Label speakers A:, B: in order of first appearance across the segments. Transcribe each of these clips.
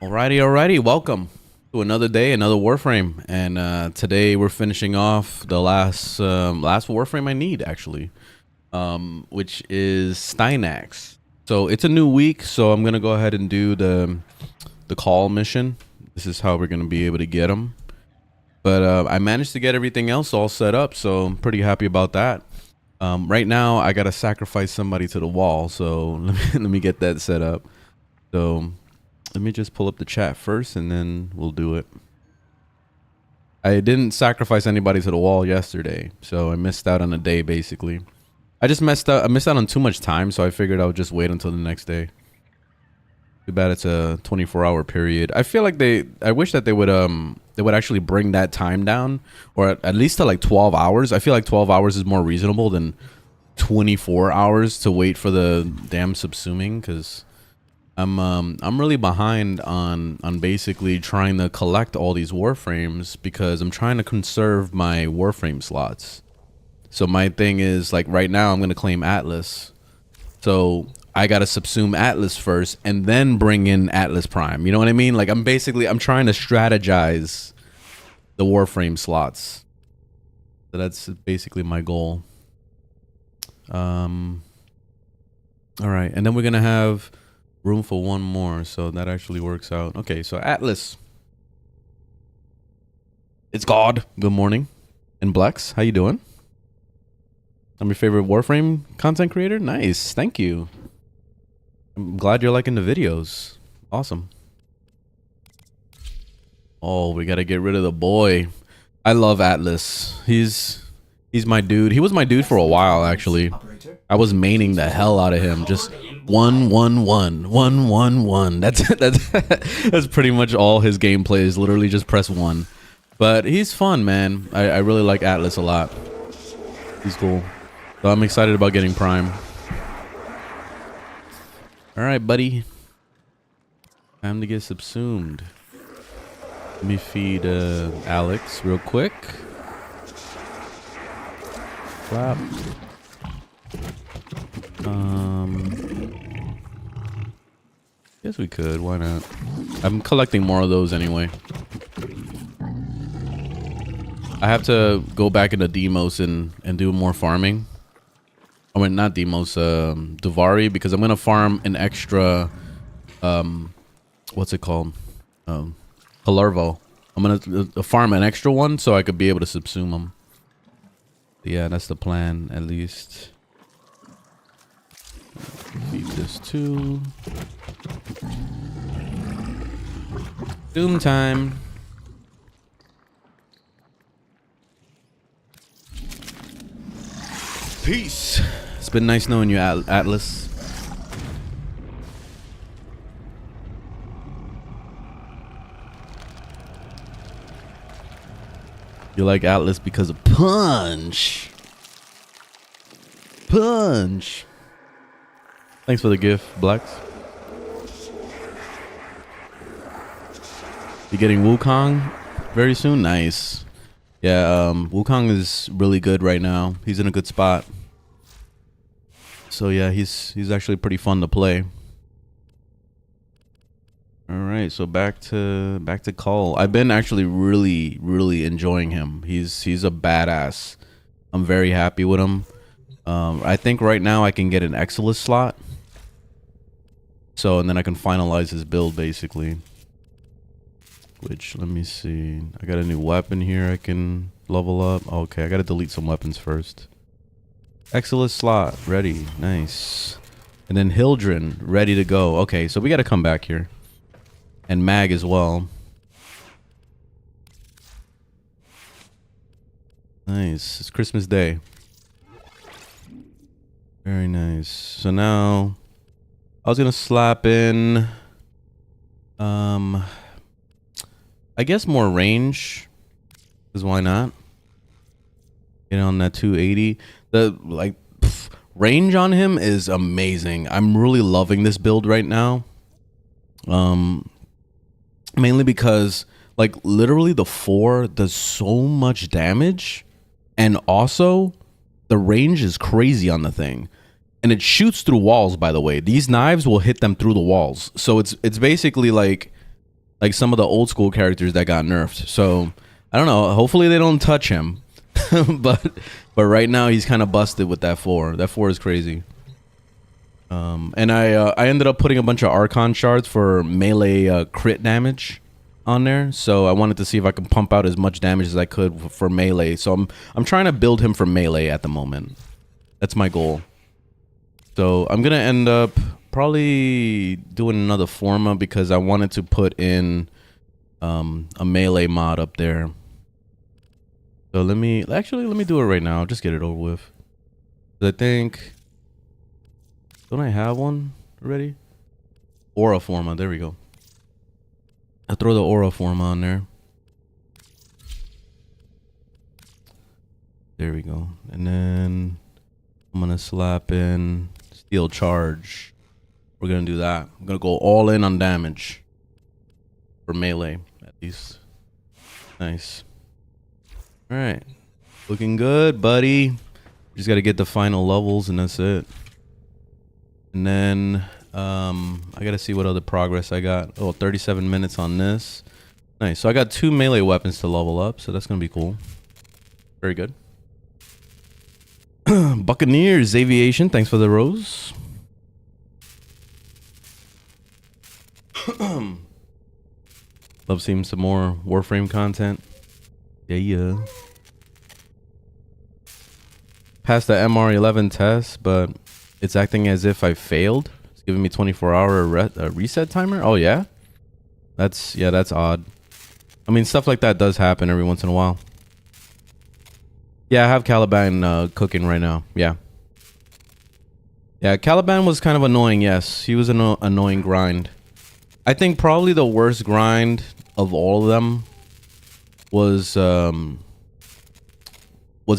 A: Alrighty. Welcome to another day, another Warframe, and today we're finishing off the last Warframe I need actually, which is Steinax. So it's a new week, so I'm gonna go ahead and do the call mission. This is how we're gonna be able to get them. But I managed to get everything else all set up, so I'm pretty happy about that. Right now, I gotta sacrifice somebody to the wall, so let me get that set up. So let me just pull up the chat first, and then we'll do it. I didn't sacrifice anybody to the wall yesterday, so I missed out on a day basically. I missed out on too much time, so I figured I would just wait until the next day. Too bad it's a 24-hour period. I feel like I wish that they would actually bring that time down, or at least to like 12 hours. I feel like 12 hours is more reasonable than 24 hours to wait for the damn subsuming, because I'm really behind on basically trying to collect all these Warframes, because I'm trying to conserve my Warframe slots. So my thing is, like, right now I'm going to claim Atlas. So I got to subsume Atlas first and then bring in Atlas Prime. You know what I mean? Like, I'm trying to strategize the Warframe slots. So that's basically my goal. All right. And then we're going to have room for one more, so that actually works out. Okay, so Atlas. It's God. Good morning. And Blex, how you doing? I'm your favorite Warframe content creator. Nice, thank you. I'm glad you're liking the videos. Awesome. Oh, we gotta get rid of the boy. I love Atlas. He's my dude. He was my dude for a while, actually. I was maining the hell out of him. Just 1-1-1. That's pretty much all his gameplay is. Literally just press 1. But he's fun, man. I really like Atlas a lot. He's cool. So I'm excited about getting Prime. All right, buddy. Time to get subsumed. Let me feed Alex real quick. Flap. Yes, we could. Why not? I'm collecting more of those anyway. I have to go back into Demos and do more farming. I mean, not Demos, Duvari, because I'm gonna farm an extra, what's it called? Palervo. I'm gonna farm an extra one so I could be able to subsume them. Yeah, that's the plan, at least. Feed this too. Doom time. Peace. It's been nice knowing you, Atlas. You like Atlas because of Punch. Punch. Thanks for the gift, Blacks. You getting Wukong very soon? Nice. Yeah, Wukong is really good right now. He's in a good spot. So yeah, he's actually pretty fun to play. All right, so back to Call. I've been actually really enjoying him. He's a badass. I'm very happy with him. I think right now I can get an Exilus slot. So, and then I can finalize his build basically. Which, let me see. I got a new weapon here I can level up. Okay, I gotta delete some weapons first. Exilus slot, ready. Nice. And then Hildren, ready to go. Okay, so we gotta come back here. And Mag as well. Nice. It's Christmas Day. Very nice. So now I was gonna slap in I guess more range, because why not? Get on that 280. The range on him is amazing. I'm really loving this build right now. Mainly because, like, literally the 4 does so much damage, and also the range is crazy on the thing. And it shoots through walls, by the way. These knives will hit them through the walls. So it's basically like like some of the old school characters that got nerfed. So I don't know. Hopefully they don't touch him. but right now he's kind of busted with that 4. That 4 is crazy. And I ended up putting a bunch of Archon shards for melee crit damage on there. So I wanted to see if I could pump out as much damage as I could for melee. So I'm trying to build him for melee at the moment. That's my goal. So I'm gonna end up probably doing another Forma because I wanted to put in a melee mod up there. So let me do it right now. I'll just get it over with. I think, don't I have one already? Aura Forma, there we go. I'll throw the Aura Forma on there. There we go. And then I'm gonna slap in Steel Charge. We're gonna do that. I'm gonna go all in on damage. For melee, at least. Nice. Alright. Looking good, buddy. Just gotta get the final levels and that's it. And then I gotta see what other progress I got. Oh, 37 minutes on this. Nice. So I got 2 melee weapons to level up, so that's gonna be cool. Very good. Buccaneers Aviation, thanks for the rose. Love seeing some more Warframe content. Yeah. Passed the MR11 test, but it's acting as if I failed. It's giving me 24-hour reset timer. Oh yeah, that's odd. I mean, stuff like that does happen every once in a while. Yeah, I have Caliban cooking right now. Yeah, Caliban was kind of annoying. Yes, he was an annoying grind. I think probably the worst grind of all of them was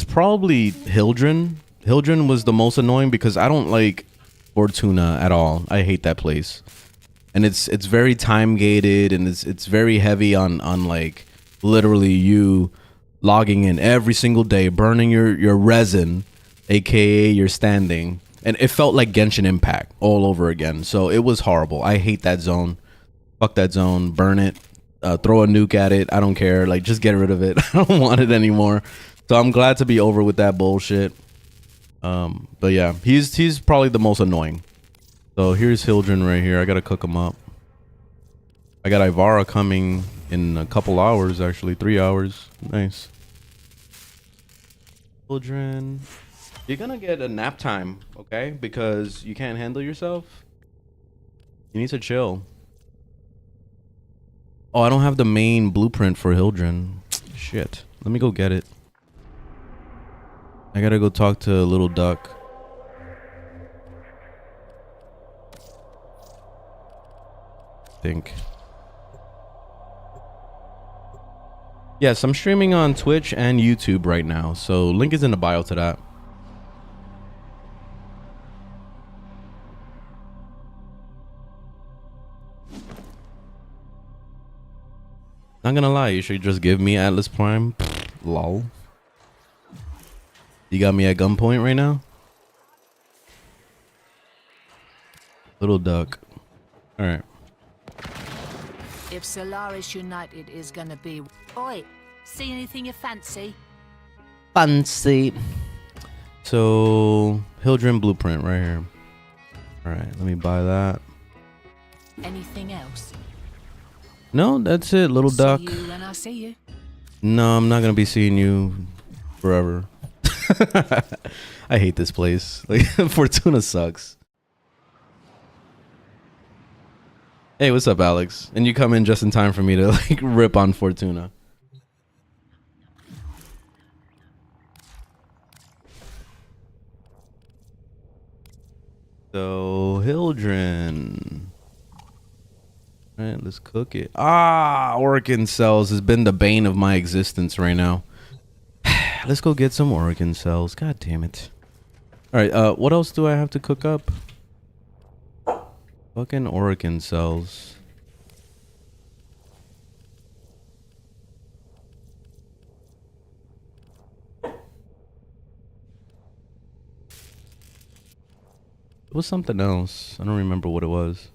A: probably Hildren. Hildren was the most annoying because I don't like Fortuna at all. I hate that place. And it's very time gated and it's very heavy on like literally you logging in every single day, burning your resin, aka your standing. And it felt like Genshin Impact all over again. So it was horrible. I hate that zone. Fuck that zone. Burn it. Throw a nuke at it. I don't care. Like, just get rid of it. I don't want it anymore. So I'm glad to be over with that bullshit. But yeah, he's probably the most annoying. So here's Hildren right here. I gotta cook him up. I got Ivara coming in a couple hours, actually 3 hours. Nice. Hildren, you're gonna get a nap time, okay? Because you can't handle yourself. You need to chill. Oh, I don't have the main blueprint for Hildren. Shit. Let me go get it. I gotta go talk to Little Duck. Think. Yes, I'm streaming on Twitch and YouTube right now, so link is in the bio to that. Not gonna lie, you should just give me Atlas Prime. Lol. You got me at gunpoint right now? Little Duck. Alright.
B: If Solaris United is gonna be... Oi, see anything you fancy?
A: Fancy. So, Hildren blueprint right here. Alright, let me buy that.
B: Anything else?
A: No, that's it, Little Duck.
B: See you when I see you.
A: No, I'm not gonna be seeing you forever. I hate this place. Like, Fortuna sucks. Hey, what's up, Alex? And you come in just in time for me to like rip on Fortuna. So, Hildren. All right, let's cook it. Ah, Organ cells has been the bane of my existence right now. Let's go get some organ cells. God damn it. All right, what else do I have to cook up? Fucking organ cells. It was something else. I don't remember what it was.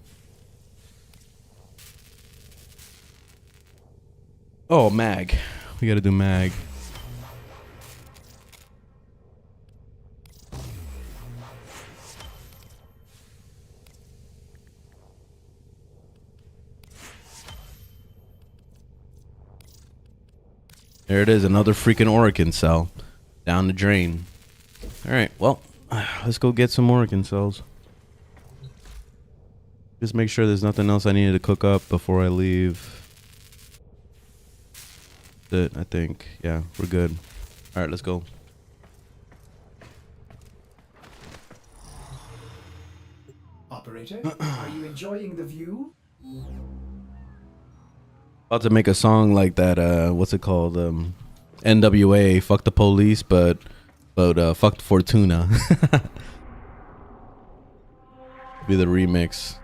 A: Oh, mag. We gotta do mag. There it is, another freaking Orokin cell. Down the drain. Alright, well, let's go get some Orokin cells. Just make sure there's nothing else I needed to cook up before I leave. That's it, I think. Yeah, we're good. Alright, let's go.
C: Operator, are you enjoying the view?
A: About to make a song like that, what's it called? NWA, fuck the police, but fuck Fortuna. Be the remix.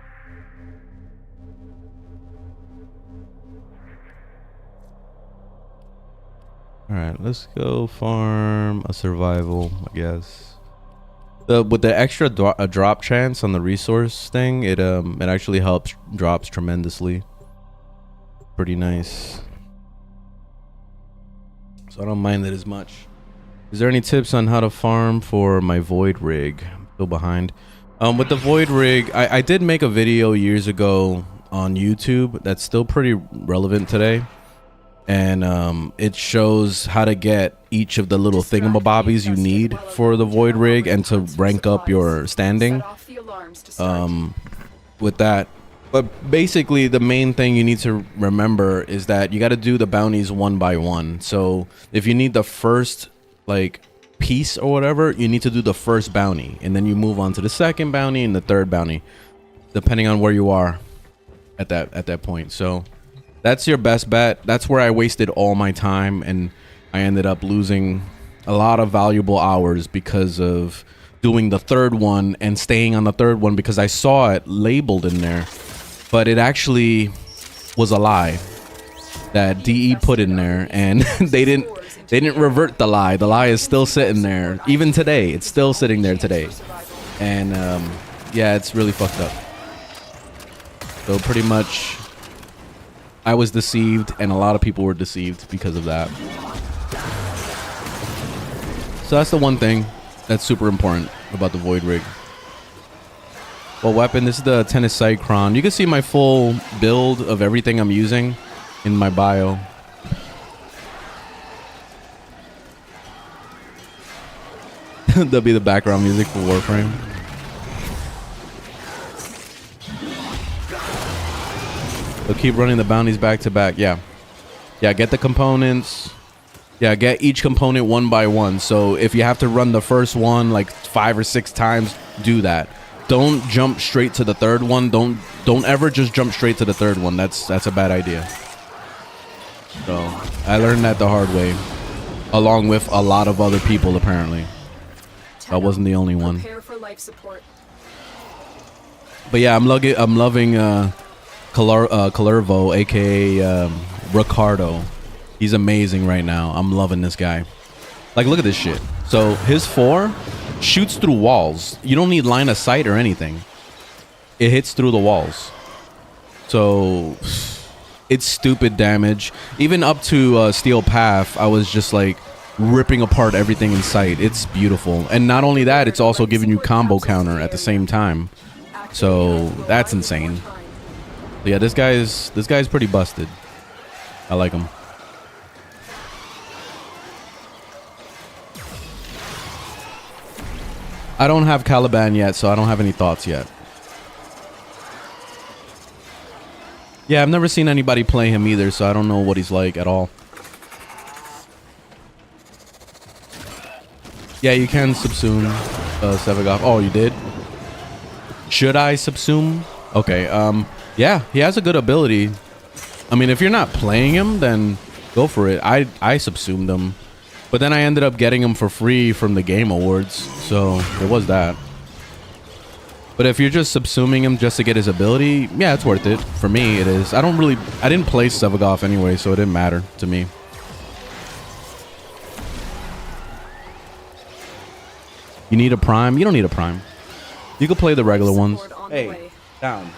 A: Alright, let's go farm a survival, I guess. With the extra drop chance on the resource thing, it actually helps drops tremendously. Pretty nice. So I don't mind it as much. Is there any tips on how to farm for my void rig? I'm still behind. With the void rig, I did make a video years ago on YouTube that's still pretty relevant today. And it shows how to get each of the little thingamabobbies you need for the void rig and to rank up your standing with that. But basically the main thing you need to remember is that you got to do the bounties one by one. So if you need the first like piece or whatever, you need to do the first bounty, and then you move on to the second bounty and the third bounty, depending on where you are at that point. So that's your best bet. That's where I wasted all my time, and I ended up losing a lot of valuable hours because of doing the third one and staying on the third one because I saw it labeled in there, but it actually was a lie that DE put in there, and they didn't revert the lie. The lie is still sitting there even today. It's still sitting there today, and yeah, it's really fucked up. So pretty much I was deceived, and a lot of people were deceived because of that. So that's the one thing that's super important about the void rig. Well, weapon, this is the tennis Cycron. You can see my full build of everything I'm using in my bio. That'll be the background music for Warframe. So keep running the bounties back to back. Yeah, get the components. Yeah, get each component one by one. So if you have to run the first one like 5 or 6 times, do that. Don't jump straight to the third one. Don't ever just jump straight to the third one. That's a bad idea. So I learned that the hard way, along with a lot of other people apparently. I wasn't the only one. But yeah, I'm loving Calervo, aka Ricardo. He's amazing right now. I'm loving this guy. Like, look at this shit. So his 4 shoots through walls. You don't need line of sight or anything. It hits through the walls. So it's stupid damage. Even up to Steel Path, I was just like ripping apart everything in sight. It's beautiful. And not only that, it's also giving you combo counter at the same time. So that's insane. But yeah, this guy's pretty busted. I like him. I don't have Caliban yet, so I don't have any thoughts yet. Yeah, I've never seen anybody play him either, so I don't know what he's like at all. Yeah, you can subsume Sevagoth. Oh, you did? Should I subsume? Okay, yeah, he has a good ability. I mean, if you're not playing him, then go for it. I subsumed him. But then I ended up getting him for free from the Game Awards, so there was that. But if you're just subsuming him just to get his ability, yeah, it's worth it. For me, it is. I didn't play Sevagoth anyway, so it didn't matter to me. You need a prime? You don't need a prime. You can play the regular ones. Hey, down.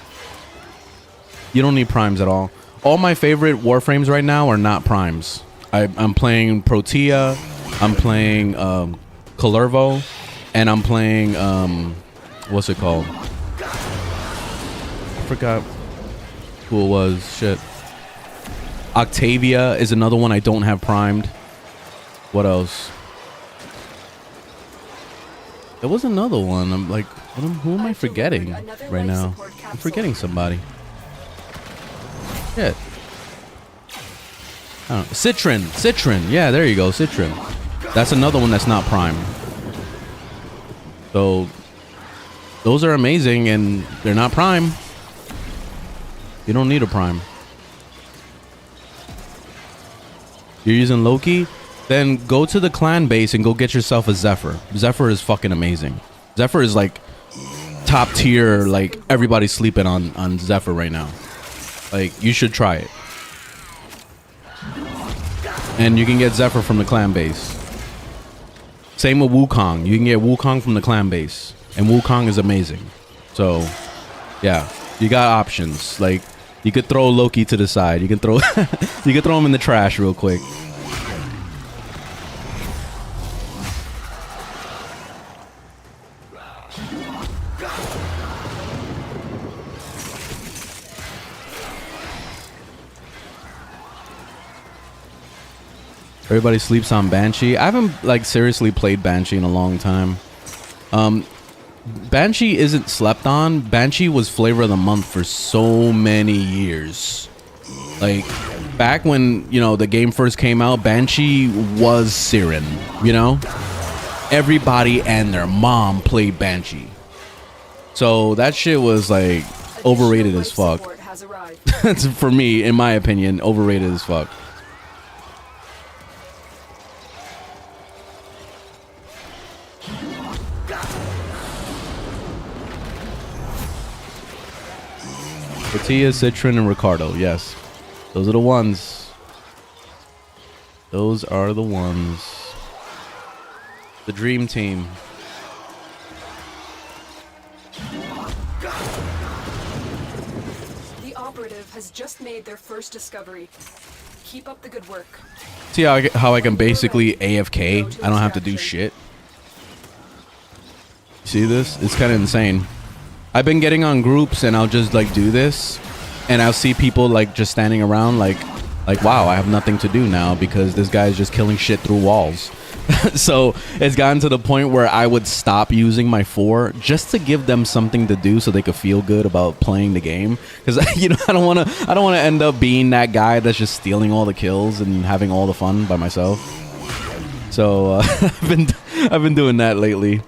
A: You don't need primes at all. all my favorite Warframes right now are not primes. I'm playing Protea, I'm playing Calervo, and I'm playing what's it called? I forgot who it was. Shit. Octavia is another one I don't have primed. What else? There was another one. I'm like, who am I forgetting right now? I'm forgetting somebody. Shit. I don't know. Citron. Yeah, there you go. Citron. That's another one that's not prime. So those are amazing and they're not prime. You don't need a prime. You're using Loki? Then go to the clan base and go get yourself a Zephyr. Zephyr is fucking amazing. Zephyr is like top tier. Like everybody's sleeping on Zephyr right now. Like you should try it. And you can get Zephyr from the clan base. Same with Wukong. You can get Wukong from the clan base. And Wukong is amazing. So yeah, you got options. Like you could throw Loki to the side. You can throw you could throw him in the trash real quick. Everybody sleeps on Banshee. I haven't like seriously played Banshee in a long time. Banshee isn't slept on. Banshee was flavor of the month for so many years. Like back when, you know, the game first came out, Banshee was Siren, you know? Everybody and their mom played Banshee. So that shit was like overrated as fuck. For me, in my opinion, overrated as fuck. Protea, Citron, and Ricardo. Yes. Those are the ones. Those are the ones. The dream team.
D: The operative has just made their first discovery. Keep up the good work.
A: See how I can basically AFK? I don't have to do shit. See this? It's kind of insane. I've been getting on groups and I'll just like do this and I'll see people like just standing around like wow, I have nothing to do now because this guy is just killing shit through walls. So it's gotten to the point where I would stop using my 4 just to give them something to do so they could feel good about playing the game, because you know I don't want to end up being that guy that's just stealing all the kills and having all the fun by myself. So I've been doing that lately.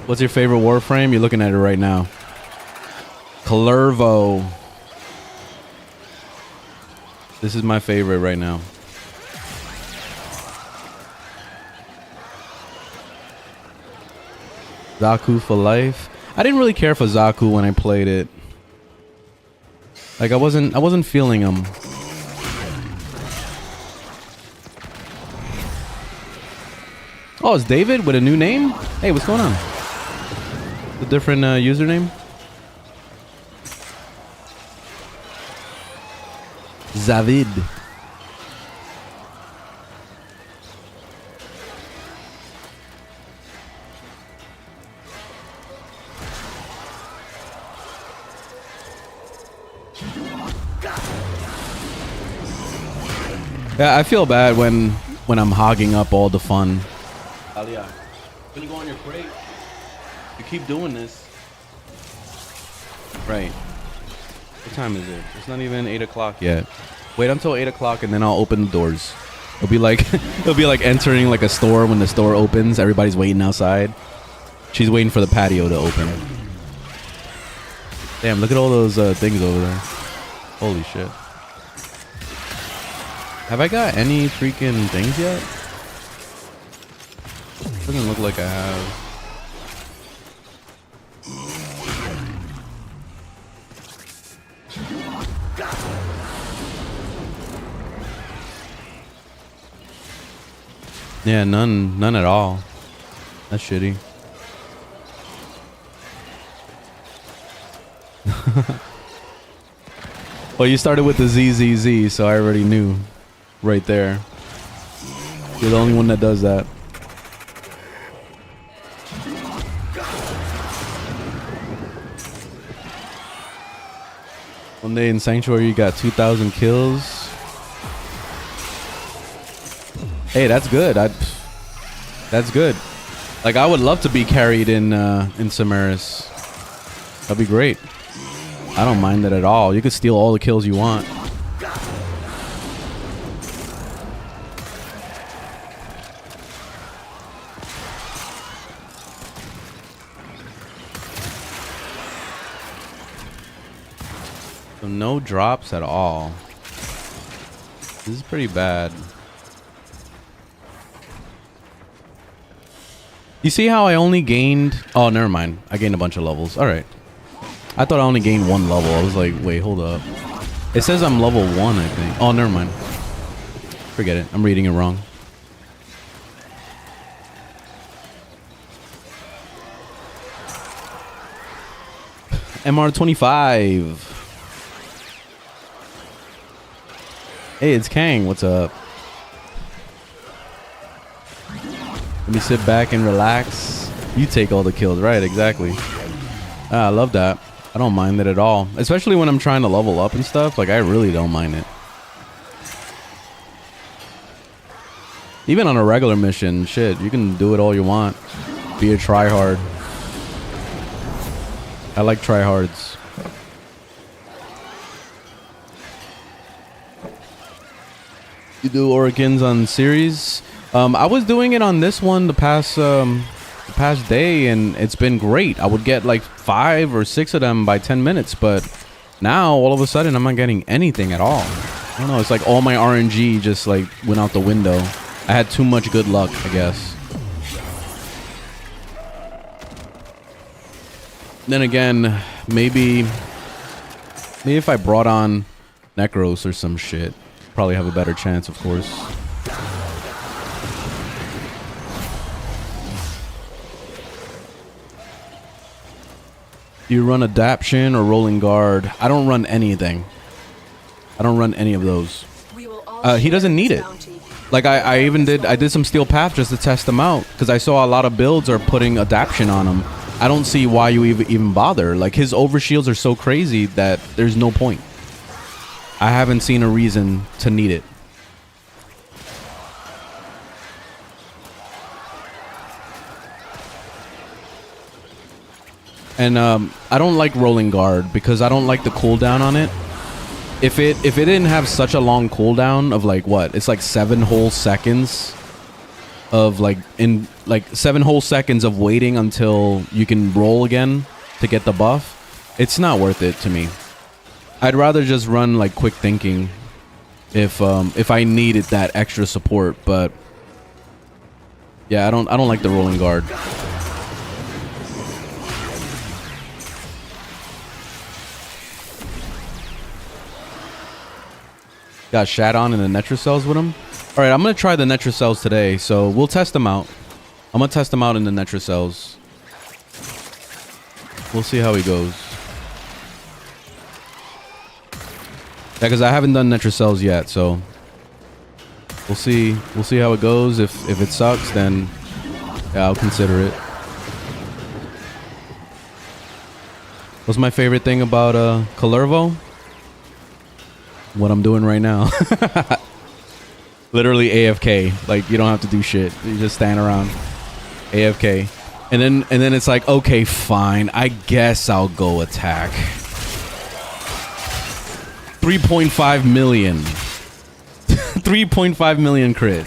A: What's your favorite Warframe? You're looking at it right now. Calervo. This is my favorite right now. Zaku for life. I didn't really care for Zaku when I played it. Like I wasn't feeling him. Oh, it's David with a new name? Hey, what's going on? A different username? Zavid. Yeah, I feel bad when I'm hogging up all the fun. Alia, when you go on your crate, you keep doing this. Right. What time is it? It's not even 8 o'clock yet. Wait until 8 o'clock and then I'll open the doors. It'll be like entering like a store when the store opens. Everybody's waiting outside. She's waiting for the patio to open. Damn, look at all those things over there. Holy shit. Have I got any freaking things yet? Doesn't look like I have. Yeah, none at all. That's shitty. Well, you started with the ZZZ, so I already knew right there. You're the only one that does that. One day in Sanctuary, you got 2,000 kills. Hey, that's good. That's good. Like, I would love to be carried in Samaris. That'd be great. I don't mind that at all. You could steal all the kills you want. So no drops at all. This is pretty bad. You see how I only gained... Oh, never mind. I gained a bunch of levels. All right. I thought I only gained one level. I was like, wait, hold up. It says I'm level 1, I think. Oh, never mind. Forget it. I'm reading it wrong. MR25. Hey, it's Kang. What's up? Let me sit back and relax. You take all the kills. Right, exactly. I love that. I don't mind it at all. Especially when I'm trying to level up and stuff. Like, I really don't mind it. Even on a regular mission, shit, you can do it all you want. Be a tryhard. I like tryhards. You do Origins on series? I was doing it on this one the past day, and it's been great. I would get like 5 or 6 of them by 10 minutes, but now all of a sudden I'm not getting anything at all. I don't know. It's like all my RNG just like went out the window. I had too much good luck, I guess. Then again, maybe if I brought on Necros or some shit, probably have a better chance, of course. Do you run Adaption or Rolling Guard? I don't run anything. I don't run any of those. He doesn't need it. Like I did some Steel Path just to test them out because I saw a lot of builds are putting Adaption on him. I don't see why you even bother. Like, his overshields are so crazy that there's no point. I haven't seen a reason to need it. And I don't like Rolling Guard because I don't like the cooldown on it. If it didn't have such a long cooldown of like what? It's like 7 whole seconds of like 7 whole seconds of waiting until you can roll again to get the buff. It's not worth it to me. I'd rather just run like quick thinking if I needed that extra support, but yeah, I don't like the Rolling Guard. Got shat on in the Netrocells with him. All right, I'm gonna try the Netrocells today, so we'll test them out. I'm gonna test them out in the Netrocells. We'll see how he goes. Yeah, because I haven't done Netrocells yet, so we'll see. We'll see how it goes. If it sucks, then yeah, I'll consider it. What's my favorite thing about Calervo? What I'm doing right now. Literally AFK. Like, you don't have to do shit. You just stand around AFK. And then it's like, okay, fine. I guess I'll go attack. 3.5 million. 3.5 million crit.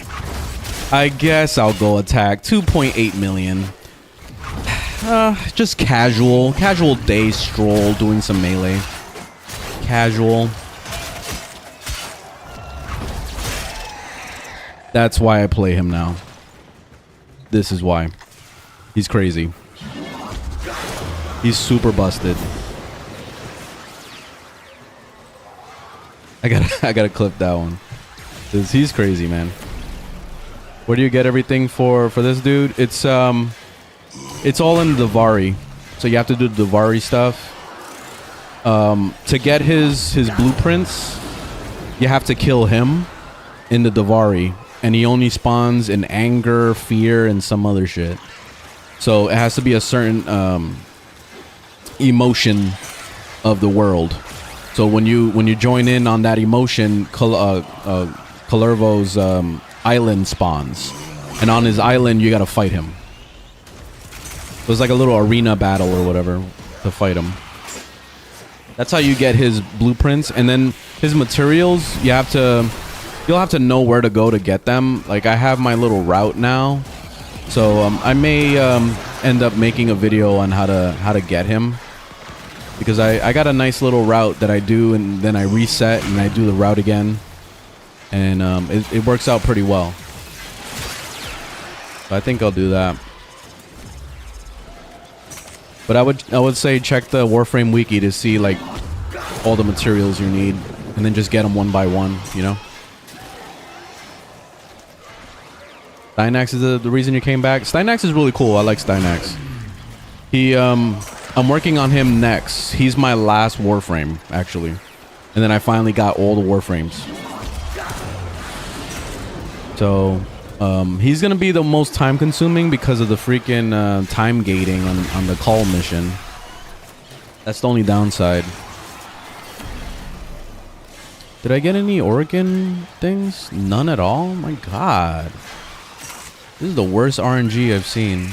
A: I guess I'll go attack. 2.8 million. Just casual day stroll doing some melee. Casual. That's why I play him now. This is why. He's crazy. He's super busted. I gotta clip that one. 'Cause he's crazy, man. Where do you get everything for this dude? It's all in the Davari. So you have to do the Davari stuff. To get his blueprints, you have to kill him in the Davari, and he only spawns in anger, fear, and some other shit. So it has to be a certain emotion of the world. So when you join in on that emotion, Kalervo's island spawns, and on his island you gotta fight him. So it's like a little arena battle or whatever to fight him. That's how you get his blueprints, and then his materials. You'll have to know where to go to get them. Like I have my little route now, so I may end up making a video on how to get him, because I got a nice little route that I do, and then I reset and I do the route again, and it works out pretty well. So I think I'll do that. But I would say check the Warframe wiki to see like all the materials you need, and then just get them one by one, you know. Stynax is the reason you came back. Stynax is really cool. I like Stynax. I'm working on him next. He's my last Warframe, actually. And then I finally got all the Warframes. So, he's gonna be the most time consuming because of the freaking time gating on the call mission. That's the only downside. Did I get any Oregon things? None at all? My god. This is the worst RNG I've seen.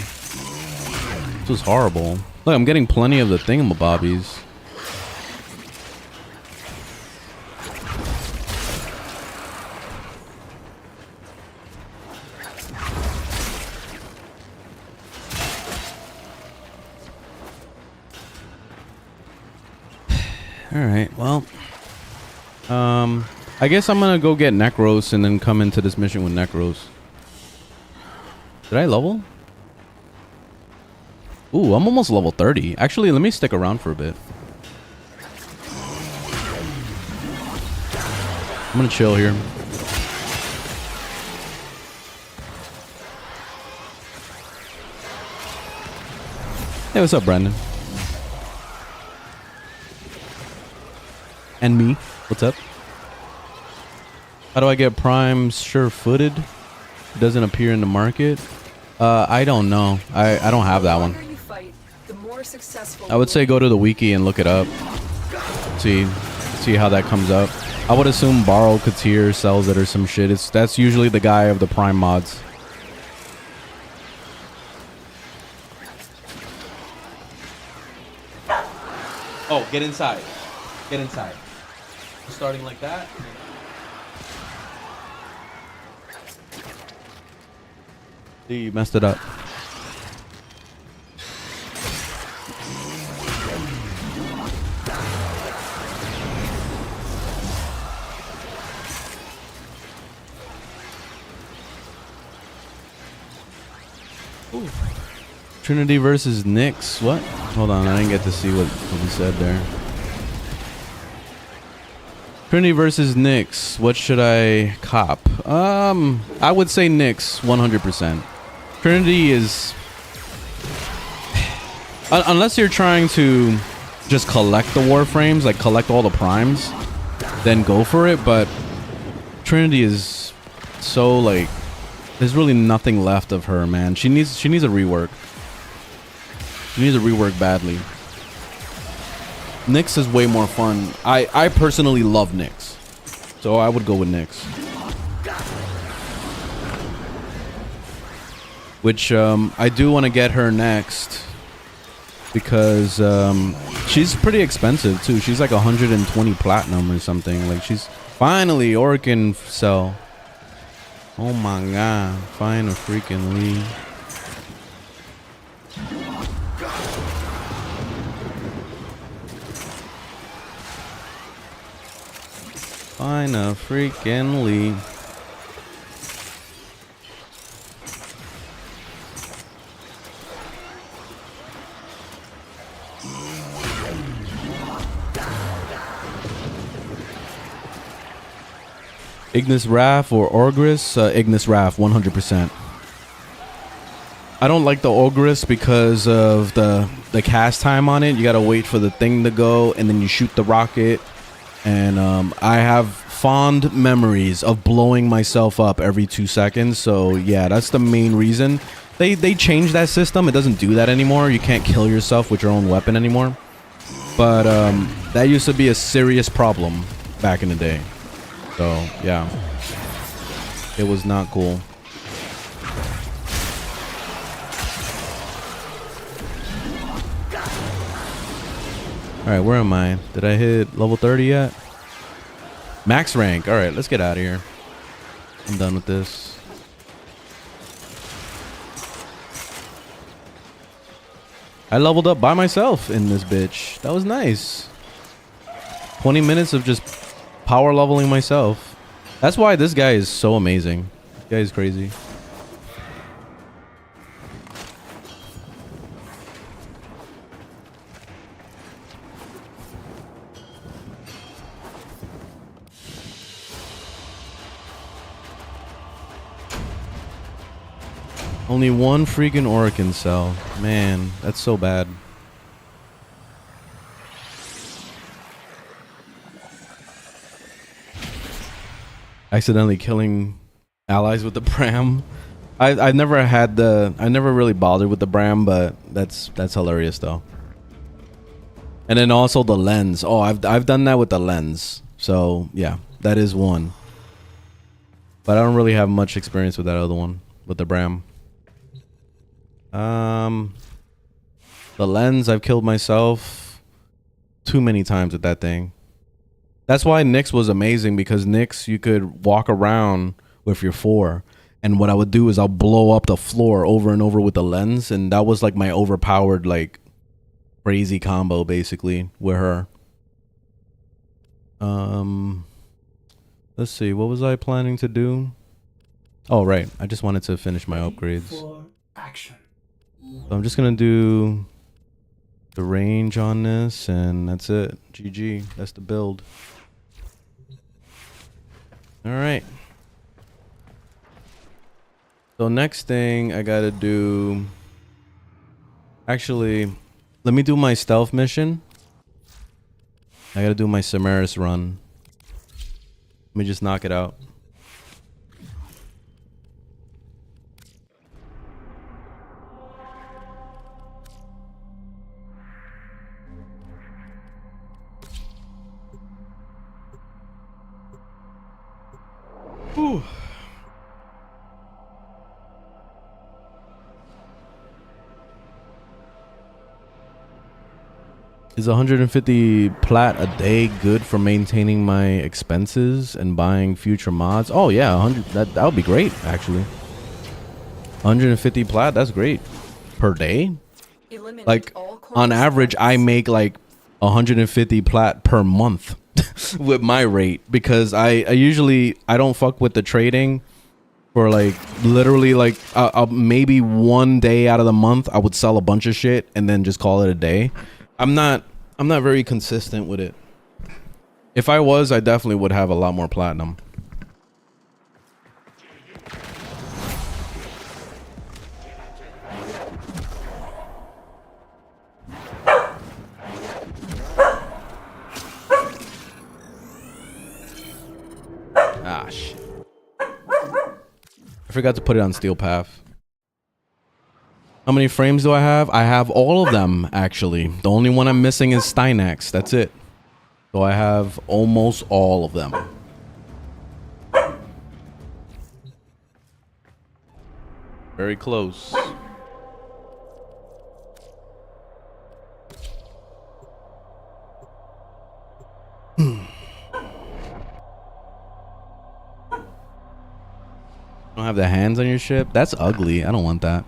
A: This was horrible. Look, I'm getting plenty of the thingamabobbies. Alright, well. I guess I'm gonna go get Necros and then come into this mission with Necros. Did I level? Ooh, I'm almost level 30. Actually, let me stick around for a bit. I'm gonna chill here. Hey, what's up, Brandon? And me. What's up? How do I get Prime sure-footed? It doesn't appear in the market. I don't know. I don't have that one. I would say go to the wiki and look it up. See how that comes up. I would assume Borrow Katir sells it or some shit. That's usually the guy of the Prime mods. Oh, get inside. Get inside. Starting like that. See, you messed it up. Ooh. Trinity versus Nyx. What? Hold on, I didn't get to see what he said there. Trinity versus Nyx. What should I cop? I would say Nyx 100%. Trinity is... unless you're trying to just collect the Warframes, like collect all the primes, then go for it, but Trinity is so like... There's really nothing left of her, man. She needs a rework. She needs a rework badly. Nyx is way more fun. I personally love Nyx, so I would go with Nyx. Which I do want to get her next because she's pretty expensive too. She's like 120 platinum or something. Like she's finally Orkin cell. Oh my god! Find a freaking lead. Find a freaking lead. Ignis Wrath or Orgris? Ignis Wrath, 100%. I don't like the Ogress because of the cast time on it. You gotta wait for the thing to go, and then you shoot the rocket. And I have fond memories of blowing myself up every 2 seconds. So yeah, that's the main reason. They changed that system. It doesn't do that anymore. You can't kill yourself with your own weapon anymore. But that used to be a serious problem back in the day. So yeah, it was not cool. All right, where am I? Did I hit level 30 yet? Max rank. All right, let's get out of here. I'm done with this. I leveled up by myself in this bitch. That was nice. 20 minutes of just power leveling myself. That's why this guy is so amazing. This guy is crazy. Only one freaking Orokin cell. Man, that's so bad. Accidentally killing allies with the Bram. I never really bothered with the Bram, but that's hilarious though. And then also the lens. Oh, I've done that with the lens. So yeah, that is one. But I don't really have much experience with that other one, with the Bram. The lens, I've killed myself too many times with that thing. That's why Nyx was amazing, because Nyx, you could walk around with your 4, and what I would do is I'll blow up the floor over and over with the lens, and that was like my overpowered, like, crazy combo basically with her. Let's see, what was I planning to do? Oh right, I just wanted to finish my upgrades.
C: For action.
A: So I'm just gonna do the range on this, and that's it. GG. That's the build. All right. So next thing I gotta do. Actually, let me do my stealth mission. I gotta do my Samaris run. Let me just knock it out. Whew. Is 150 plat a day good for maintaining my expenses and buying future mods? Oh yeah, 100. That would be great actually. 150 plat, that's great. Per day?
D: Eliminate
A: Like
D: all
A: on average, I make like 150 plat per month with my rate, because I usually don't fuck with the trading for like literally like maybe one day out of the month I would sell a bunch of shit and then just call it a day. I'm not very consistent with it. If I was, I definitely would have a lot more platinum. Ah, shit. I forgot to put it on Steel Path. How many frames do I have? I have all of them, actually. The only one I'm missing is Stynax. That's it. So I have almost all of them. Very close. Don't have the hands on your ship? That's ugly. I don't want that.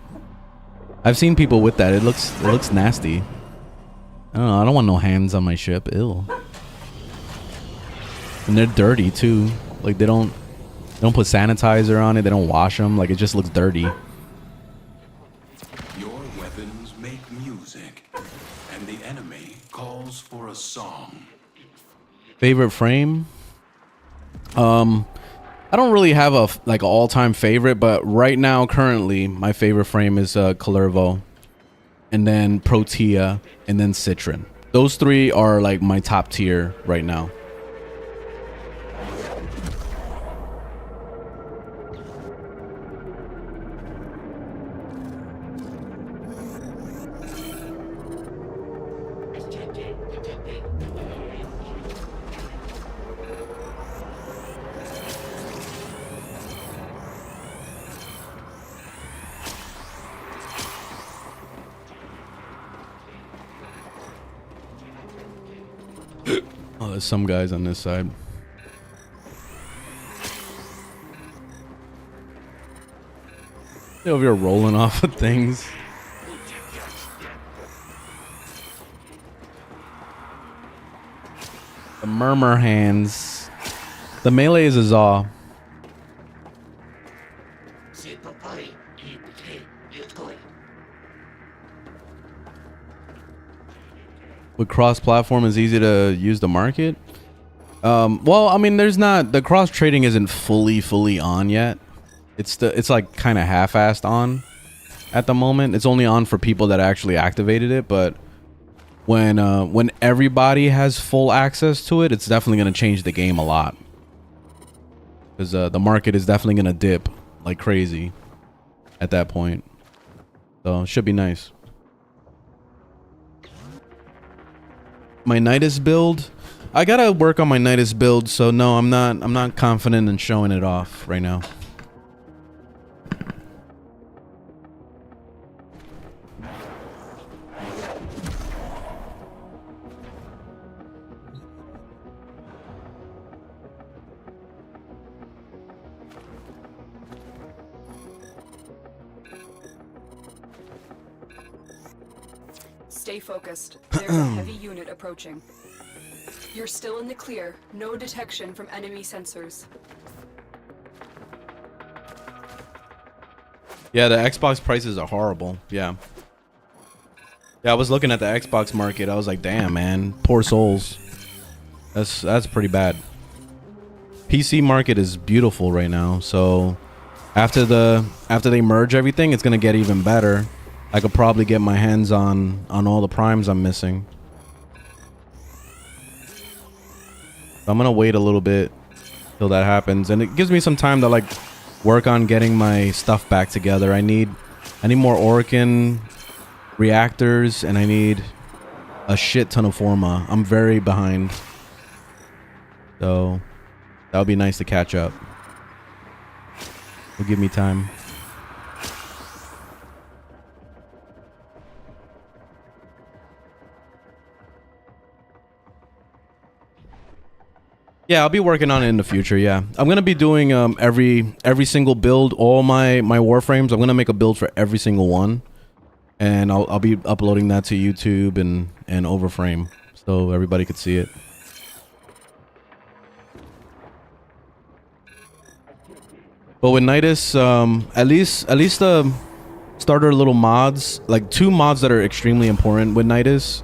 A: I've seen people with that. It looks nasty. I don't know. I don't want no hands on my ship. Ew. And they're dirty too. Like they don't put sanitizer on it. They don't wash them. Like it just looks dirty.
E: Your weapons make music, and the enemy calls for a song.
A: Favorite frame? I don't really have a like all-time favorite, but right now, currently, my favorite frame is Calervo, and then Protea, and then Citron. Those three are like my top tier right now. Oh, there's some guys on this side. They're over here rolling off of things. The murmur hands. The melee is a Zaw. With cross-platform is easy to use the market. Well, I mean, there's not, the cross trading isn't fully on yet. It's like kind of half-assed on at the moment. It's only on for people that actually activated it, but when everybody has full access to it, it's definitely going to change the game a lot. Because the market is definitely going to dip like crazy at that point. So it should be nice. My Nidus build, I gotta work on my Nidus build, so no, I'm not confident in showing it off right now.
D: Stay focused. There's a heavy unit approaching. You're still in the clear. No detection from enemy sensors.
A: Yeah, the Xbox prices are horrible. Yeah. Yeah, I was looking at the Xbox market. I was like, damn, man, poor souls. That's pretty bad. PC market is beautiful right now. So after they merge everything, it's gonna get even better. I could probably get my hands on all the primes I'm missing. I'm gonna wait a little bit till that happens, and it gives me some time to like work on getting my stuff back together. I need more Orokin reactors, and I need a shit ton of Forma. I'm very behind, so that would be nice to catch up. It'll give me time. Yeah, I'll be working on it in the future. Yeah, I'm gonna be doing every single build, all my Warframes. I'm gonna make a build for every single one, and I'll be uploading that to YouTube and Overframe, so everybody could see it. But with Nidus, at least the starter little mods, like 2 mods that are extremely important with Nidus,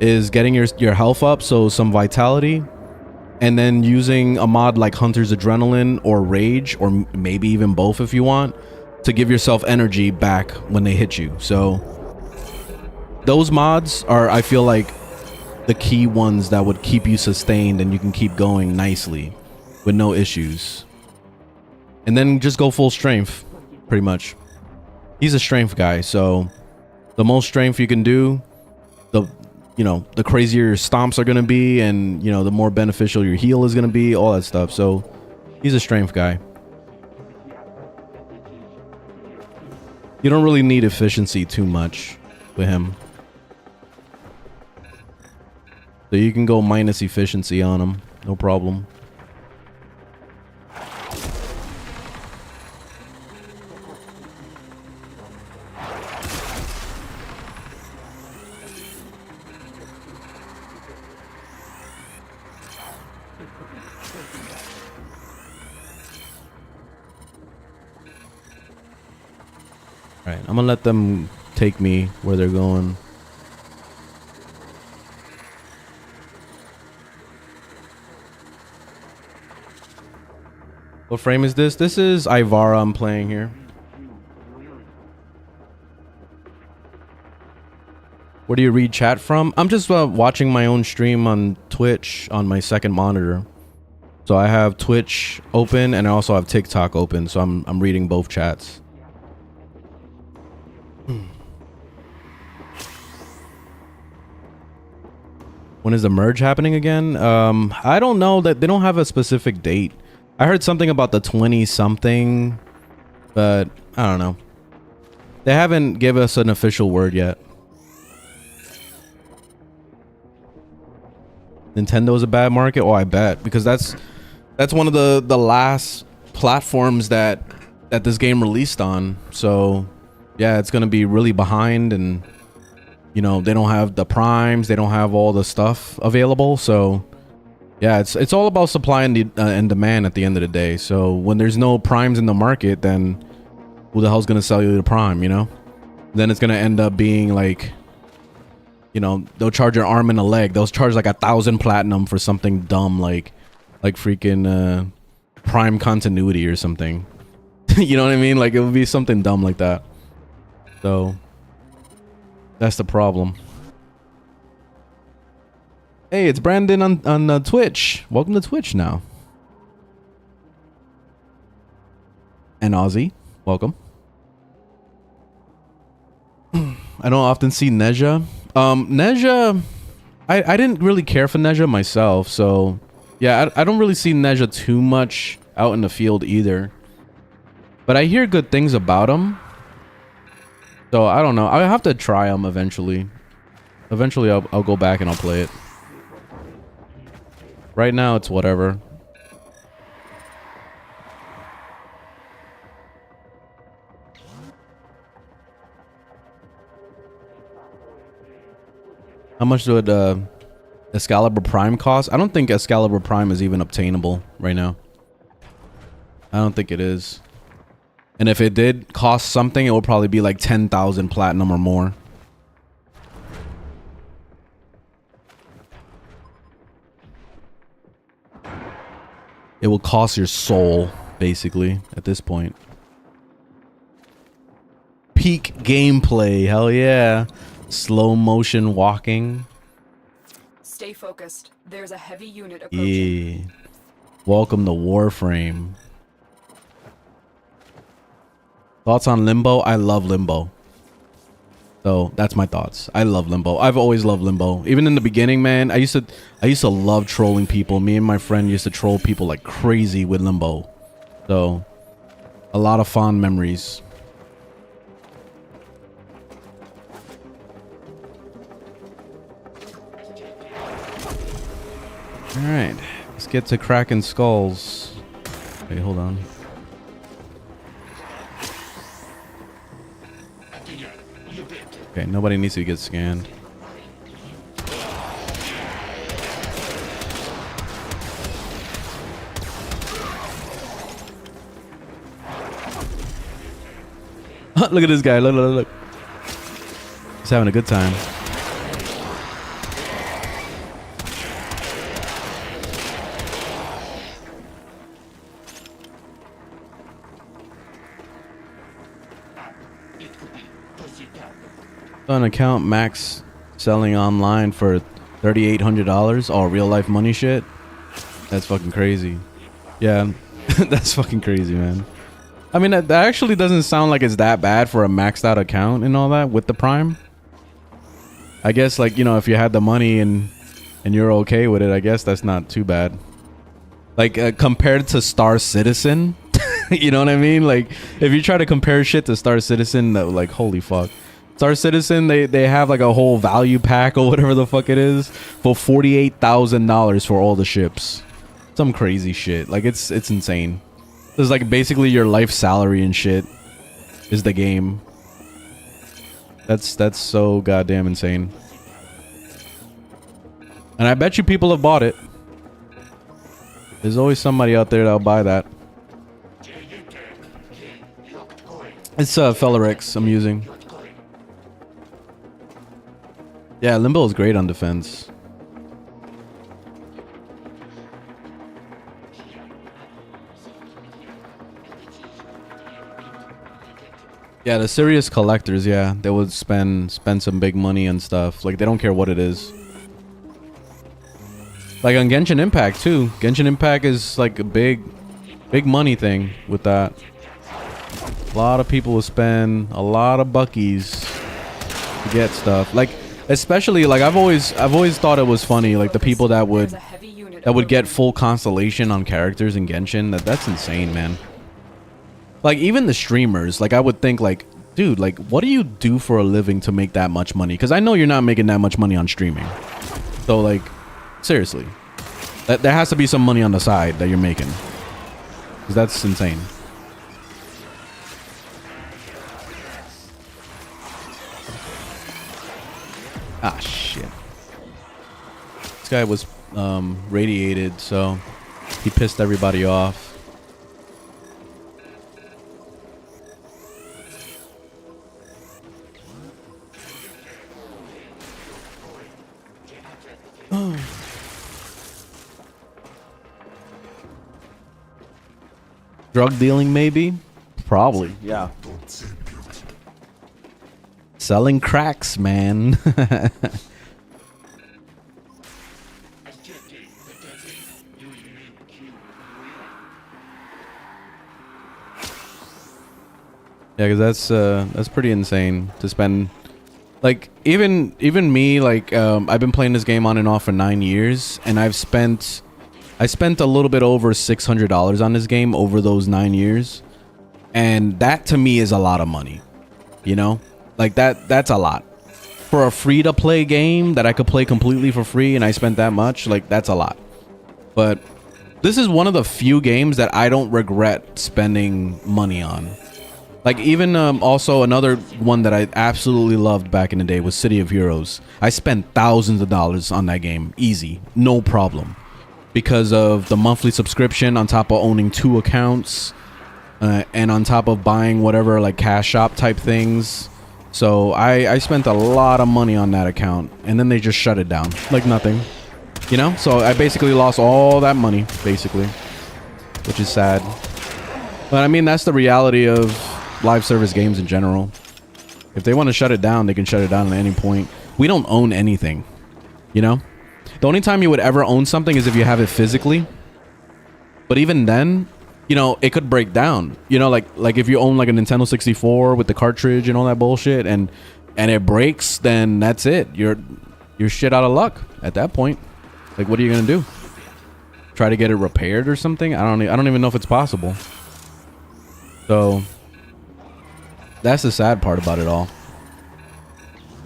A: is getting your health up, so some vitality. And then using a mod like Hunter's Adrenaline or Rage, or maybe even both if you want, to give yourself energy back when they hit you. So those mods are, I feel like, the key ones that would keep you sustained and you can keep going nicely with no issues. And then just go full strength, pretty much. He's a strength guy, so the most strength you can do, the crazier your stomps are going to be, and, the more beneficial your heal is going to be, all that stuff. So he's a strength guy. You don't really need efficiency too much with him. So you can go minus efficiency on him, no problem. Alright, I'm gonna let them take me where they're going. What frame is this? This is Ivara I'm playing here. Where do you read chat from? I'm just watching my own stream on Twitch on my second monitor. So I have Twitch open and I also have TikTok open. So I'm reading both chats. When is the merge happening again? I don't know. That they don't have a specific date. I heard something about the 20 something, but I don't know. They haven't given us an official word yet. Nintendo's a bad market? Oh, I bet, because that's one of the last platforms that this game released on. So yeah, it's gonna be really behind, and you know, they don't have the primes, they don't have all the stuff available. So yeah, it's all about supply and demand at the end of the day. So when there's no primes in the market, then who the hell's gonna sell you the prime, you know? Then it's gonna end up being like, you know, they'll charge an arm and a leg. They'll charge like 1,000 platinum for something dumb like freaking prime continuity or something. You know what I mean? Like it would be something dumb like that. So that's the problem. Hey, it's Brandon on Twitch. Welcome to Twitch now. And Ozzy, welcome. I don't often see Neja. Neja, I didn't really care for Neja myself, so yeah, I don't really see Neja too much out in the field either. But I hear good things about him. So I don't know. I'll have to try him eventually. Eventually I'll go back and I'll play it. Right now it's whatever. How much would Excalibur Prime cost? I don't think Excalibur Prime is even obtainable right now. I don't think it is. And if it did cost something, it would probably be like 10,000 platinum or more. It will cost your soul, basically, at this point. Peak gameplay, hell yeah. Slow motion walking.
D: Stay focused. There's a heavy unit approaching.
A: Yeah. Welcome to Warframe. Thoughts on Limbo? I love Limbo. So that's my thoughts. I love Limbo. I've always loved Limbo. Even in the beginning, man, I used to love trolling people. Me and my friend used to troll people like crazy with Limbo. So a lot of fond memories. All right, let's get to cracking skulls. Wait, hold on. Okay, nobody needs to get scanned. Look at this guy. Look. He's having a good time. On account max selling online for $3,800. Oh, real life money shit. That's fucking crazy. Yeah, that's fucking crazy, man. I mean, that actually doesn't sound like it's that bad for a maxed out account and all that with the Prime. I guess, like, you know, if you had the money and you're okay with it, I guess that's not too bad. Like, compared to Star Citizen, you know what I mean? Like, if you try to compare shit to Star Citizen, like, holy fuck. Star Citizen, they have like a whole value pack or whatever the fuck it is for $48,000 for all the ships. Some crazy shit. Like, it's insane. It's like basically your life salary and shit is the game. That's so goddamn insane. And I bet you people have bought it. There's always somebody out there that'll buy that. It's Fellerix I'm using. Yeah, Limbo is great on defense. Yeah, the serious collectors, yeah, they would spend some big money and stuff. Like they don't care what it is. Like on Genshin Impact too. Genshin Impact is like a big money thing with that. A lot of people will spend a lot of buckies to get stuff. Like especially like I've always thought it was funny like the people that would get full constellation on characters in Genshin. That's insane, man. Like even the streamers, like I would think like, dude, like what do you do for a living to make that much money? Because I know you're not making that much money on streaming. So like seriously, there has to be some money on the side that you're making. Because that's insane. Ah, shit. This guy was radiated, so he pissed everybody off. Drug dealing, maybe? Probably, yeah. Selling cracks, man. Yeah, because that's pretty insane to spend. Like even me, like I've been playing this game on and off for 9 years, and I spent a little bit over $600 on this game over those 9 years, and that to me is a lot of money. You know, like that's a lot for a free to play game that I could play completely for free, and I spent that much. Like that's a lot. But this is one of the few games that I don't regret spending money on. Like even also another one that I absolutely loved back in the day was City of Heroes. I spent thousands of dollars on that game, easy, no problem, because of the monthly subscription on top of owning 2 accounts, and on top of buying whatever like cash shop type things. So I spent a lot of money on that account, and then they just shut it down like nothing, you know. So I basically lost all that money basically, which is sad. But I mean, that's the reality of live service games in general. If they want to shut it down, they can shut it down at any point. We don't own anything, you know. The only time you would ever own something is if you have it physically, but even then, you know, it could break down, you know, like if you own like a Nintendo 64 with the cartridge and all that bullshit, and it breaks, then that's it. You're shit out of luck at that point. Like what are you gonna do? Try to get it repaired or something? I don't even know if it's possible. So that's the sad part about it all.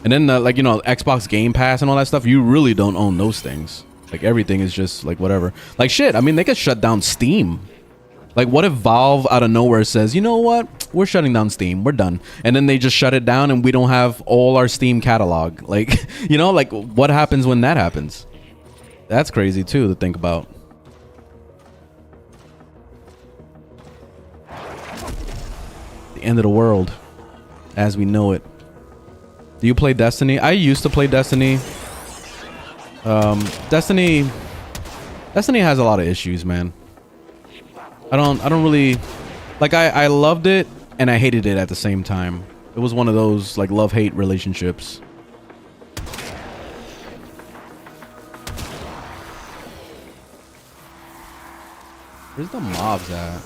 A: And then like, you know, Xbox Game Pass and all that stuff, you really don't own those things. Like everything is just like whatever. Like shit, I mean, they could shut down Steam. Like what if Valve out of nowhere says, you know what, we're shutting down Steam, we're done, and then they just shut it down and we don't have all our Steam catalog? Like, you know, like what happens when that happens? That's crazy too to think about. The end of the world as we know it. Do you play Destiny? I used to play Destiny. Destiny has a lot of issues, man. I don't really like. I loved it and I hated it at the same time. It was one of those like love-hate relationships. Where's the mobs at?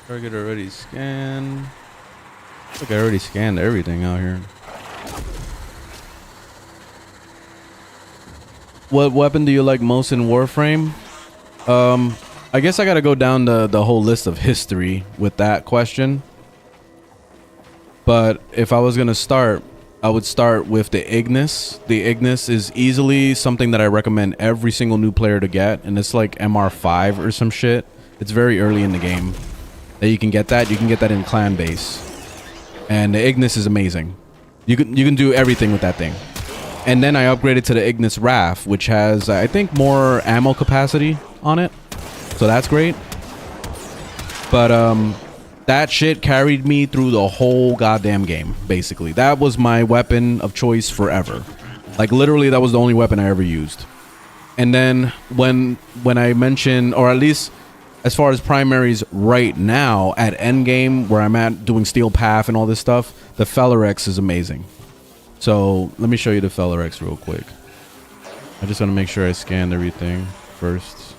A: Target already scanned. I think I already scanned everything out here. What weapon do you like most in Warframe? I guess I gotta go down the whole list of history with that question. But if I was gonna start, I would start with the Ignis. The Ignis is easily something that I recommend every single new player to get, and it's like MR5 or some shit. It's very early in the game. that you can get that. You can get that in clan base. And the Ignis is amazing. You can do everything with that thing. And then I upgraded to the Ignis RAF, which has, I think, more ammo capacity on it. So that's great. But that shit carried me through the whole goddamn game, basically. That was my weapon of choice forever. Like, literally, that was the only weapon I ever used. And then when I mentioned, or at least as far as primaries right now, at endgame, where I'm at doing Steel Path and all this stuff, the Fellerex is amazing. So let me show you the Fellerex real quick. I just want to make sure I scanned everything first.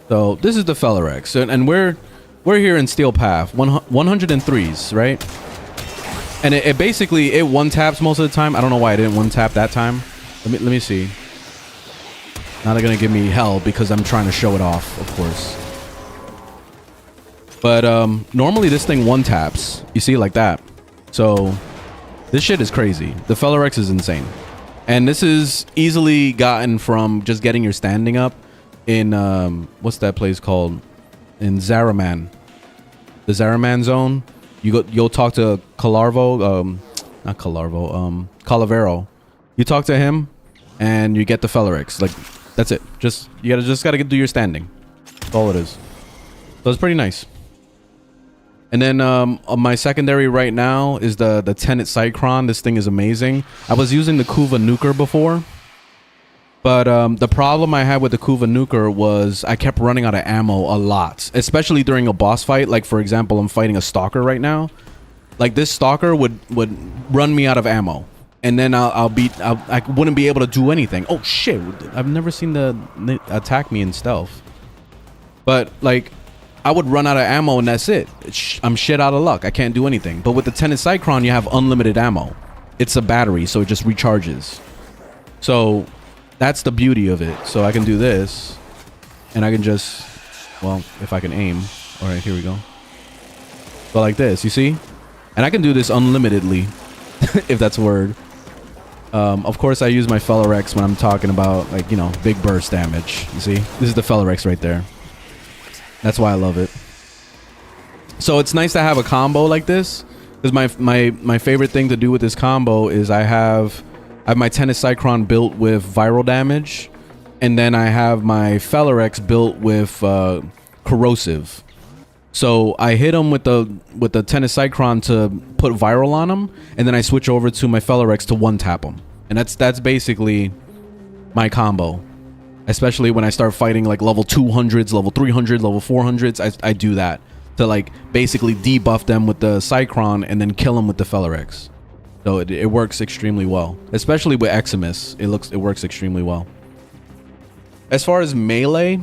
A: So this is the Fellerex, and we're here in Steel Path, 103s, right? And it basically, it one taps most of the time. I don't know why I didn't one tap that time. Let me see. Now they're gonna give me hell because I'm trying to show it off, of course. But normally this thing one taps, you see, like that. So this shit is crazy. The Fellerex is insane, and this is easily gotten from just getting your standing up in what's that place called, in Zaraman, the Zaraman zone. You'll talk to Calarvo, not Calarvo, Calavero. You talk to him, and you get the Fellerex. Like, that's it. You gotta do your standing. That's all it is. So it's pretty nice. And then on my secondary right now is the Tenet Cycron. This thing is amazing. I was using the Kuva Nuker before, but the problem I had with the Kuva Nuker was I kept running out of ammo a lot, especially during a boss fight. Like, for example, I'm fighting a Stalker right now. Like, this Stalker would run me out of ammo, and then I wouldn't be able to do anything. Oh shit! I've never seen the attack me in stealth, but like, I would run out of ammo and that's it. I'm shit out of luck. I can't do anything. But with the Tenet Cycron, you have unlimited ammo. It's a battery, so it just recharges. So that's the beauty of it. So I can do this, and I can just, well, if I can aim. All right, here we go. So like this, you see? And I can do this unlimitedly, if that's a word. Of course, I use my Fellerex when I'm talking about, like, you know, big burst damage. You see? This is the Fellerex right there. That's why I love it. So it's nice to have a combo like this, because my favorite thing to do with this combo is I have my Tenet Cycron built with viral damage, and then I have my Fellerex built with corrosive. So I hit him with the Tenet Cycron to put viral on him, and then I switch over to my Fellerex to one tap him, and that's basically my combo. Especially when I start fighting like level 200s, level 300, level 400s, I do that to like basically debuff them with the Cycron and then kill them with the Fellerex. So it works extremely well, especially with Eximus. It works extremely well. As far as melee,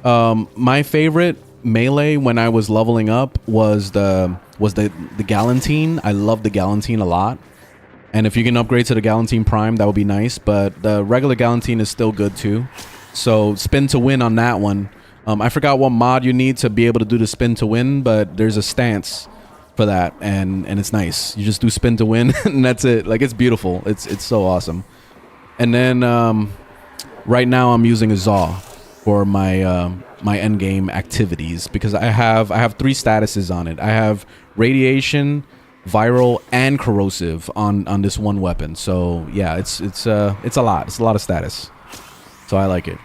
A: my favorite melee when I was leveling up was the Galantine. I love the Galantine a lot. And if you can upgrade to the Galantine Prime, that would be nice. But the regular Galantine is still good too. So spin to win on that one. I forgot what mod you need to be able to do the spin to win, but there's a stance for that, and it's nice. You just do spin to win, and that's it. Like, it's beautiful. It's so awesome. And then right now I'm using a Zaw for my my end game activities, because I have 3 statuses on it. I have radiation, viral, and corrosive on this one weapon. So yeah, it's a lot. It's a lot of status. So I like it.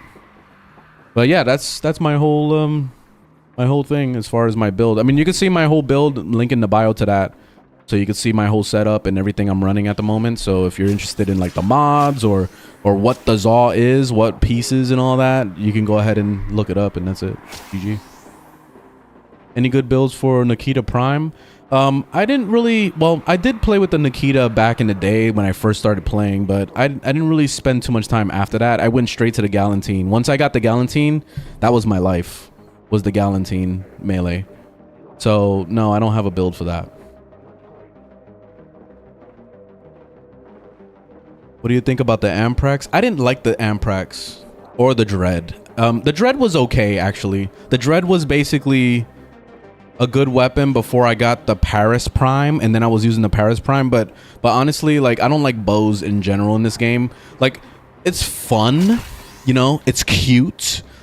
A: But yeah, that's my whole thing as far as my build. I mean, you can see my whole build, link in the bio to that. So you can see my whole setup and everything I'm running at the moment. So if you're interested in like the mods or what the Zaw is, what pieces and all that, you can go ahead and look it up, and that's it. GG. Any good builds for Nikita Prime? I didn't really, well, I did play with the Nikita back in the day when I first started playing, but I didn't really spend too much time after that. I went straight to the Galantine. Once I got the Galantine, that was my life, was the Galantine melee. So no, I don't have a build for that. What do you think about the Amprax? I didn't like the Amprax or the Dread. The Dread was okay, actually. The Dread was basically a good weapon before I got the Paris Prime, and then I was using the Paris Prime, but honestly, like, I don't like bows in general in this game. Like, it's fun, you know, it's cute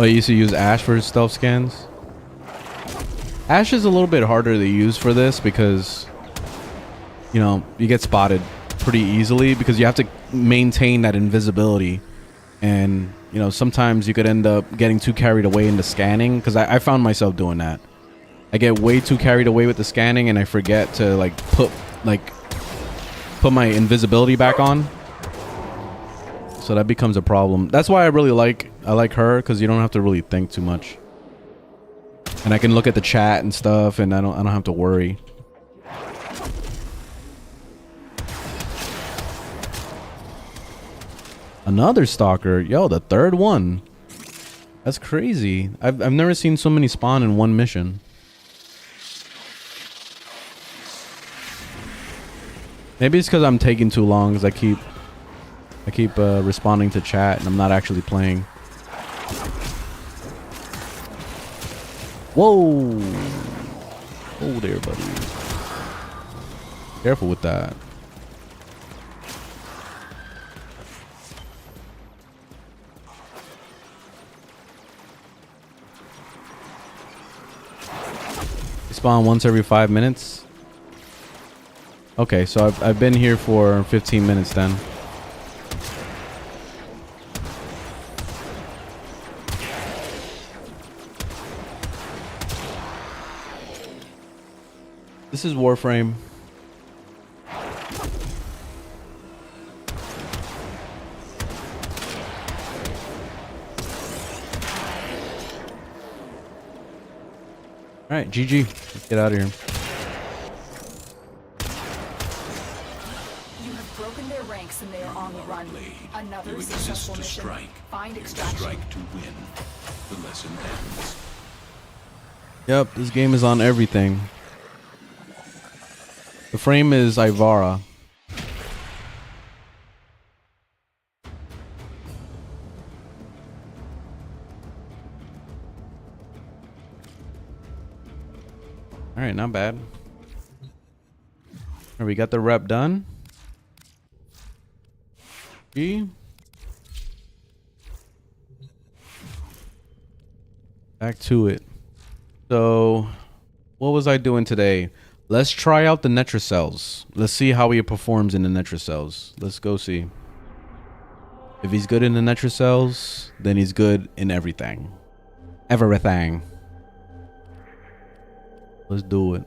A: Oh, you used to use Ash for stealth scans? Ash is a little bit harder to use for this because, you know, you get spotted pretty easily because you have to maintain that invisibility. And, you know, sometimes you could end up getting too carried away into scanning because I found myself doing that. I get way too carried away with the scanning and I forget to, like, put my invisibility back on. So that becomes a problem. That's why I like her, because you don't have to really think too much. And I can look at the chat and stuff and I don't have to worry. Another stalker. Yo, the third one. That's crazy. I've never seen so many spawn in one mission. Maybe it's because I'm taking too long because I keep responding to chat and I'm not actually playing. Whoa! Oh there, buddy. Careful with that. You spawn once every 5 minutes. Okay, so I've been here for 15 minutes then. This is Warframe. Alright, GG. Let's get out of here.
D: You have broken their ranks and they are on the run. Another
E: You
D: successful
E: exist to
D: mission.
E: strike.
D: Find
E: You
D: extraction.
E: strike to win. The lesson ends.
A: Yep, this game is on everything. The frame is Ivara. Alright, not bad. Alright, we got the rep done. G. Back to it. So, what was I doing today? Let's try out the Netracells. Let's see how he performs in the Netracells. Let's go see. If he's good in the Netracells, then he's good in everything. Everything. Let's do it.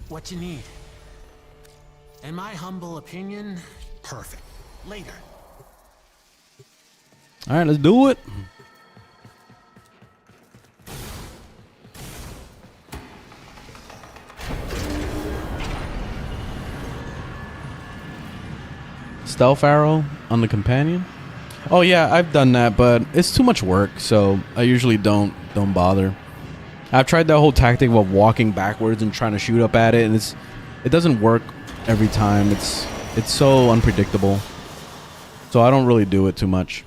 F: What you need. In my humble opinion, perfect. Later.
A: All right, let's do it. Stealth arrow on the companion. Oh yeah, I've done that, but it's too much work, so I usually don't bother. I've tried that whole tactic of walking backwards and trying to shoot up at it, and it doesn't work every time. It's so unpredictable. So I don't really do it too much.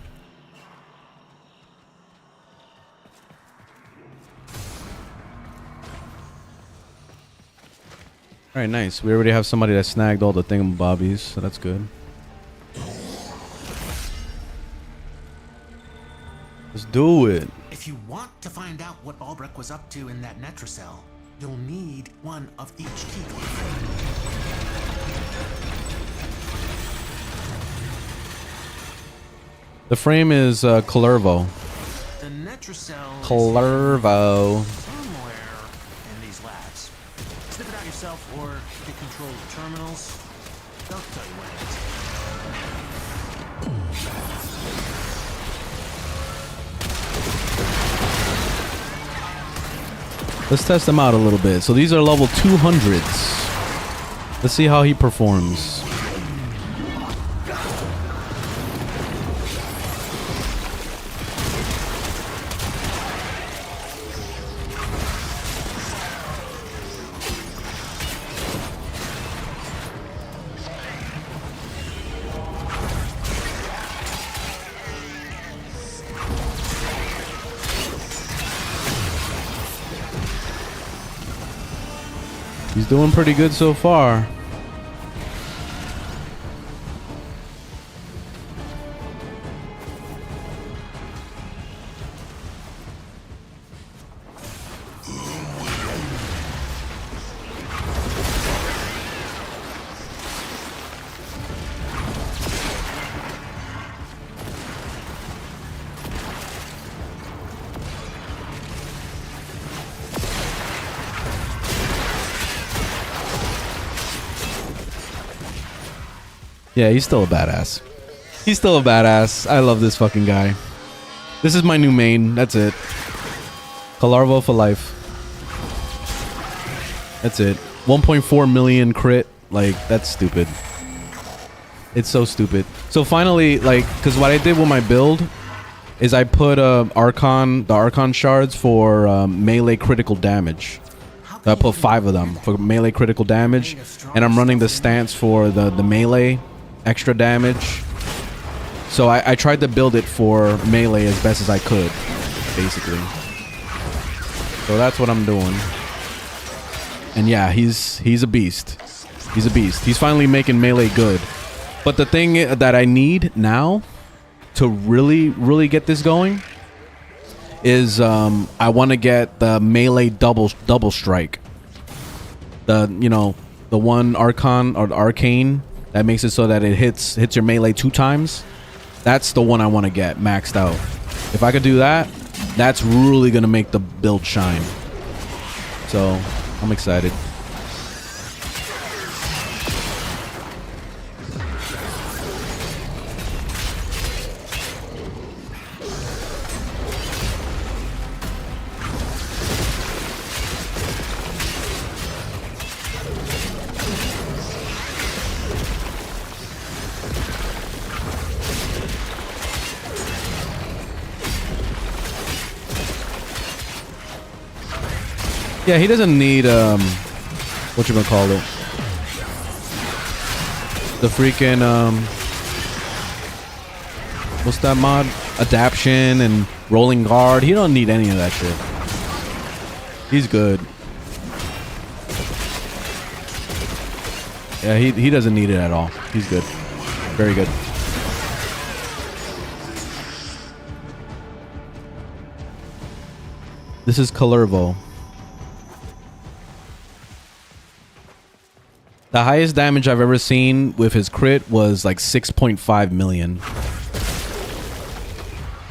A: All right, nice. We already have somebody that snagged all the thingamabobbies, so that's good. Let's do it.
F: If you want to find out what Balbreck was up to in that Netracell, you'll need one of each key.
A: The frame is Calervo.
F: The Netracell
A: Calervo.
F: is somewhere in these labs. Sniff it out yourself or get control of the terminals. They'll tell you where it is.
A: Let's test him out a little bit. So these are level 200s. Let's see how he performs. He's doing pretty good so far. Yeah, he's still a badass. He's still a badass. I love this fucking guy. This is my new main. That's it. Kalarvo for life. That's it. 1.4 million crit. Like, that's stupid. It's so stupid. So finally, like, because what I did with my build is I put the Archon shards for melee critical damage. I put 5 of them for melee critical damage, and I'm running the stance for the melee extra damage. So I tried to build it for melee as best as I could, basically. So that's what I'm doing. And yeah, he's a beast. He's a beast. He's finally making melee good. But the thing that I need now to really get this going is I want to get the melee double strike. The one Archon or the Arcane that makes it so that it hits your melee 2 times. That's the one I want to get maxed out. If I could do that, that's really gonna make the build shine. So I'm excited. Yeah, he doesn't need what you gonna call it? The freaking what's that mod? Adaption and rolling guard. He don't need any of that shit. He's good. Yeah, he doesn't need it at all. He's good. Very good. This is Kalervo. The highest damage I've ever seen with his crit was like 6.5 million.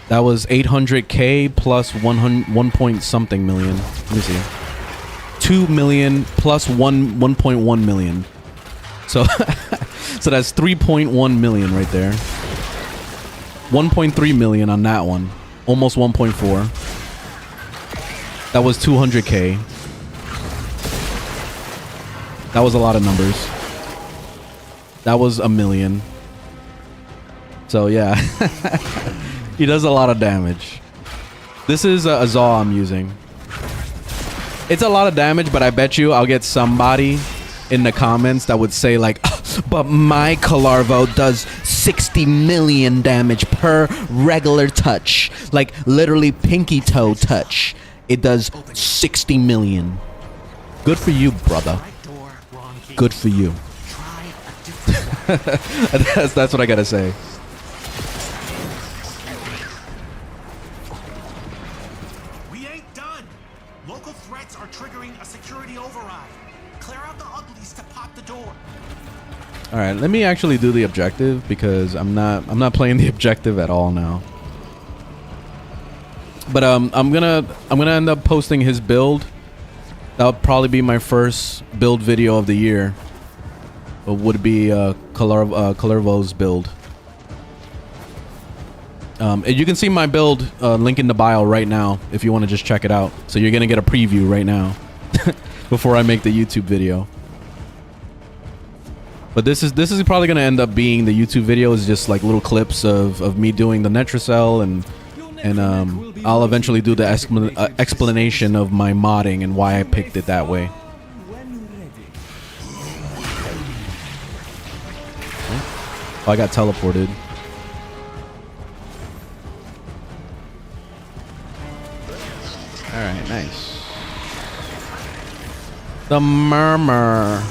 A: That was 800k plus 1 point something million. Let me see. 2 million plus 1.1 million. So so that's 3.1 million right there. 1.3 million on that one. Almost 1.4. That was 200k. That was a lot of numbers. That was 1 million. So yeah, he does a lot of damage. This is a Zaw I'm using. It's a lot of damage, but I bet you I'll get somebody in the comments that would say like, but my Kalarvo does 60 million damage per regular touch. Like literally pinky toe touch. It does 60 million. Good for you, brother. Good for you. That's what I gotta say.
F: We ain't done. Local threats are triggering a security override. Clear out the uglies to pop the door.
A: All right, let me actually do the objective because I'm not playing the objective at all now. But I'm gonna end up posting his build. That'll probably be my first build video of the year. It would be Kalervo's build. And you can see my build link in the bio right now if you want to just check it out. So you're gonna get a preview right now before I make the YouTube video. But this is probably gonna end up being the YouTube video is just like little clips of me doing the Netracell and I'll eventually do the explanation of my modding and why I picked it that way. Oh, I got teleported. Alright, nice. The murmur.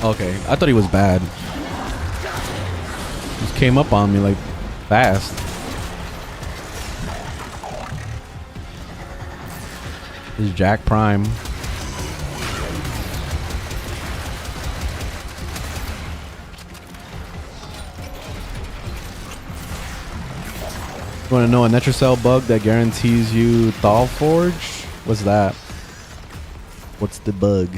A: Okay, I thought he was bad. Just came up on me like fast. This is Jack Prime. You want to know a Netrocell bug that guarantees you Thal Forge? What's that? What's the bug?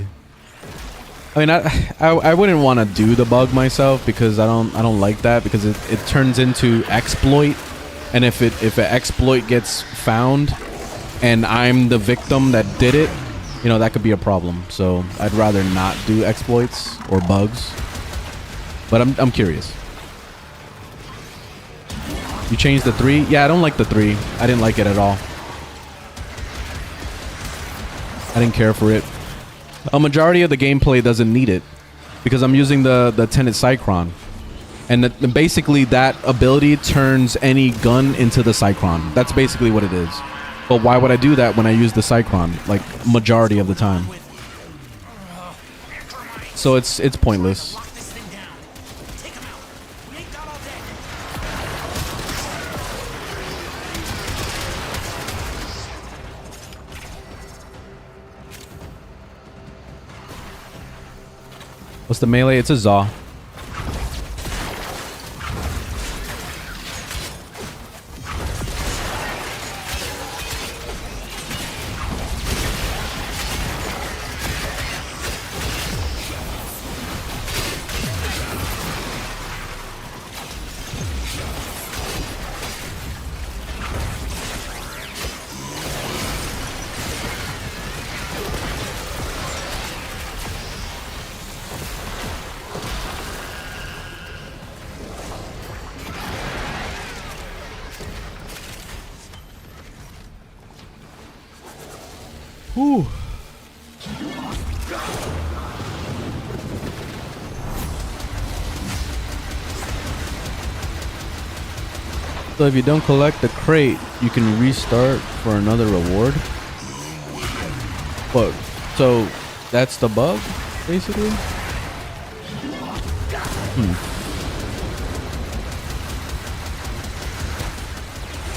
A: I mean, I wouldn't want to do the bug myself because I don't like that because it turns into exploit, and if an exploit gets found and I'm the victim that did it, you know, that could be a problem. So I'd rather not do exploits or bugs. But I'm curious. You changed the 3? Yeah, I don't like the 3. I didn't like it at all. I didn't care for it. A majority of the gameplay doesn't need it because I'm using the Tenet Cycron, and basically that ability turns any gun into the Cycron. That's basically what it is. But why would I do that when I use the Cycron like majority of the time? So it's pointless. What's the melee? It's a Zaw. Whew. So if you don't collect the crate, you can restart for another reward. But so that's the bug, basically.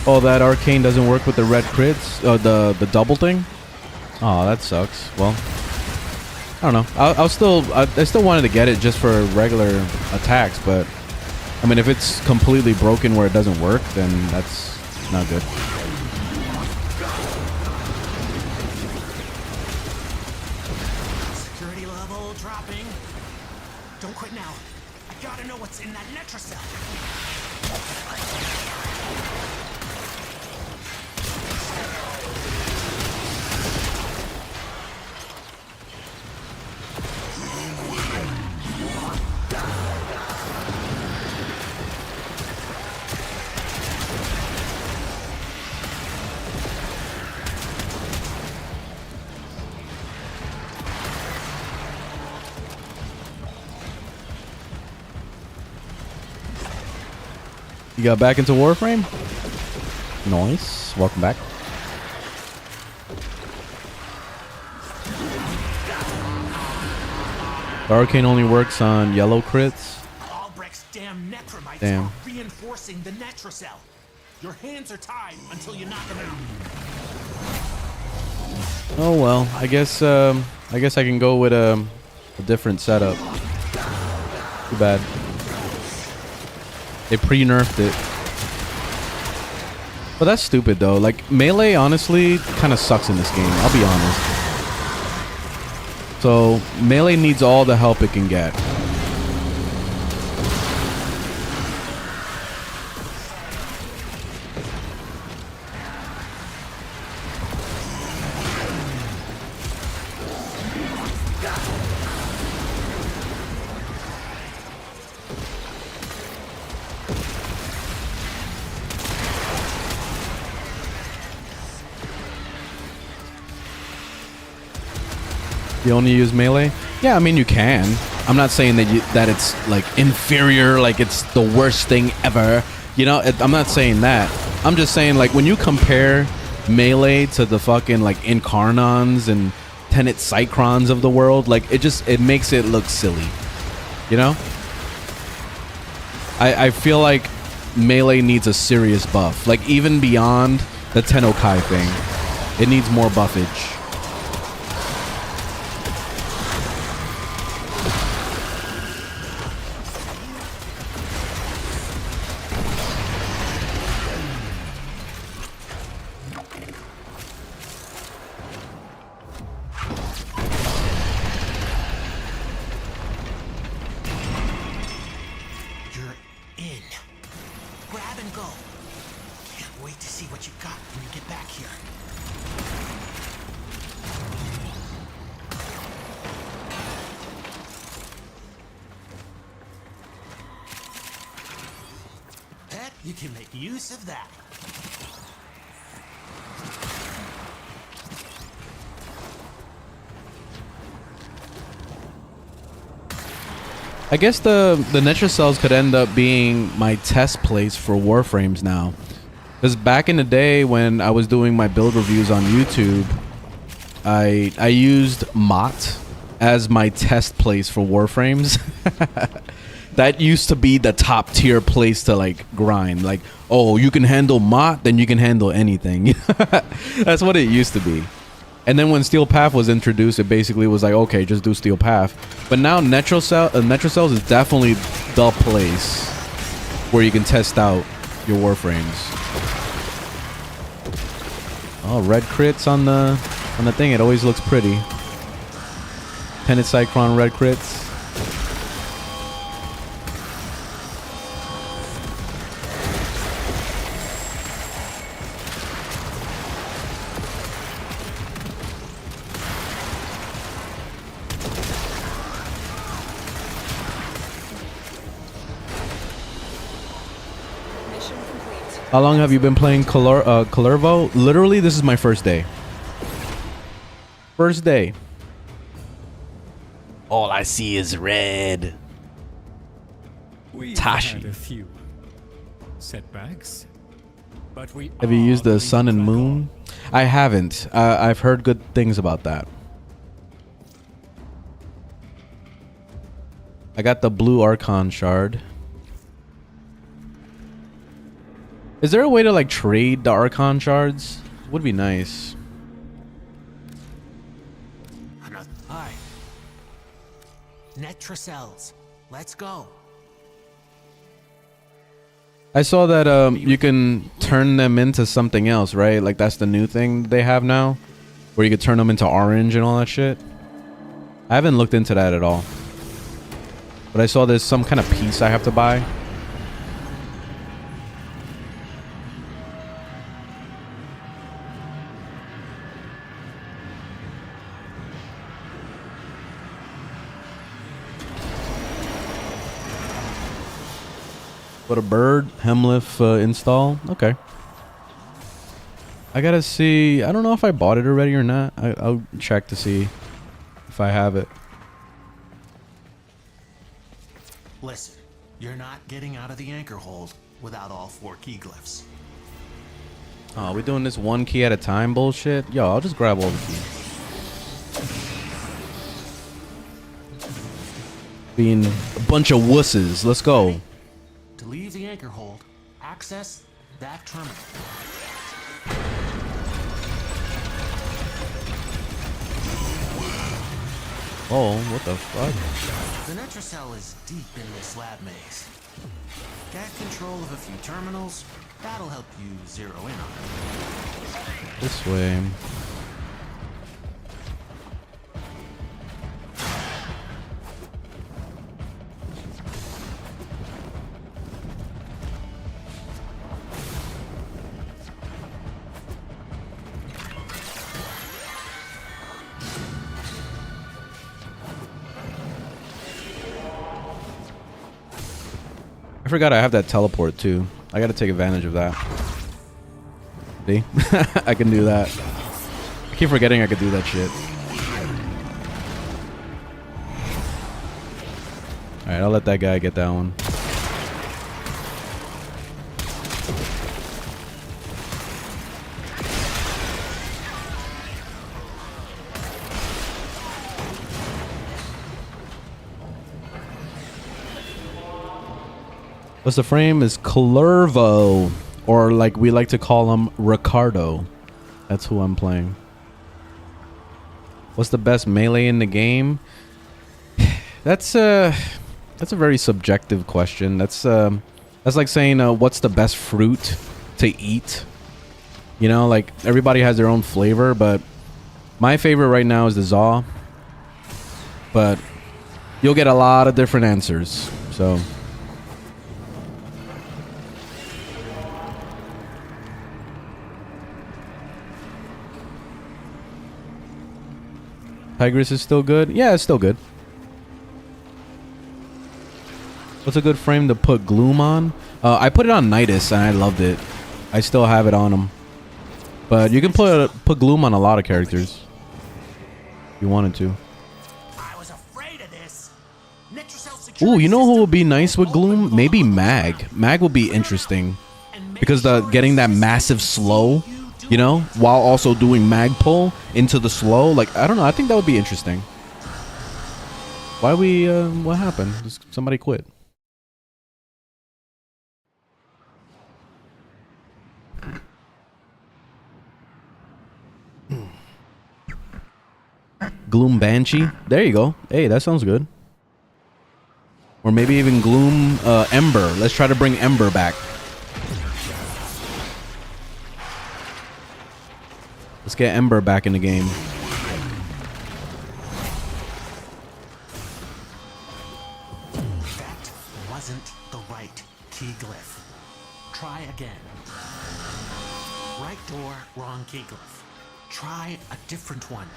A: Oh, that arcane doesn't work with the red crits, the double thing. Oh, that sucks. Well, I don't know. I still wanted to get it just for regular attacks, but I mean, if it's completely broken where it doesn't work, then that's not good.
F: Security level dropping. Don't quit now. I gotta know what's in that Netrocell.
A: You got back into Warframe? Nice. Welcome back. The arcane only works on yellow crits.
F: Albrecht's damn necromites
A: Damn.
F: are reinforcing the Netrocell. Your hands are tied until you knock them out.
A: Oh well, I guess I can go with a different setup. Too bad. They pre-nerfed it. But that's stupid though. Like melee honestly kind of sucks in this game, I'll be honest. So melee needs all the help it can get. You only use melee? Yeah, I mean you can. I'm not saying that it's like inferior, like it's the worst thing ever. You know, I'm not saying that. I'm just saying like when you compare melee to the fucking like Incarnons and Tenet Cycrons of the world, like it makes it look silly. You know? I feel like melee needs a serious buff. Like even beyond the Tennokai thing, it needs more buffage.
F: You can make use of that.
A: I guess the Netra cells could end up being my test place for Warframes now. Because back in the day when I was doing my build reviews on YouTube, I used Mott as my test place for Warframes. That used to be the top tier place to like grind. Like, oh, you can handle Mott, then you can handle anything. That's what it used to be. And then when Steel Path was introduced, it basically was like, okay, just do Steel Path. But now Netra Cells is definitely the place where you can test out your Warframes. Oh, red crits on the thing. It always looks pretty. Tenet Cycron red crits. How long have you been playing Kalervo? Literally, this is my first day. First day. All I see is red.
G: We've
A: Tashi.
G: had a few setbacks, but we
A: Have you used the
G: going
A: sun
G: to
A: and
G: crack
A: moon? I haven't. I've heard good things about that. I got the blue Archon shard. Is there a way to like trade the Archon shards? Would be nice.
F: Hi. Netra cells. Let's go.
A: I saw that you can turn them into something else, right? Like that's the new thing they have now, where you could turn them into orange and all that shit. I haven't looked into that at all, but I saw there's some kind of piece I have to buy. What a bird, Hemliff install. Okay. I gotta see. I don't know if I bought it already or not. I'll check to see if I have it.
F: Listen, you're not getting out of the anchor hold without all 4 key glyphs.
A: Oh, we doing this one key at a time bullshit? Yo, I'll just grab all the keys. Being a bunch of wusses. Let's go.
F: To leave the anchor hold, access that terminal.
A: Oh, what the fuck?
F: The Netra cell is deep in this lab maze. Get control of a few terminals. That'll help you zero in on it.
A: This way. I forgot I have that teleport too. I gotta take advantage of that. See? I can do that. I keep forgetting I could do that shit. All right, I'll let that guy get that one. What's the frame is Clervo, or like we like to call him, Ricardo. That's who I'm playing. What's the best melee in the game? That's a very subjective question. That's like saying what's the best fruit to eat? You know, like everybody has their own flavor, but my favorite right now is the Zaw. But you'll get a lot of different answers. So Tigris is still good? Yeah, it's still good. What's a good frame to put Gloom on? I put it on Nidus and I loved it. I still have it on him. But you can put Gloom on a lot of characters. If you wanted to.
F: I was afraid of this.
A: Ooh, you know who would be nice with Gloom? Maybe Mag. Mag would be interesting. Because getting that massive slow, you know, while also doing mag pull into the slow, like I don't know, I think that would be interesting. What happened? Just somebody quit. Gloom Banshee, there you go. Hey, that sounds good. Or maybe even Gloom Ember. Let's try to bring Ember back. Let's get Ember back in the game.
F: That wasn't the right key glyph. Try again. Right door, wrong key glyph. Try a different one.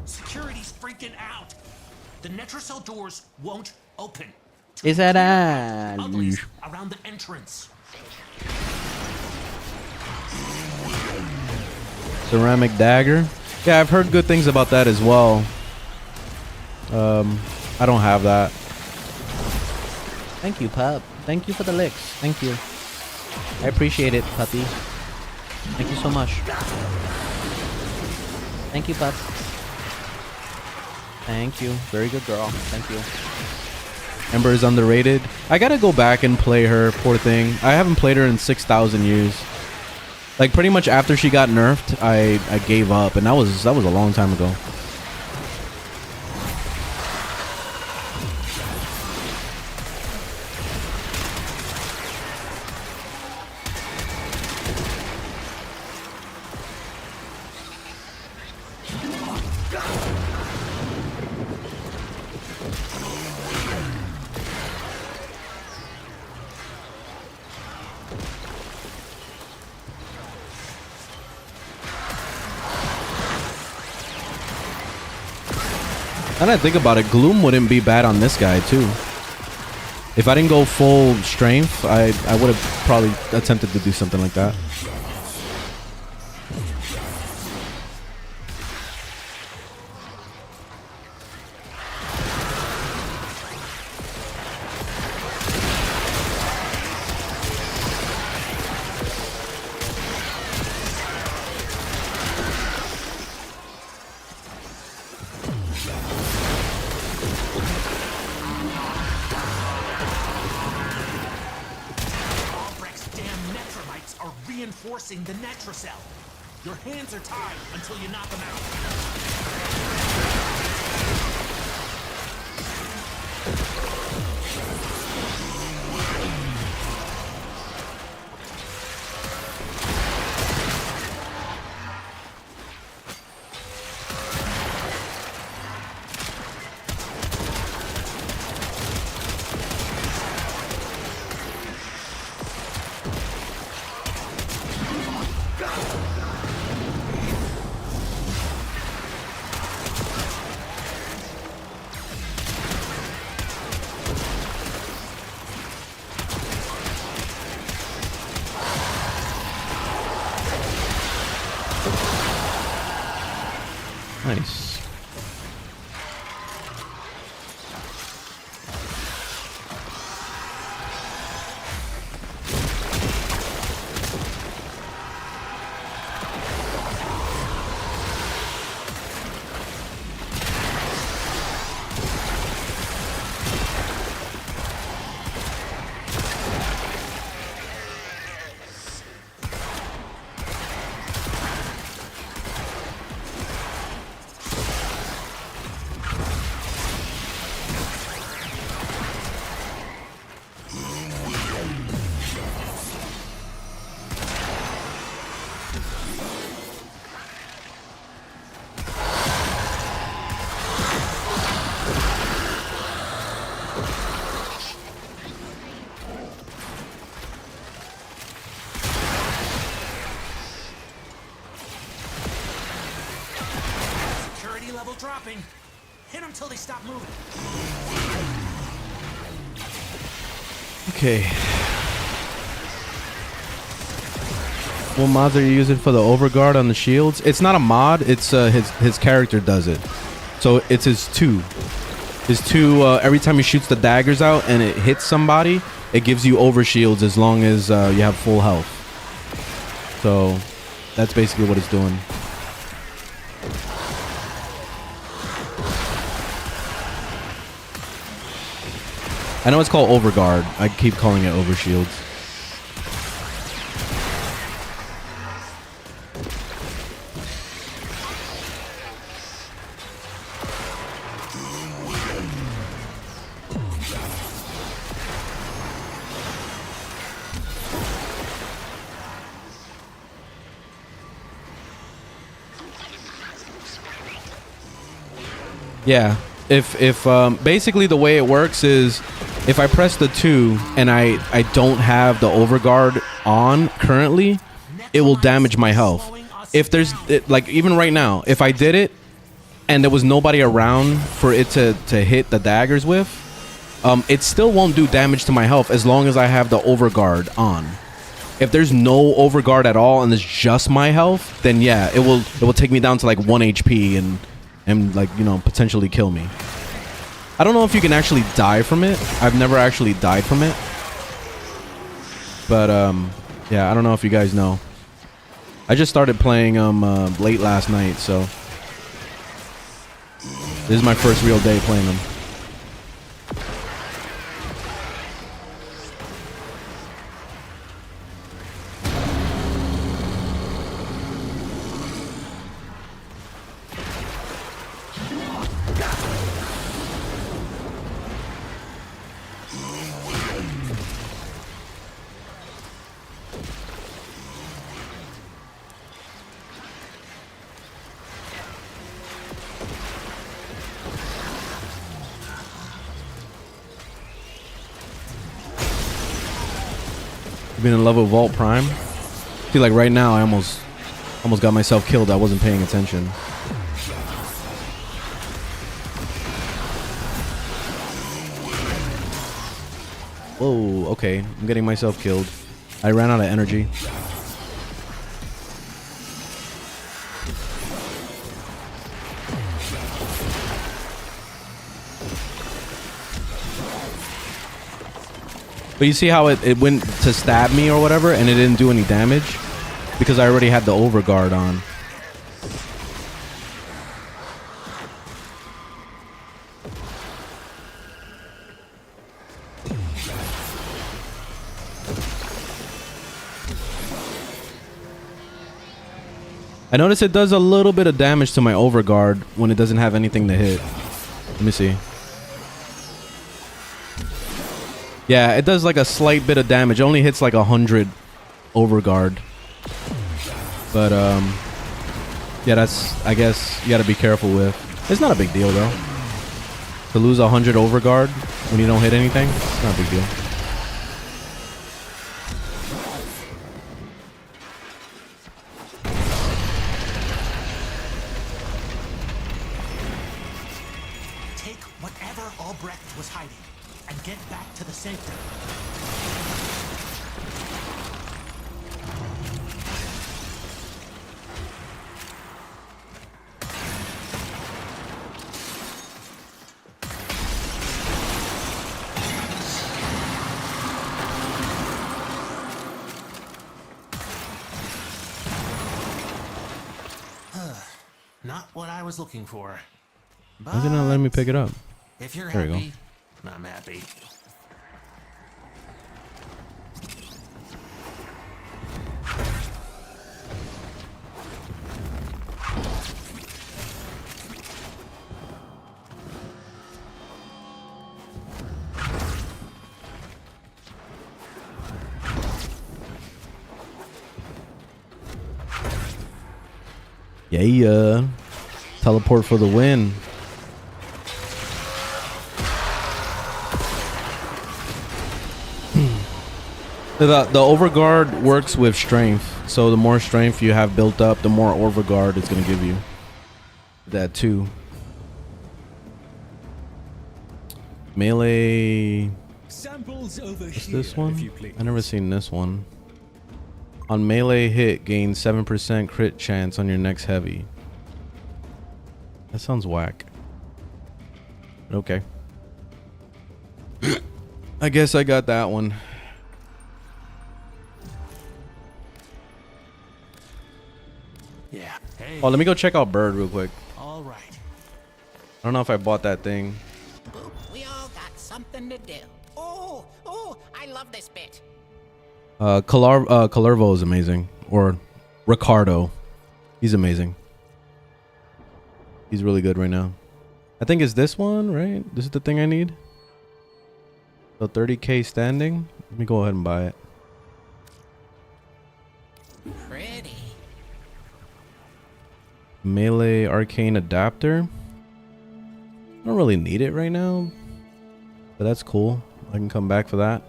F: Security's freaking out. The Netrocell doors won't open.
A: Is that
F: Uglies around the entrance.
A: Ceramic dagger? Yeah, I've heard good things about that as well. I don't have that. Thank you, pup. Thank you for the licks. Thank you. I appreciate it, puppy. Thank you so much. Thank you, pup. Thank you. Very good girl. Thank you. Ember is underrated. I gotta go back and play her, poor thing. I haven't played her in 6,000 years. Like pretty much after she got nerfed, I gave up, and that was a long time ago. Now that I think about it, Gloom wouldn't be bad on this guy too. If I didn't go full strength, I would have probably attempted to do something like that.
F: Reinforcing the Netrocell. Your hands are tied until you knock them out.
A: Nice.
F: Security level dropping. Hit them till they stop moving.
A: Okay. What mods are you using for the overguard on the shields? It's not a mod. It's his character does it. So it's his two. His two. Every time he shoots the daggers out and it hits somebody, it gives you over shields as long as you have full health. So that's basically what it's doing. I know it's called overguard. I keep calling it overshields. Yeah. If basically the way it works is if I press the 2 and I don't have the overguard on currently, it will damage my health. If there's like even right now, if I did it and there was nobody around for it to hit the daggers with, it still won't do damage to my health as long as I have the overguard on. If there's no overguard at all and it's just my health, then yeah, it will take me down to like 1 HP and like, you know, potentially kill me. I don't know if you can actually die from it. I've never actually died from it. But yeah, I don't know if you guys know. I just started playing late last night, so this is my first real day playing them. Been in love with Vault Prime. See, like right now, I almost got myself killed. I wasn't paying attention. Whoa, okay. I'm getting myself killed. I ran out of energy. But you see how it went to stab me or whatever and it didn't do any damage? Because I already had the overguard on. I notice it does a little bit of damage to my overguard when it doesn't have anything to hit. Let me see. Yeah, it does like a slight bit of damage. It only hits like 100 overguard. But yeah, that's, I guess you gotta be careful with. It's not a big deal though. To lose 100 overguard when you don't hit anything, it's not a big deal.
F: Take whatever Albrecht was hiding and get back to the sanctum. Not what I was looking for.
A: Why is it not letting me pick it up?
F: If you're
A: There you go.
F: happy, I'm happy.
A: Yeah. Teleport for the win. The overguard works with strength, so the more strength you have built up, the more overguard it's gonna give you. That too. Melee.
G: Samples over
A: What's
G: here,
A: this one?
G: if you please.
A: I never seen this one. On melee hit, gain 7% crit chance on your next heavy. That sounds whack. Okay. I guess I got that one.
F: Yeah. Hey.
A: Oh, let me go check out Bird real quick.
F: All right.
A: I don't know if I bought that thing.
H: We all got something to do. Oh, I love this bit.
A: Calervo is amazing. Or Ricardo. He's amazing. He's really good right now. I think it's this one, right? This is the thing I need. So 30k standing. Let me go ahead and buy it.
H: Pretty.
A: Melee arcane adapter. I don't really need it right now, but that's cool. I can come back for that.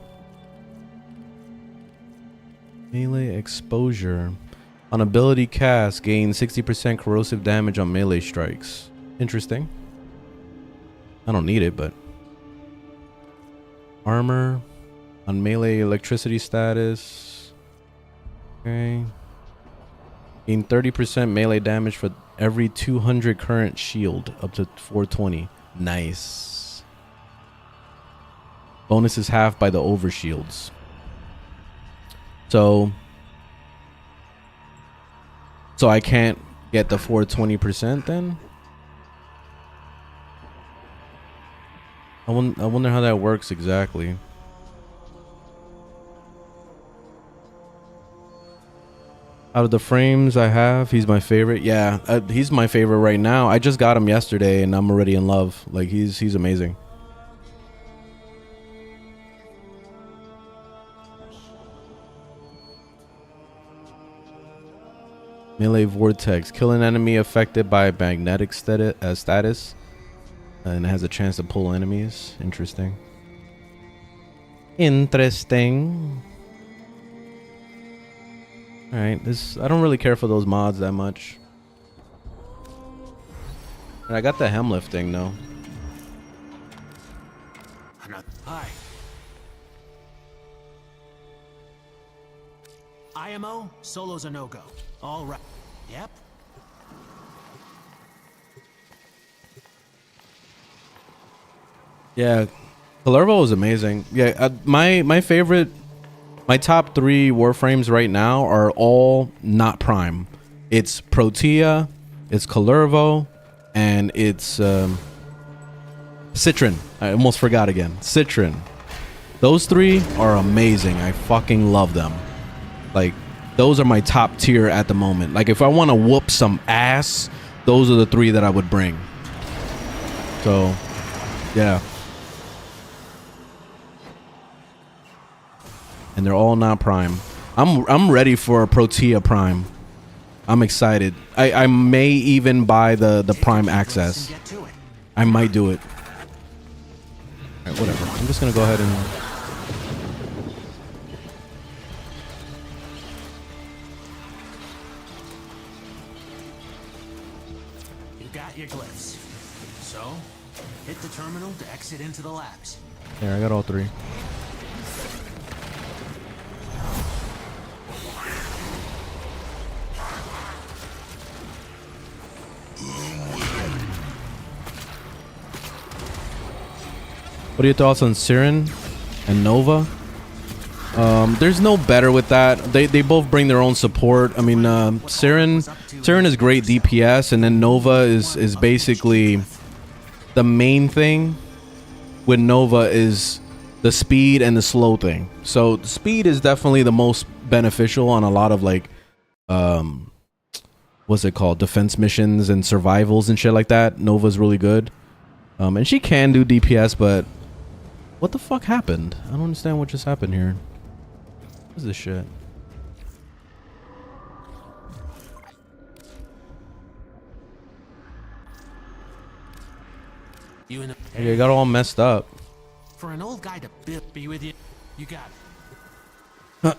A: Melee exposure. On ability cast, gain 60% corrosive damage on melee strikes. Interesting. I don't need it, but armor on melee electricity status. Okay. Gain 30% melee damage for every 200 current shield up to 420. Nice. Bonus is half by the overshields. So I can't get the 420% then? I wonder how that works exactly. Out of the frames I have, he's my favorite. Yeah, he's my favorite right now. I just got him yesterday and I'm already in love. Like he's amazing. Melee vortex. Kill an enemy affected by magnetic status. And it has a chance to pull enemies. Interesting. Interesting. Alright, I don't really care for those mods that much. And I got the hem lifting though.
F: Hi. IMO, solo's a no-go. All right. Yep.
A: Yeah, Calervo is amazing. Yeah, my favorite, my top 3 Warframes right now are all not Prime. It's Protea, it's Calervo, and it's Citron. I almost forgot again. Citron. Those 3 are amazing. I fucking love them. Like, those are my top tier at the moment. Like, if I want to whoop some ass, those are the 3 that I would bring. So, yeah. And they're all not Prime. I'm ready for a Protea Prime. I'm excited. I may even buy the Prime access. I might do it. Alright, whatever. I'm just gonna go ahead and...
F: You got your glyphs. So, hit the terminal to exit into the labs.
A: There, I got all 3. What are your thoughts on Siren and Nova? There's no better with that. They both bring their own support. I mean, Siren is great DPS, and then Nova is basically the main thing. With Nova is the speed and the slow thing. So the speed is definitely the most beneficial on a lot of like what's it called, defense missions and survivals and shit like that. Nova's really good, and she can do DPS, but what the fuck happened? I don't understand what just happened here. What is this shit? Yeah, it got all messed up.
F: For an old guy to be with you, you got it.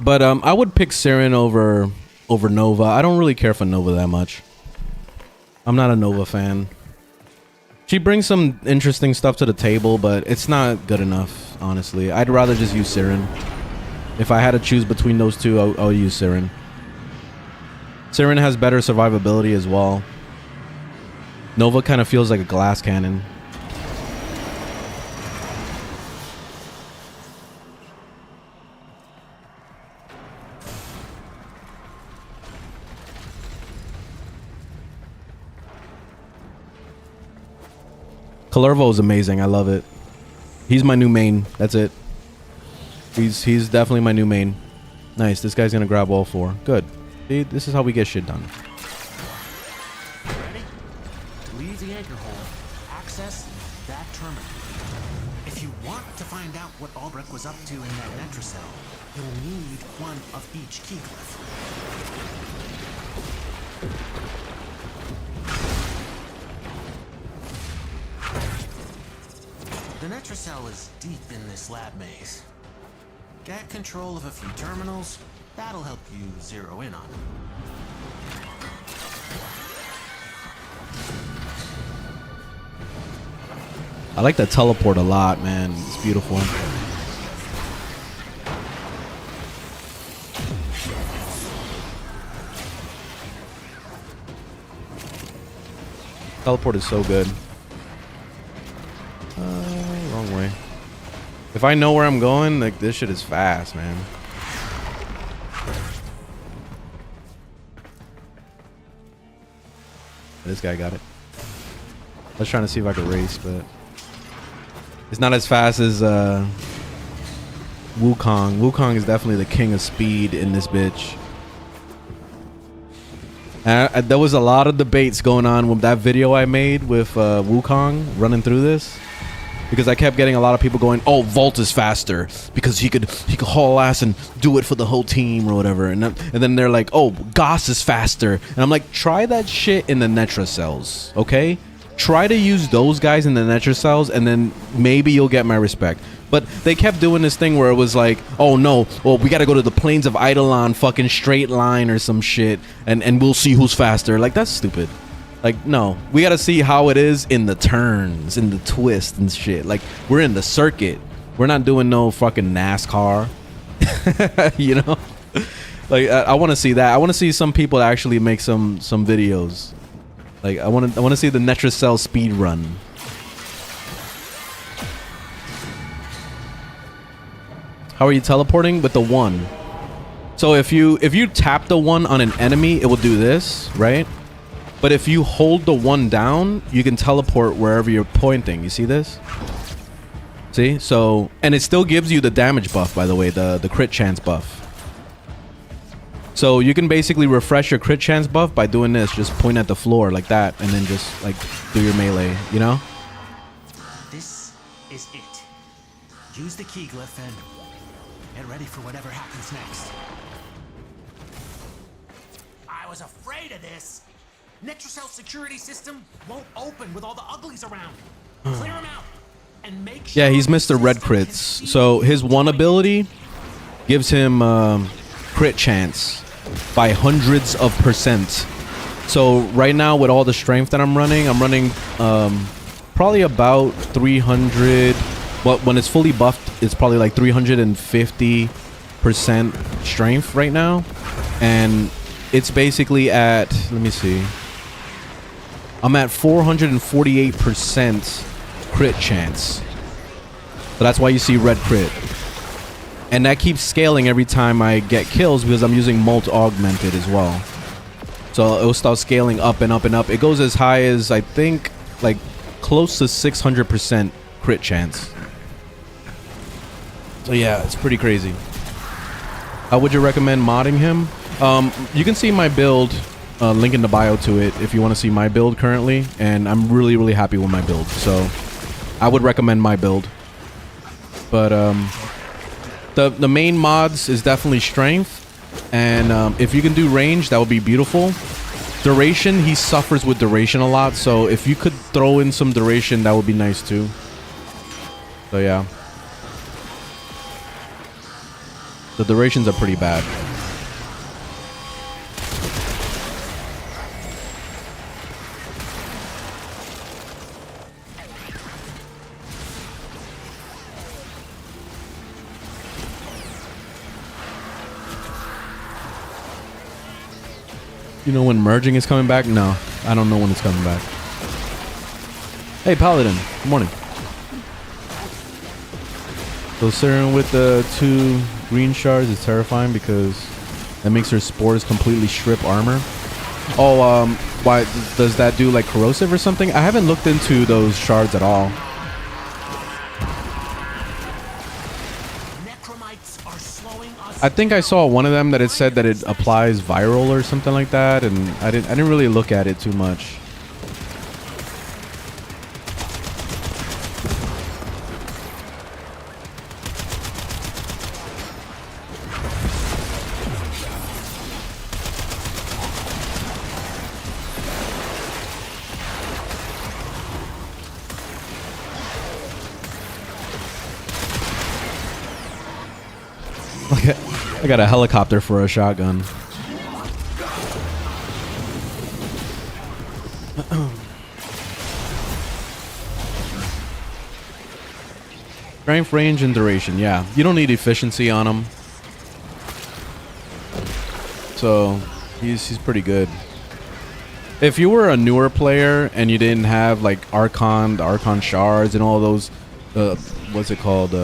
A: But I would pick Siren over Nova. I don't really care for Nova that much. I'm not a Nova fan. She brings some interesting stuff to the table, but it's not good enough, honestly. I'd rather just use Siren. If I had to choose between those two, I'll use Siren. Siren has better survivability as well. Nova kind of feels like a glass cannon. Kalervo is amazing. I love it. He's my new main. That's it. He's definitely my new main. Nice. This guy's gonna grab all four. Good. See, this is how we get shit done.
F: Ready? Leave the anchor hole. Access that terminal. If you want to find out what Albrecht was up to in that Netracell, you'll need one of each key glyph. The Netracell is deep in this lab maze. Get control of a few terminals. That'll help you zero in on it.
A: I like that teleport a lot, man. It's beautiful. Teleport is so good. Wrong way. If I know where I'm going, like, this shit is fast, man. This guy got it. I was trying to see if I could race, but it's not as fast as Wukong. Wukong is definitely the king of speed in this bitch. And there was a lot of debates going on with that video I made with Wukong running through this, because I kept getting a lot of people going, "Oh, Volt is faster because he could haul ass and do it for the whole team or whatever," and then they're like, "Oh, Goss is faster," and I'm like, "Try that shit in the Netracells, okay? Try to use those guys in the Netracells, and then maybe you'll get my respect." But they kept doing this thing where it was like, "Oh no, well, we gotta go to the plains of Eidolon, fucking straight line or some shit, and we'll see who's faster." Like, that's stupid. Like, no, we gotta see how it is in the turns, in the twist and shit. Like, we're in the circuit. We're not doing no fucking NASCAR. You know? Like, I want to see that. I want to see some people actually make some videos. Like, I want to see the Netracell speed run. How are you teleporting? With the 1. So if you tap the 1 on an enemy, it will do this, right? But if you hold the 1 down, you can teleport wherever you're pointing. You see this? See? So, and it still gives you the damage buff, by the way, the crit chance buff. So you can basically refresh your crit chance buff by doing this. Just point at the floor like that, and then just like do your melee, you know?
F: This is it. Use the key glyph and get ready for whatever happens next. I was afraid of this. Netracell security system won't open with all the uglies around. Clear them out and make sure.
A: Yeah, he's Mr. Red Crits. So his 1 ability gives him crit chance by hundreds of %. So right now with all the strength that I'm running probably about 300. But when it's fully buffed, it's probably like 350% strength right now, and it's basically at, let me see, I'm at 448% crit chance. So that's why you see red crit. And that keeps scaling every time I get kills because I'm using Molt Augmented as well. So it'll start scaling up and up and up. It goes as high as, I think, like close to 600% crit chance. So yeah, it's pretty crazy. How would you recommend modding him? You can see my build, link in the bio to it if you want to see my build currently. And I'm really, really happy with my build. So I would recommend my build. But the main mods is definitely strength. And if you can do range, that would be beautiful. Duration, he suffers with duration a lot. So if you could throw in some duration, that would be nice too. So yeah. The durations are pretty bad. You know when merging is coming back? No, I don't know when it's coming back. Hey, Paladin. Good morning. So Siren with the 2 green shards is terrifying because that makes her spores completely strip armor. Oh, why does that do like corrosive or something? I haven't looked into those shards at all. I think I saw one of them that it said that it applies viral or something like that, and I didn't really look at it too much. I got a helicopter for a shotgun. Strength, range, and duration. Yeah, you don't need efficiency on him. So he's pretty good. If you were a newer player and you didn't have like the Archon shards and all those, what's it called?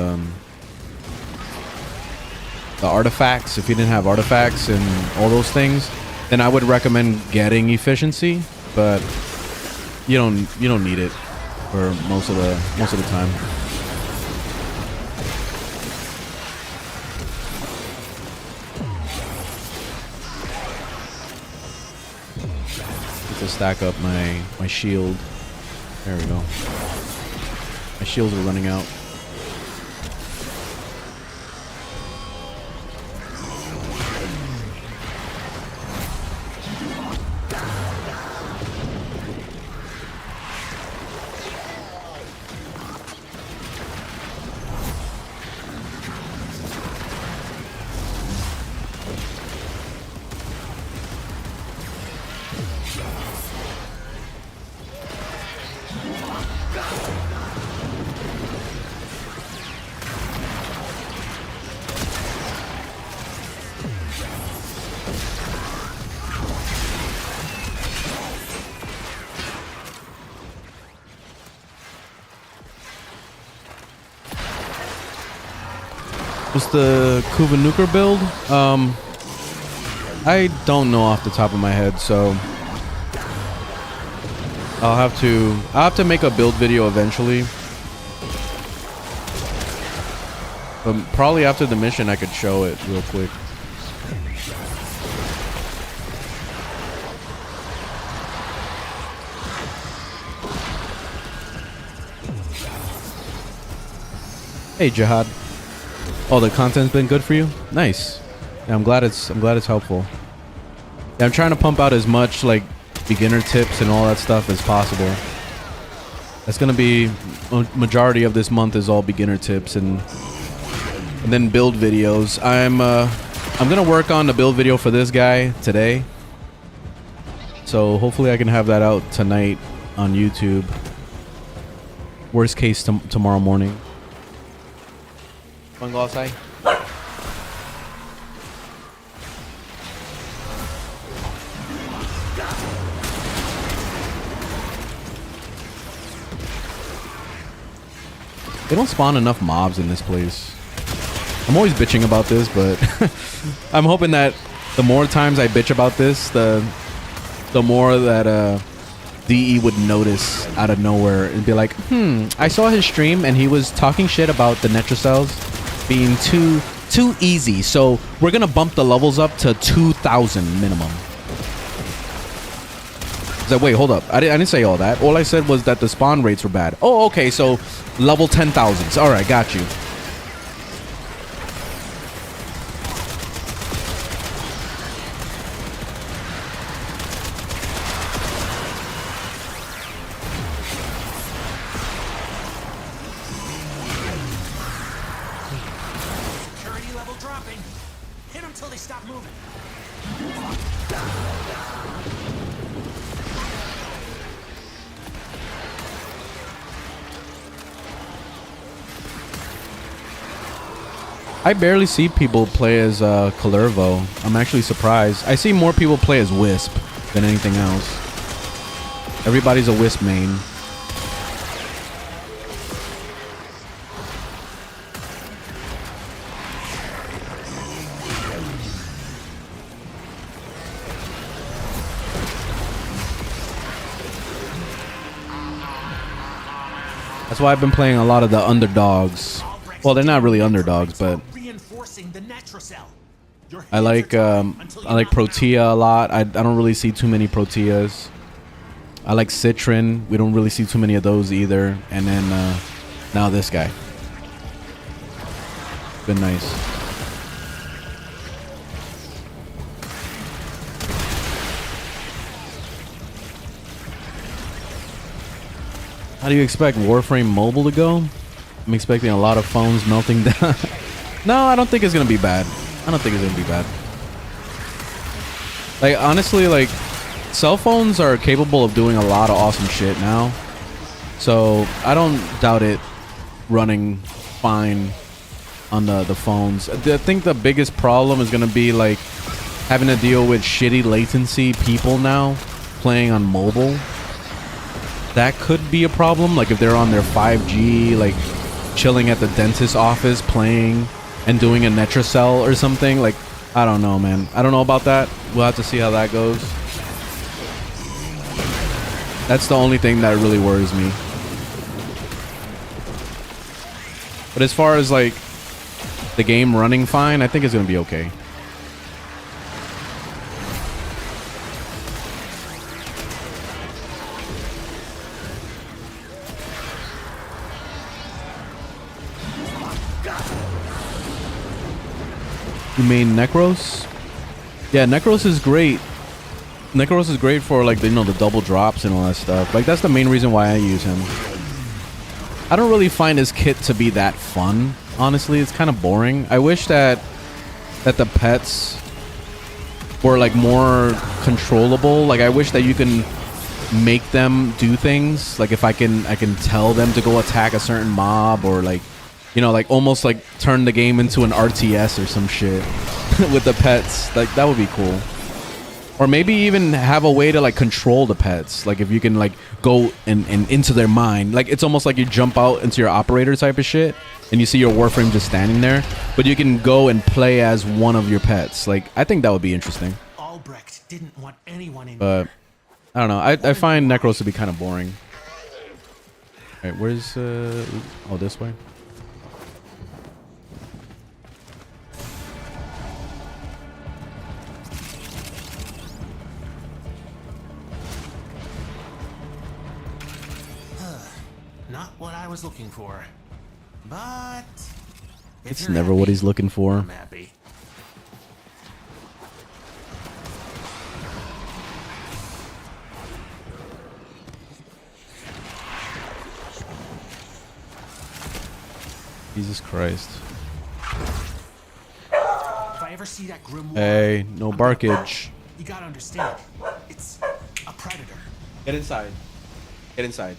A: The artifacts, if you didn't have artifacts and all those things, then I would recommend getting efficiency, but you don't need it for most of the time. Just to stack up my shield. There we go. My shields are running out. What's the Kuvanuker build? I don't know off the top of my head, so I'll have to make a build video eventually. But probably after the mission I could show it real quick. Hey Jihad. Oh, the content's been good for you? Nice. Yeah, I'm glad it's helpful. Yeah, I'm trying to pump out as much like beginner tips and all that stuff as possible. That's gonna be majority of this month is all beginner tips and then build videos. I'm gonna work on the build video for this guy today. So hopefully I can have that out tonight on YouTube. Worst case tomorrow morning. Wanna go outside? They don't spawn enough mobs in this place. I'm always bitching about this, but I'm hoping that the more times I bitch about this, the more that DE would notice out of nowhere and be like, I saw his stream and he was talking shit about the Netrocells being too easy, so we're gonna bump the levels up to 2,000 minimum. Like, wait, hold up. I didn't say all that. All I said was that the spawn rates were bad. Oh, okay, so level 10,000s. All right, got you.
F: Security level dropping. Hit them till they stop moving.
A: I barely see people play as Kalervo. I'm actually surprised. I see more people play as Wisp than anything else. Everybody's a Wisp main. That's why I've been playing a lot of the underdogs. Well, they're not really underdogs, but
F: Reinforcing the Netrocell.
A: I like Protea a lot. I don't really see too many Proteas. I like Citron. We don't really see too many of those either. And then now this guy. Been nice. How do you expect Warframe mobile to go? I'm expecting a lot of phones melting down. No, I don't think it's gonna be bad. I don't think it's gonna be bad. Like, honestly, like, cell phones are capable of doing a lot of awesome shit now. So I don't doubt it running fine on the phones. I think the biggest problem is gonna be like having to deal with shitty latency people now playing on mobile. That could be a problem. Like if they're on their 5G, like chilling at the dentist's office playing and doing a Netrocell or something. Like, I don't know, man. I don't know about that. We'll have to see how that goes. That's the only thing that really worries me. But as far as like the game running fine, I think it's gonna be okay. You mean Necros? Yeah, Necros is great. Necros is great for like the, you know, the double drops and all that stuff. Like that's the main reason why I use him. I don't really find his kit to be that fun. Honestly, it's kind of boring. I wish that the pets were like more controllable. Like I wish that you can make them do things. Like if I can tell them to go attack a certain mob, or like, you know, like almost like turn the game into an RTS or some shit with the pets. Like that would be cool. Or maybe even have a way to like control the pets. Like if you can like go and into their mind. Like it's almost like you jump out into your operator type of shit and you see your Warframe just standing there, but you can go and play as one of your pets. Like I think that would be interesting.
F: Albrecht didn't want anyone in
A: But I don't know. I find Necros to be kind of boring. All right, where's oh, this way.
F: Not what I was looking for, but if
A: It's
F: you're
A: never
F: happy,
A: what he's looking for.
F: I'm happy.
A: Jesus Christ.
F: If I ever see that grimoire,
A: Hey, no
F: I'm gonna
A: barkage.
F: bark. You gotta understand, it's a predator.
A: Get inside. Get inside.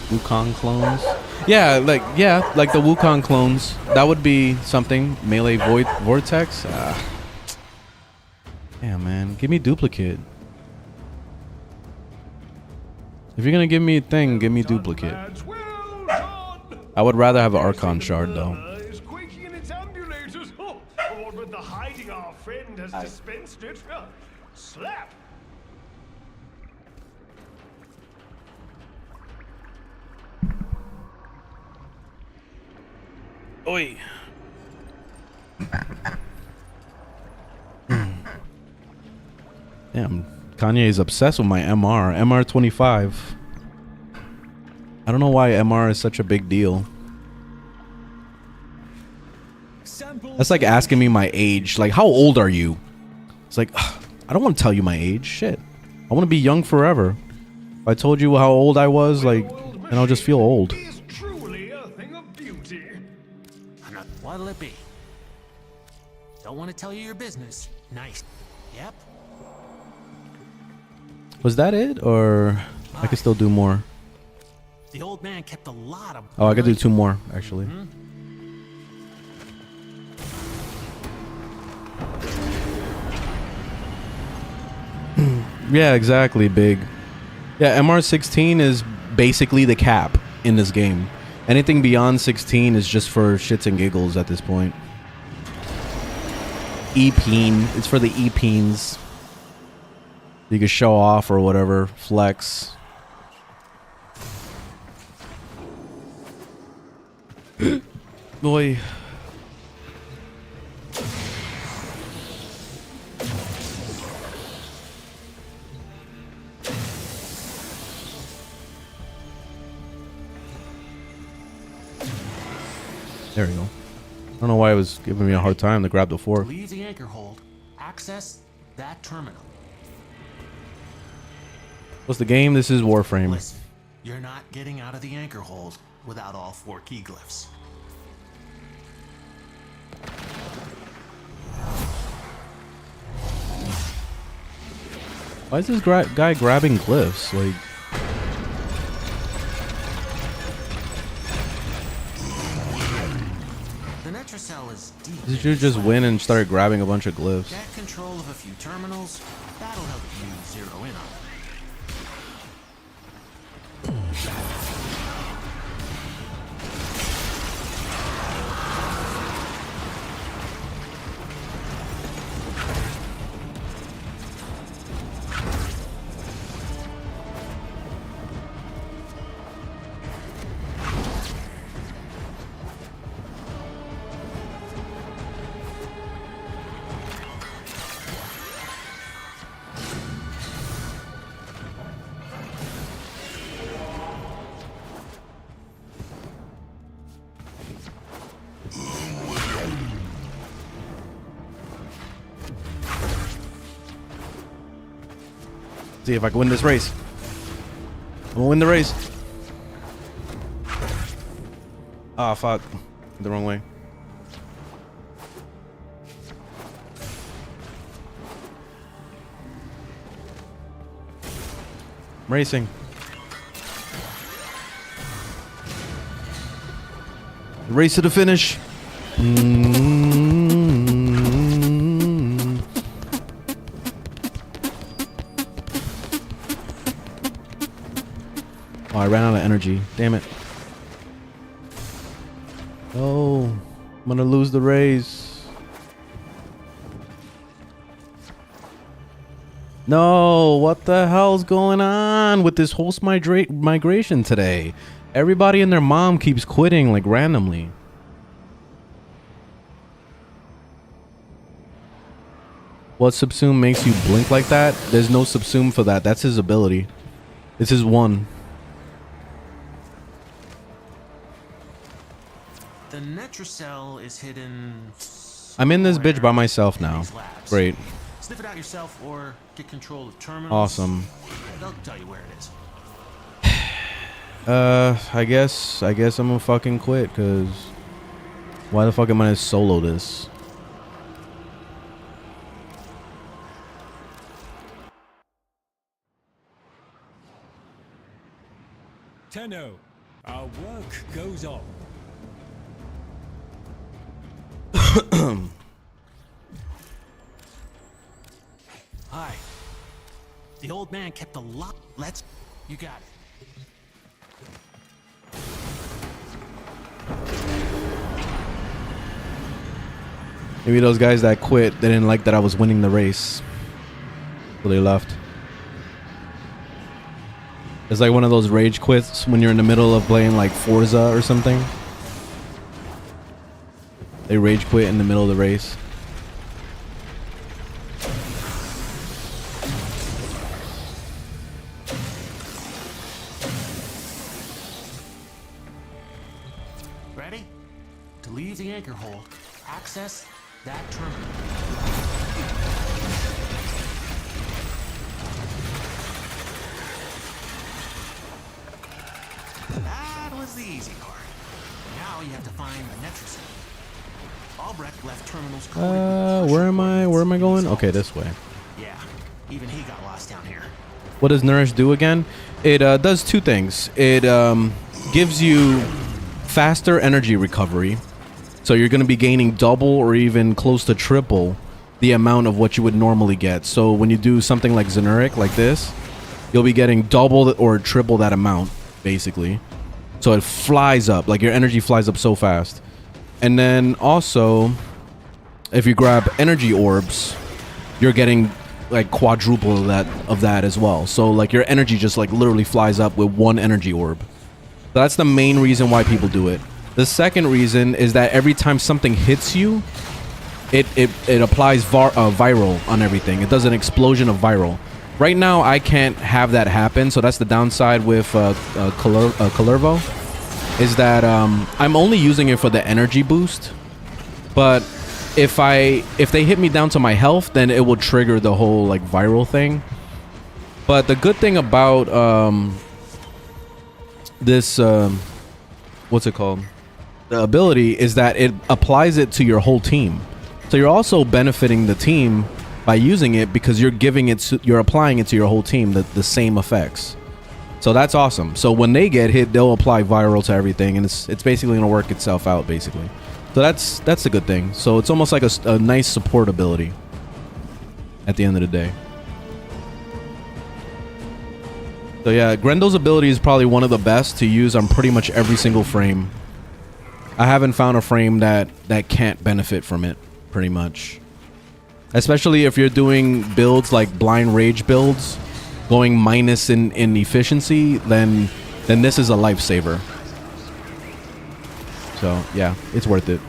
A: Wukong clones. Yeah, like the Wukong clones. That would be something. Melee vortex. Damn, man, give me duplicate. If you're gonna give me a thing, give me duplicate. I would rather have an Archon shard though.
I: The hiding our friend has dispensed it. Slap.
A: Oi. Damn, Kanye is obsessed with my MR 25. I don't know why MR is such a big deal. That's like asking me my age. Like, how old are you? It's like, ugh, I don't want to tell you my age. Shit. I want to be young forever. If I told you how old I was, like, then I'll just feel old.
F: What'll it be? Don't want to tell you your business. Nice. Yep.
A: Was that it? Or I could still do more?
F: The old man kept a lot of...
A: Oh, I could do 2 more, actually. Yeah, exactly, big. Yeah, MR16 is basically the cap in this game. Anything beyond 16 is just for shits and giggles at this point. E-peen. It's for the E-peens. You can show off or whatever. Flex. Boy. There we go. I don't know why it was giving me a hard time to grab the fork.
F: Leave the anchor hold. Access that terminal.
A: What's the game? This is Warframe.
F: Listen, you're not getting out of the anchor hold without all 4 key glyphs.
A: Why is this guy grabbing glyphs? Like,
F: The Netracell is deep.
A: did you just win and start grabbing a bunch of glyphs?
F: Get control of a few terminals. That'll help you zero in on it.
A: See if I can win this race. I'm gonna win the race. Ah, fuck. The wrong way. I'm racing. Race to the finish. Oh, I ran out of energy. Damn it. Oh, I'm gonna lose the race. No, what the hell's going on with this host migration today? Everybody and their mom keeps quitting like randomly. What subsume makes you blink like that? There's no subsume for that. That's his ability. It's his one.
F: The Netracell is hidden.
A: I'm in this bitch by myself now. Great.
F: Sniff it out yourself or get control of terminals.
A: Awesome.
F: They'll tell you where it is.
A: I guess I'm gonna fucking quit, cause why the fuck am I gonna solo this?
G: Tenno, Our work goes on.
F: Hi. The old man kept a lot. Let's. You got it.
A: Maybe those guys that quit, they didn't like that I was winning the race, so they left. It's like one of those rage quits when you're in the middle of playing like Forza or something. They rage quit in the middle of the race.
F: Ready? To leave the anchor hole, access that terminal. That was the easy part. Now you have to find the Netracell. Albrecht left terminals coded with
A: Where am I? Where am I going? Okay, this way.
F: Yeah, even he got lost down here.
A: What does Nourish do again? It does two things. It gives you faster energy recovery. So you're going to be gaining double or even close to triple the amount of what you would normally get. So when you do something like Xenuric, like this, you'll be getting double or triple that amount, basically. So it flies up, like your energy flies up so fast. And then also, if you grab energy orbs, you're getting like quadruple of that as well. So like your energy just like literally flies up with one energy orb. So that's the main reason why people do it. The second reason is that every time something hits you, it applies viral on everything. It does an explosion of viral. Right now, I can't have that happen, so that's the downside with Calervo, is that I'm only using it for the energy boost. But if they hit me down to my health, then it will trigger the whole like viral thing. But the good thing about this, what's it called? The ability is that it applies it to your whole team. So you're also benefiting the team by using it because you're applying it to your whole team, the same effects. So that's awesome. So when they get hit, they'll apply viral to everything, and it's basically gonna work itself out basically. So that's a good thing. So it's almost like a nice support ability at the end of the day. So yeah, Grendel's ability is probably one of the best to use on pretty much every single frame. I haven't found a frame that can't benefit from it, pretty much. Especially if you're doing builds like blind rage builds, going minus in efficiency, then this is a lifesaver. So yeah, it's worth it.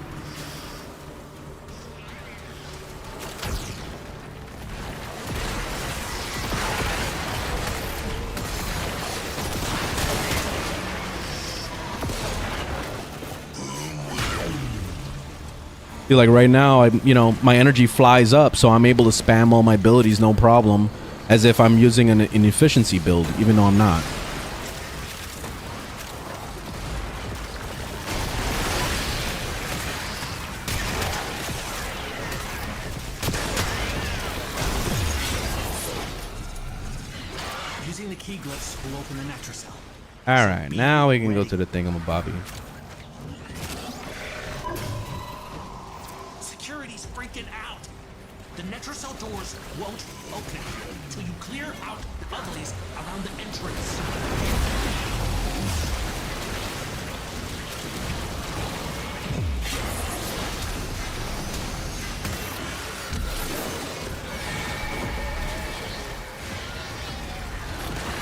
A: Feel like right now, my energy flies up, so I'm able to spam all my abilities no problem, as if I'm using an efficiency build, even though I'm not.
F: Using the key glyphs will open the Netracell.
A: All right, now we can go to the thingamabobby.
F: Security's freaking out. The Netracell doors won't open until you clear out the uglies around the entrance.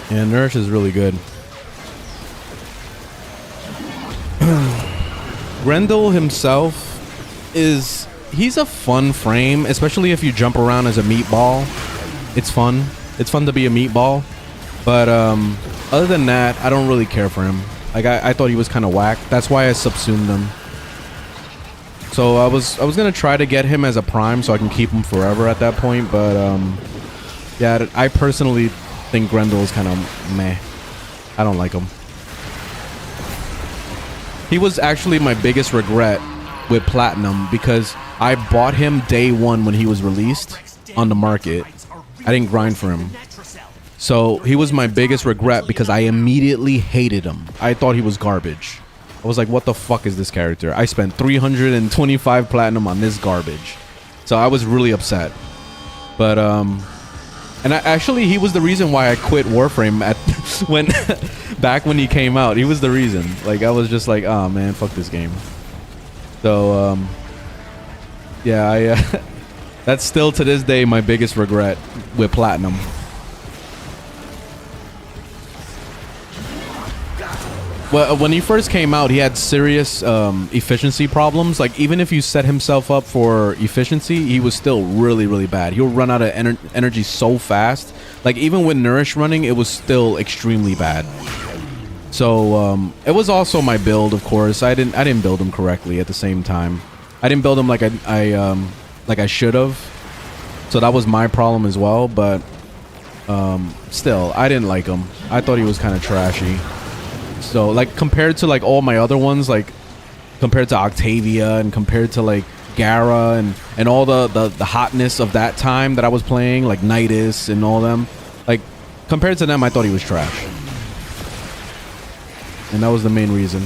A: Yeah, Nourish is really good. Grendel himself he's a fun frame, especially if you jump around as a meatball. It's fun. It's fun to be a meatball. But other than that, I don't really care for him. Like I thought he was kind of whack. That's why I subsumed him. So I was gonna try to get him as a prime so I can keep him forever at that point. But yeah, I personally think Grendel is kind of meh. I don't like him. He was actually my biggest regret with Platinum because I bought him day one when he was released on the market. I didn't grind for him. So he was my biggest regret because I immediately hated him. I thought he was garbage. I was like, what the fuck is this character? I spent 325 platinum on this garbage. So I was really upset. But and actually he was the reason why I quit Warframe at when back when he came out. He was the reason. Like I was just like, oh man, fuck this game. So yeah, I that's still to this day my biggest regret with platinum. Well, when he first came out, he had serious efficiency problems. Like, even if you set himself up for efficiency, he was still really, really bad. He'll run out of energy so fast. Like, even with Nourish running, it was still extremely bad. So, it was also my build, of course. I didn't build him correctly at the same time. I didn't build him like I should have. So that was my problem as well. But still, I didn't like him. I thought he was kind of trashy. So like compared to like all my other ones, like compared to Octavia and compared to like Gara and all the hotness of that time that I was playing, like Nidus and all them, like compared to them, I thought he was trash. And that was the main reason.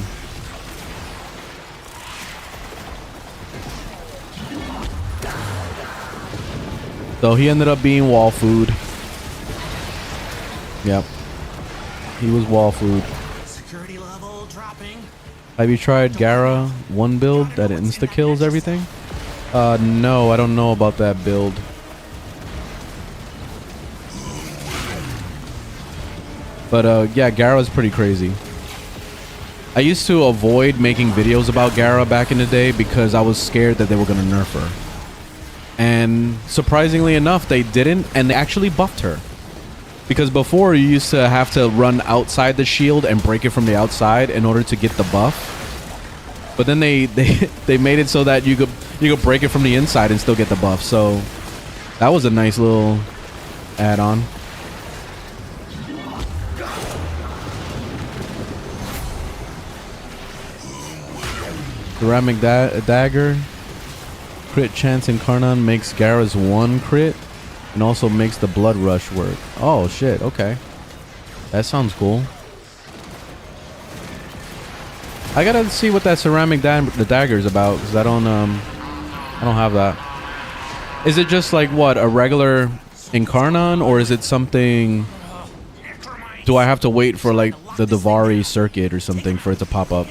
A: So he ended up being wall food. Yep. He was wall food. Have you tried Gara 1 build that insta-kills everything? No, I don't know about that build. But yeah, Gara's pretty crazy. I used to avoid making videos about Gara back in the day because I was scared that they were gonna nerf her. And surprisingly enough, they didn't, and they actually buffed her. Because before you used to have to run outside the shield and break it from the outside in order to get the buff. But then they made it so that you could break it from the inside and still get the buff. So that was a nice little add-on. Ceramic dagger. Crit chance in Karnan makes Gara's 1 crit. And also makes the blood rush work. Oh shit, okay. That sounds cool. I gotta see what that ceramic dagger is about, because I don't have that. Is it just like what, a regular Incarnon, or is it something? Do I have to wait for like the Davari circuit or something for it to pop up?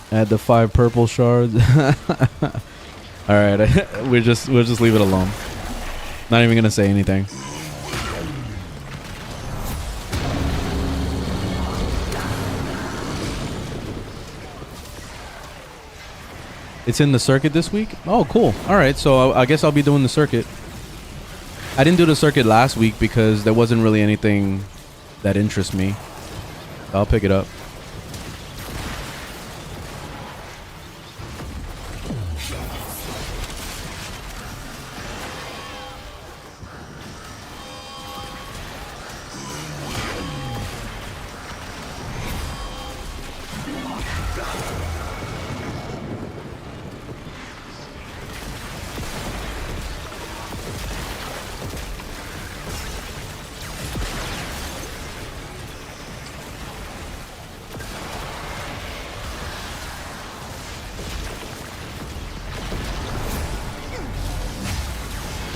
A: Add the 5 purple shards. All right, we'll just leave it alone. Not even gonna say anything. It's in the circuit this week? Oh, cool. All right, so I guess I'll be doing the circuit. I didn't do the circuit last week because there wasn't really anything that interests me. I'll pick it up.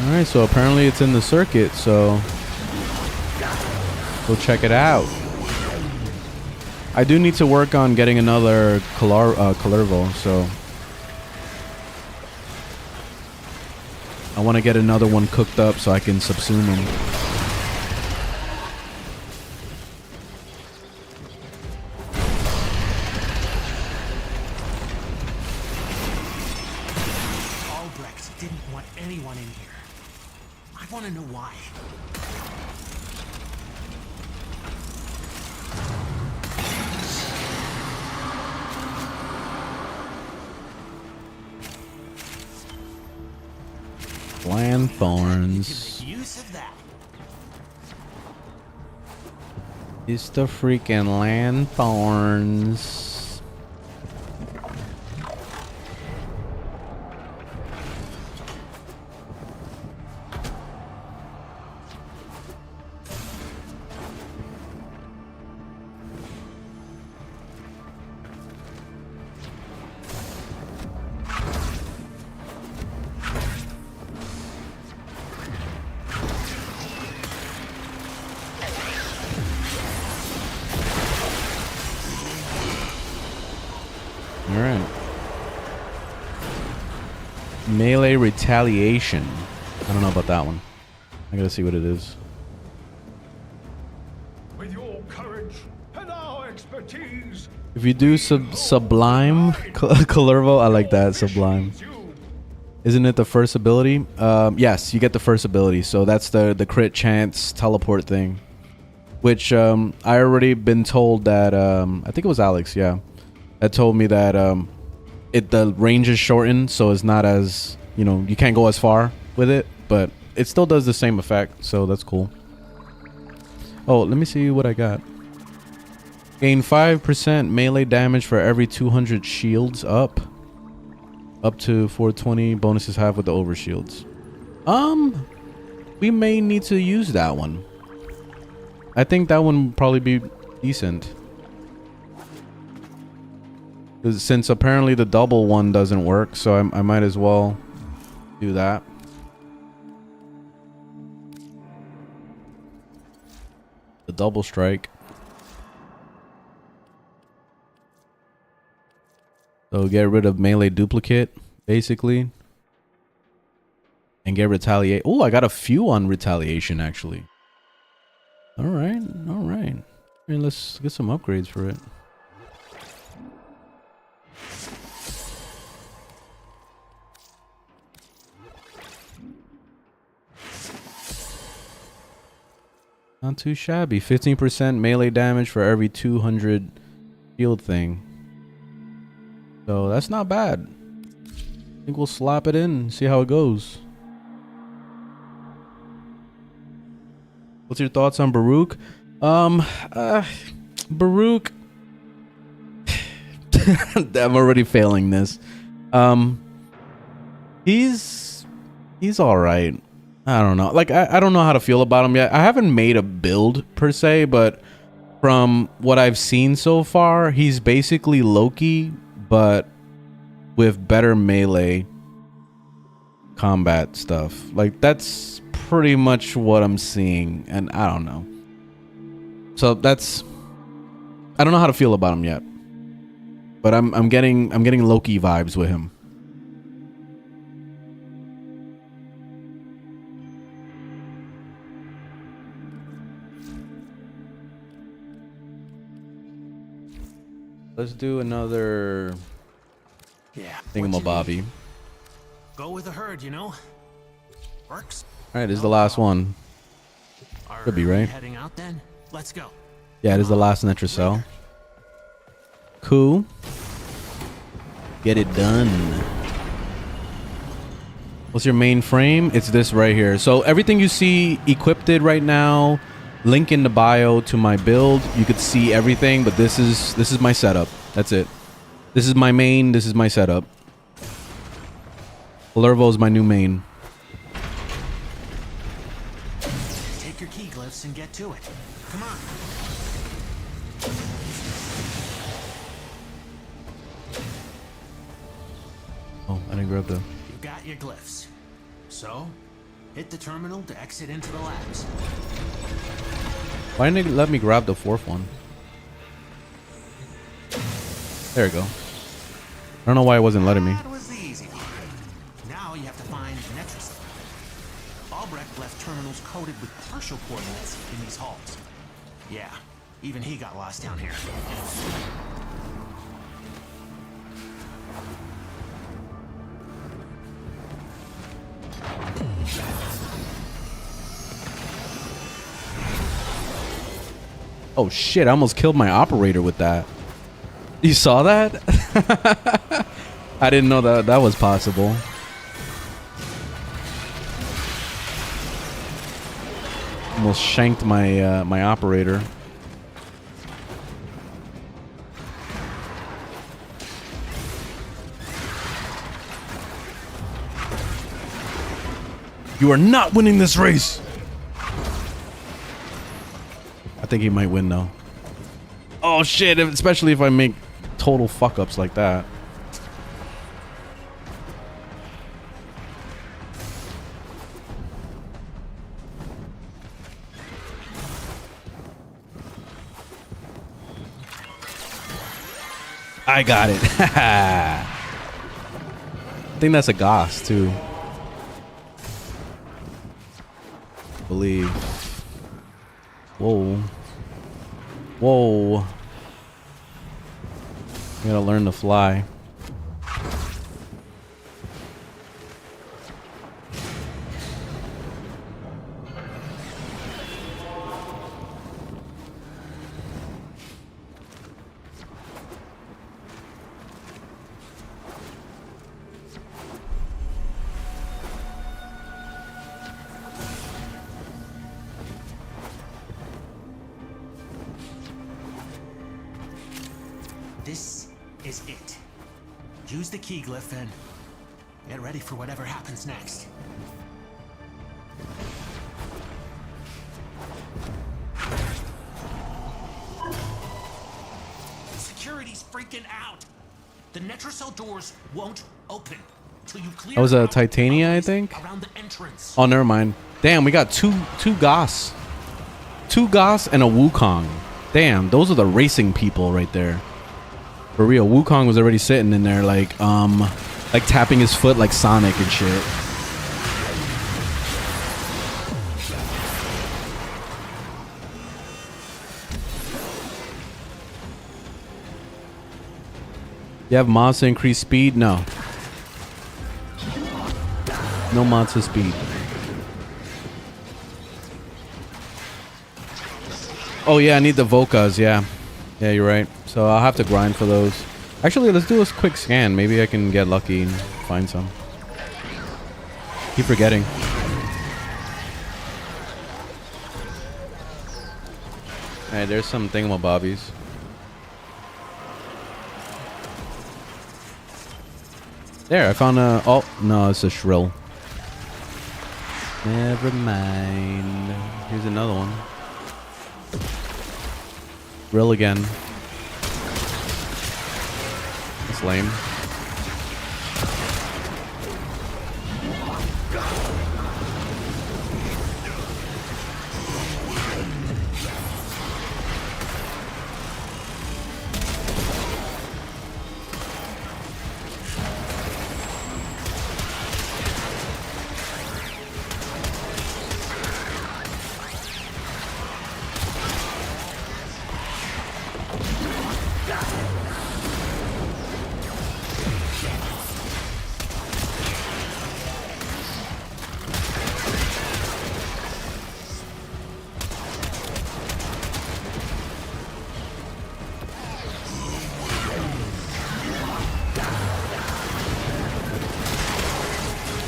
A: Alright, so apparently it's in the circuit, so go check it out. I do need to work on getting another Calervo, so I want to get another one cooked up so I can subsume them. Lanthorns.
F: Use of that.
A: It's the freaking Lanthorns. Alright. Melee retaliation. I don't know about that one. I gotta see what it is.
I: With your courage and our expertise,
A: If you do sublime Calervo, I like that sublime. Isn't it the first ability? Yes, you get the first ability. So that's the crit chance teleport thing, which I already been told that I think it was Alex, yeah, that told me that the range is shortened, so it's not as, you know, you can't go as far with it, but it still does the same effect, so that's cool. Oh, let me see what I got. Gain 5% melee damage for every 200 shields up to 420. Bonuses have with the overshields. We may need to use that one. I think that one would probably be decent. Since apparently the double one doesn't work, so I might as well do that. The double strike. So get rid of melee duplicate, basically. And get retaliate. Oh, I got a few on retaliation, actually. Alright, alright. Let's get some upgrades for it. Not too shabby. 15% melee damage for every 200 shield thing. So that's not bad. I think we'll slap it in and see how it goes. What's your thoughts on Baruch? Baruch. I'm already failing this. He's all right. I don't know. Like I don't know how to feel about him yet. I haven't made a build per se, but from what I've seen so far, he's basically Loki, but with better melee combat stuff. Like that's pretty much what I'm seeing, and I don't know. So that's, I don't know how to feel about him yet, but I'm getting Loki vibes with him. Let's do another thingamabobby.
F: Go with the herd, you know. Works.
A: All right, this is the last one. Could be right.
F: Heading out then. Let's go.
A: Yeah, it is the last Netracell. Cool. Get it done. What's your main frame? It's this right here. So everything you see equipped right now, link in the bio to my build. You could see everything, but this is my setup. That's it. This is my main. This is my setup. Lervo is my new main.
F: Take your key glyphs and get to it. Come on.
A: Oh, I didn't grab the...
F: You got your glyphs. So, hit the terminal to exit into the labs.
A: Why didn't it let me grab the fourth one? There we go. I don't know why it wasn't letting me.
F: That was the easy part. Now you have to find Netracell. Albrecht left terminals coded with partial coordinates in these halls. Yeah, even he got lost down here.
A: Oh shit, I almost killed my operator with that. You saw that? I didn't know that was possible. Almost shanked my my operator. You are not winning this race. I think he might win though. Oh shit, especially if I make total fuck ups like that. I got it. I think that's a Goss too. Believe. Whoa. Whoa. I gotta learn to fly.
F: This is it. Use the key glyph and get ready for whatever happens next. Security's freaking out. The Netrocell doors won't open until you clear.
A: That was a Titania, I think.
F: Around the entrance.
A: Oh, never mind. Damn, we got two Goss. Two Goss and a Wukong. Damn, those are the racing people right there. For real, Wukong was already sitting in there like tapping his foot like Sonic and shit. You have mods to increase speed? No. No mods to speed. Oh yeah, I need the Volcas, yeah. Yeah, you're right. So I'll have to grind for those. Actually, let's do a quick scan. Maybe I can get lucky and find some. Keep forgetting. Alright, there's some thingamabobbies. There, I found a... Oh, no, it's a shrill. Never mind. Here's another one. Shrill again. That's lame.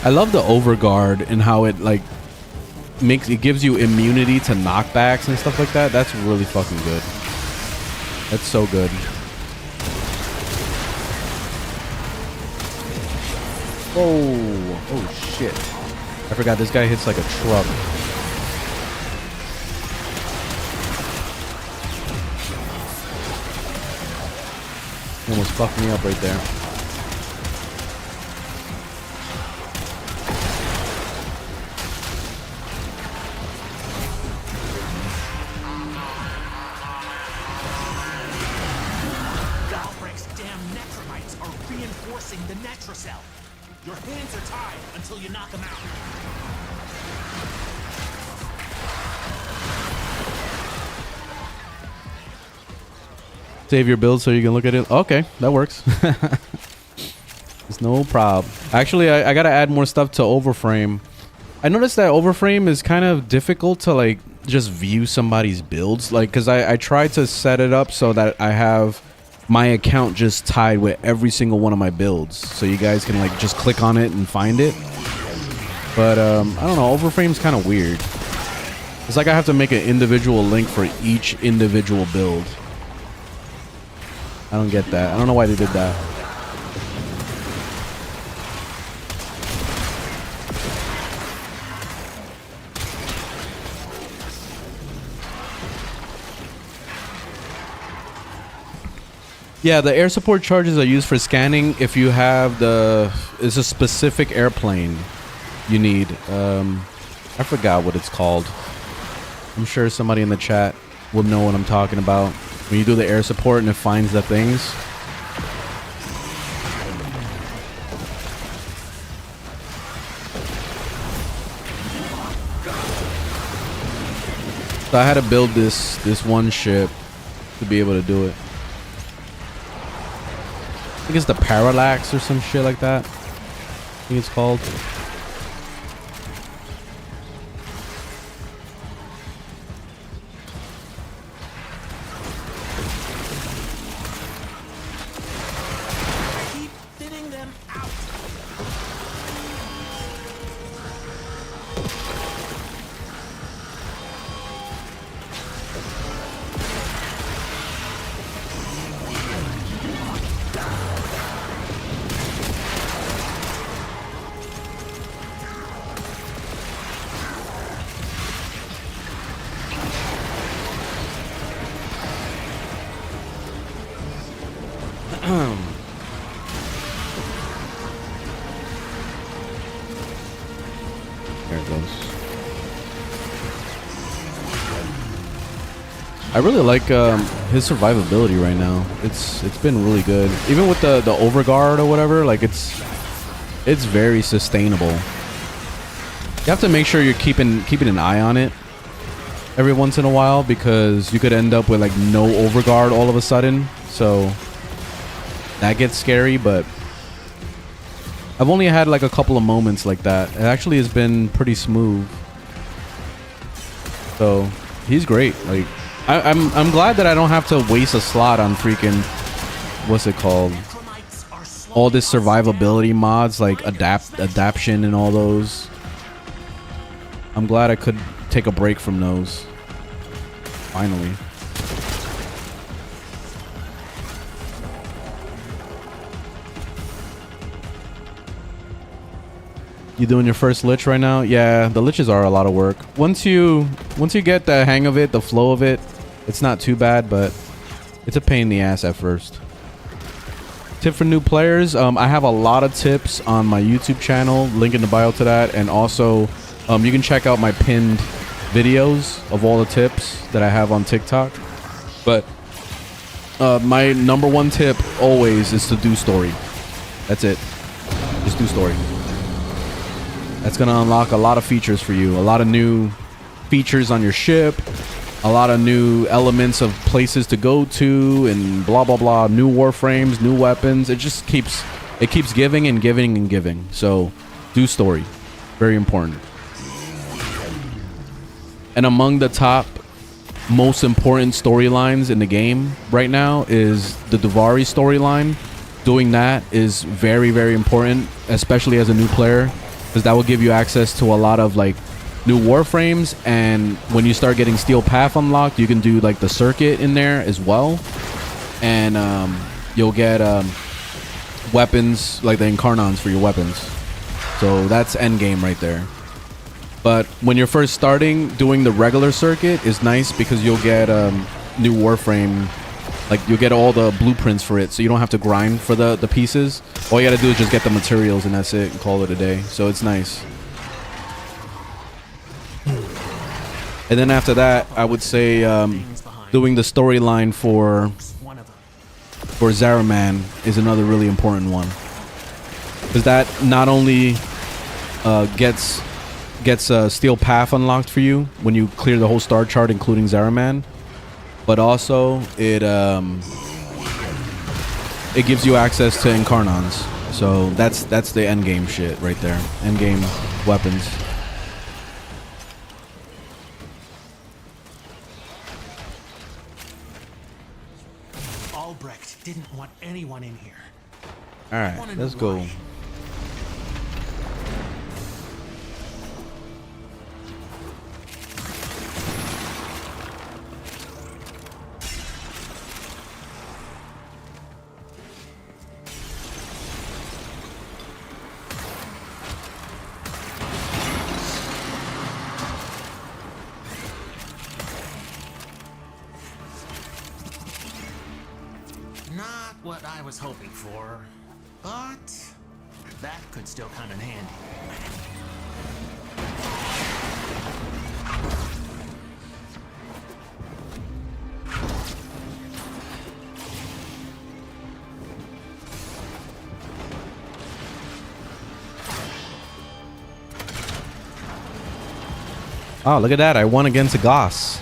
A: I love the overguard and how it like gives you immunity to knockbacks and stuff like that. That's really fucking good. That's so good. Oh, oh shit. I forgot this guy hits like a truck. He almost fucked me up right there.
F: The Netrocell. Your hands are tied until you knock them out.
A: Save your build so you can look at it. Okay, that works. It's no problem. Actually, I gotta add more stuff to Overframe. I noticed that Overframe is kind of difficult to like just view somebody's builds. Like, cause I tried to set it up so that I have my account just tied with every single one of my builds, so you guys can like just click on it and find it. But I don't know, Overframe's kind of weird. It's like I have to make an individual link for each individual build. I don't get that. I don't know why they did that. Yeah, the air support charges are used for scanning if you have it's a specific airplane you need. I forgot what it's called. I'm sure somebody in the chat will know what I'm talking about. When you do the air support and it finds the things. So I had to build this one ship to be able to do it. I think it's the Parallax or some shit like that. I think it's called.
H: Keep thinning them out.
A: There it goes. I really like his survivability right now. It's been really good. Even with the overguard or whatever, like it's very sustainable. You have to make sure you're keeping an eye on it every once in a while, because you could end up with like no overguard all of a sudden. So that gets scary, but I've only had like a couple of moments like that. It actually has been pretty smooth. So he's great. Like I'm glad that I don't have to waste a slot on freaking, what's it called? All this survivability mods like adaption and all those. I'm glad I could take a break from those. Finally. You doing your first lich right now? Yeah, the liches are a lot of work. Once you get the hang of it, the flow of it, it's not too bad, but it's a pain in the ass at first. Tip for new players, I have a lot of tips on my YouTube channel, link in the bio to that, and also you can check out my pinned videos of all the tips that I have on TikTok. But my number one tip always is to do story. That's it. Just do story. That's going to unlock a lot of features for you. A lot of new features on your ship. A lot of new elements of places to go to and blah, blah, blah. New warframes, new weapons. It just keeps giving and giving and giving. So do story. Very important. And among the top most important storylines in the game right now is the Duvari storyline. Doing that is very, very important, especially as a new player, because that will give you access to a lot of like new warframes, and when you start getting Steel Path unlocked, you can do like the circuit in there as well, and you'll get weapons like the Incarnons for your weapons. So that's end game right there. But when you're first starting, doing the regular circuit is nice because you'll get new warframe. Like you'll get all the blueprints for it, so you don't have to grind for the pieces. All you gotta do is just get the materials and that's it, and call it a day. So it's nice. And then after that, I would say doing the storyline for Zaraman is another really important one, because that not only gets Steel Path unlocked for you when you clear the whole star chart, including Zaraman, but also it gives you access to Incarnons. So that's the end game shit right there. End game weapons.
F: Albrecht didn't want anyone in here.
A: All right, let's go.
F: what I was hoping for, but that could still come in handy.
A: Oh, look at that. I won against a Goss.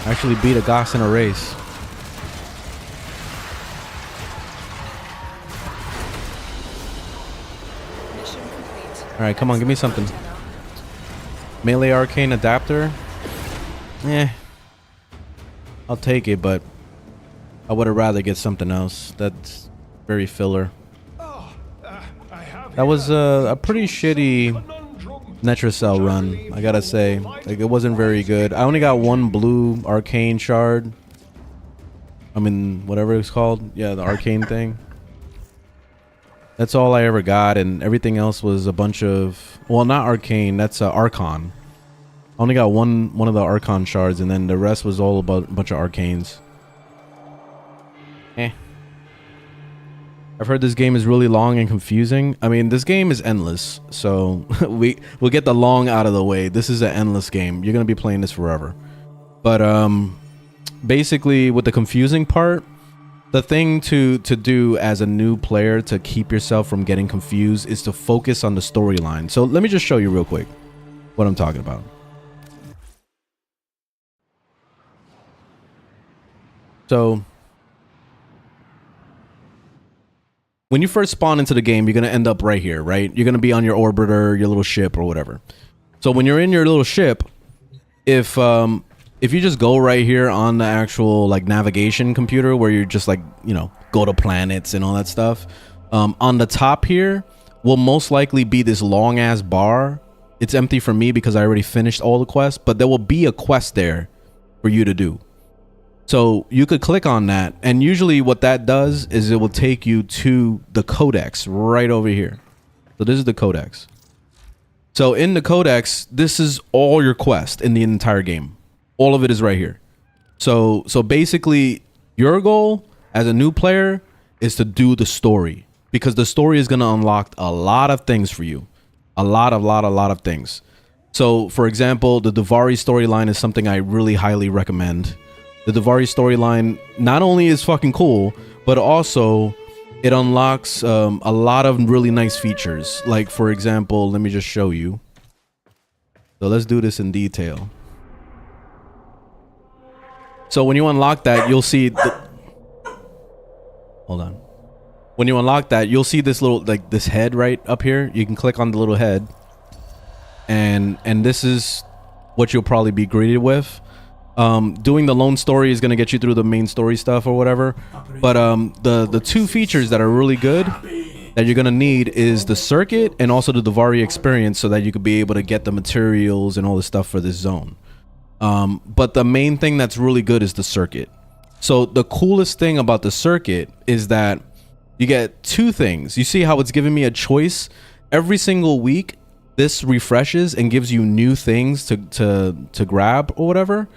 A: I actually beat a Goss in a race.
D: Mission complete.
A: All right, come on, give me something. Melee arcane adapter. Eh. I'll take it, but I would have rather get something else. That's very filler. That was a pretty shitty Netracell run, I gotta say. Like, it wasn't very good. I only got one blue arcane shard. I mean, whatever it's called. Yeah, the arcane thing. That's all I ever got, and everything else was a bunch of... Well, not arcane, that's Archon. I only got one of the Archon shards, and then the rest was all about a bunch of arcanes. Eh. I've heard this game is really long and confusing. I mean, this game is endless, so we'll get the long out of the way. This is an endless game. You're gonna be playing this forever. But basically, with the confusing part, the thing to do as a new player to keep yourself from getting confused is to focus on the storyline. So let me just show you real quick what I'm talking about. So when you first spawn into the game, you're going to end up right here, right? You're going to be on your orbiter, your little ship or whatever. So when you're in your little ship, if you just go right here on the actual like navigation computer where you're just like, you know, go to planets and all that stuff, on the top here will most likely be this long ass bar. It's empty for me because I already finished all the quests, but there will be a quest there for you to do. So you could click on that, and usually what that does is it will take you to the codex right over here. So this is the codex. So in the codex, this is all your quest in the entire game. All of it is right here. So basically your goal as a new player is to do the story, because the story is going to unlock a lot of things for you. A lot of things. So for example, the Davari storyline is something I really highly recommend. The Davari storyline not only is fucking cool, but also it unlocks a lot of really nice features. Like, for example, let me just show you. So let's do this in detail. So when you unlock that, you'll see... Hold on. When you unlock that, you'll see this little, like this head right up here. You can click on the little head. And this is what you'll probably be greeted with. Doing the lone story is going to get you through the main story stuff or whatever, but the two features that are really good that you're going to need is the circuit and also the Davari experience, so that you could be able to get the materials and all the stuff for this zone. But the main thing that's really good is the circuit. So the coolest thing about the circuit is that you get two things. You see how it's giving me a choice every single week. This refreshes and gives you new things to grab or whatever.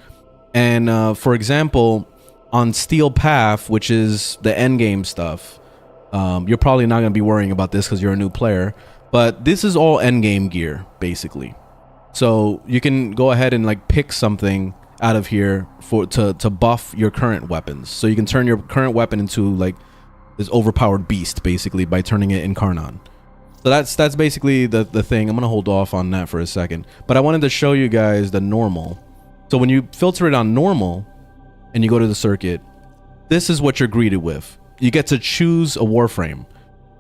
A: And for example, on Steel Path, which is the end game stuff, you're probably not going to be worrying about this because you're a new player, but this is all end game gear basically. So you can go ahead and like pick something out of here to buff your current weapons. So you can turn your current weapon into like this overpowered beast basically by turning it Incarnon. So that's basically the thing. I'm going to hold off on that for a second, but I wanted to show you guys the normal. So when you filter it on normal and you go to the circuit, this is what you're greeted with. You get to choose a Warframe.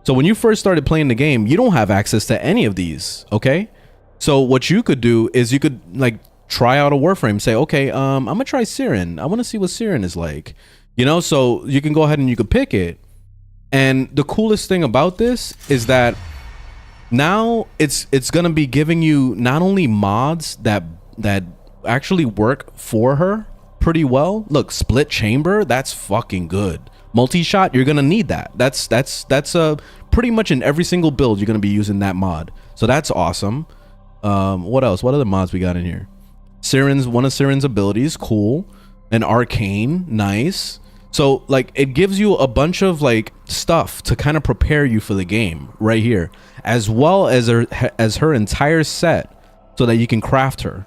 A: So when you first started playing the game, you don't have access to any of these, okay? So what you could do is you could like try out a Warframe. Say, okay, I'm gonna try Siren. I want to see what Siren is like. You know, so you can go ahead and you could pick it. And the coolest thing about this is that now it's gonna be giving you not only mods that actually work for her pretty well. Look, split chamber, that's fucking good. Multi-shot, you're gonna need that. That's pretty much in every single build you're gonna be using that mod. So that's awesome. What else? What other mods we got in here? Siren's, one of Siren's abilities, cool. An arcane, nice. So like it gives you a bunch of like stuff to kind of prepare you for the game right here, as well as her entire set, so that you can craft her.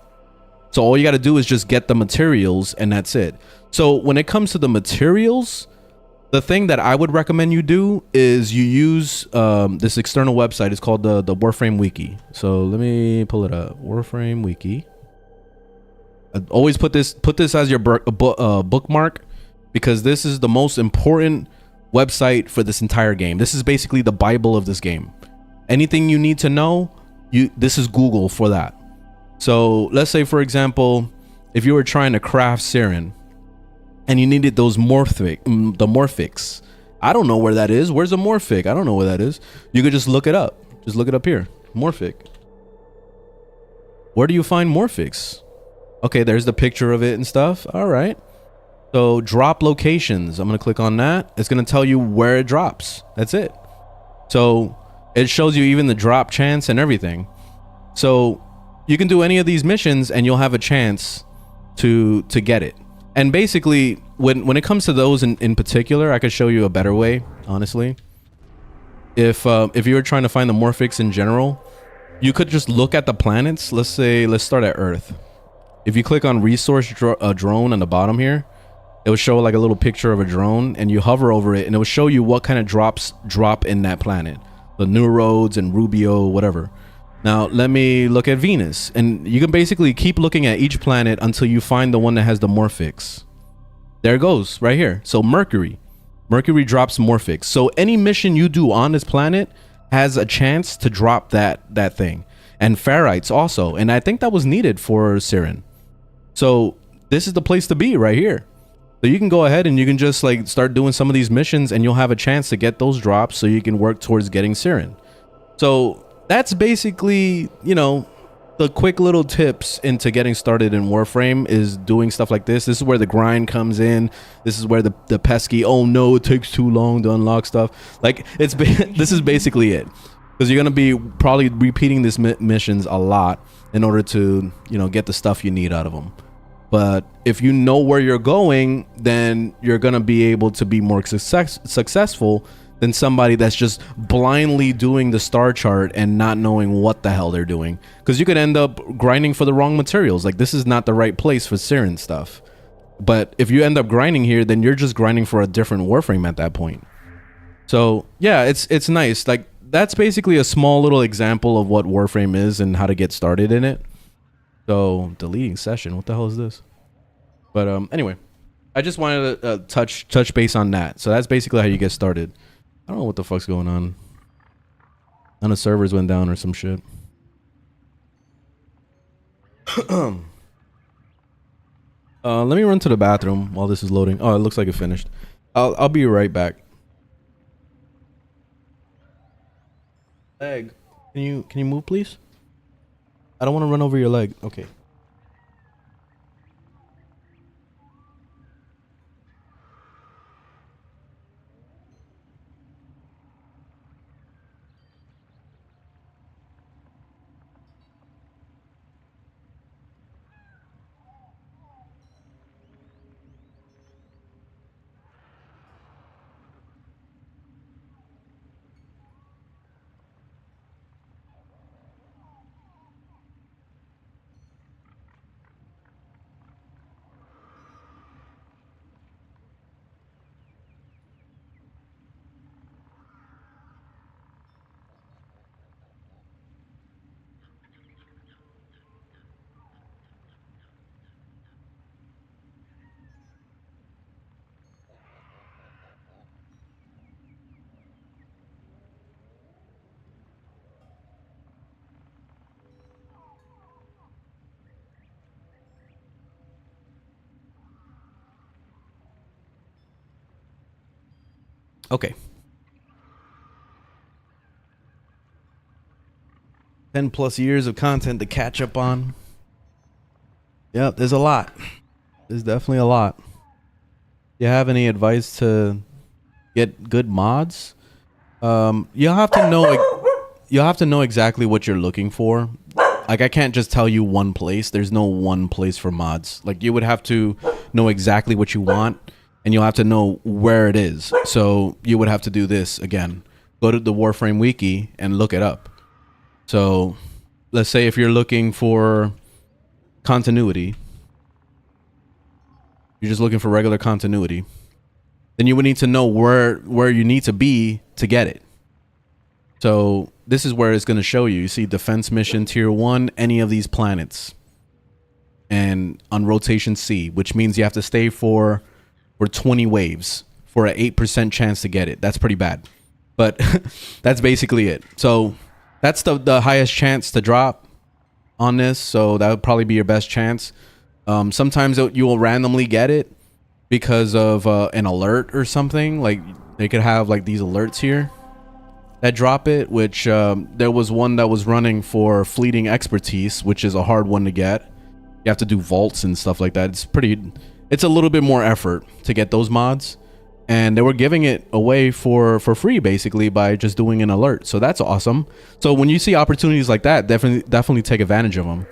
A: So all you got to do is just get the materials, and that's it. So when it comes to the materials, the thing that I would recommend you do is you use this external website. It's called the Warframe Wiki. So let me pull it up. Warframe Wiki. Always put this as your bookmark, because this is the most important website for this entire game. This is basically the Bible of this game. Anything you need to know, this is Google for that. So let's say, for example, if you were trying to craft Siren and you needed those the morphics. I don't know where that is. Where's a morphic? I don't know where that is. You could just look it up. Just look it up here. Morphic. Where do you find morphics? Okay, there's the picture of it and stuff. All right. So drop locations. I'm going to click on that. It's going to tell you where it drops. That's it. So it shows you even the drop chance and everything. So you can do any of these missions and you'll have a chance to get it. And basically, when it comes to those in particular, I could show you a better way, honestly. If you were trying to find the morphics in general, you could just look at the planets. Let's start at Earth. If you click on resource drone on the bottom here, it will show like a little picture of a drone, and you hover over it and it will show you what kind of drops drop in that planet. The Neurodes and Rubio, whatever. Now let me look at Venus, and you can basically keep looking at each planet until you find the one that has the morphics. There it goes right here. So Mercury drops morphics. So any mission you do on this planet has a chance to drop that thing. And ferrites also, and I think that was needed for Siren. So this is the place to be right here. So you can go ahead and you can just like start doing some of these missions, and you'll have a chance to get those drops so you can work towards getting Siren. So that's basically, you know, the quick little tips into getting started in Warframe is doing stuff like this. This is where the grind comes in. This is where the pesky, oh no, it takes too long to unlock stuff. Like this is basically it. Because you're going to be probably repeating these missions a lot in order to, you know, get the stuff you need out of them. But if you know where you're going, then you're going to be able to be more successful than somebody that's just blindly doing the star chart and not knowing what the hell they're doing. Because you could end up grinding for the wrong materials. Like, this is not the right place for Siren stuff. But if you end up grinding here, then you're just grinding for a different Warframe at that point. So yeah, it's nice. Like, that's basically a small little example of what Warframe is and how to get started in it. So deleting session, what the hell is this? But anyway, I just wanted to touch base on that. So that's basically how you get started. I don't know what the fuck's going on. None of the servers went down or some shit. Let me run to the bathroom while this is loading. Oh, it looks like it finished. I'll be right back. Leg, can you move, please? I don't want to run over your leg. Okay. Okay. 10+ years of content to catch up on. Yep, there's a lot. There's definitely a lot. Do you have any advice to get good mods? You'll have to know exactly what you're looking for. Like, I can't just tell you one place. There's no one place for mods. Like, you would have to know exactly what you want and you'll have to know where it is. So you would have to do this again. Go to the Warframe wiki and look it up. So let's say if you're looking for continuity, you're just looking for regular continuity, then you would need to know where you need to be to get it. So this is where it's going to show you. You see defense mission tier 1, any of these planets, and on rotation C, which means you have to stay for 20 waves for an 8% chance to get it. That's pretty bad, but that's basically it. So that's the highest chance to drop on this. So that would probably be your best chance. Sometimes you will randomly get it because of an alert or something. Like they could have like these alerts here that drop it, which there was one that was running for fleeting expertise, which is a hard one to get. You have to do vaults and stuff like that. It's a little bit more effort to get those mods, and they were giving it away for free basically by just doing an alert. So that's awesome. So when you see opportunities like that, definitely take advantage of them.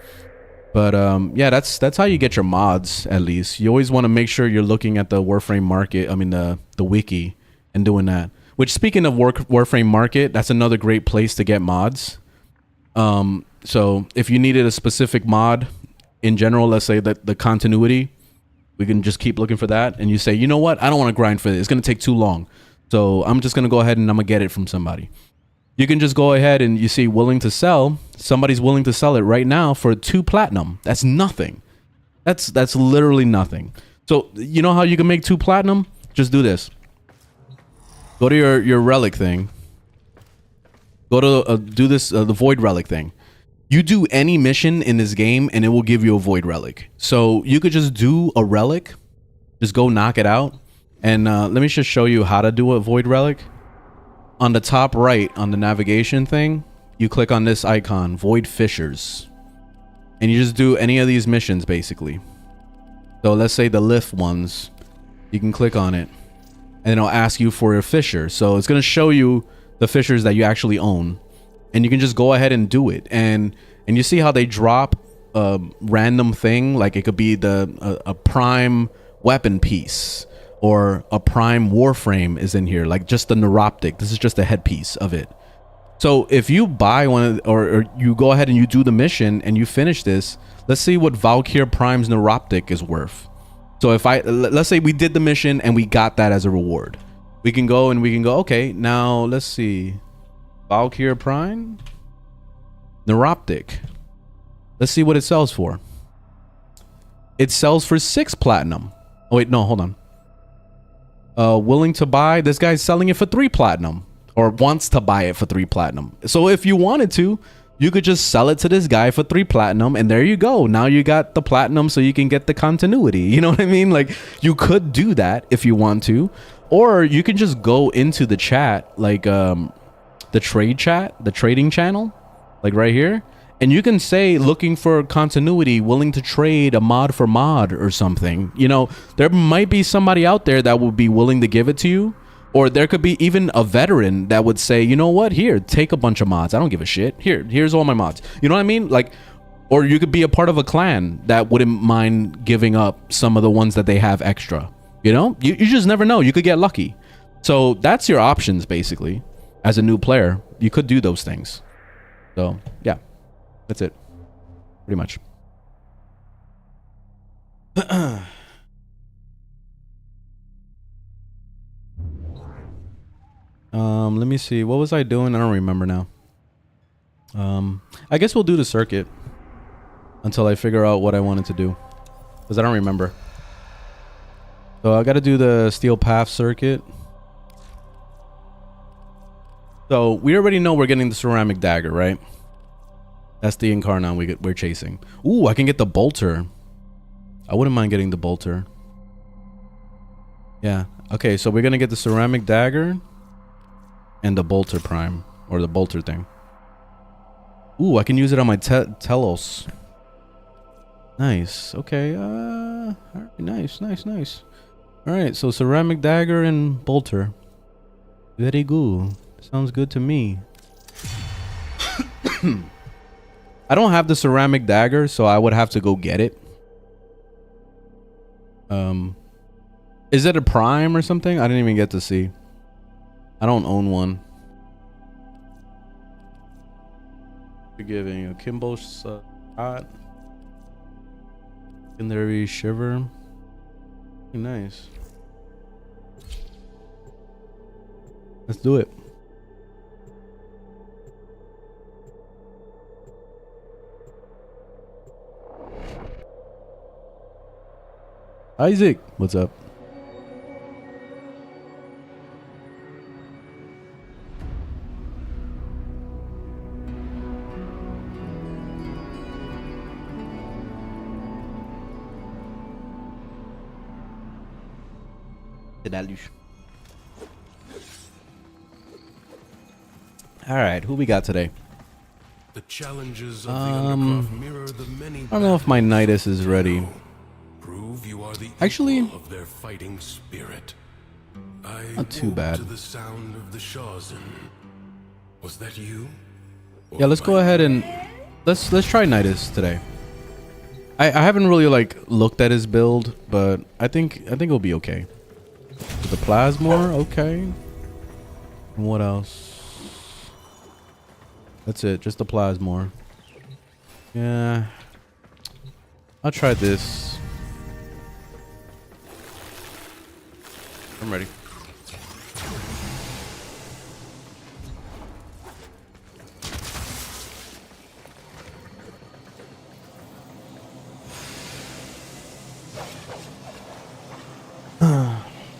A: But yeah, that's how you get your mods. At least you always want to make sure you're looking at the Warframe market, I mean the wiki, and doing that. Which, speaking of Warframe market, that's another great place to get mods. So if you needed a specific mod in general, let's say that the continuity, we can just keep looking for that. And you say, you know what, I don't want to grind for this, it's going to take too long, so I'm just going to go ahead and I'm going to get it from somebody. You can just go ahead and you see willing to sell. Somebody's willing to sell it right now for 2 platinum. That's nothing. That's literally nothing. So you know how you can make 2 platinum? Just do this. Go to your relic thing. Go to do this the void relic thing. You do any mission in this game and it will give you a void relic. So you could just do a relic, just go knock it out. And let me just show you how to do a void relic. On the top right on the navigation thing, you click on this icon, void fissures, and you just do any of these missions basically. So let's say the lift ones, you can click on it and it'll ask you for a fissure. So it's going to show you the fissures that you actually own, and you can just go ahead and do it. And you see how they drop a random thing, like it could be a prime weapon piece, or a prime Warframe is in here, like just the neuroptic. This is just a headpiece of it. So if you buy one, or you go ahead and you do the mission and you finish this, let's see what Valkyr Prime's neuroptic is worth. So if let's say we did the mission and we got that as a reward, we can go, okay, now let's see, Valkyr Prime neuroptic. Let's see what it sells for. It sells for 6 platinum. Oh wait, no, hold on. Willing to buy, this guy's selling it for 3 platinum, or wants to buy it for 3 platinum. So if you wanted to, you could just sell it to this guy for 3 platinum, and there you go. Now you got the platinum, so you can get the continuity. You know what I mean? Like, you could do that if you want to, or you can just go into the chat, like the trade chat, the trading channel, like right here, and you can say looking for continuity, willing to trade a mod for mod or something. You know, there might be somebody out there that would be willing to give it to you. Or there could be even a veteran that would say, you know what, here, take a bunch of mods. I don't give a shit. Here's all my mods. You know what I mean? Like, or you could be a part of a clan that wouldn't mind giving up some of the ones that they have extra. You know, you just never know. You could get lucky. So that's your options, basically. As a new player, you could do those things. So yeah, that's it. Pretty much. Let me see. What was I doing? I don't remember now. I guess we'll do the circuit until I figure out what I wanted to do, because I don't remember. So I got to do the steel path circuit. So we already know we're getting the ceramic dagger, right? That's the Incarnon we're chasing. Ooh, I can get the bolter. I wouldn't mind getting the bolter. Yeah. Okay, so we're gonna get the ceramic dagger and the bolter prime, or the bolter thing. Ooh, I can use it on my Telos. Nice. Okay. All right, nice. All right, so ceramic dagger and bolter. Very good. Sounds good to me. I don't have the ceramic dagger, so I would have to go get it. Is it a Prime or something? I didn't even get to see. I don't own one. Forgiving a Kimbo shot. Secondary shiver. Nice. Let's do it. Isaac, what's up? All right, who we got today?
J: The challenges of the Undercroft mirror the many.
A: I don't know if my Nidus is ready.
J: Prove you are the
A: actually
J: equal of their fighting spirit.
A: Not too bad.
J: To the sound of the Shawzen. Was that you?
A: Yeah, let's go ahead and let's try Nidus today. I haven't really like looked at his build, but I think it'll be okay. The Plasmor, okay. And what else? That's it, just the Plasmor. Yeah. I'll try this. I'm ready.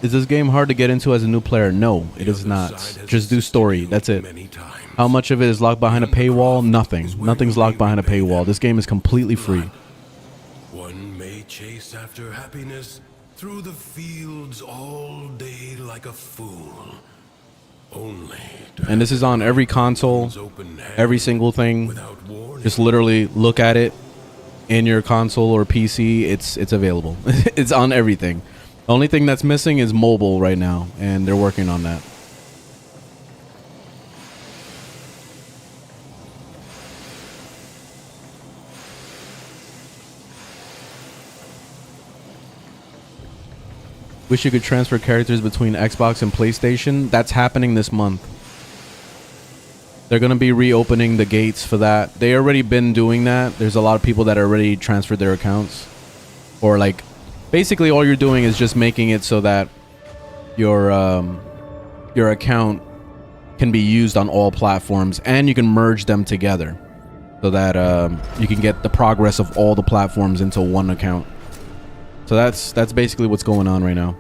A: Is this game hard to get into as a new player? No, it is not. Just do story. That's it. How much of it is locked behind a paywall? Nothing. Nothing's locked behind a paywall. This game is completely free.
J: One may chase after happiness through the fields all day like a fool. Only.
A: And this is on every console, every single thing. Just literally look at it in your console or PC. It's available. It's on everything. The only thing that's missing is mobile right now, and they're working on that. Wish you could transfer characters between Xbox and PlayStation. That's happening this month. They're going to be reopening the gates for that. They already been doing that. There's a lot of people that already transferred their accounts. Or like, basically all you're doing is just making it so that your account can be used on all platforms, and you can merge them together so that you can get the progress of all the platforms into one account. So that's basically what's going on right now.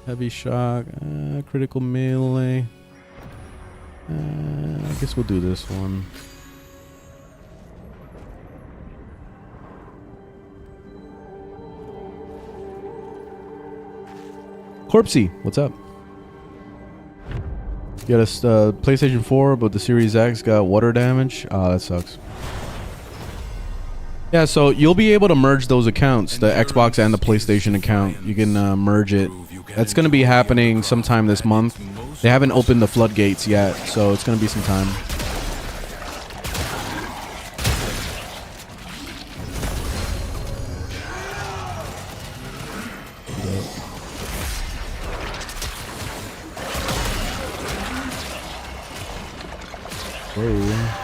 A: Heavy shock, critical melee. I guess we'll do this one. Corpsey, what's up? You got a PlayStation 4, but the Series X got water damage. Ah, that sucks. Yeah, so you'll be able to merge those accounts, the Xbox and the PlayStation account. You can merge it. That's going to be happening sometime this month. They haven't opened the floodgates yet, so it's going to be some time. Whoa.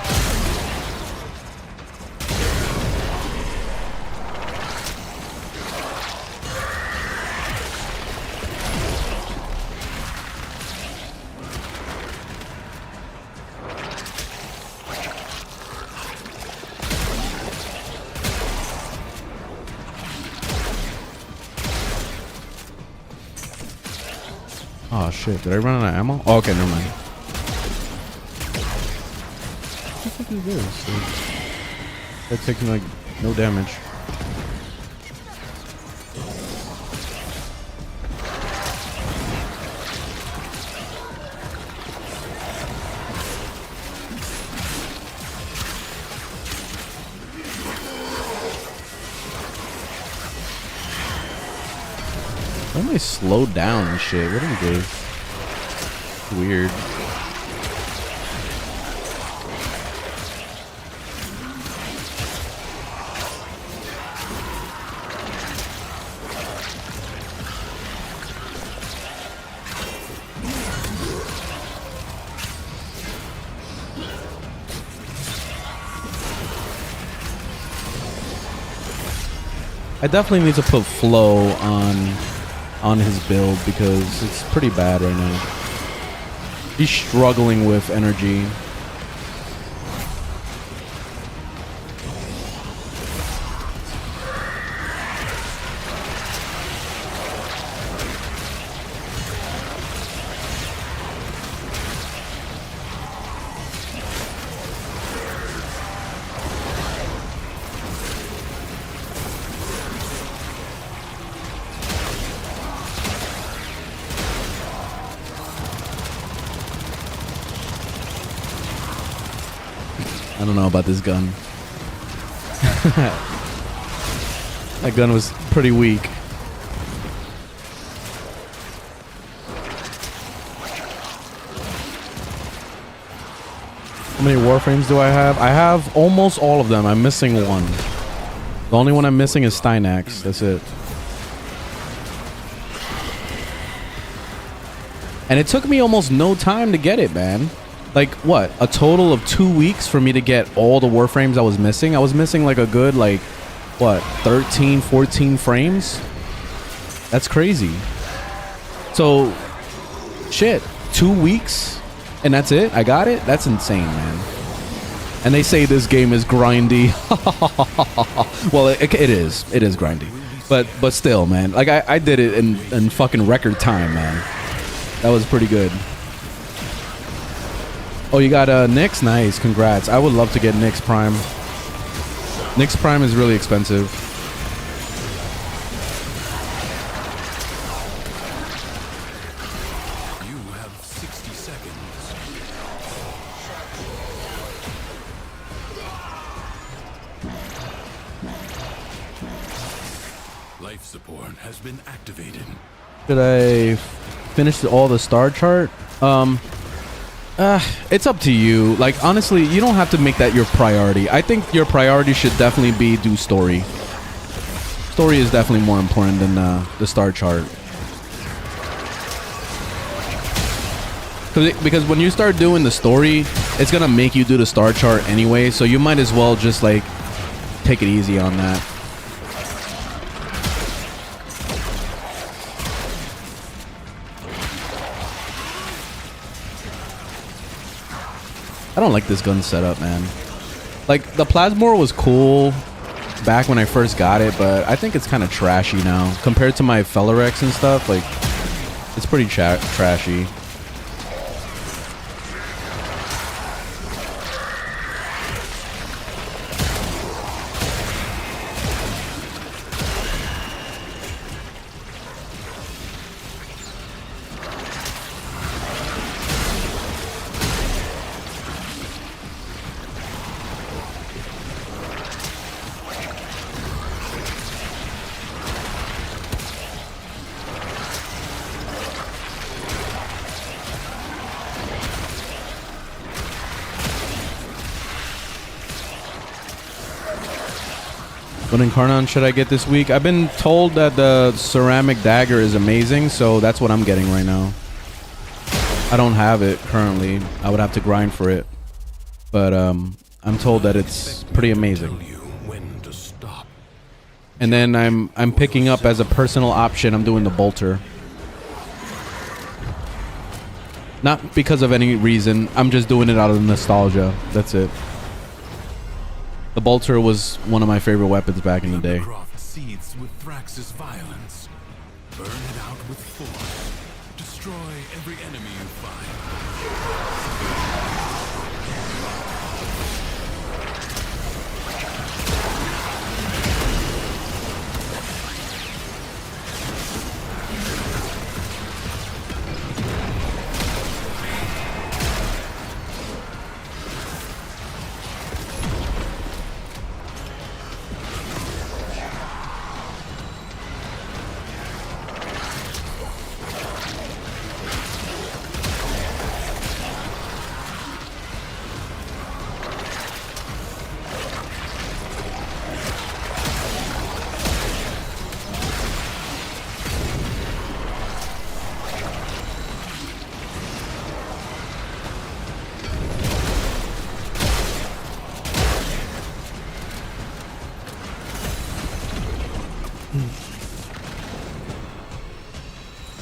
A: Oh shit, did I run out of ammo? Oh, okay, never mind. What the fuck is this? That's taking like no damage. Why am I slowed down and shit? What am I doing? Weird. I definitely need to put flow on his build because it's pretty bad right now. He's struggling with energy. I don't know about this gun. That gun was pretty weak. How many Warframes do I have? I have almost all of them. I'm missing one. The only one I'm missing is Stynax. That's it. And it took me almost no time to get it, man. Like, what? A total of 2 weeks for me to get all the Warframes I was missing? I was missing like a good, like, what? 13, 14 frames? That's crazy. So, shit. 2 weeks? And that's it? I got it? That's insane, man. And they say this game is grindy. Well, it is. It is grindy. But still, man. Like, I did it in fucking record time, man. That was pretty good. Oh, you got Nyx? Nice, congrats. I would love to get Nyx Prime. Nyx Prime is really expensive.
J: You have 60 seconds. Life support has been activated.
A: Should I finish all the star chart? It's up to you. Like, honestly, you don't have to make that your priority. I think your priority should definitely be do story. Story is definitely more important than the star chart. Because when you start doing the story, it's gonna make you do the star chart anyway. So you might as well just like take it easy on that. I don't like this gun setup, man. Like, the Plasmor was cool back when I first got it, but I think it's kind of trashy now. Compared to my Fellerex and stuff, like, it's pretty trashy. What Incarnon should I get this week? I've been told that the ceramic dagger is amazing, so that's what I'm getting right now. I don't have it currently. I would have to grind for it. But I'm told that it's pretty amazing. And then I'm picking up as a personal option, I'm doing the bolter. Not because of any reason. I'm just doing it out of nostalgia. That's it. The bolter was one of my favorite weapons back in the day.
J: Seethes with Thrax's violence. Burn it out with force. Destroy every enemy you find.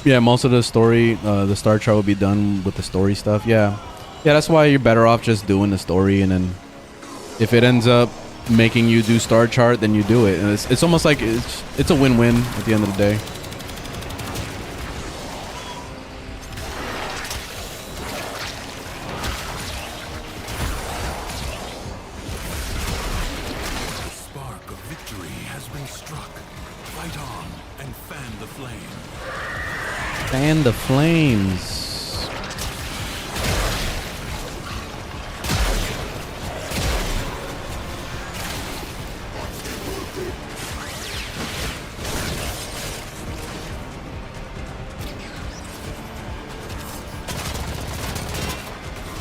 A: Yeah, most of the story, the star chart will be done with the story stuff. Yeah. Yeah, that's why you're better off just doing the story, and then if it ends up making you do star chart, then you do it. And it's almost like it's a win-win at the end of the day.
J: Spark of victory has been struck. Fight on and fan the flame.
A: Fan the flames.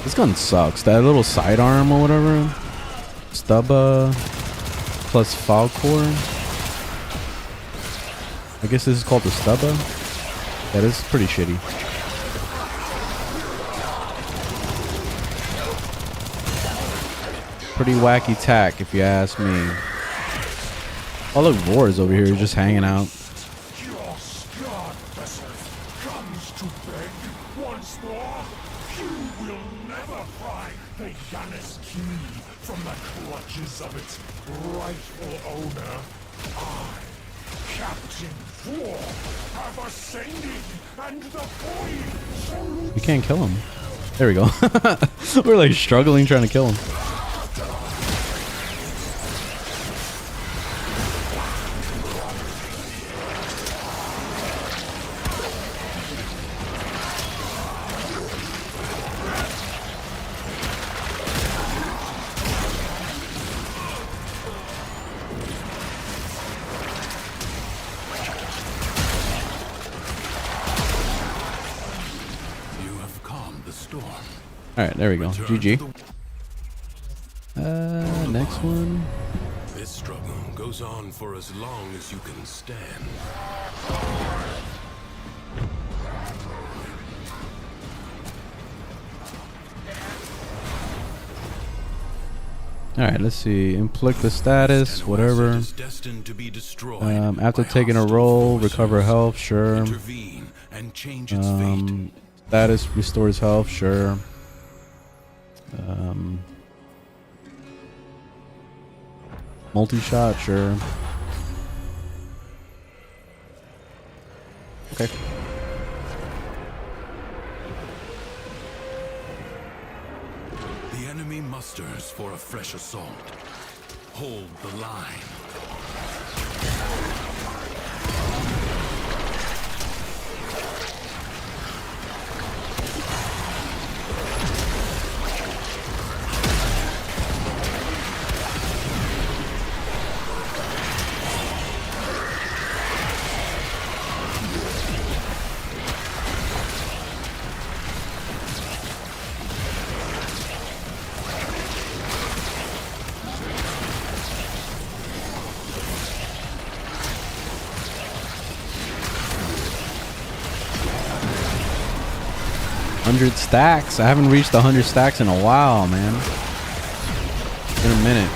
A: This gun sucks. That little sidearm or whatever. Stubba plus Falcor. I guess this is called the Stubba. That is pretty shitty. Pretty wacky tack, if you ask me. Oh look, Vor is over here just hanging out.
I: Your scarred vessel comes to beg once more. You will never pry the Yanis key from the clutches of its rightful owner. I, Captain Vor, have ascended, and the void salutes.
A: We can't kill him. There we go. We're like struggling trying to kill him. Alright, there we go. GG. Next one.
J: This struggle goes on for as long as you can stand.
A: Alright, let's see. Inflict the status, whatever. After taking a roll, recover health, sure. Status restores health, sure. Multi-shot, sure. Okay.
J: The enemy musters for a fresh assault. Hold the line.
A: Stacks. I haven't reached 100 stacks in a while, man. It's been a minute.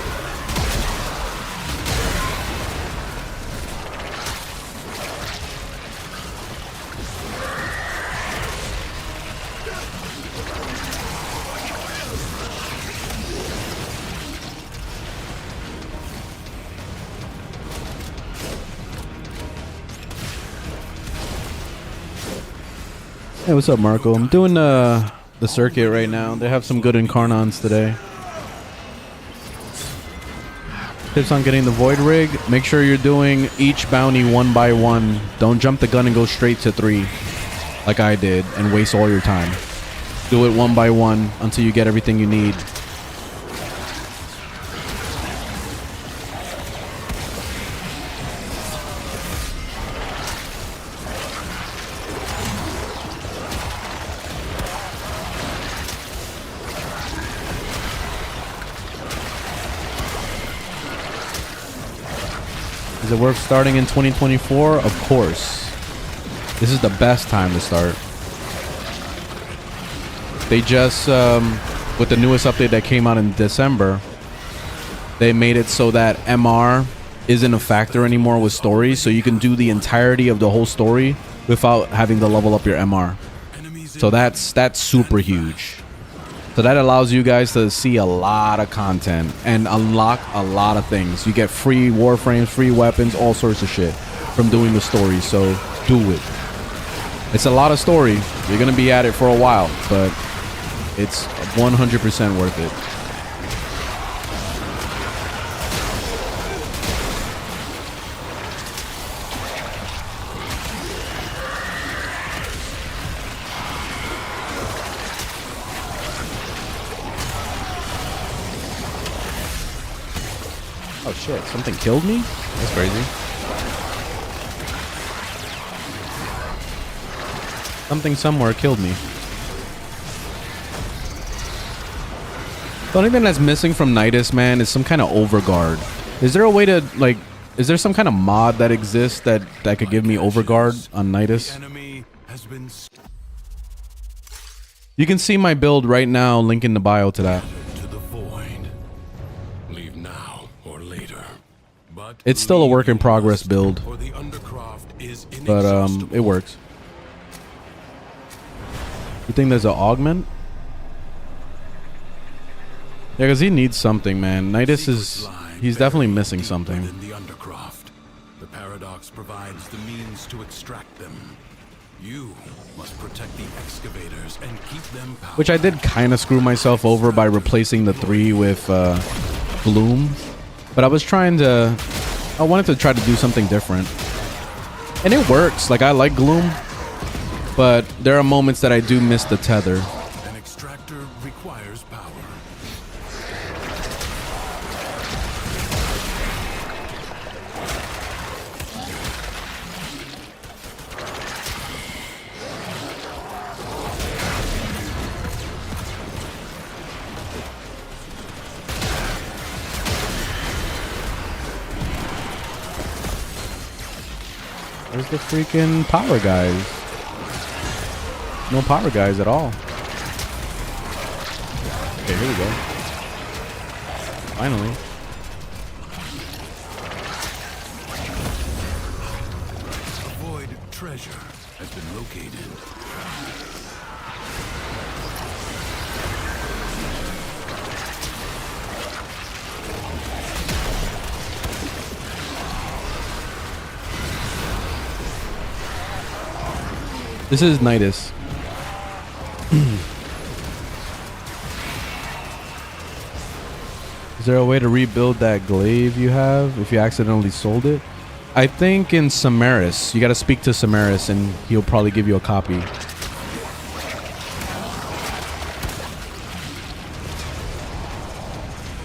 A: Hey, what's up, Marco? I'm doing the circuit right now. They have some good Incarnons today. Tips on getting the Void Rig. Make sure you're doing each bounty one by one. Don't jump the gun and go straight to 3 like I did and waste all your time. Do it one by one until you get everything you need. Is it worth starting in 2024? Of course. This is the best time to start. They just, with the newest update that came out in December, they made it so that MR isn't a factor anymore with stories, so you can do the entirety of the whole story without having to level up your MR. So that's super huge. So that allows you guys to see a lot of content and unlock a lot of things. You get free Warframes, free weapons, all sorts of shit from doing the story. So do it. It's a lot of story. You're going to be at it for a while, but it's 100% worth it. Oh shit, something killed me? That's crazy. Something somewhere killed me. The only thing that's missing from Nidus, man, is some kind of overguard. Is there a way to, like, is there some kind of mod that exists that could give me overguard on Nidus? You can see my build right now, link in the bio to that. It's still a work in progress build, but it works. You think there's an augment? Yeah, because he needs something, man. Nidus is, he's definitely missing something.
J: The paradox provides the means to extract them. You must protect the excavators and keep them powered.
A: Which I did kind of screw myself over by replacing the 3 with Gloom. But I was trying to, I wanted to try to do something different. And it works. Like, I like Gloom. But there are moments that I do miss the tether.
J: An extractor requires power.
A: Where's the freaking power guys? No power guys at all. Okay, here we go. Finally.
J: A void treasure has been located.
A: This is Nidus. Is there a way to rebuild that glaive you have if you accidentally sold it? I think in Samaris. You got to speak to Samaris and he'll probably give you a copy.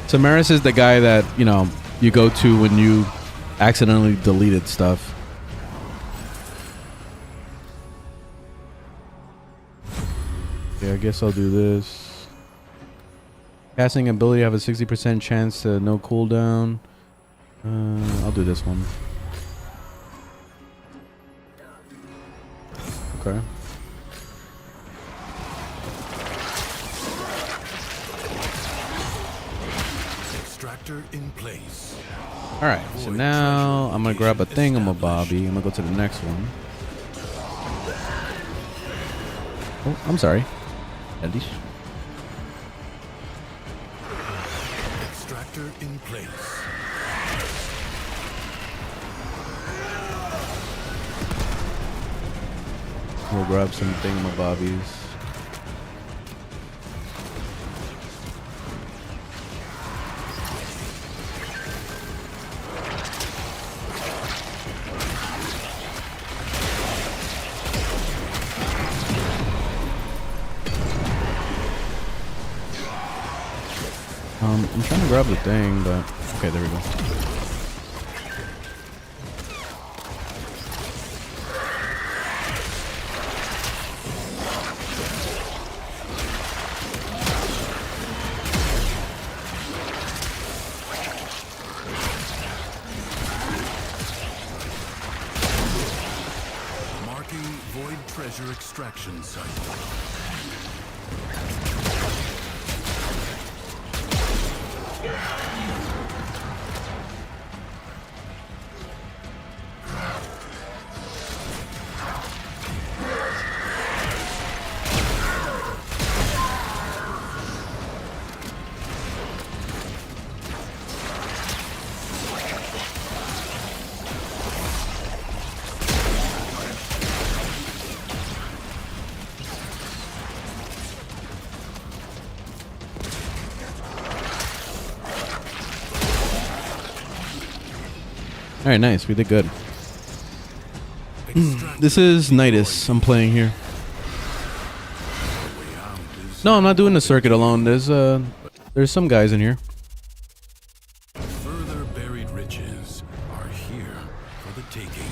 A: Samaris is the guy that, you know, you go to when you accidentally deleted stuff. Yeah, I guess I'll do this. Casting ability have a 60% chance to no cooldown. I'll do this one. Okay.
J: Extractor in place.
A: All right. So now I'm gonna grab a thingamabobby. I'm gonna go to the next one. Oh, I'm sorry. Eldis.
J: Extractor in place.
A: We'll grab some thingamabobbies. I'm trying to grab the thing, but okay, there we go.
J: Marking void treasure extraction site.
A: All right, nice. We did good. This is Nidus. I'm playing here. No, I'm not doing the circuit alone. There's some guys in here.
J: Further buried riches are here for the taking.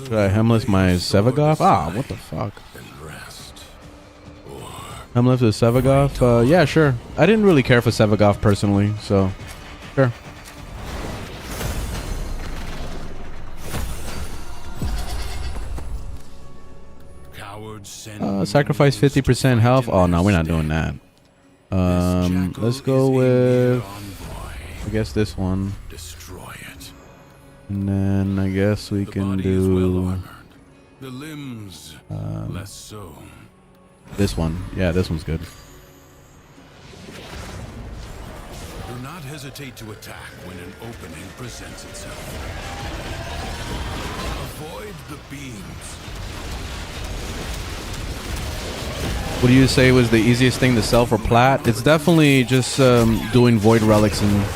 A: Should I Hemless my Sevagoth? Ah, what the fuck? Hemless the Sevagoth? Yeah, sure. I didn't really care for Sevagoth personally, so sure. Sacrifice 50% health. Oh no, we're not doing that. Let's go with, I guess, this one. And then I guess we can do
J: the limbs less so.
A: This one. Yeah, this one's good.
J: Do not hesitate to attack when an opening presents itself. Avoid the beams.
A: What do you say was the easiest thing to sell for plat? It's definitely just doing void relics and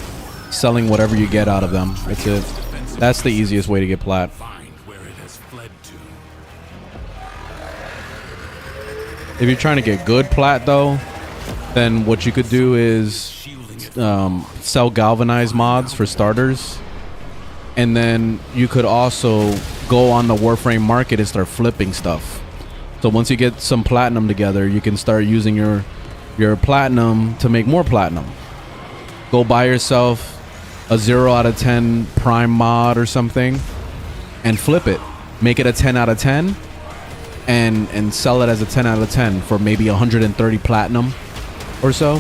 A: selling whatever you get out of them. That's it. That's the easiest way to get plat. If you're trying to get good plat though, then what you could do is sell galvanized mods for starters, and then you could also go on the Warframe market and start flipping stuff. So once you get some platinum together, you can start using your platinum to make more platinum. Go buy yourself a 0 out of 10 prime mod or something and flip it. Make it a 10 out of 10 and sell it as a 10 out of 10 for maybe 130 platinum or so.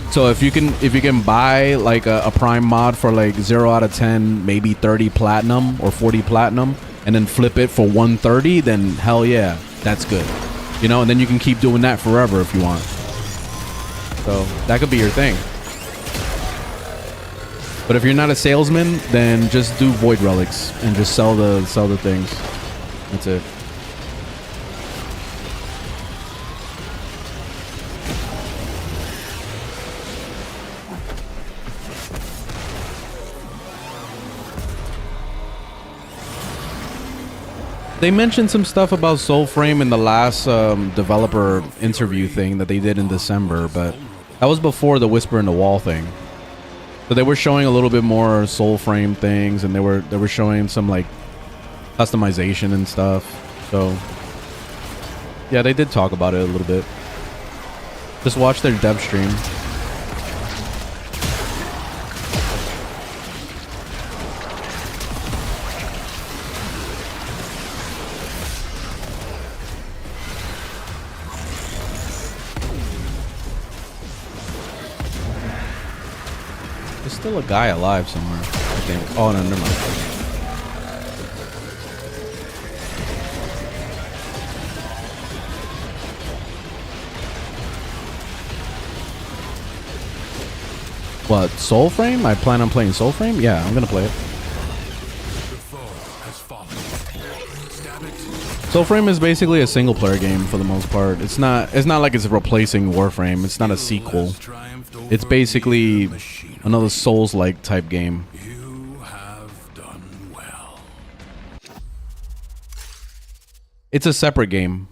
A: So if you can buy like a prime mod for like 0 out of 10, maybe 30 platinum or 40 platinum, and then flip it for 130, then hell yeah, that's good. You know, and then you can keep doing that forever if you want. So that could be your thing. But if you're not a salesman, then just do void relics and just sell the things. That's it. They mentioned some stuff about Soulframe in the last developer interview thing that they did in December, but that was before the Whisper in the Wall thing. So they were showing a little bit more Soulframe things, and they were showing some like customization and stuff. So yeah, they did talk about it a little bit. Just watch their dev stream. Still a guy alive somewhere, I think. Oh no, never mind. What, Soulframe? I plan on playing Soulframe? Yeah, I'm gonna play it. Soulframe is basically a single player game for the most part. It's not like it's replacing Warframe. It's not a sequel. It's basically another Souls-like type game.
J: You have done well.
A: It's a separate game.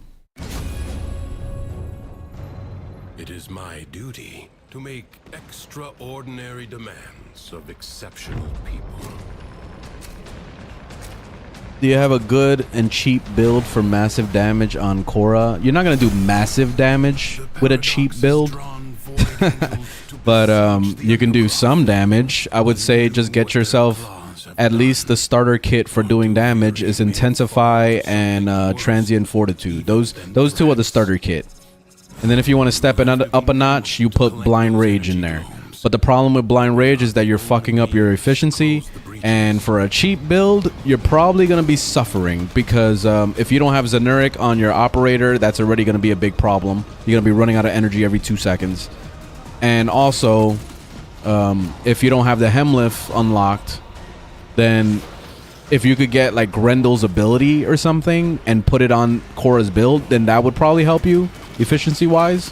J: It is my duty to make extraordinary demands of exceptional people.
A: Do you have a good and cheap build for massive damage on Korra? You're not gonna do massive damage with a cheap build. But you can do some damage. I would say just get yourself at least the starter kit for doing damage is Intensify and Transient Fortitude. Those two are the starter kit. And then if you want to step it up a notch, you put Blind Rage in there. But the problem with Blind Rage is that you're fucking up your efficiency. And for a cheap build, you're probably going to be suffering. Because if you don't have Zenuric on your operator, that's already going to be a big problem. You're going to be running out of energy every 2 seconds. And also, if you don't have the Hemlift unlocked, then if you could get like Grendel's ability or something and put it on Korra's build, then that would probably help you efficiency-wise.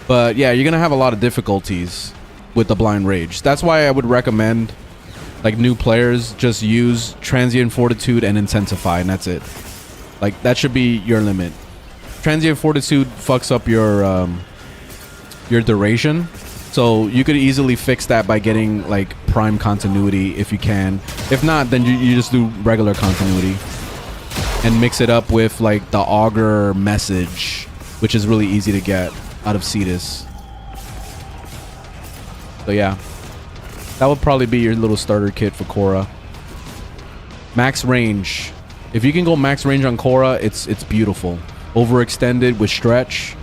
A: But yeah, you're going to have a lot of difficulties with the Blind Rage. That's why I would recommend like new players just use transient fortitude and intensify, and that's it. Like that should be your limit. Transient fortitude fucks up your duration, so you could easily fix that by getting like prime continuity if you can. If not, then you just do regular continuity and mix it up with like the augur message, which is really easy to get out of Cetus. So yeah, that would probably be your little starter kit for Korra. Max range. If you can go max range on Korra, it's beautiful. Overextended with stretch.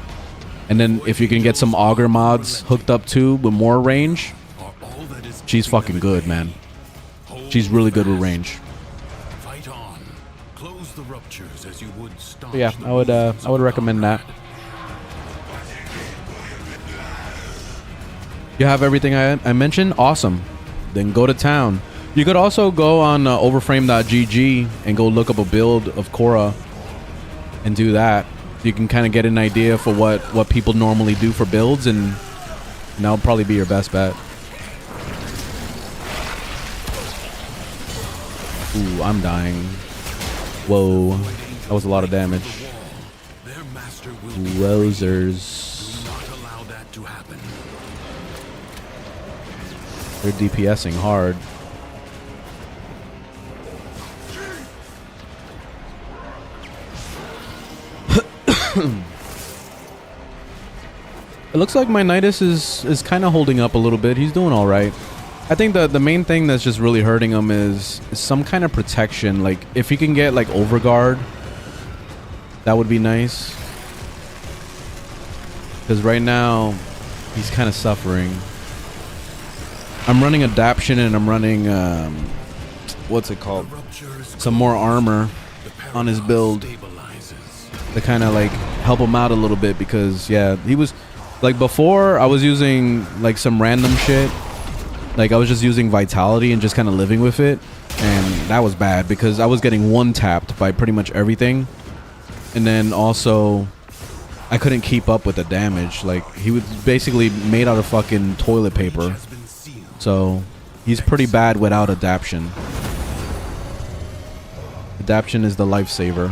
A: And then if you can get some augur mods hooked up too with more range, she's fucking good, man. She's really good with range.
J: Fight on. Close the ruptures as you would stop.
A: Yeah, I would recommend that. You have everything I mentioned? Awesome. Then go to town. You could also go on overframe.gg and go look up a build of Korra and do that. You can kind of get an idea for what people normally do for builds, and that'll probably be your best bet. Ooh, I'm dying. Whoa. That was a lot of damage. Rosers. They're DPSing hard. It looks like my Nidus is kind of holding up a little bit. He's doing all right. I think the main thing that's just really hurting him is some kind of protection. Like if he can get like overguard, that would be nice. Because right now he's kind of suffering. I'm running adaption and I'm running what's it called? Some more armor on his build to kind of like help him out a little bit, because yeah, he was like before I was using like some random shit. Like I was just using vitality and just kind of living with it, and that was bad because I was getting one tapped by pretty much everything, and then also I couldn't keep up with the damage. Like he was basically made out of fucking toilet paper. So he's pretty bad without adaption. Adaption is the lifesaver.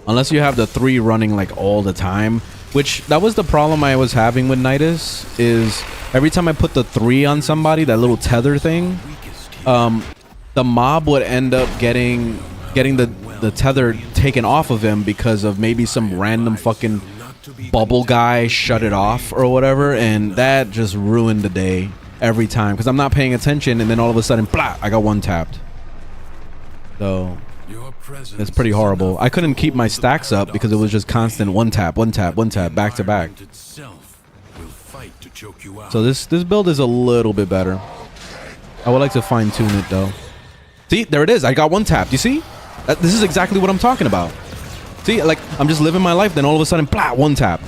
A: Unless you have the 3 running like all the time, which that was the problem I was having with Nidus, is every time I put the 3 on somebody, that little tether thing, the mob would end up getting the tether taken off of him because of maybe some random fucking bubble guy shut it off or whatever, and that just ruined the day every time because I'm not paying attention, and then all of a sudden, blah, I got one tapped. So it's pretty horrible. I couldn't keep my stacks up because it was just constant one tap, back to back. So this build is a little bit better. I would like to fine tune it though. See, there it is. I got one tap. You see? This is exactly what I'm talking about. See, like I'm just living my life, then all of a sudden, blah, one tap.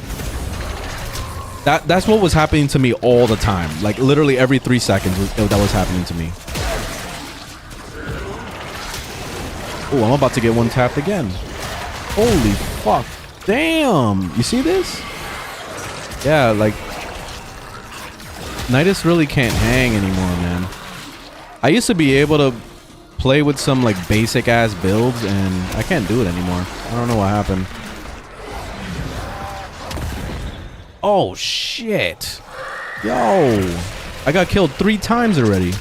A: That's what was happening to me all the time. Like literally every 3 seconds that was happening to me. Oh, I'm about to get one tapped again. Holy fuck. Damn. You see this? Yeah, like Nidus really can't hang anymore, man. I used to be able to play with some like basic ass builds, and I can't do it anymore. I don't know what happened. Oh shit. Yo, I got killed 3 times already.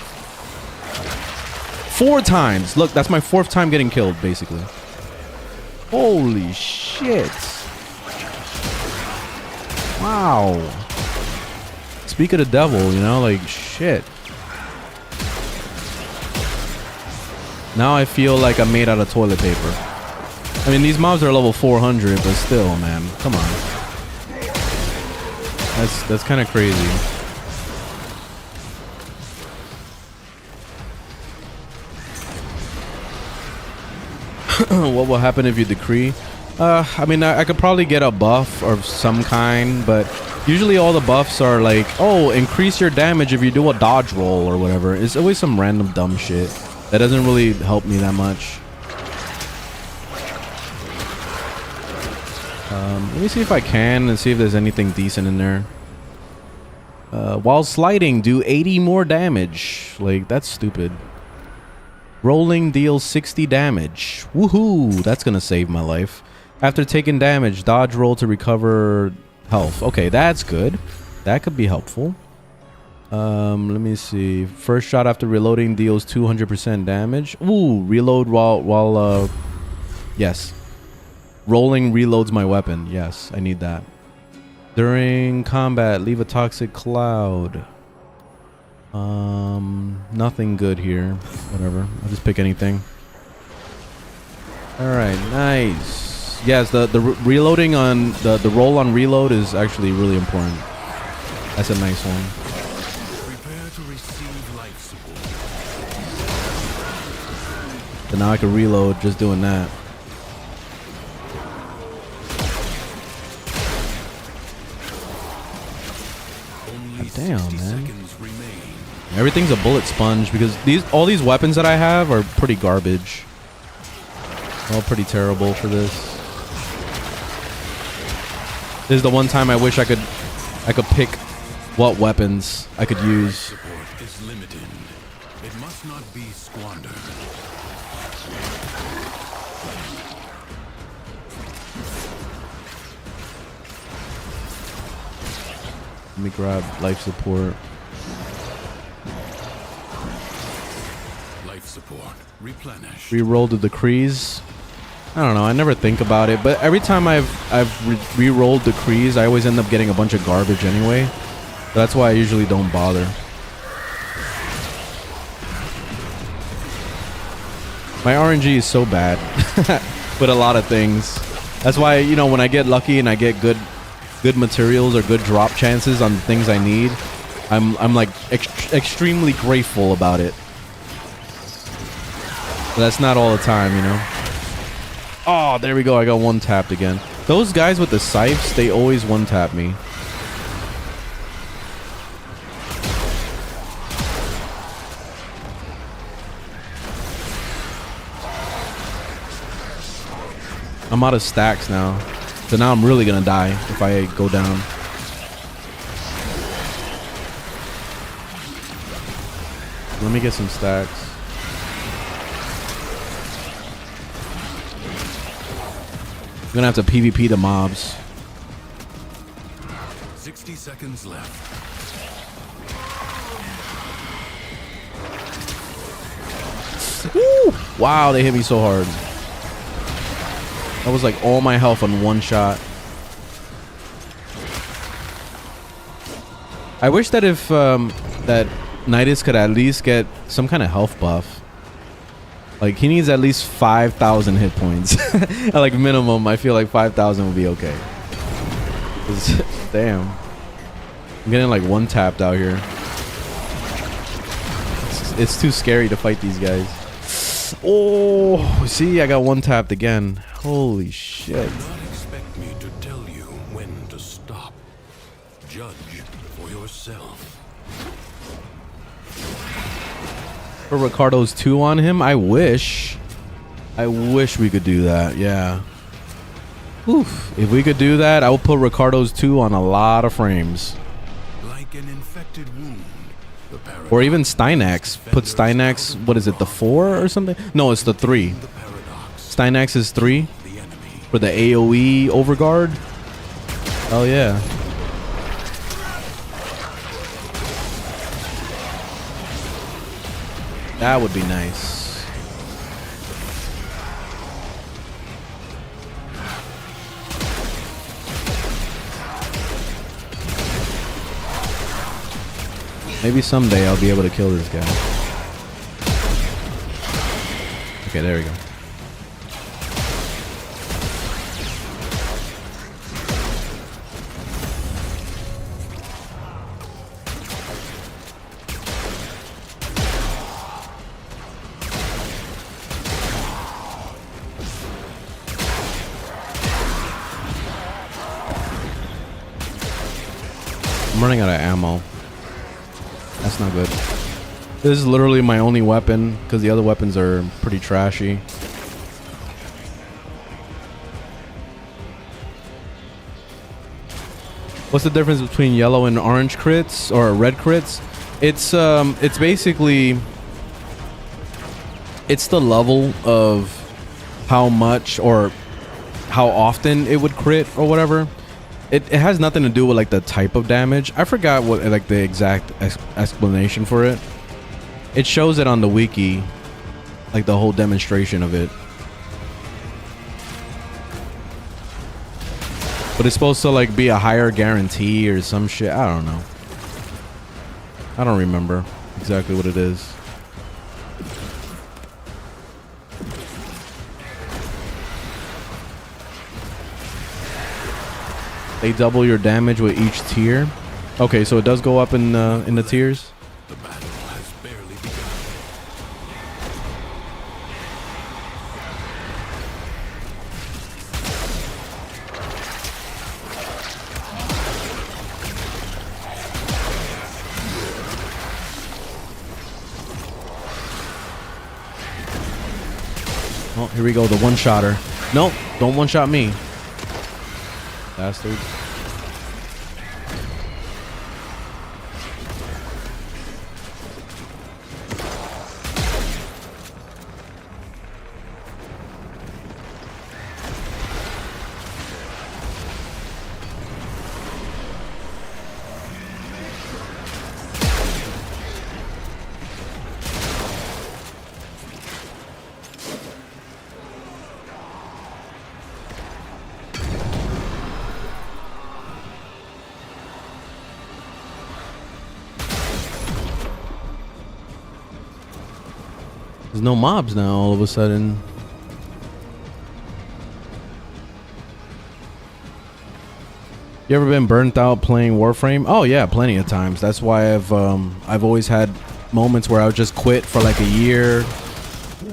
A: 4 times. Look, that's my 4th time getting killed, basically. Holy shit. Wow. Speak of the devil, you know, like shit. Now I feel like I'm made out of toilet paper. I mean, these mobs are level 400, but still, man, come on. That's kind of crazy. What will happen if you decree? I mean, I could probably get a buff of some kind, but usually all the buffs are like, oh, increase your damage if you do a dodge roll or whatever. It's always some random dumb shit. That doesn't really help me that much. Let me see if I can and see if there's anything decent in there. While sliding, do 80 more damage. Like, that's stupid. Rolling deals 60 damage. Woohoo! That's gonna save my life. After taking damage, dodge roll to recover health. Okay, that's good. That could be helpful. Let me see. First shot after reloading deals 200% damage. Ooh, reload while yes. Rolling reloads my weapon. Yes, I need that. During combat, leave a toxic cloud. Nothing good here. Whatever. I'll just pick anything. All right, nice. Yes, the reloading on the roll on reload is actually really important. That's a nice one.
J: Prepare to receive life support.
A: So now I can reload just doing that. Damn, man. Everything's a bullet sponge because all these weapons that I have are pretty garbage. All pretty terrible for this. This is the one time I wish I could pick what weapons I could use.
J: Support is limited. It must not be squandered.
A: Let me grab life support.
J: Life support. Replenish.
A: Reroll the decrees. I don't know. I never think about it, but every time I've re-rolled decrees, I always end up getting a bunch of garbage anyway. So that's why I usually don't bother. My RNG is so bad with a lot of things. That's why, you know, when I get lucky and I get good materials or good drop chances on things I need, I'm like extremely grateful about it. But that's not all the time, you know. Oh, there we go. I got one tapped again. Those guys with the scythes, they always one tap me. I'm out of stacks now. So now I'm really gonna die if I go down. Let me get some stacks. I'm gonna have to PvP the mobs.
J: 60 seconds left.
A: Woo! Wow, they hit me so hard. That was like all my health on one shot. I wish that if that Nidus could at least get some kind of health buff. Like, he needs at least 5,000 hit points. Like, minimum, I feel like 5,000 would be okay. Damn. I'm getting, like, one-tapped out here. It's too scary to fight these guys. Oh, see, I got one-tapped again. Holy shit.
J: Do not expect me to tell you when to stop. Judge for yourself.
A: For Ricardo's 2 on him, I wish we could do that. Yeah. Oof. If we could do that, I would put Ricardo's 2 on a lot of frames.
J: Like an infected wound.
A: Or even Steinax. Put Steinax, what is it, the 4 or something? No, it's the 3. Steinax is 3 for the AoE overguard. Oh yeah. That would be nice. Maybe someday I'll be able to kill this guy. Okay, there we go. I'm running out of ammo. That's not good. This is literally my only weapon because the other weapons are pretty trashy. What's the difference between yellow and orange crits or red crits? It's basically it's the level of how much or how often it would crit or whatever. It has nothing to do with like the type of damage. I forgot what like the exact explanation for it. It shows it on the wiki, like the whole demonstration of it. But it's supposed to like be a higher guarantee or some shit. I don't know. I don't remember exactly what it is. They double your damage with each tier. Okay, so it does go up in the tiers.
J: The battle has barely begun.
A: Oh, here we go, the one-shotter. Nope, don't one-shot me. Bastard. There's no mobs now all of a sudden. You ever been burnt out playing Warframe? Oh yeah, plenty of times. That's why I've always had moments where I would just quit for like a year,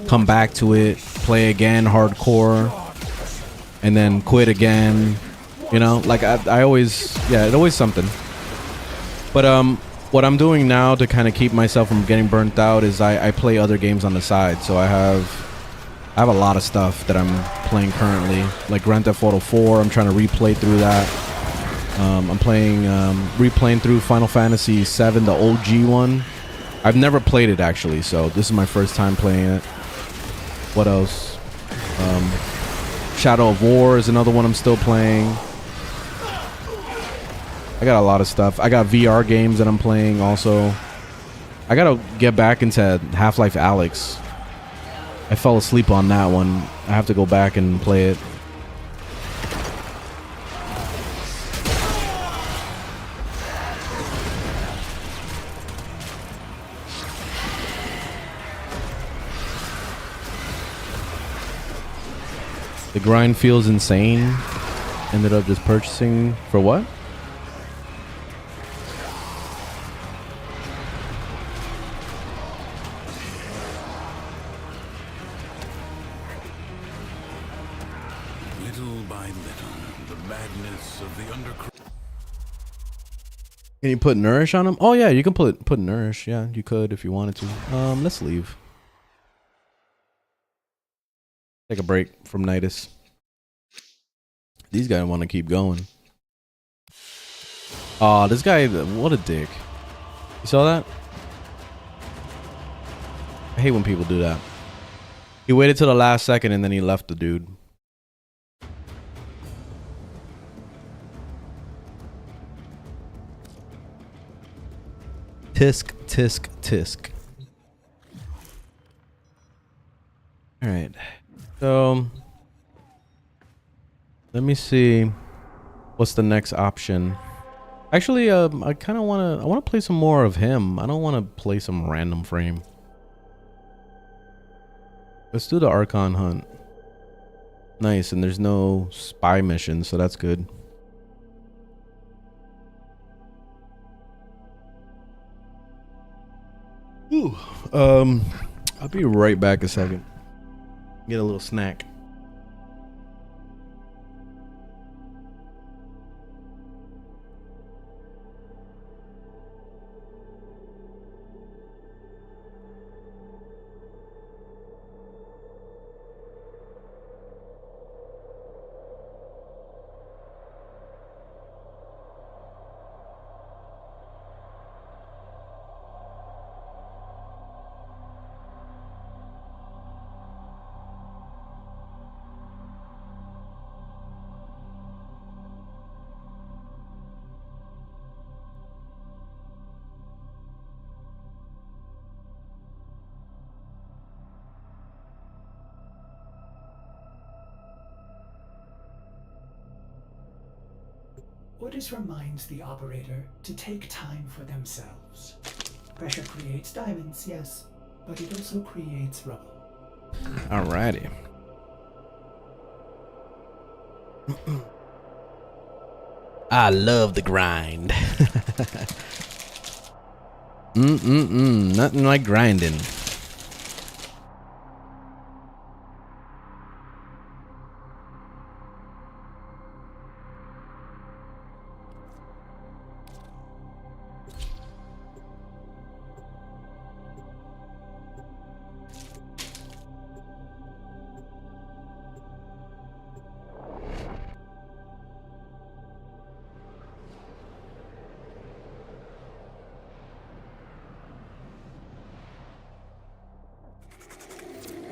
A: come back to it, play again hardcore, and then quit again. You know, like I always, yeah, it's always something. But what I'm doing now to kind of keep myself from getting burnt out is I play other games on the side. So I have a lot of stuff that I'm playing currently, like Grand Theft Auto 4. I'm trying to replay through that. I'm playing replaying through Final Fantasy 7, the OG one. I've never played it actually, so this is my first time playing it. What else? Shadow of War is another one I'm still playing. I got a lot of stuff. I got VR games that I'm playing also. I gotta get back into Half-Life Alyx. I fell asleep on that one. I have to go back and play it. The grind feels insane. Ended up just purchasing for what?
J: Little by little, the madness of the underground.
A: Can you put nourish on them? Oh yeah, you can put nourish. Yeah, you could if you wanted to. Let's leave. Take a break from Nidus. These guys want to keep going. Oh, this guy, what a dick. You saw that? I hate when people do that. He waited till the last second and then he left the dude. Tisk, tisk, tisk. All right. So let me see what's the next option. Actually, I kind of want to play some more of him. I don't want to play some random frame. Let's do the Archon hunt. Nice, and there's no spy mission, so that's good. Ooh, I'll be right back a second. Get a little snack.
C: Orders reminds the operator to take time for themselves. Pressure creates diamonds, yes, but it also creates rubble.
A: Alrighty. I love the grind. Nothing like grinding.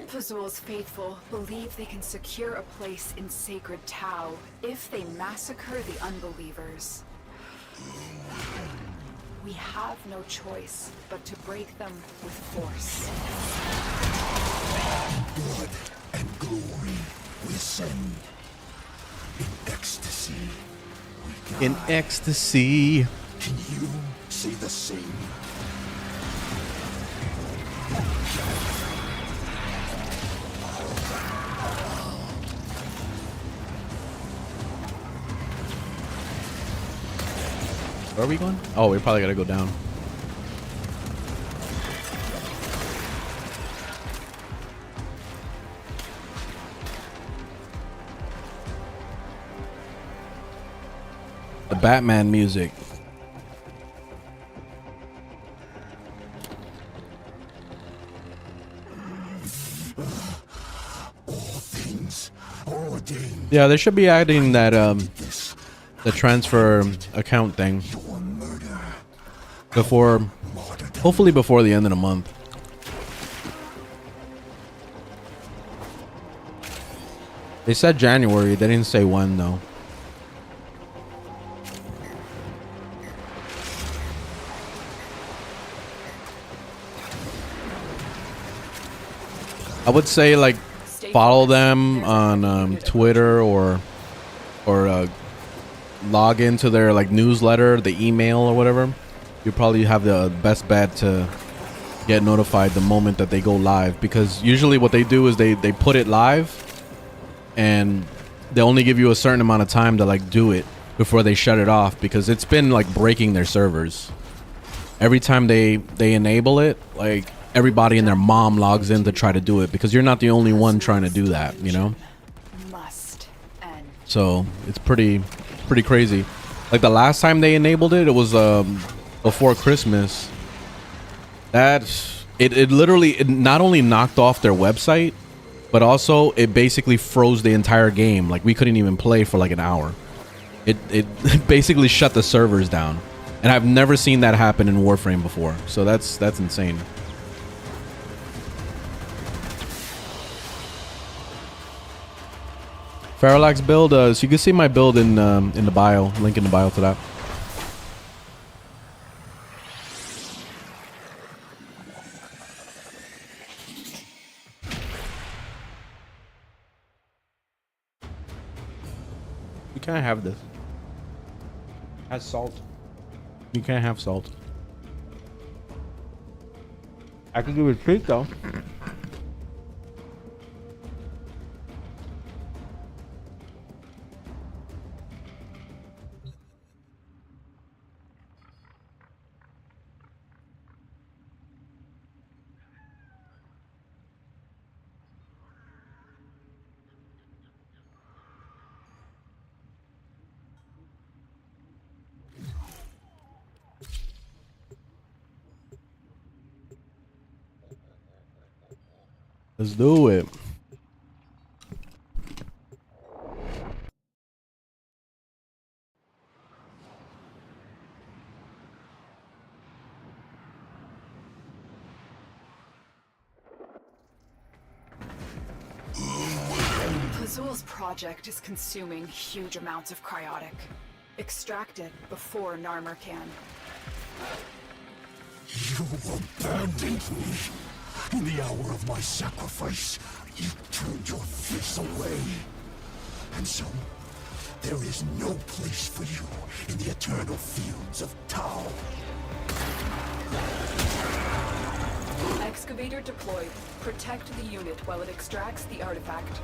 D: Fazul's faithful believe they can secure a place in Sacred Tau if they massacre the unbelievers. We have no choice but to break them with force.
I: Blood and glory we send. In ecstasy. We
A: In
I: die.
A: ecstasy.
I: Can you say the same?
A: Where are we going? Oh, we probably gotta go down. The Batman music.
I: All things are ordained.
A: Yeah, they should be adding that the transfer account thing
I: Your murder.
A: before, hopefully before the end of the month. They said January, they didn't say when though. I would say like follow them on Twitter or log into their like newsletter, the email or whatever. You probably have the best bet to get notified the moment that they go live, because usually what they do is they put it live and they only give you a certain amount of time to like do it before they shut it off, because it's been like breaking their servers. Every time they enable it, like everybody and their mom logs in to try to do it, because you're not the only one trying to do that, you know?
D: Must end.
A: So it's pretty crazy. Like the last time they enabled it, it was before Christmas. It literally not only knocked off their website, but also it basically froze the entire game. Like we couldn't even play for like an hour. It basically shut the servers down, and I've never seen that happen in Warframe before. So that's insane. Parallax build, so you can see my build in the bio, link in the bio to that. You can't have this. It has salt. You can't have salt. I can give it a treat though. Let's do it.
D: Fazul's project is consuming huge amounts of cryotic. Extract it before Narmer can.
I: You abandoned me. In the hour of my sacrifice, you turned your face away. And so, There is no place for you in the eternal fields of Tau.
D: Excavator deployed. Protect the unit while it extracts the artifact.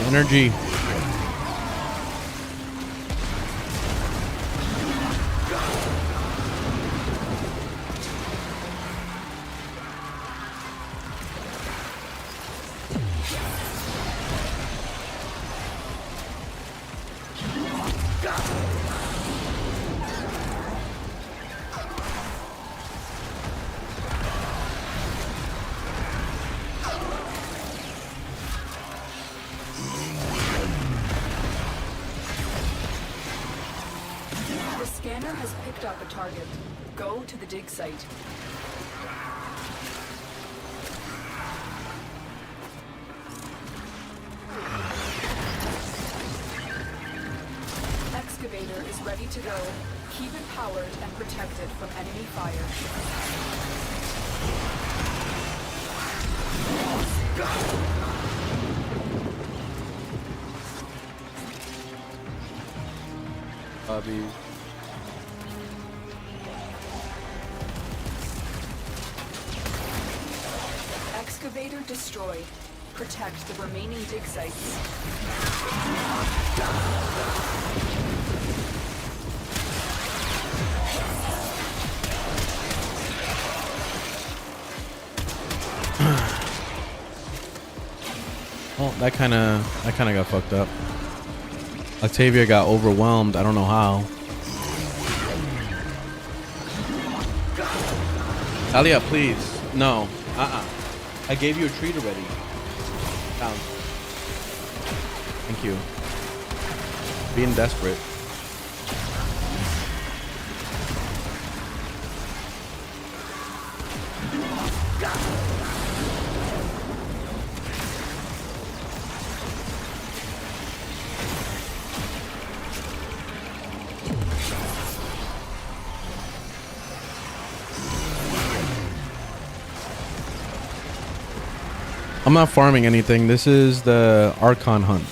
A: Energy.
D: The scanner has picked up a target. Go to the dig site. Excavator is ready to go. Keep it powered and protected from enemy fire.
A: Bobby.
D: Excavator destroyed. Protect the remaining dig sites.
A: Well, that kind of got fucked up. Octavia got overwhelmed. I don't know how. Alia, please. No. I gave you a treat already. Down. Thank you. Being desperate. I'm not farming anything. This is the Archon hunt.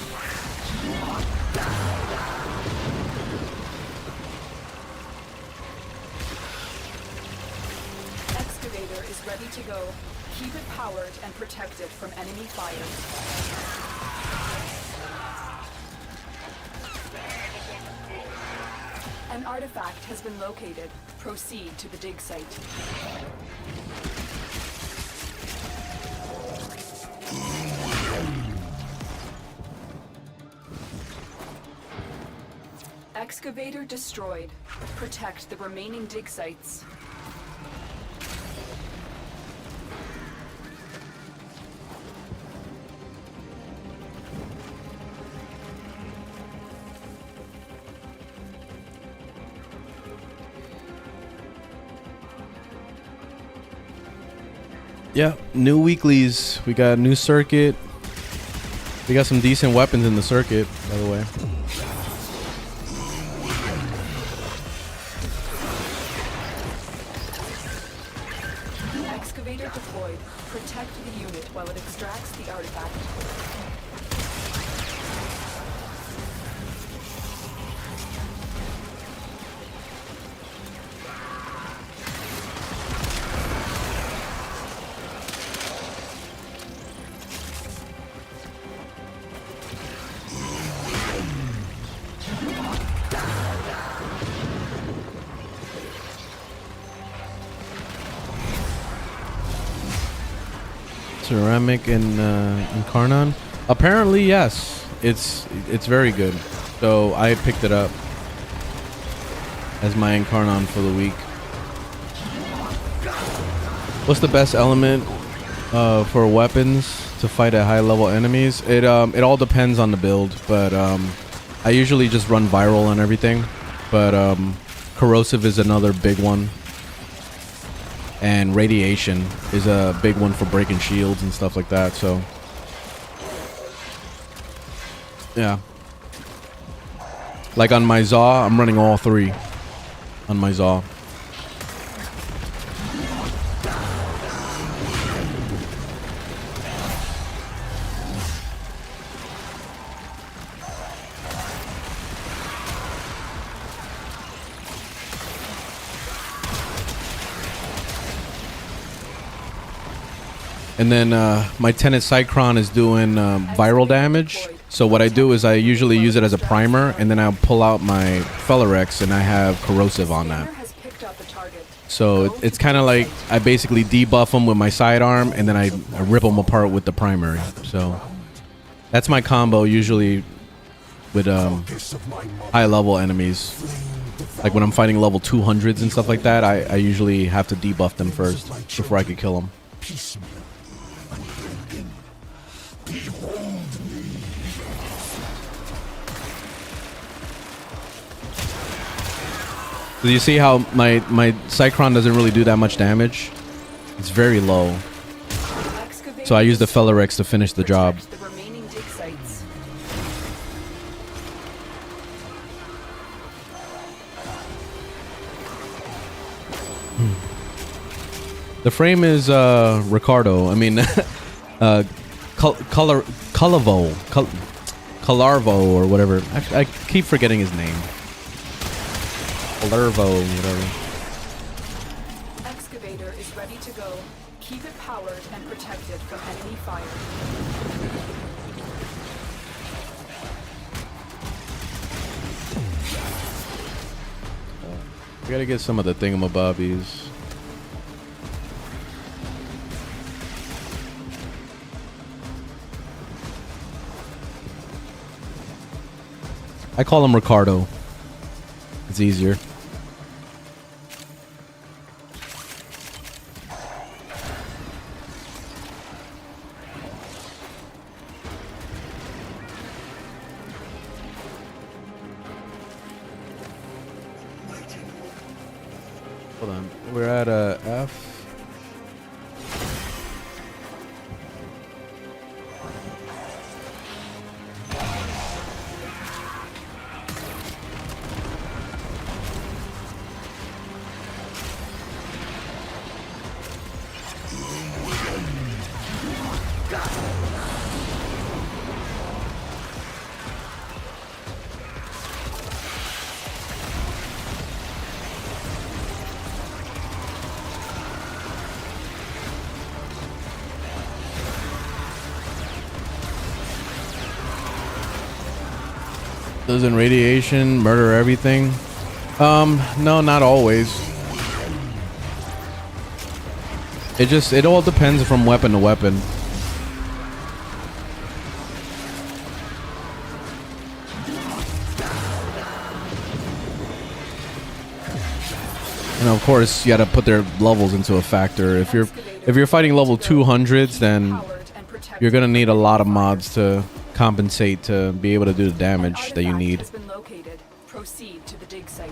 D: Excavator is ready to go. Keep it powered and protected from enemy fire. An artifact has been located. Proceed to the dig site. Excavator destroyed. Protect the remaining dig sites.
A: Yeah, new weeklies. We got a new circuit. We got some decent weapons in the circuit, by the way.
D: Excavator deployed. Protect the unit while it extracts the artifact.
A: Ceramic in Incarnon. Apparently, yes. It's very good. So I picked it up as my Incarnon for the week. What's the best element for weapons to fight at high level enemies? It all depends on the build, but I usually just run viral on everything. But corrosive is another big one. And radiation is a big one for breaking shields and stuff like that. So Yeah. Like on my Zaw, I'm running all 3 on my Zaw. And then my Tenet Cycron is doing viral damage. So what I do is I usually use it as a primer, and then I'll pull out my Fellerex, and I have corrosive on that. So it's kind of like I basically debuff them with my sidearm, and then I rip them apart with the primary. So that's my combo usually with high level enemies. Like when I'm fighting level 200s and stuff like that, I usually have to debuff them first before I could kill them. So you see how my Cycron doesn't really do that much damage? It's very low. So I use the Fellerex to finish the job. The frame is Ricardo. I mean, Calarvo or whatever. I keep forgetting his name. Calarvo, whatever.
D: Excavator is ready to go. Keep it powered and protected from enemy fire.
A: We gotta get some of the thingamabobbies. I call him Ricardo. It's easier. Hold on. We're at F. Doesn't radiation murder everything? No, not always. It all depends from weapon to weapon. And of course, you got to put their levels into a factor. If you're fighting level 200s, then you're gonna need a lot of mods to compensate to be able to do the damage that you need.
D: Proceed to the dig site.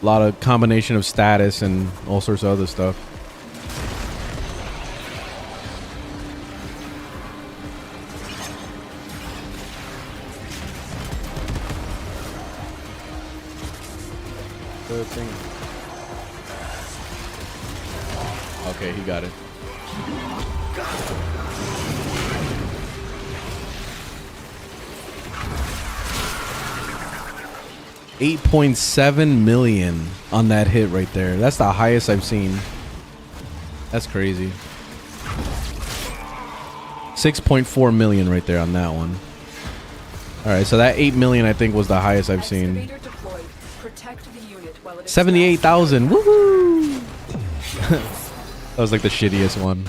A: A lot of combination of status and all sorts of other stuff. The thing. Okay, he got it. 8.7 million on that hit right there. That's the highest I've seen. That's crazy. 6.4 million right there on that one. All right, so that 8 million I think was the highest I've seen. 78,000. Woohoo! That was like the shittiest one.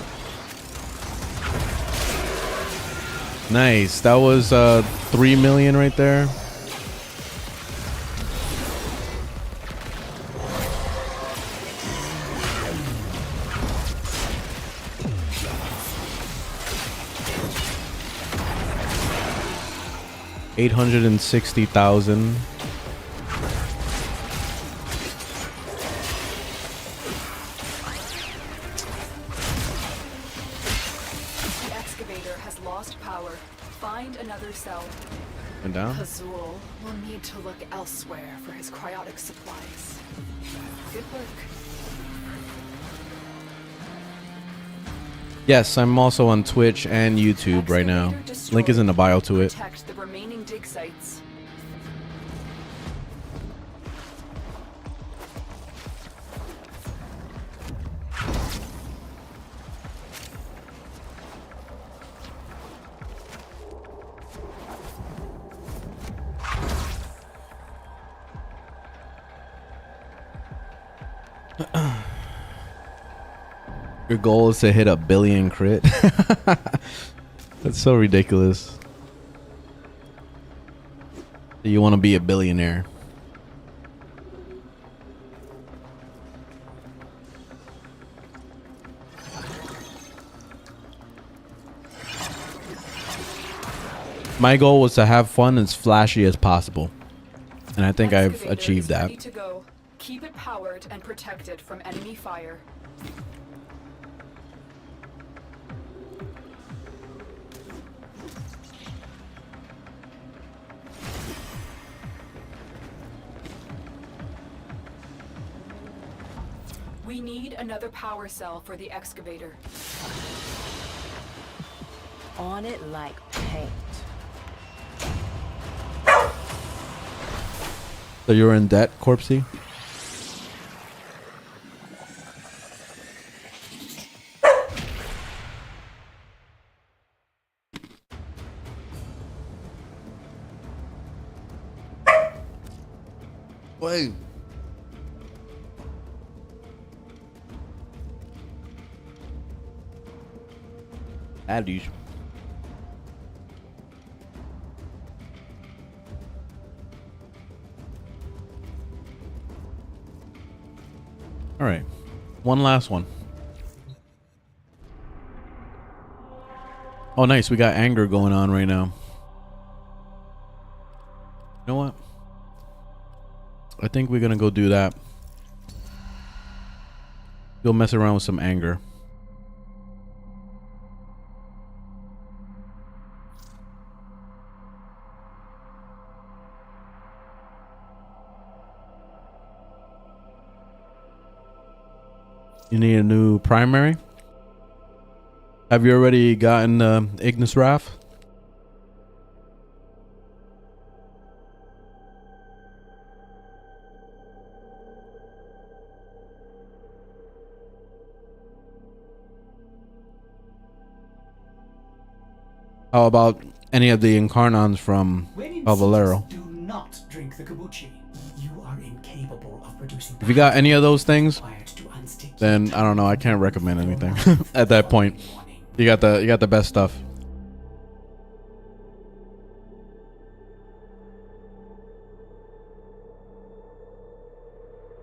A: Nice. That was 3 million right there. $860,000.
D: The excavator has lost power.
A: down.
D: Azul will need to look elsewhere for his cryotic supplies. Good work.
A: Yes, I'm also on Twitch and YouTube right now. Link is in the bio to it.
D: Protect the remaining dig sites.
A: Your goal is to hit a billion crit. That's so ridiculous. You want to be a billionaire. My goal was to have fun as flashy as possible. And I think I've achieved that.
D: Ready to go. Keep it powered and protected from enemy fire. We need another power cell for the excavator.
B: On it like paint.
A: So you're in debt, Corpsey? Wait. Addies. All right, one last one. Oh, nice. We got anger going on right now. You know what? I think we're gonna go do that. Go mess around with some anger. You need a new primary? Have you already gotten Ignis Wrath? How about any of the Incarnons from Valero?
C: Do not drink the kombucha. You are incapable of producing.
A: If you got any of those things, then I don't know. I can't recommend anything at that point. You got the best stuff.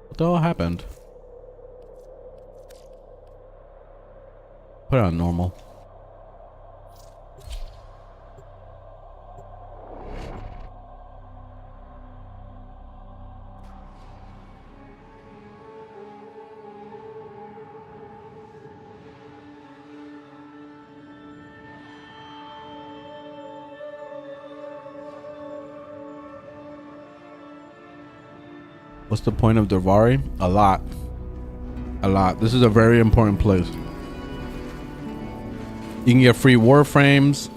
A: What the hell happened? Put it on normal. What's the point of Dervari? A lot. A lot. This is a very important place. You can get free Warframes.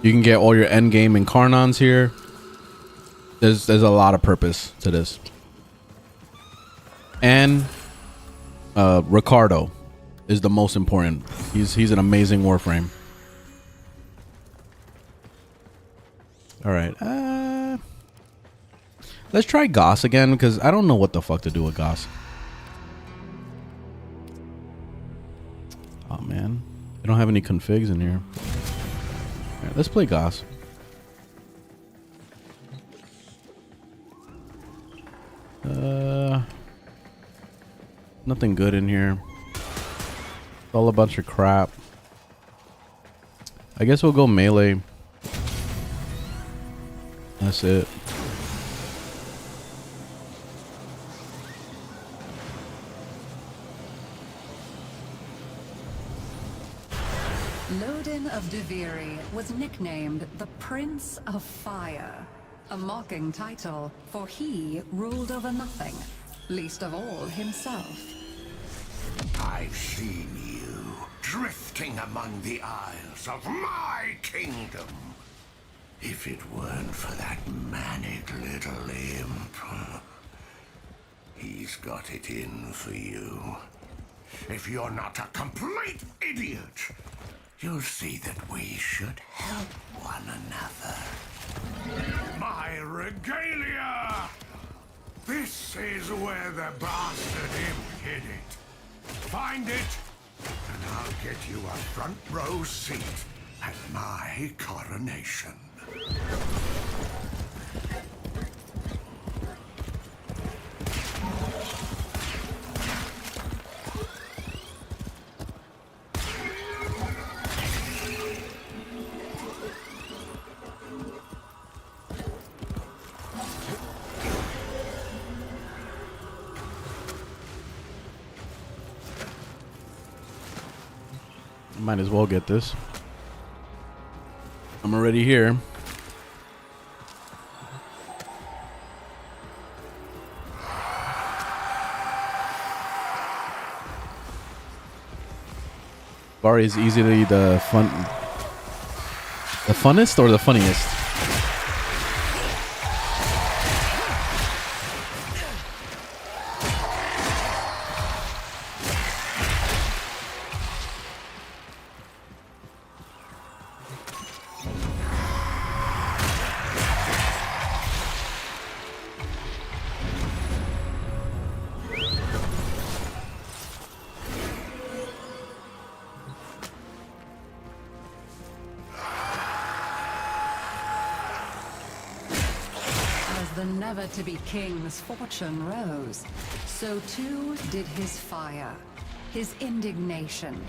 A: You can get all your endgame Incarnons here. There's a lot of purpose to this. And Ricardo is the most important. He's an amazing Warframe. All right. Let's try Goss again, because I don't know what the fuck to do with Goss. Oh, man. I don't have any configs in here. All right, let's play Goss. Nothing good in here. It's all a bunch of crap. I guess we'll go melee. That's it.
K: Lodin of Deviri was nicknamed the Prince of Fire. A mocking title, for he ruled over nothing, least of all himself.
I: I've seen you drifting among the isles of my kingdom. If it weren't for that manic little imp, he's got it in for you. If you're not a complete idiot, you'll see that we should help one another. My regalia! This is where the bastard imp hid it. Find it, and I'll get you a front row seat at my coronation.
A: Might as well get this. I'm already here. Bari is easily the funnest or the funniest.
K: The never-to-be king's fortune rose, so too did his fire, his indignation,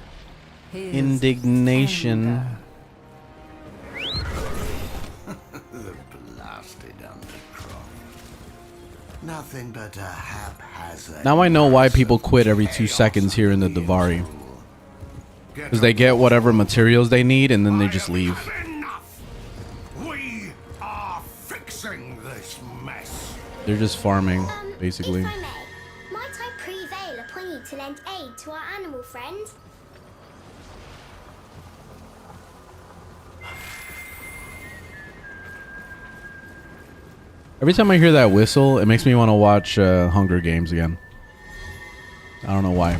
K: his
A: indignation.
I: The blasted undercroft. Nothing but a haphazard.
A: Now I know why people quit every 2 seconds here in the Davari. Because they get whatever materials they need and then they just leave.
I: We are fixing this mess.
A: They're just farming, basically.
L: If I may, might I prevail upon you to lend aid to our animal friend?
A: Every time I hear that whistle, it makes me want to watch Hunger Games again. I don't know why.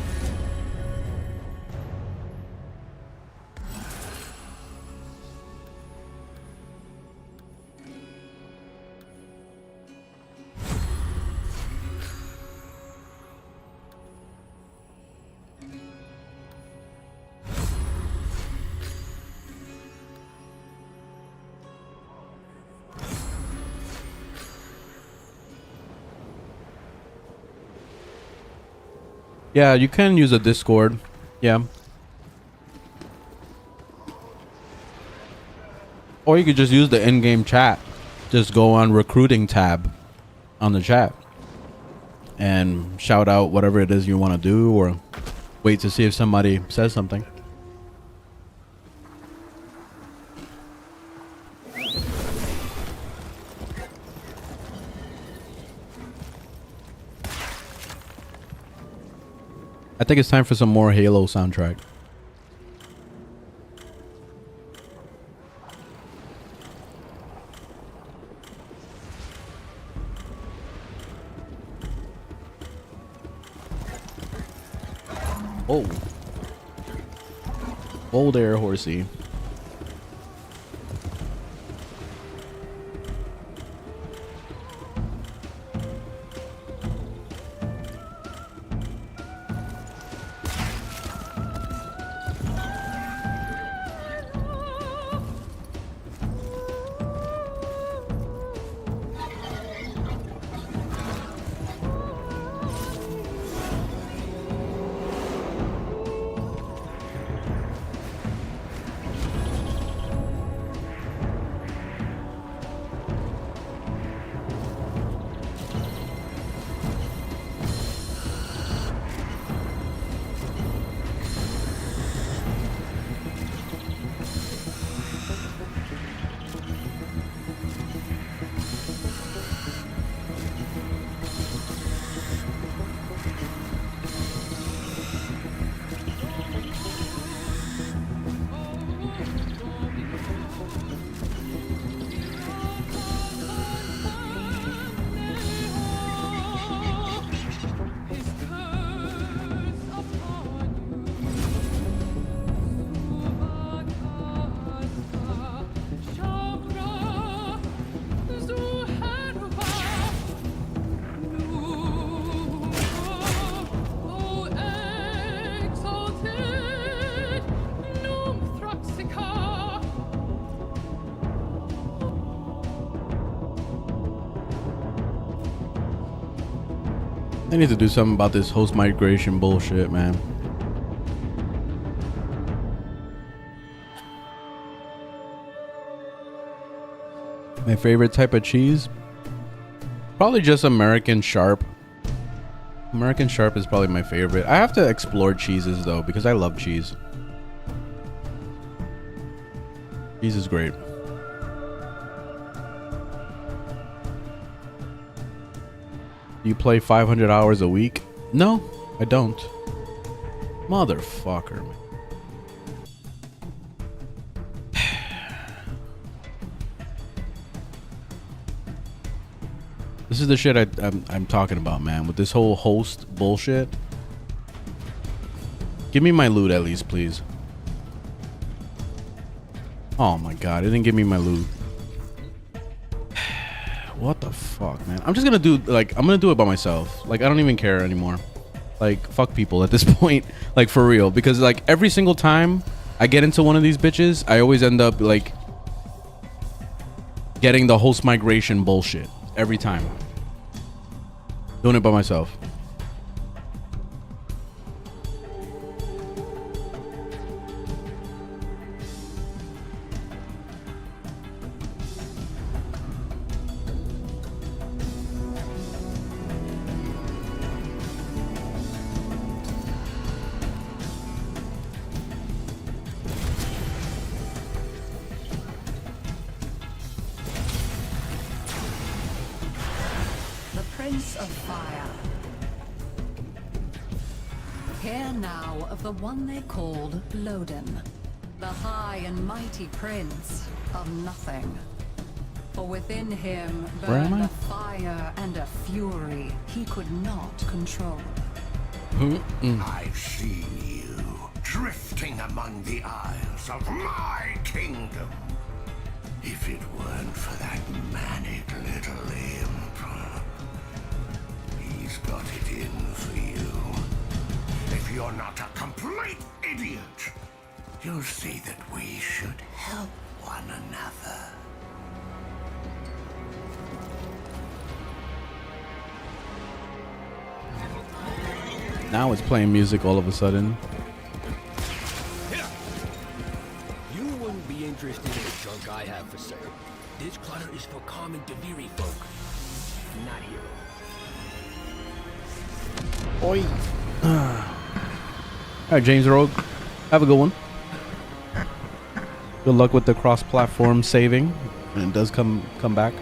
A: Yeah, you can use a Discord. Yeah. Or you could just use the in-game chat. Just go on recruiting tab on the chat and shout out whatever it is you want to do, or wait to see if somebody says something. I think it's time for some more Halo soundtrack. Oh. Whoa there, horsey. They need to do something about this host migration bullshit, man. My favorite type of cheese? Probably just American Sharp. American Sharp is probably my favorite. I have to explore cheeses though, because I love cheese. Cheese is great. Do you play 500 hours a week? No, I don't. Motherfucker, man. This is the shit I'm talking about, man. With this whole host bullshit. Give me my loot at least, please. Oh my god, it didn't give me my loot. What the fuck, man? I'm just gonna do, like, I'm gonna do it by myself. Like, I don't even care anymore. Like, fuck people at this point. Like, for real. Because, like, every single time I get into one of these bitches, I always end up, like, getting the host migration bullshit. Every time. Doing it by myself.
K: The one they called Loden, the high and mighty prince of nothing. For within him burned a fire and a fury he could not control.
I: I've seen you drifting among the isles of my kingdom. If it weren't for that manic little imp, he's got it in for you. If you're not a complete idiot, you'll see that we should help one another.
A: Now it's playing music all of a sudden.
M: You wouldn't be interested in the junk I have for sale. This clutter is for common Deviri folk, not hero.
A: Oi. Alright, James Rogue. Have a good one. Good luck with the cross-platform saving. And it does come back.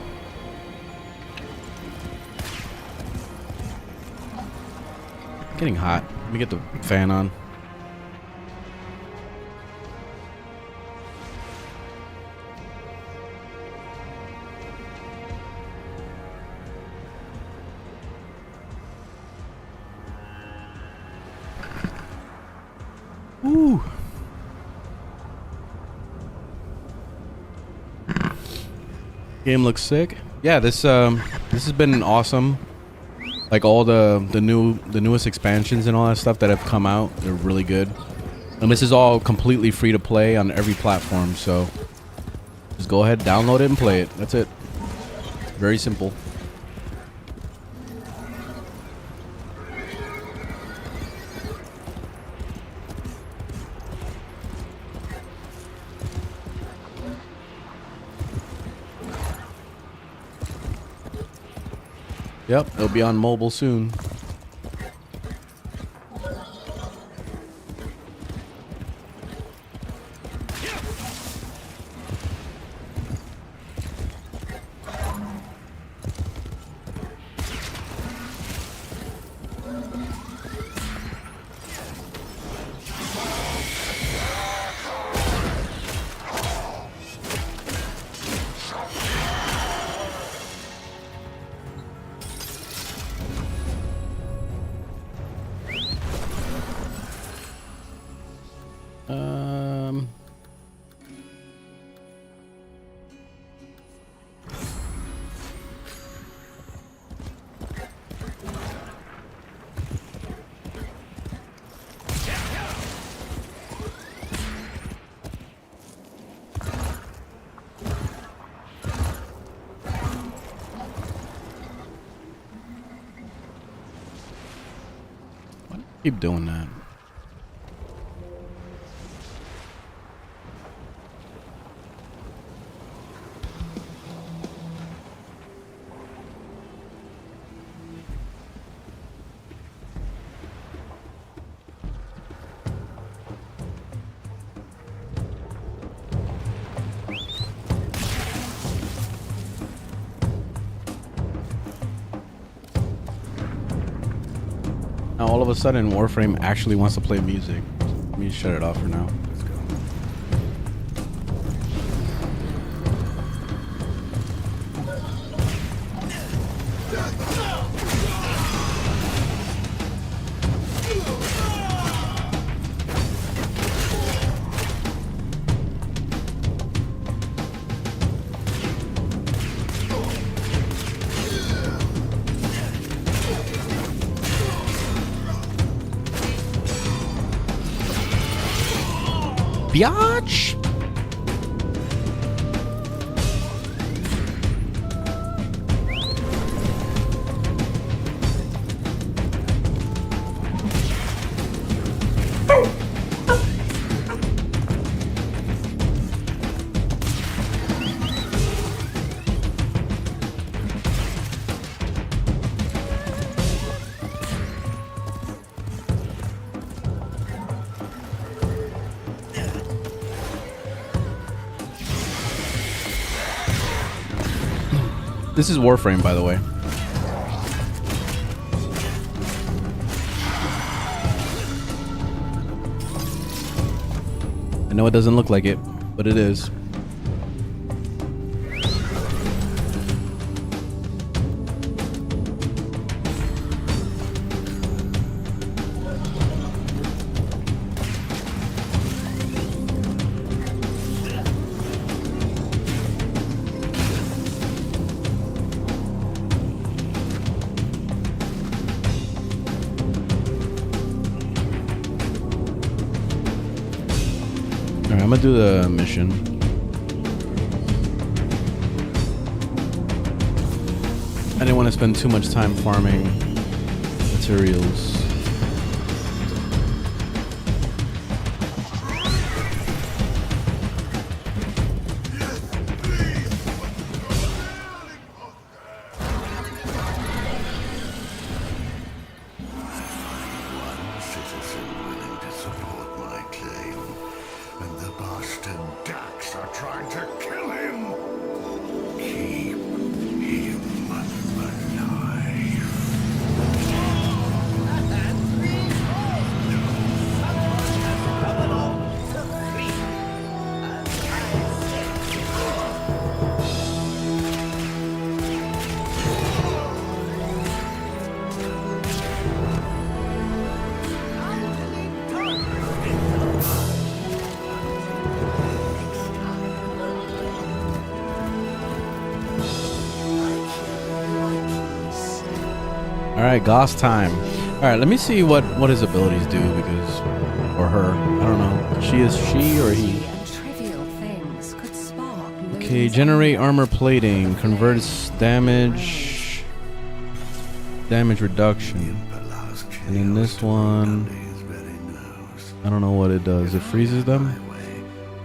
A: Getting hot. Let me get the fan on. Woo. Game looks sick. Yeah, this has been awesome. Like all the newest expansions and all that stuff that have come out, they're really good. And this is all completely free to play on every platform, so just go ahead, download it and play it. That's it. Very simple. Yep, it'll be on mobile soon. Keep doing that. Now all of a sudden Warframe actually wants to play music. Let me shut it off for now. Let's go. Biatch! This is Warframe, by the way. I know it doesn't look like it, but it is. Alright, I'm gonna do the mission. I didn't want to spend too much time farming materials. Alright, Goss time. Alright, let me see what his abilities do, because, or her, I don't know. She or he? Okay, generate armor plating, converts damage reduction. And then this one, I don't know what it does. It freezes them.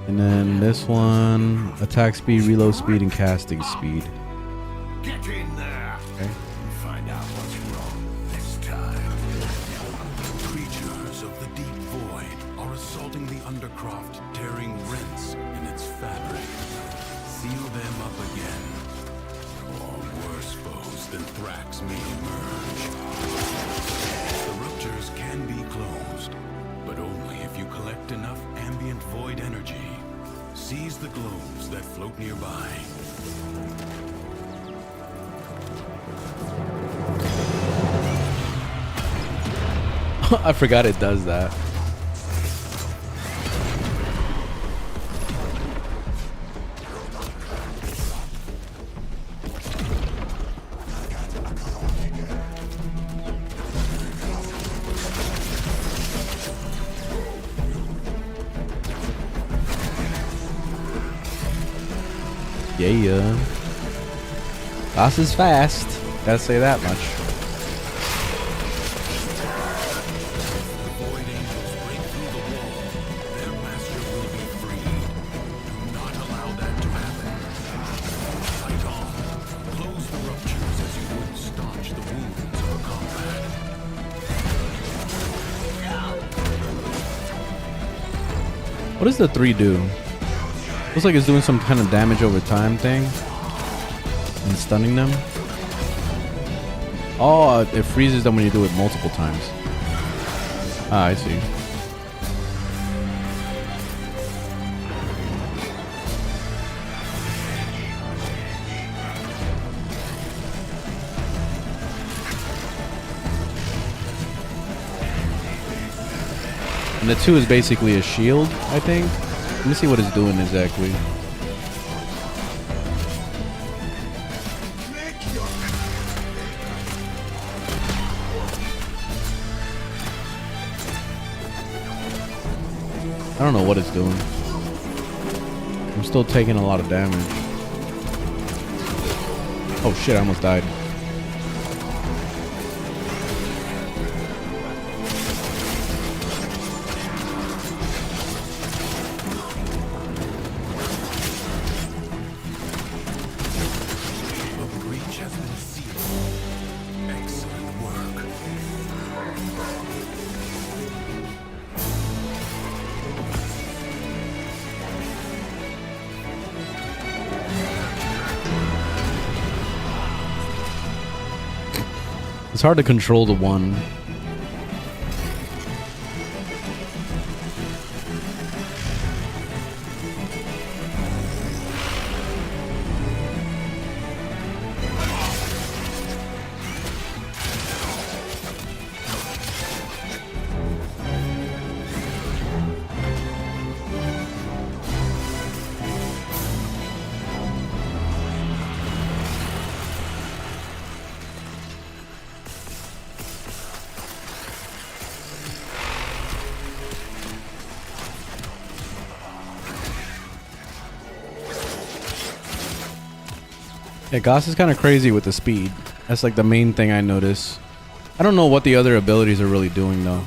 A: And then this one, attack speed, reload speed, and casting speed.
I: Get in there.
A: Okay.
I: Find out what's wrong this time.
J: Creatures of the deep void are assaulting the undercroft, tearing rents in its fabric. Seal them up again, or worse foes than Thrax may emerge. The ruptures can be closed, but only if you collect enough ambient void energy. Seize the globes that float nearby.
A: I forgot it does that. Yeah. Boss is fast. Gotta say that much. What does the 3 do? Looks like it's doing some kind of damage over time thing. And stunning them. Oh, it freezes them when you do it multiple times. Ah, I see. And the 2 is basically a shield, I think. Let me see what it's doing exactly. I don't know what it's doing. I'm still taking a lot of damage. Oh shit, I almost died. It's hard to control the one. Yeah, Goss is kind of crazy with the speed. That's like the main thing I notice. I don't know what the other abilities are really doing though.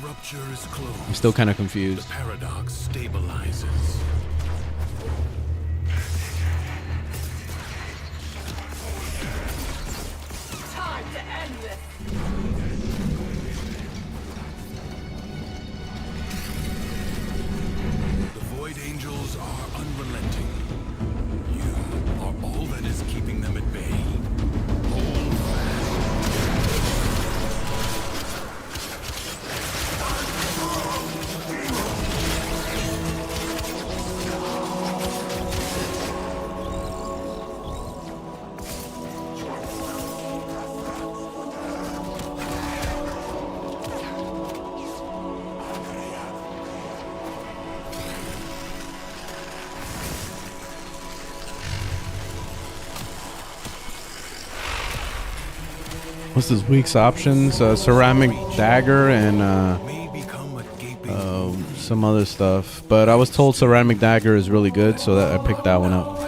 A: I'm still kind of confused.
J: The paradox stabilizes.
D: Time to end this.
J: The Void Angels are unrelenting. You are all that is keeping them at bay. Hold
A: What's this week's options? Ceramic dagger and some other stuff. But I was told ceramic dagger is really good, so that I picked that one up.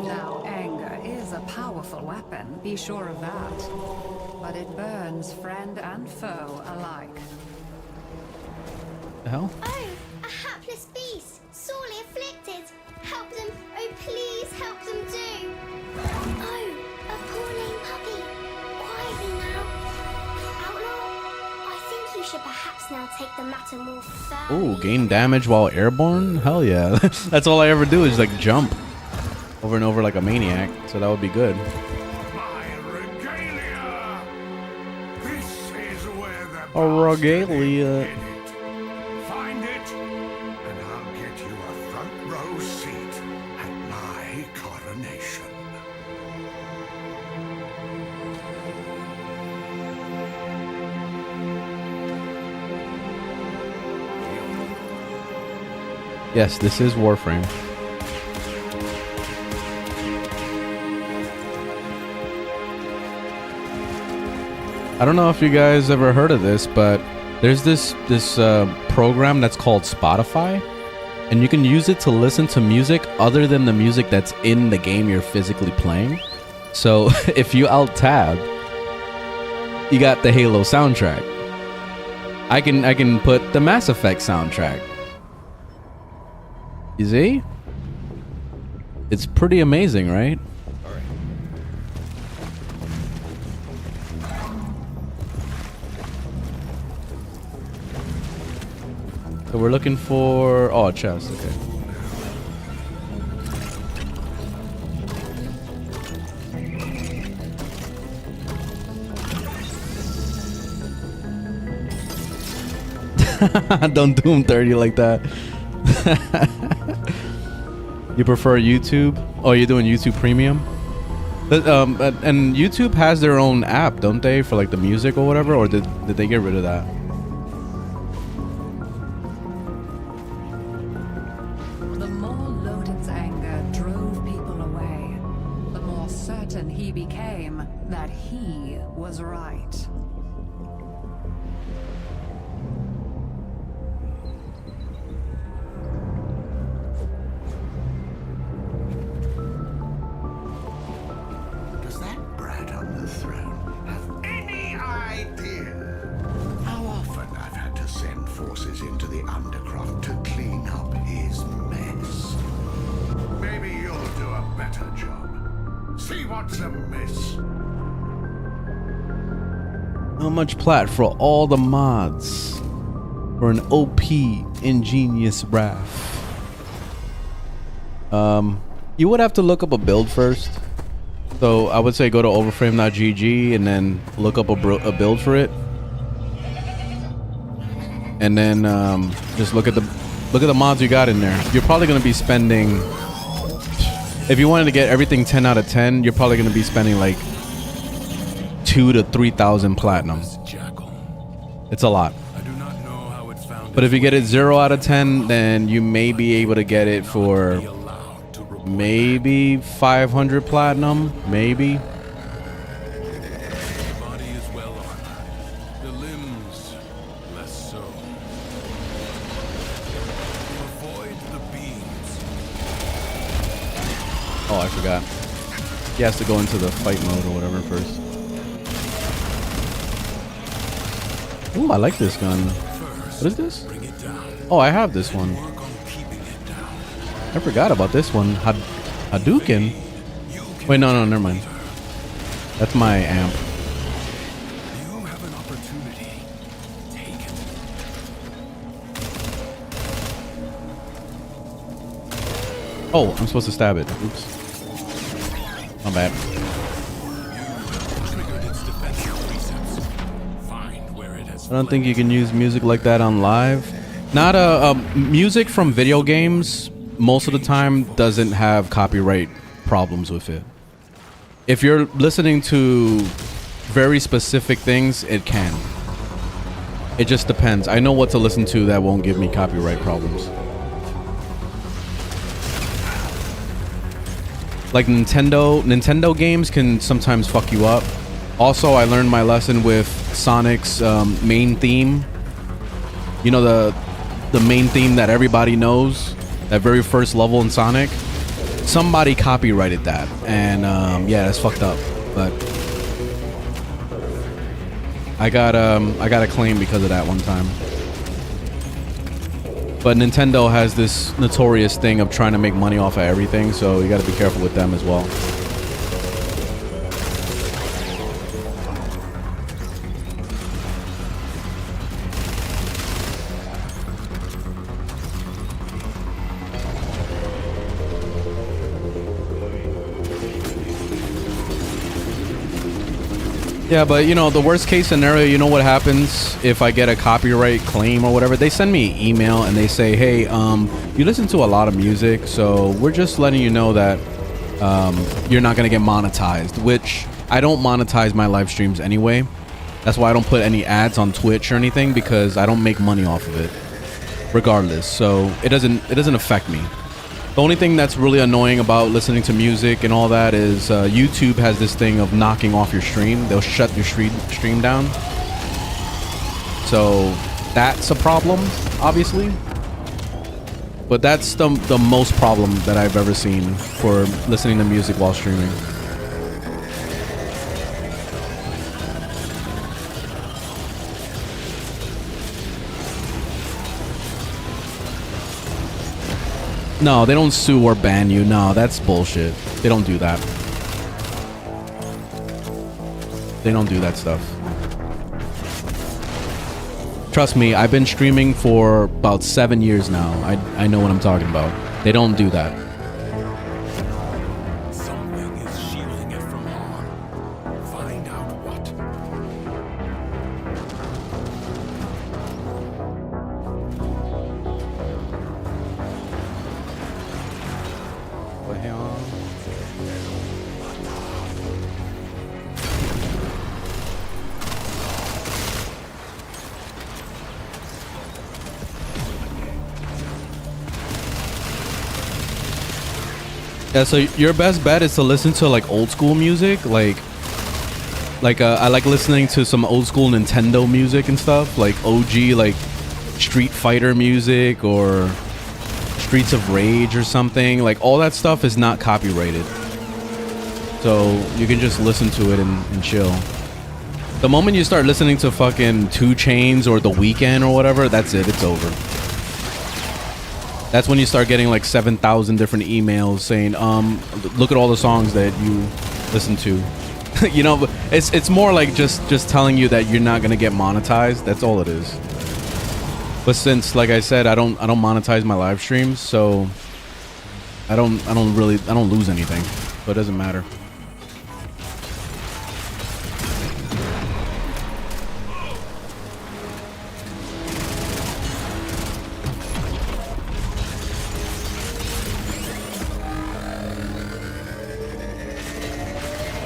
K: Now, anger is a powerful weapon, be sure of that. But it burns friend and foe alike.
A: The hell?
L: Oh, a hapless beast, sorely afflicted. Help them, oh please help them do. Oh, a poor lame puppy. Quietly now. Outlaw, I think you should perhaps now take the matter more firmly.
A: Oh, gain damage while airborne? Hell yeah. That's all I ever do is like jump over and over like a maniac. So that would be good. A regalia.
I: Find it, and I'll get you a front row seat at my coronation.
A: Yes, this is Warframe. I don't know if you guys ever heard of this, but there's this program that's called Spotify, and you can use it to listen to music other than the music that's in the game you're physically playing. So if you alt tab, you got the Halo soundtrack. I can put the Mass Effect soundtrack. You see? It's pretty amazing, right? So we're looking for a chest. Okay. Don't do him 30 like that. You prefer YouTube? Oh, you're doing YouTube Premium? And YouTube has their own app, don't they, for like the music or whatever? Or did they get rid of that?
K: The more Loden's anger drove people away, the more certain he became that he was right.
N: Does that brat on the throne have any idea how often I've had to send forces into the Undercroft to clean up his mess? Maybe you'll do a better job. See what's amiss.
A: How much plat for all the mods for an OP ingenious Wrath? You would have to look up a build first. So I would say go to overframe.gg and then look up a build for it, and then just look at the mods you got in there. You're probably going to be spending, if you wanted to get everything 10 out of 10, you're probably going to be spending like 2,000 to 3,000 platinum. It's a lot. But if you get it 0 out of 10, then you may be able to get it for maybe 500 platinum, maybe.
J: The body is well armored, the limbs less so. Avoid the beams.
A: Oh, I forgot. He has to go into the fight mode or whatever first. Ooh, I like this gun. What is this? Oh, I have this one. I forgot about this one. Hadouken? Wait, no, never mind. That's my amp.
J: You have an opportunity. Take it.
A: Oh, I'm supposed to stab it. Oops. My bad.
J: Triggered its defensive presets. Find where it has
A: I don't think you can use music like that on live. Not music from video games most of the time doesn't have copyright problems with it. If you're listening to very specific things, it can. It just depends. I know what to listen to that won't give me copyright problems. Like Nintendo games can sometimes fuck you up. Also, I learned my lesson with Sonic's main theme. You know, the main theme that everybody knows, that very first level in Sonic. Somebody copyrighted that, and yeah, that's fucked up. But I got a claim because of that one time. But Nintendo has this notorious thing of trying to make money off of everything, so you got to be careful with them as well. Yeah, but you know, the worst case scenario, you know what happens if I get a copyright claim or whatever? They send me an email and they say, hey, you listen to a lot of music, so we're just letting you know that you're not going to get monetized, which I don't monetize my live streams anyway. That's why I don't put any ads on Twitch or anything, because I don't make money off of it regardless. So it doesn't affect me. The only thing that's really annoying about listening to music and all that is YouTube has this thing of knocking off your stream. They'll shut your stream down. So that's a problem, obviously. But that's the most problem that I've ever seen for listening to music while streaming. No, they don't sue or ban you. No, that's bullshit. They don't do that. They don't do that stuff. Trust me, I've been streaming for about 7 years now. I know what I'm talking about. They don't do that.
E: Something is shielding it from harm. Find out what.
A: What the hell? Yeah, so your best bet is to listen to like old school music, like I like listening to some old school Nintendo music and stuff, like OG like Street Fighter music or Streets of Rage or something. Like all that stuff is not copyrighted, so you can just listen to it and chill. The moment you start listening to fucking 2 Chainz or The Weeknd or whatever, that's it, it's over. That's when you start getting like 7,000 different emails saying, look at all the songs that you listen to. You know, it's more like just telling you that you're not gonna get monetized. That's all it is. But since, like I said, I don't monetize my live streams, so I don't lose anything. So it doesn't matter.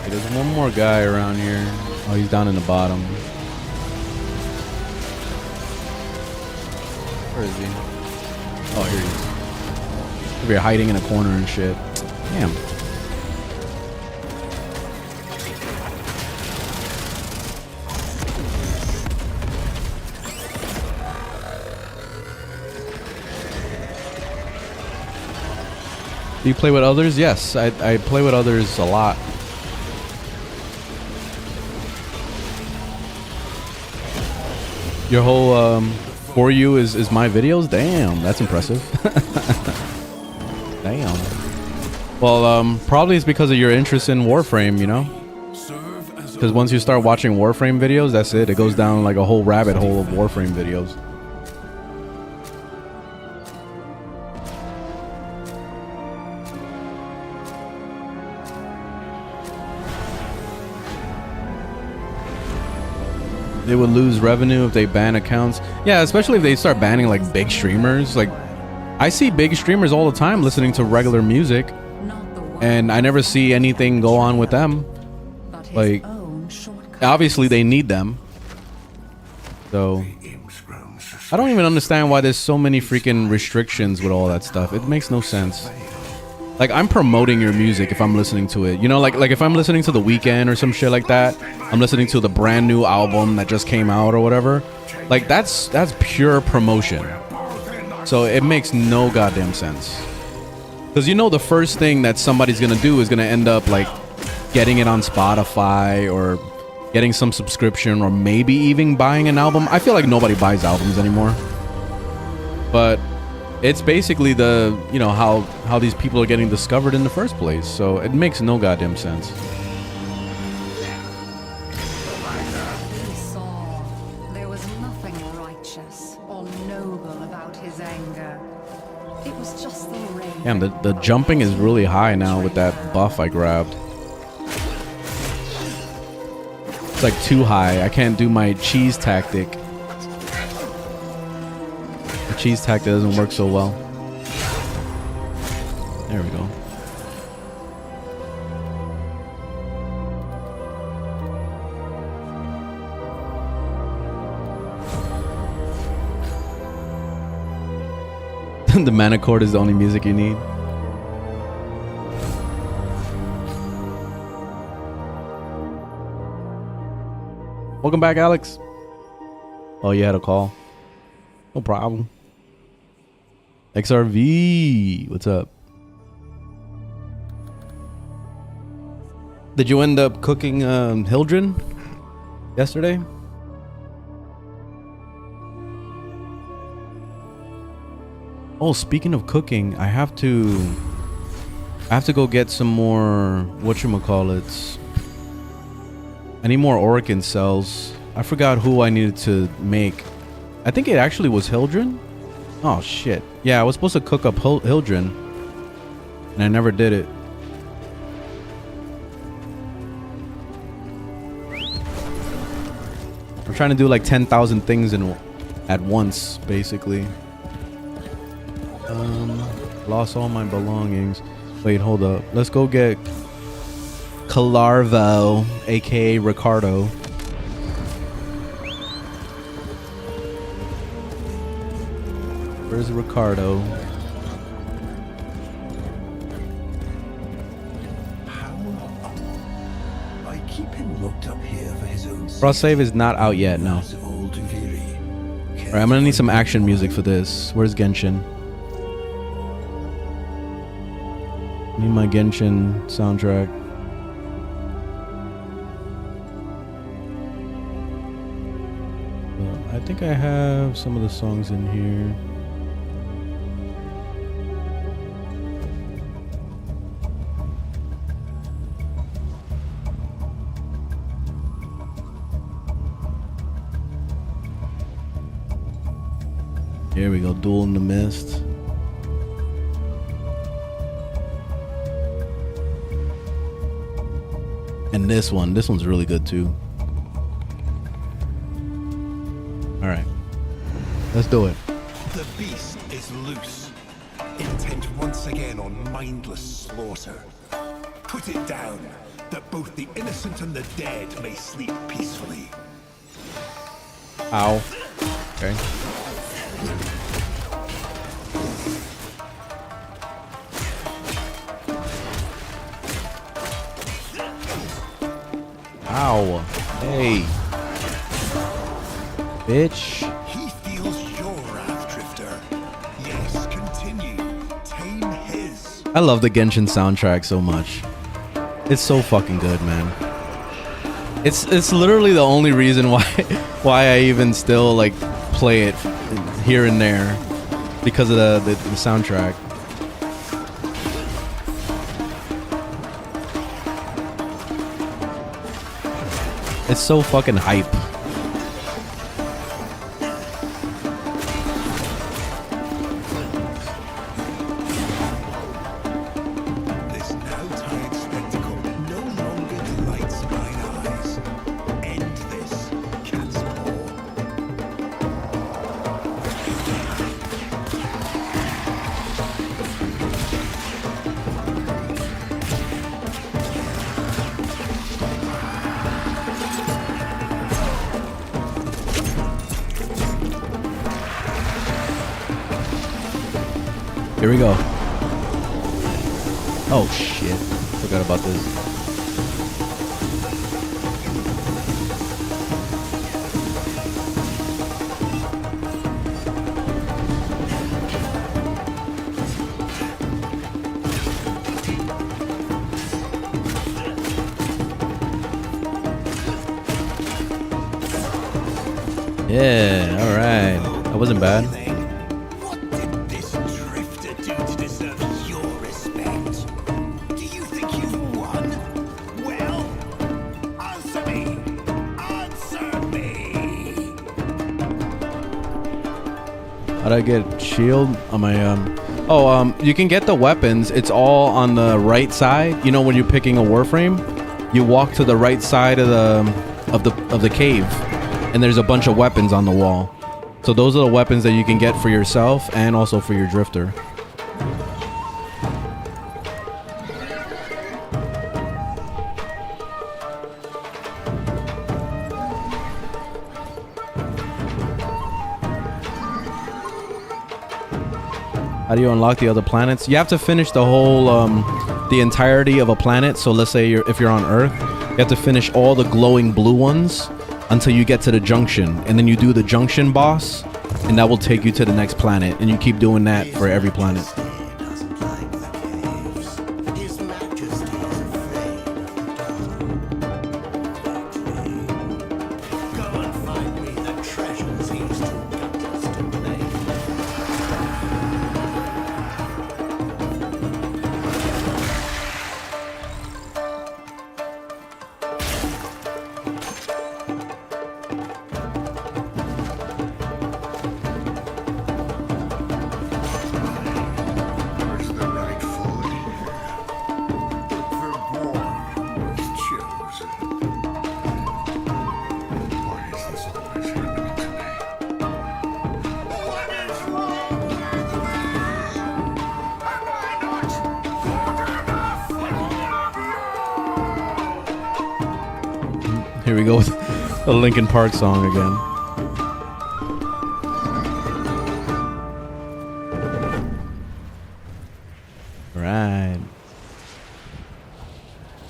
A: There's one more guy around here. Oh, he's down in the bottom. Where is he? Oh, here he is. Maybe you're hiding in a corner and shit. Damn. Do you play with others? Yes, I play with others a lot. Your whole For You is my videos? Damn, that's impressive. Damn. Well, probably it's because of your interest in Warframe, you know? Because once you start watching Warframe videos, that's it. It goes down like a whole rabbit hole of Warframe videos. They would lose revenue if they ban accounts. Yeah, especially if they start banning like big streamers. Like, I see big streamers all the time listening to regular music, and I never see anything go on with them. Like, obviously they need them. So I don't even understand why there's so many freaking restrictions with all that stuff. It makes no sense. Like, I'm promoting your music if I'm listening to it. You know, like if I'm listening to The Weeknd or some shit like that, I'm listening to the brand new album that just came out or whatever. Like, that's pure promotion. So it makes no goddamn sense. Because you know the first thing that somebody's gonna do is gonna end up like getting it on Spotify or getting some subscription or maybe even buying an album. I feel like nobody buys albums anymore. But it's basically the, you know, how these people are getting discovered in the first place. So it makes no goddamn sense.
K: He saw there was nothing righteous or noble about his anger. It was just the rain.
A: Damn, the jumping is really high now with that buff I grabbed. It's like too high. I can't do my cheese tactic. The cheese tactic doesn't work so well. There we go. The mana chord is the only music you need. Welcome back, Alex. Oh, you had a call. No problem. XRV, what's up? Did you end up cooking Hildren yesterday? Oh, speaking of cooking, I have to go get some more, whatchamacallits. I need more Orokin cells. I forgot who I needed to make. I think it actually was Hildren. Oh shit. Yeah, I was supposed to cook up Hildren, and I never did it. I'm trying to do like 10,000 things at once, basically. Lost all my belongings. Wait, hold up. Let's go get Calarvo, aka Ricardo. Where's Ricardo?
N: I keep him locked up here for his own
A: Frost Save is not out yet, no. Alright, I'm gonna need some action music for this. Where's Genshin? Need my Genshin soundtrack. I think I have some of the songs in here. Here we go, Duel in the Mist. And this one's really good too. All right, let's do it.
O: The beast is loose, intent once again on mindless slaughter. Put it down, that both the innocent and the dead may sleep peacefully.
A: Ow. Okay. Ow. Hey. Bitch.
O: He feels your wrath, Drifter. Yes, continue. Tame his.
A: I love the Genshin soundtrack so much. It's so fucking good, man. It's literally the only reason why I even still like play it here and there, because of the soundtrack. It's so fucking hype.
O: This now-tired spectacle no longer delights mine eyes. End this, cat's paw.
A: Here we go. Oh shit. Forgot about this. Yeah, alright. That wasn't bad.
O: What did this Drifter do to deserve your respect? Do you think you've won? Well, answer me! Answer me!
A: How'd I get shield on my you can get the weapons. It's all on the right side. You know, when you're picking a Warframe, you walk to the right side of the cave, and there's a bunch of weapons on the wall. So those are the weapons that you can get for yourself and also for your Drifter. How do you unlock the other planets? You have to finish the whole, the entirety of a planet. So let's say if you're on Earth, you have to finish all the glowing blue ones until you get to the junction. And then you do the junction boss, and that will take you to the next planet. And you keep doing that for every planet. Here we go with the Linkin Park song again. Right.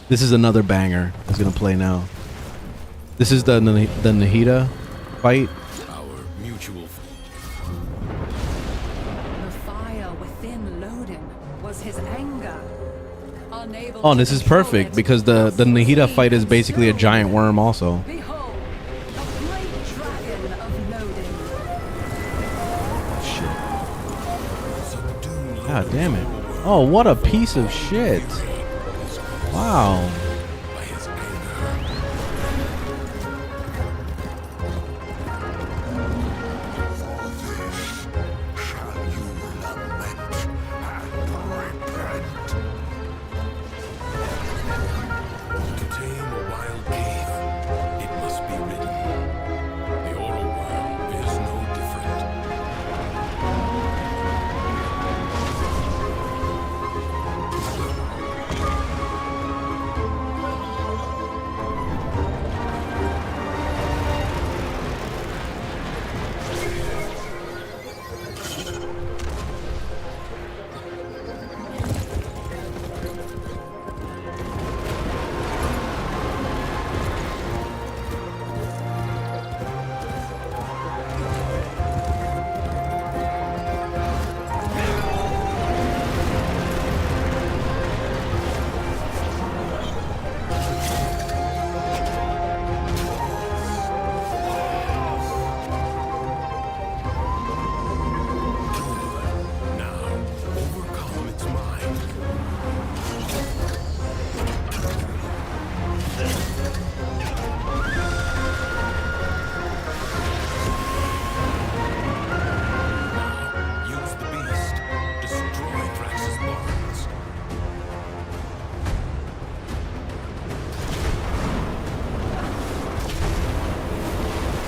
A: This is another banger that's gonna play now. This is the Nahida fight.
J: Our mutual.
K: The fire within Loden was his anger. Unable
A: Oh, and
K: to
A: this is
K: control
A: perfect
K: it,
A: because the Nahida fight is basically a giant worm also.
K: behold, the great dragon of Loden.
A: God damn it. Oh, what a piece of shit. Wow.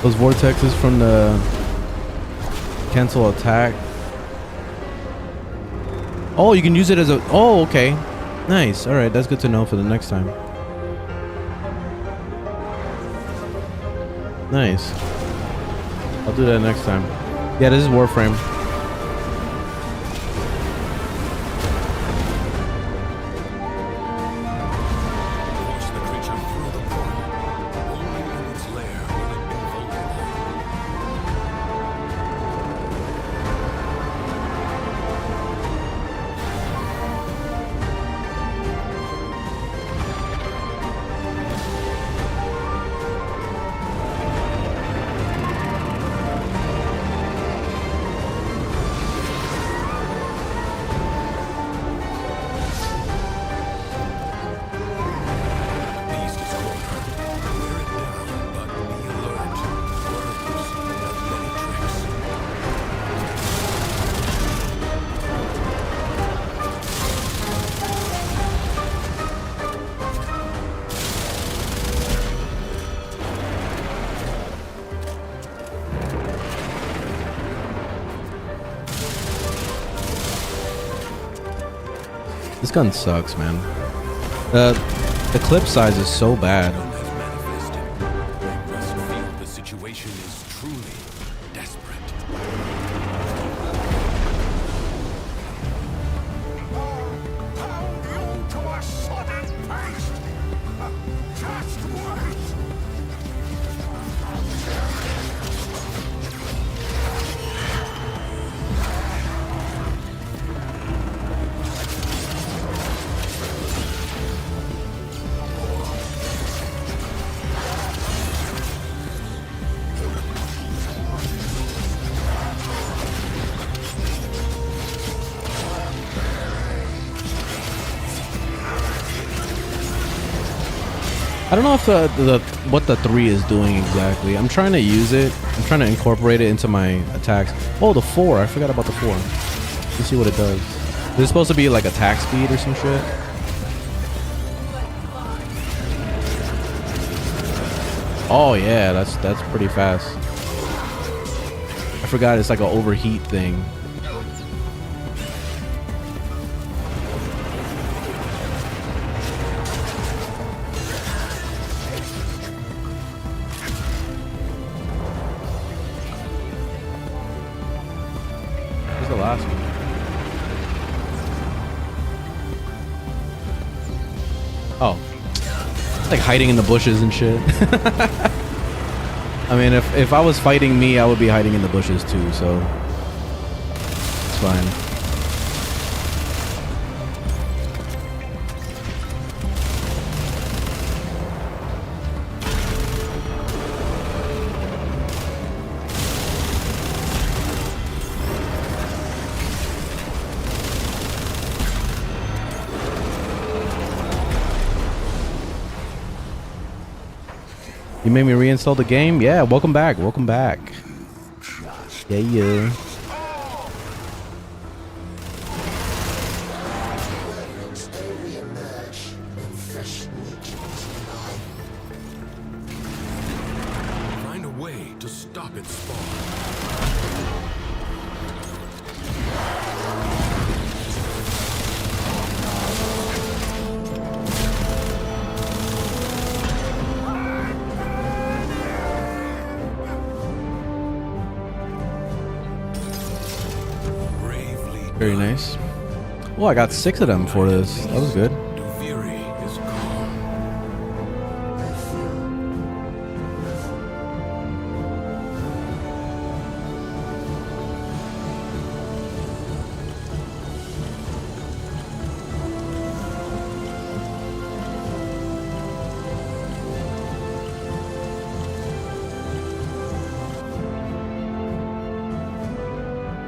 A: Those vortexes from the cancel attack. Oh, you can use it as a... Oh, okay. Nice. All right, that's good to know for the next time. Nice. I'll do that next time. Yeah, this is Warframe. This gun sucks, man. The clip size is so bad.
J: The situation is truly desperate.
A: I don't know if what the 3 is doing exactly. I'm trying to use it. I'm trying to incorporate it into my attacks. Oh, the 4. I forgot about the 4. Let's see what it does. Is it supposed to be like attack speed or some shit? Oh yeah, that's pretty fast. I forgot it's like an overheat thing. Oh, like hiding in the bushes and shit. I mean, if I was fighting me, I would be hiding in the bushes too, so it's fine. You made me reinstall the game? Yeah, welcome back. Welcome back. Yeah.
J: Find a way to stop its spawn.
A: Very nice. Oh, I got 6 of them for this. That was good.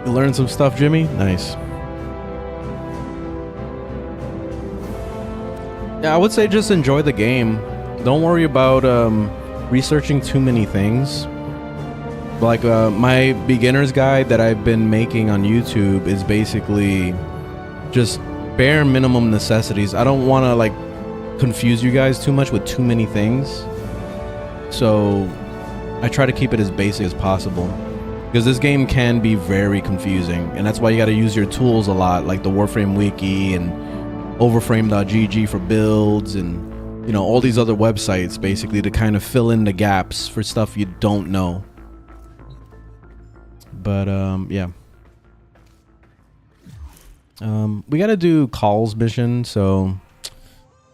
A: You learned some stuff, Jimmy? Nice. Yeah, I would say just enjoy the game. Don't worry about researching too many things. Like my beginner's guide that I've been making on YouTube is basically just bare minimum necessities. I don't want to like confuse you guys too much with too many things. So I try to keep it as basic as possible. Because this game can be very confusing, and that's why you got to use your tools a lot, like the Warframe wiki and overframe.gg for builds, and you know, all these other websites basically to kind of fill in the gaps for stuff you don't know. But yeah, we got to do Call's mission, so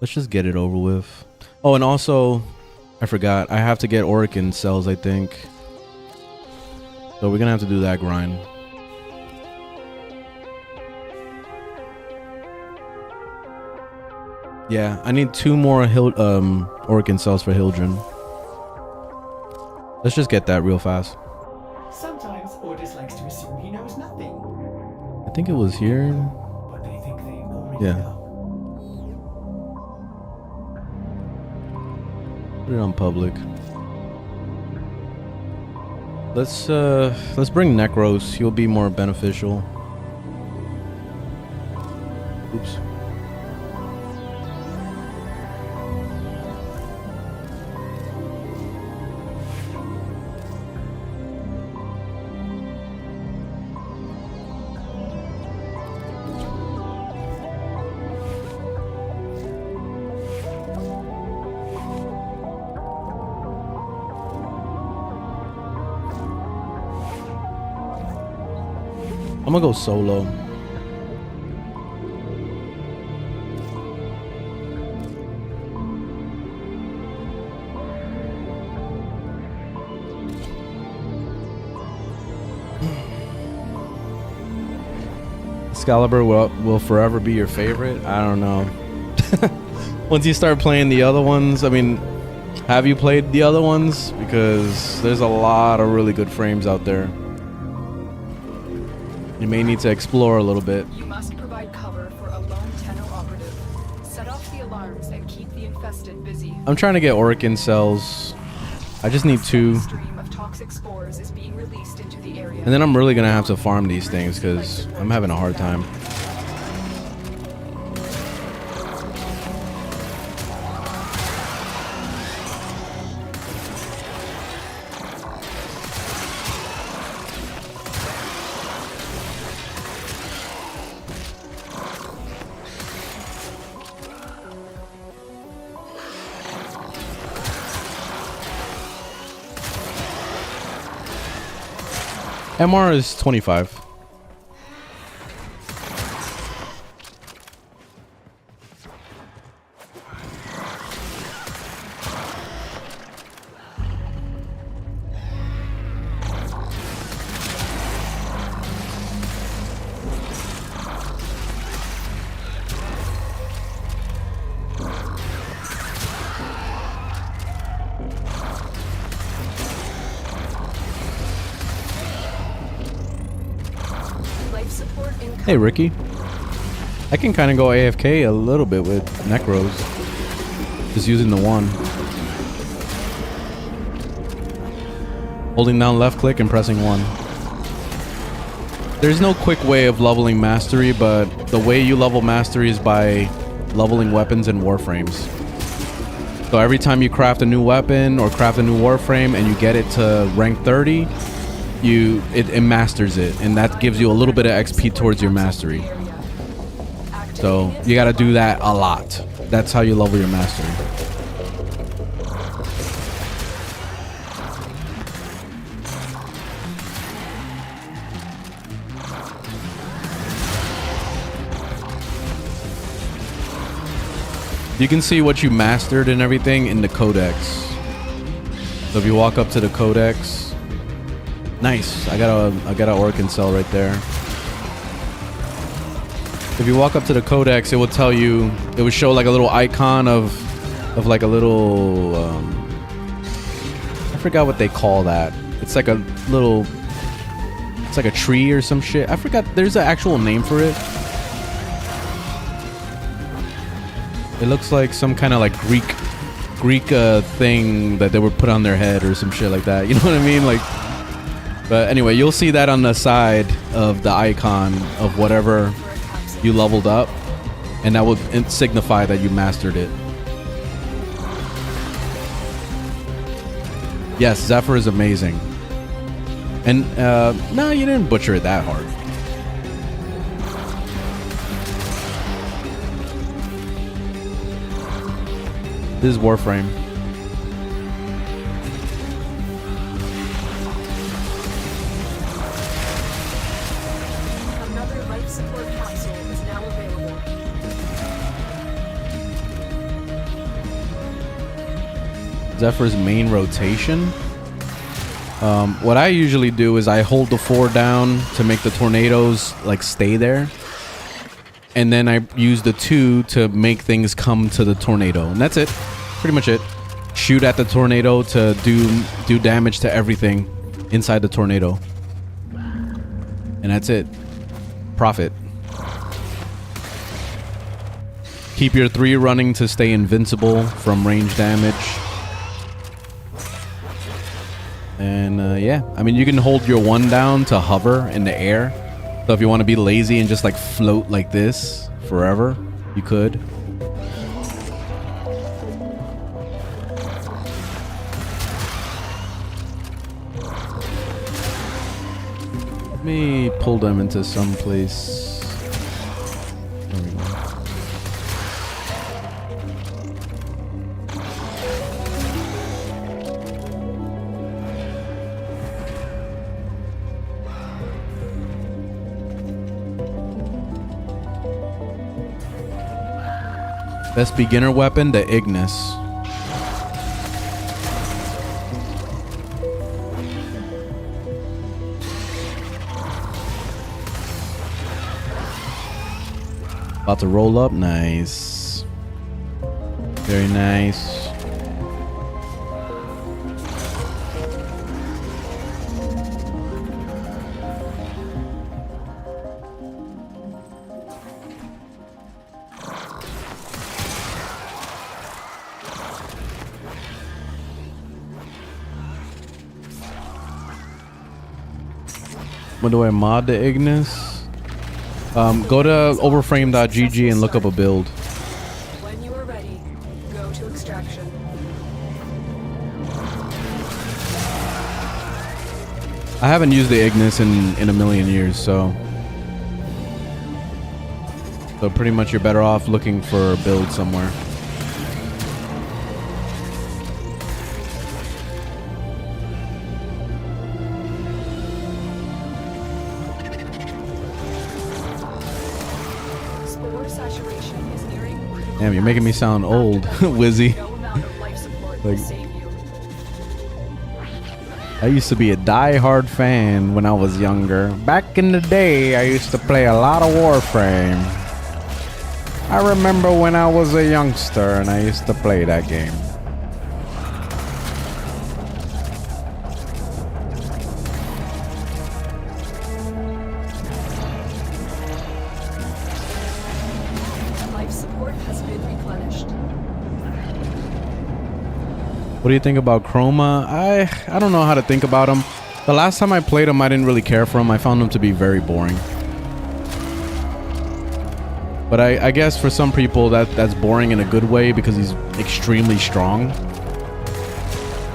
A: let's just get it over with. Oh, and also I forgot, I have to get Orkin cells, I think. So we're gonna have to do that grind. Yeah, I need 2 more Orkin cells for Hildren. Let's just get that real fast.
C: Sometimes Ordis likes to assume he knows nothing.
A: I think it was here.
C: But they think they already
A: Yeah.
C: know.
A: Put it on public. Let's bring Necros. He'll be more beneficial. Oops. I'm gonna go solo. Excalibur will forever be your favorite? I don't know. Once you start playing the other ones, I mean, have you played the other ones? Because there's a lot of really good frames out there. You may need to explore a little bit.
D: You must provide cover for a lone Tenno operative. Set off the alarms and keep the infested busy.
A: I'm trying to get Orkin cells. I just need 2.
D: Stream of toxic spores is being released into the area.
A: And then I'm really gonna have to farm these things because I'm having a hard time. MR is 25. Hey, Ricky. I can kind of go AFK a little bit with Necros. Just using the one. Holding down left click and pressing 1. There's no quick way of leveling mastery, but the way you level mastery is by leveling weapons in Warframes. So every time you craft a new weapon or craft a new Warframe and you get it to rank 30, it masters it, and that gives you a little bit of XP towards your mastery. So you got to do that a lot. That's how you level your mastery. You can see what you mastered and everything in the codex. So if you walk up to the codex, nice. I got a Orkin cell right there. If you walk up to the codex, it will tell you. It would show like a little icon of like a little. I forgot what they call that. It's like a little. It's like a tree or some shit. I forgot. There's an actual name for it. It looks like some kind of like Greek thing that they would put on their head or some shit like that. You know what I mean? Like, but anyway, you'll see that on the side of the icon of whatever you leveled up, and that would signify that you mastered it. Yes, Zephyr is amazing. And no, you didn't butcher it that hard. This is Warframe.
D: Another life support capsule is now available.
A: Zephyr's main rotation. What I usually do is I hold the 4 down to make the tornadoes like stay there. And then I use the 2 to make things come to the tornado. And that's it. Pretty much it. Shoot at the tornado to do damage to everything inside the tornado. And that's it. Profit. Keep your 3 running to stay invincible from range damage. And yeah, I mean, you can hold your 1 down to hover in the air. So if you want to be lazy and just like float like this forever, you could. Let me pull them into some place. There we go. Best beginner weapon, the Ignis. About to roll up, nice. Very nice. When do I mod the Ignis? Go to overframe.gg and look up a build.
D: When you are ready, go to extraction.
A: I haven't used the Ignis in a million years, so pretty much you're better off looking for a build somewhere. Damn, you're making me sound old, Wizzy. Like, I used to be a die-hard fan when I was younger. Back in the day, I used to play a lot of Warframe. I remember when I was a youngster and I used to play that game. What do you think about Chroma? I don't know how to think about him. The last time I played him, I didn't really care for him. I found him to be very boring. But I guess for some people that's boring in a good way because he's extremely strong.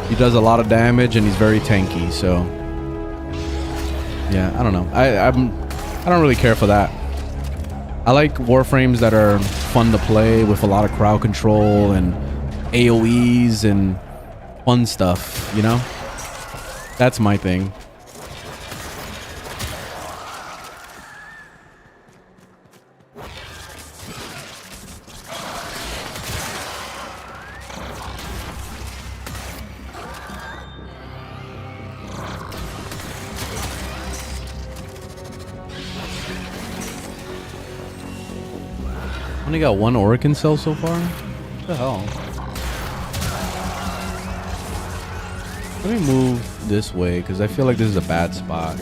A: He does a lot of damage and he's very tanky, so yeah, I don't know. I don't really care for that. I like Warframes that are fun to play with a lot of crowd control and AoEs and fun stuff, you know? That's my thing. Only got one Oricon cell so far? What the hell? Let me move this way because I feel like this is a bad spot.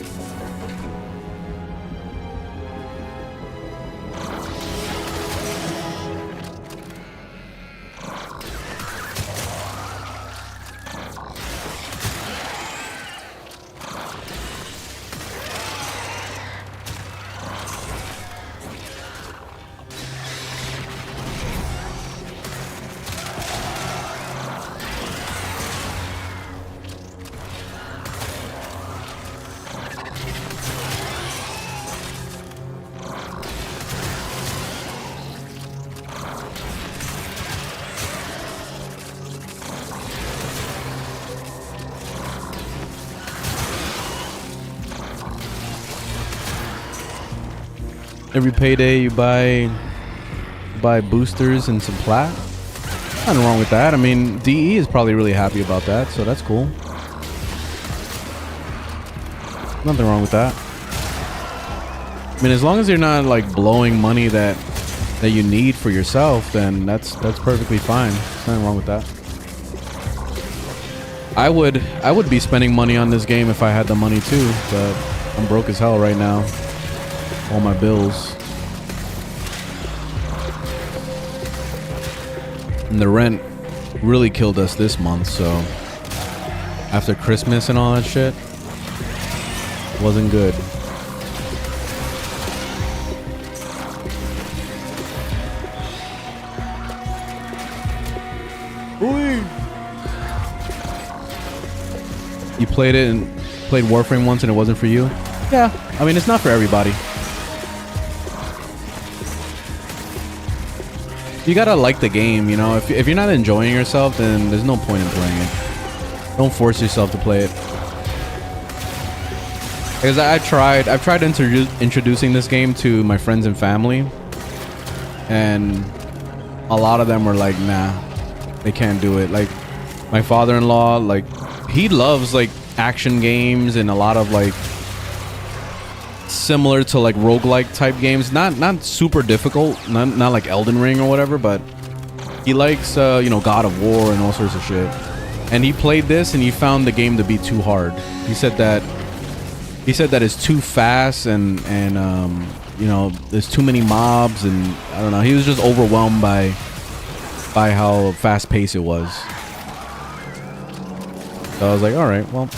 A: Every payday you buy boosters and some plat. Nothing wrong with that. I mean, DE is probably really happy about that, so that's cool. Nothing wrong with that. I mean, as long as you're not like blowing money that you need for yourself, then that's perfectly fine. There's nothing wrong with that. I would be spending money on this game if I had the money too, but I'm broke as hell right now. All my bills. And the rent really killed us this month, so after Christmas and all that shit, wasn't good. You played it and played Warframe once and it wasn't for you? Yeah, I mean, it's not for everybody. You gotta like the game, you know. If you're not enjoying yourself, then there's no point in playing it. Don't force yourself to play it. Because I've tried introducing this game to my friends and family, and a lot of them were like, nah, they can't do it. Like my father-in-law, like he loves like action games and a lot of like similar to like roguelike type games, not super difficult, not like Elden Ring or whatever, but he likes you know, God of War and all sorts of shit. And he played this and he found the game to be too hard. He said that it's too fast and you know, there's too many mobs, and I don't know, he was just overwhelmed by how fast paced it was. So I was like, all right, well,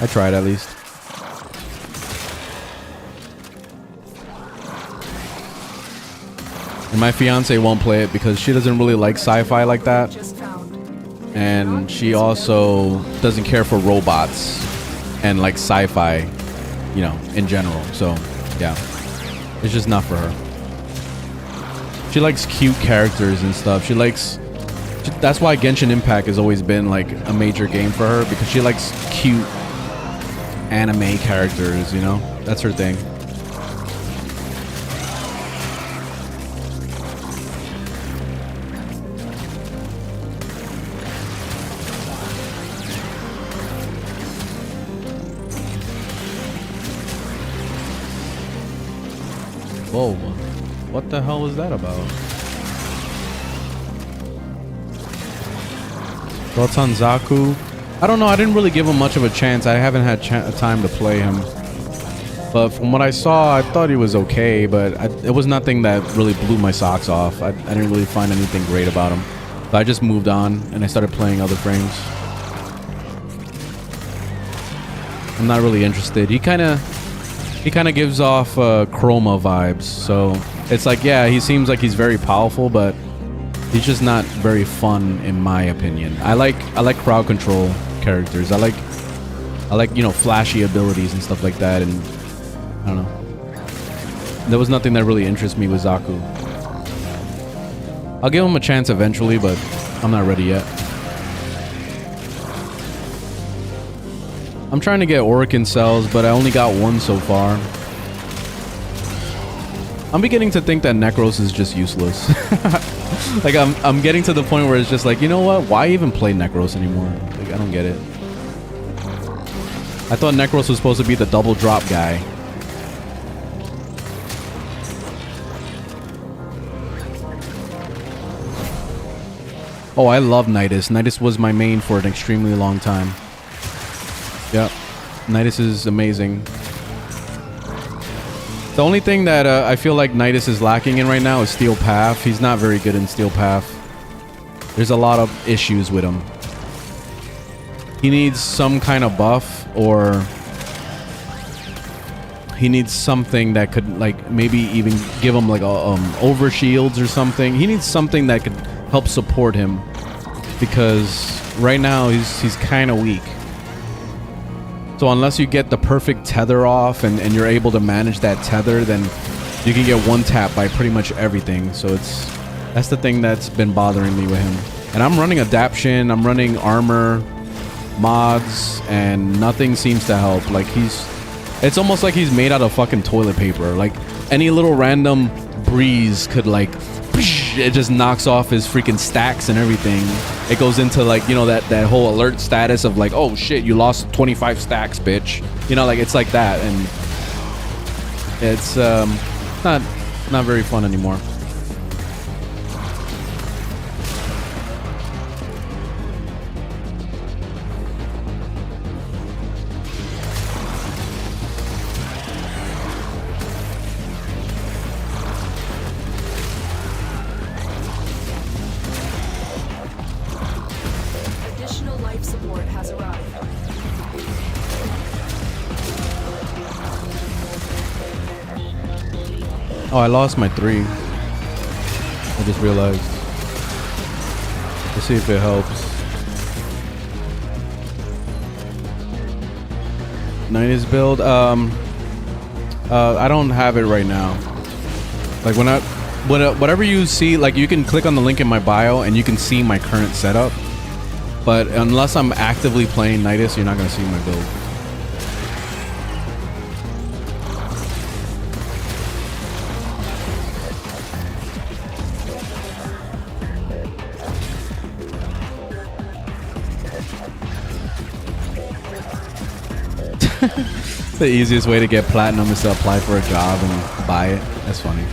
A: I tried at least. And my fiance won't play it because she doesn't really like sci-fi like that. And she also doesn't care for robots and like sci-fi, you know, in general. So, yeah. It's just not for her. She likes cute characters and stuff. That's why Genshin Impact has always been like a major game for her, because she likes cute anime characters, you know? That's her thing. Whoa, what the hell was that about? Thoughts on Zaku? I don't know, I didn't really give him much of a chance. I haven't had time to play him. But from what I saw, I thought he was okay, but it was nothing that really blew my socks off. I didn't really find anything great about him. So I just moved on and I started playing other frames. I'm not really interested. He kind of gives off Chroma vibes. So it's like, yeah, he seems like he's very powerful, but he's just not very fun in my opinion. I like crowd control characters. I like you know, flashy abilities and stuff like that, and I don't know. There was nothing that really interests me with Zaku. I'll give him a chance eventually, but I'm not ready yet. I'm trying to get Orokin cells, but I only got one so far. I'm beginning to think that Necros is just useless. Like I'm getting to the point where it's just like, you know what? Why even play Necros anymore? Like, I don't get it. I thought Necros was supposed to be the double drop guy. Oh, I love Nidus. Nidus was my main for an extremely long time. Yep. Nidus is amazing. The only thing that I feel like Nidus is lacking in right now is Steel Path. He's not very good in Steel Path. There's a lot of issues with him. He needs some kind of buff, or he needs something that could, like, maybe even give him like a over shields or something. He needs something that could help support him, because right now he's kind of weak. So unless you get the perfect tether off and you're able to manage that tether, then you can get one tap by pretty much everything. So that's the thing that's been bothering me with him. And I'm running adaption, I'm running armor, mods, and nothing seems to help. Like, it's almost like he's made out of fucking toilet paper. Like, any little random breeze could, like, it just knocks off his freaking stacks and everything. It goes into, like, you know, that whole alert status of like, oh shit, you lost 25 stacks, bitch. You know, like, it's like that, and it's not very fun anymore. Oh, I lost my 3. I just realized. Let's see if it helps. Nidus build. I don't have it right now. Like, whatever you see, like, you can click on the link in my bio and you can see my current setup. But unless I'm actively playing Nidus, you're not gonna see my build. The easiest way to get platinum is to apply for a job and buy it. That's funny.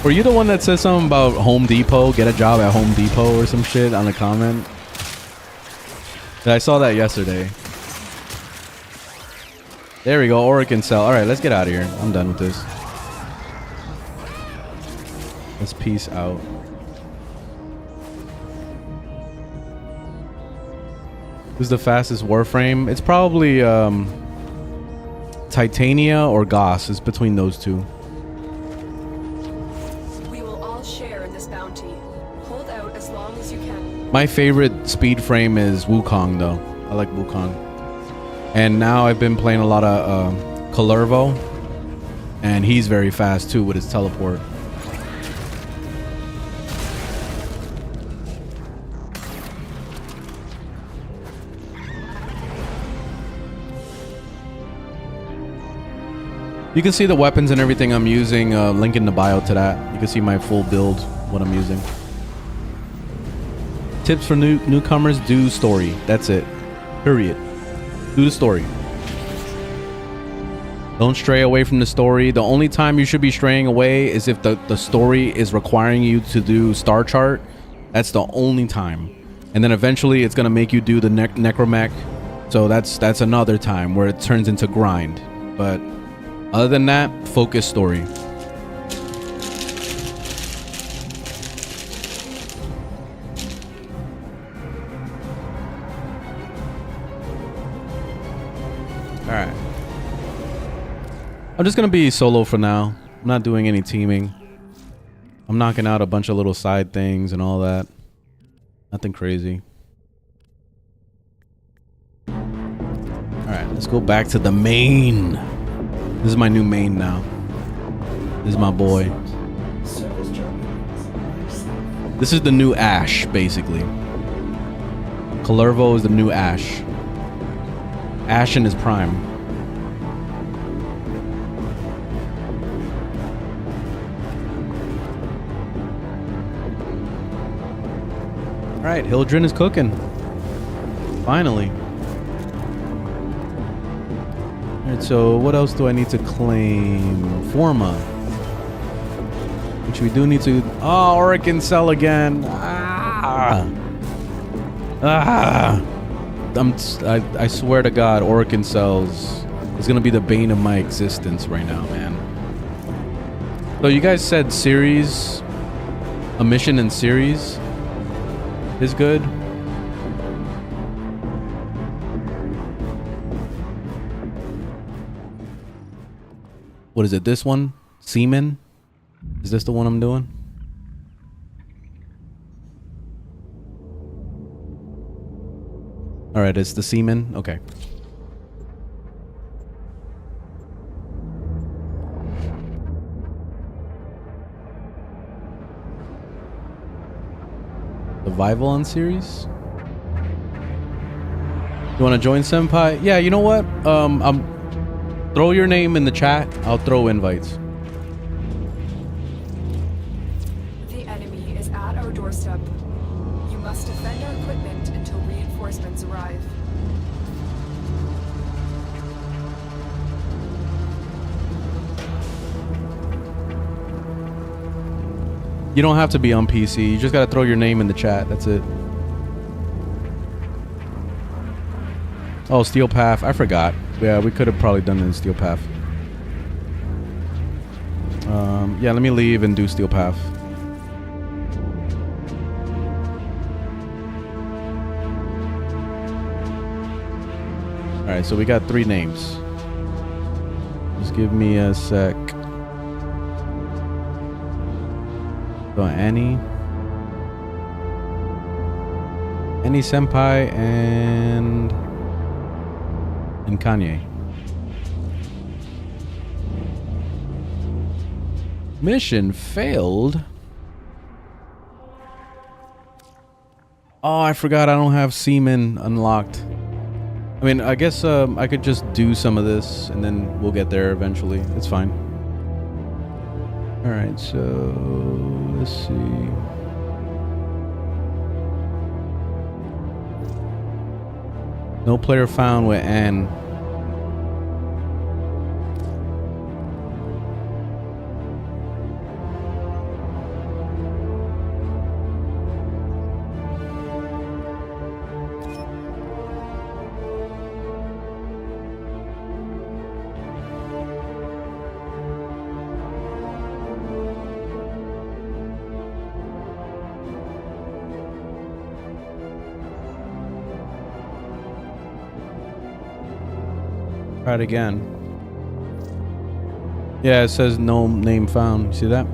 A: Were you the one that said something about Home Depot? Get a job at Home Depot or some shit on the comment? I saw that yesterday. There we go. Orokin cell. Alright, let's get out of here. I'm done with this. Let's peace out. Who's the fastest Warframe? It's probably Titania or Goss. It's between those two.
D: We will all share in this bounty. Hold out as long as you can.
A: My favorite speed frame is Wukong, though. I like Wukong. And now I've been playing a lot of Kalervo, and he's very fast too with his teleport. You can see the weapons and everything I'm using, link in the bio to that. You can see my full build, what I'm using. Tips for newcomers, do story. That's it. Period. Do the story. Don't stray away from the story. The only time you should be straying away is if the story is requiring you to do star chart. That's the only time. And then eventually it's going to make you do the necromech. So that's another time where it turns into grind. But Other than that, focus story. Alright. I'm just gonna be solo for now. I'm not doing any teaming. I'm knocking out a bunch of little side things and all that. Nothing crazy. Alright, let's go back to the main. This is my new main now. This is my boy. This is the new Ash, basically. Calervo is the new Ash. Ash in his prime. Alright, Hildren is cooking. Finally. Alright, so what else do I need to claim? Forma. Which we do need to... Oh, Orican Cell again. I swear to God, Orican Cells is gonna be the bane of my existence right now, man. So you guys said series, a mission in series is good. What is it? This one? Seaman? Is this the one I'm doing? All right, it's the Seaman. Okay. The Vivillon series? You want to join, Senpai? Yeah, you know what? Throw your name in the chat. I'll throw invites.
D: The enemy is at our doorstep. You must defend our equipment until reinforcements arrive.
A: You don't have to be on PC. You just gotta throw your name in the chat. That's it. Oh, Steel Path. I forgot. Yeah, we could have probably done it in Steel Path. Yeah, let me leave and do Steel Path. Alright, so we got 3 names. Just give me a sec. So Annie Senpai and Kanye. Mission failed. Oh, I forgot I don't have Seaman unlocked. I mean, I guess I could just do some of this and then we'll get there eventually. It's fine. Alright, so let's see. No player found with Anne. Try it again. Yeah, it says no name found. You see that?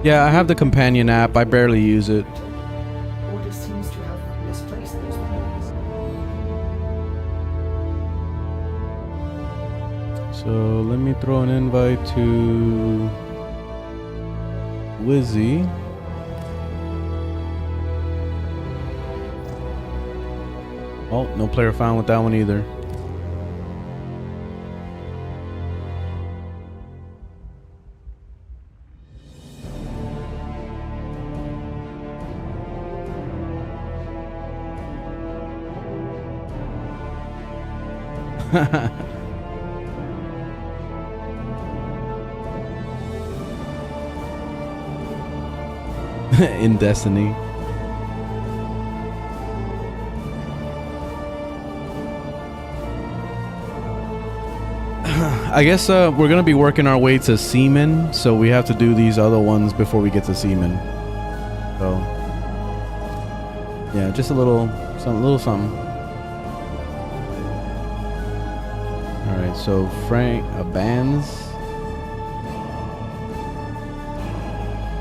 A: Yeah, I have the companion app. I barely use it.
C: Order seems to have misplaced those weapons.
A: So let me throw an invite to Wizzy. Oh, no player found with that one either. in Destiny. I guess we're gonna be working our way to Seaman, so we have to do these other ones before we get to Seaman. So yeah, just a little something. All right, so Frank Bands.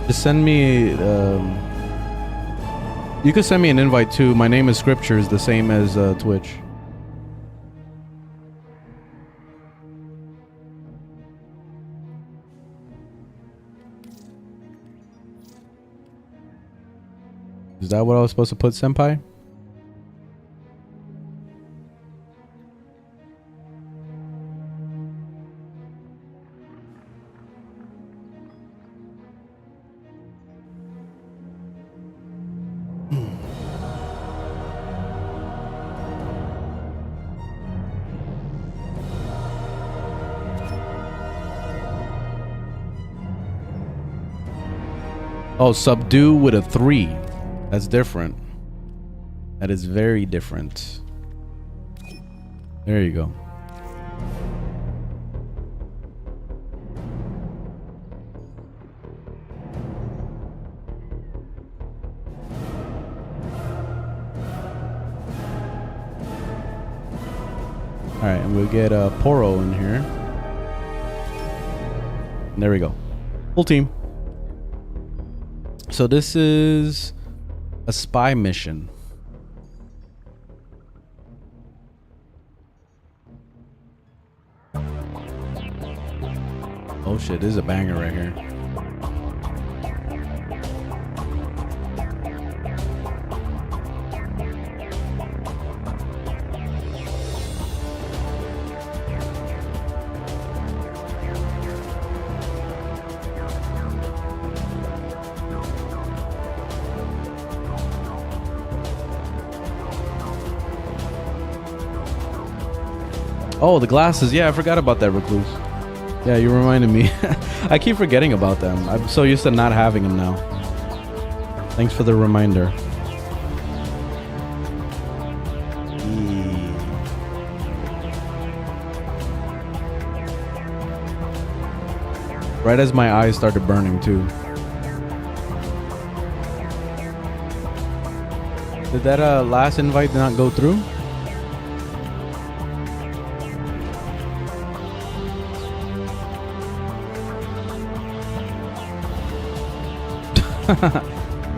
A: Just send me. You could send me an invite too. My name is Scriptures, the same as Twitch. Is that what I was supposed to put, Senpai? Oh, subdue with a 3. That's different. That is very different. There you go. All right, and we'll get a Poro in here. And there we go. Full team. So this is a spy mission. Oh shit, this is a banger right here. Oh, the glasses. Yeah, I forgot about that, Recluse. Yeah, you reminded me. I keep forgetting about them. I'm so used to not having them now. Thanks for the reminder. Right as my eyes started burning too. Did that last invite not go through?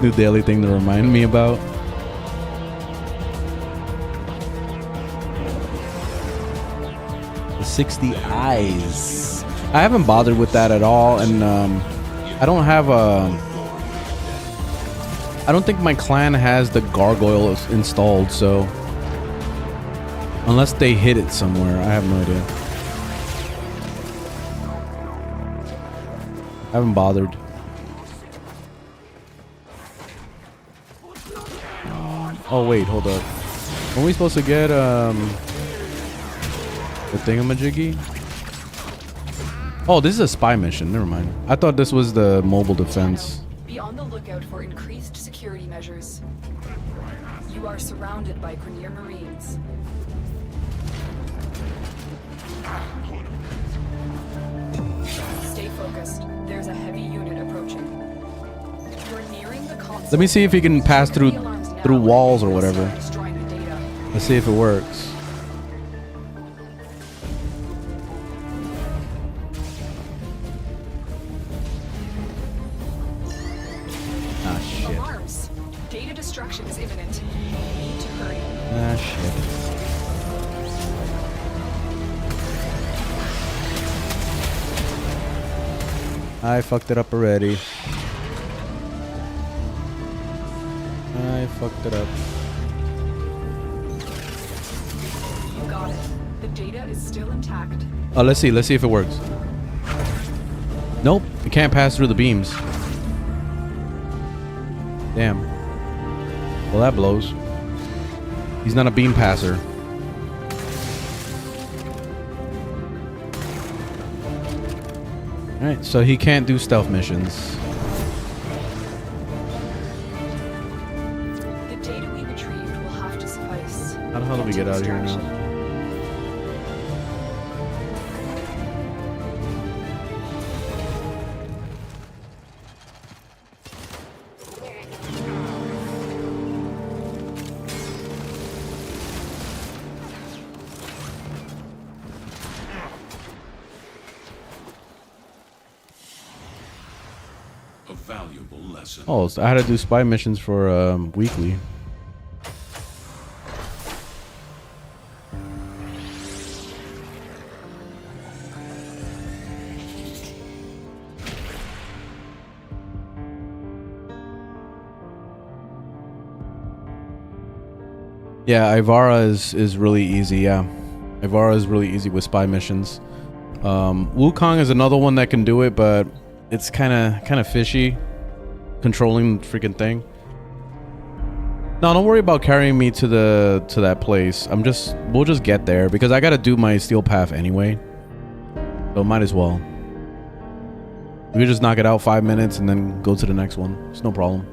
A: New daily thing to remind me about. The 60 eyes. I haven't bothered with that at all, and I don't have a. I don't think my clan has the gargoyle installed, so unless they hid it somewhere, I have no idea. I haven't bothered. Oh wait, hold up. Weren't we supposed to get the thingamajiggy? Oh, this is a spy mission. Never mind. I thought this was the mobile defense.
D: Be on the lookout for increased security measures. You are surrounded by Grenier Marines. Stay focused. There's a heavy unit approaching. You're nearing the console.
A: Let me see if he can pass through walls or whatever. Let's see if it works. Ah shit.
D: Alarms. Data destruction is imminent. Need to hurry.
A: Ah shit. I fucked it up already. I fucked it up.
D: You got it. The data is still intact.
A: Oh, let's see if it works. Nope, it can't pass through the beams. Damn. Well, that blows. He's not a beam passer. Alright, so he can't do stealth missions. How do we get out of here now?
E: A valuable lesson.
A: Oh, so I had to do spy missions for weekly. Yeah, Ivara is really easy. Yeah, Ivara is really easy with spy missions. Wukong is another one that can do it, but it's kind of fishy controlling the freaking thing. No, don't worry about carrying me to that place. We'll just get there because I gotta do my steel path anyway. So might as well. We could just knock it out 5 minutes and then go to the next one. It's no problem.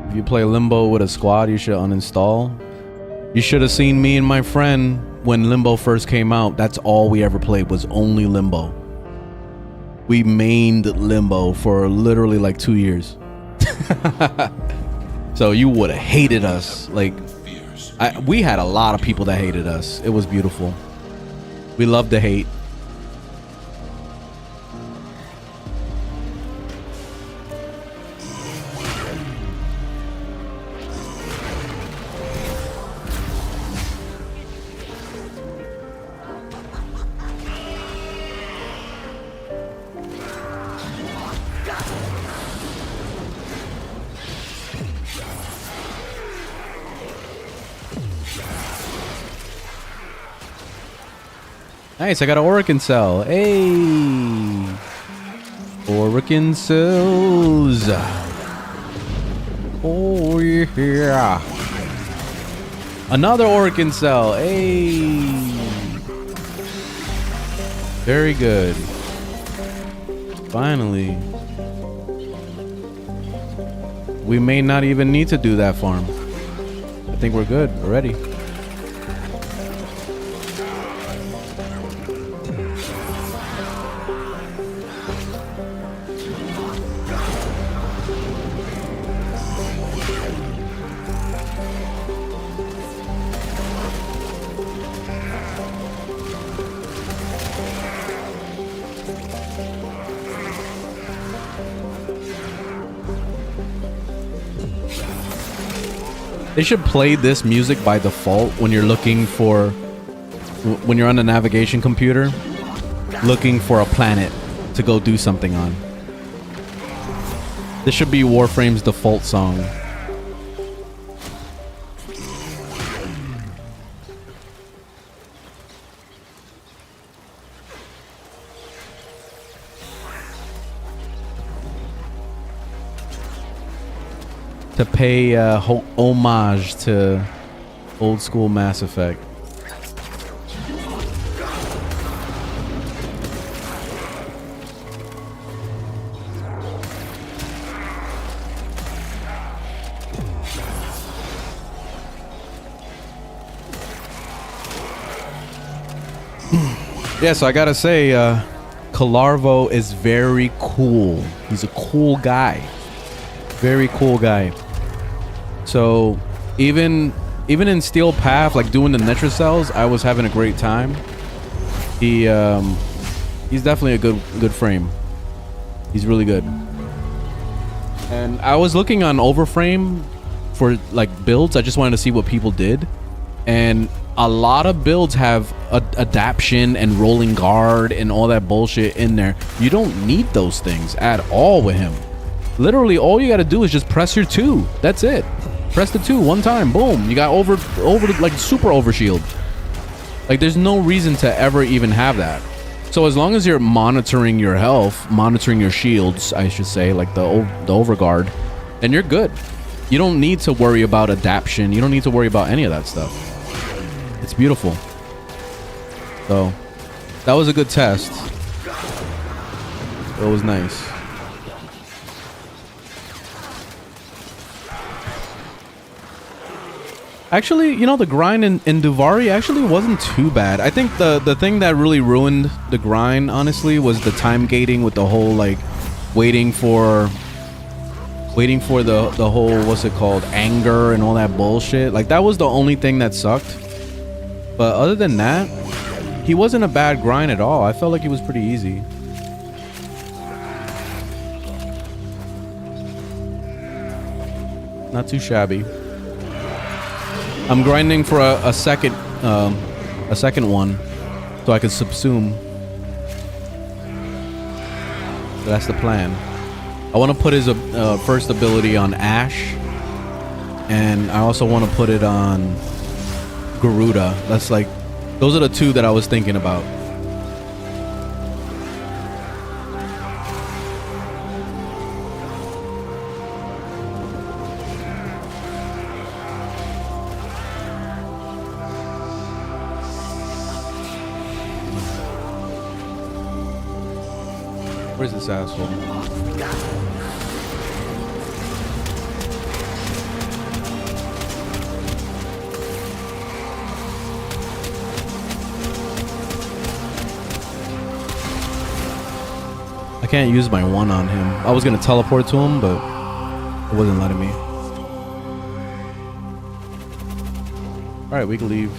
A: If you play Limbo with a squad, you should uninstall. You should have seen me and my friend when Limbo first came out. That's all we ever played was only Limbo. We mained Limbo for literally like 2 years. So you would have hated us. Like, we had a lot of people that hated us. It was beautiful. We loved to hate. Nice, I got an Orican cell. Hey! Orican cells. Oh, yeah. Another Orican cell. Hey! Very good. Finally. We may not even need to do that farm. I think we're good already. They should play this music by default when you're looking for, when you're on the navigation computer, looking for a planet to go do something on. This should be Warframe's default song. To pay homage to old school Mass Effect. Yeah, so I gotta say, Calarvo is very cool. He's a cool guy. Very cool guy. So even in Steel Path, like doing the Netra cells, I was having a great time. He's definitely a good frame. He's really good. And I was looking on Overframe for like builds. I just wanted to see what people did, and a lot of builds have adaption and rolling guard and all that bullshit in there. You don't need those things at all with him. Literally, all you got to do is just press your 2. That's it. Press the 2 one time. Boom. You got over like super overshield. Like, there's no reason to ever even have that. So as long as you're monitoring your health, monitoring your shields, I should say, like the overguard, then you're good. You don't need to worry about adaption. You don't need to worry about any of that stuff. It's beautiful. So that was a good test. It was nice. Actually, you know, the grind in Duvari actually wasn't too bad. I think the thing that really ruined the grind, honestly, was the time gating with the whole, like, waiting for the whole, what's it called, anger and all that bullshit. Like, that was the only thing that sucked. But other than that, he wasn't a bad grind at all. I felt like he was pretty easy. Not too shabby. I'm grinding for a second one, so I could subsume. So that's the plan. I want to put his first ability on Ash, and I also want to put it on Garuda. That's like, those are the two that I was thinking about. Where's this asshole? I can't use my one on him. I was gonna teleport to him, but it wasn't letting me. Alright, we can leave.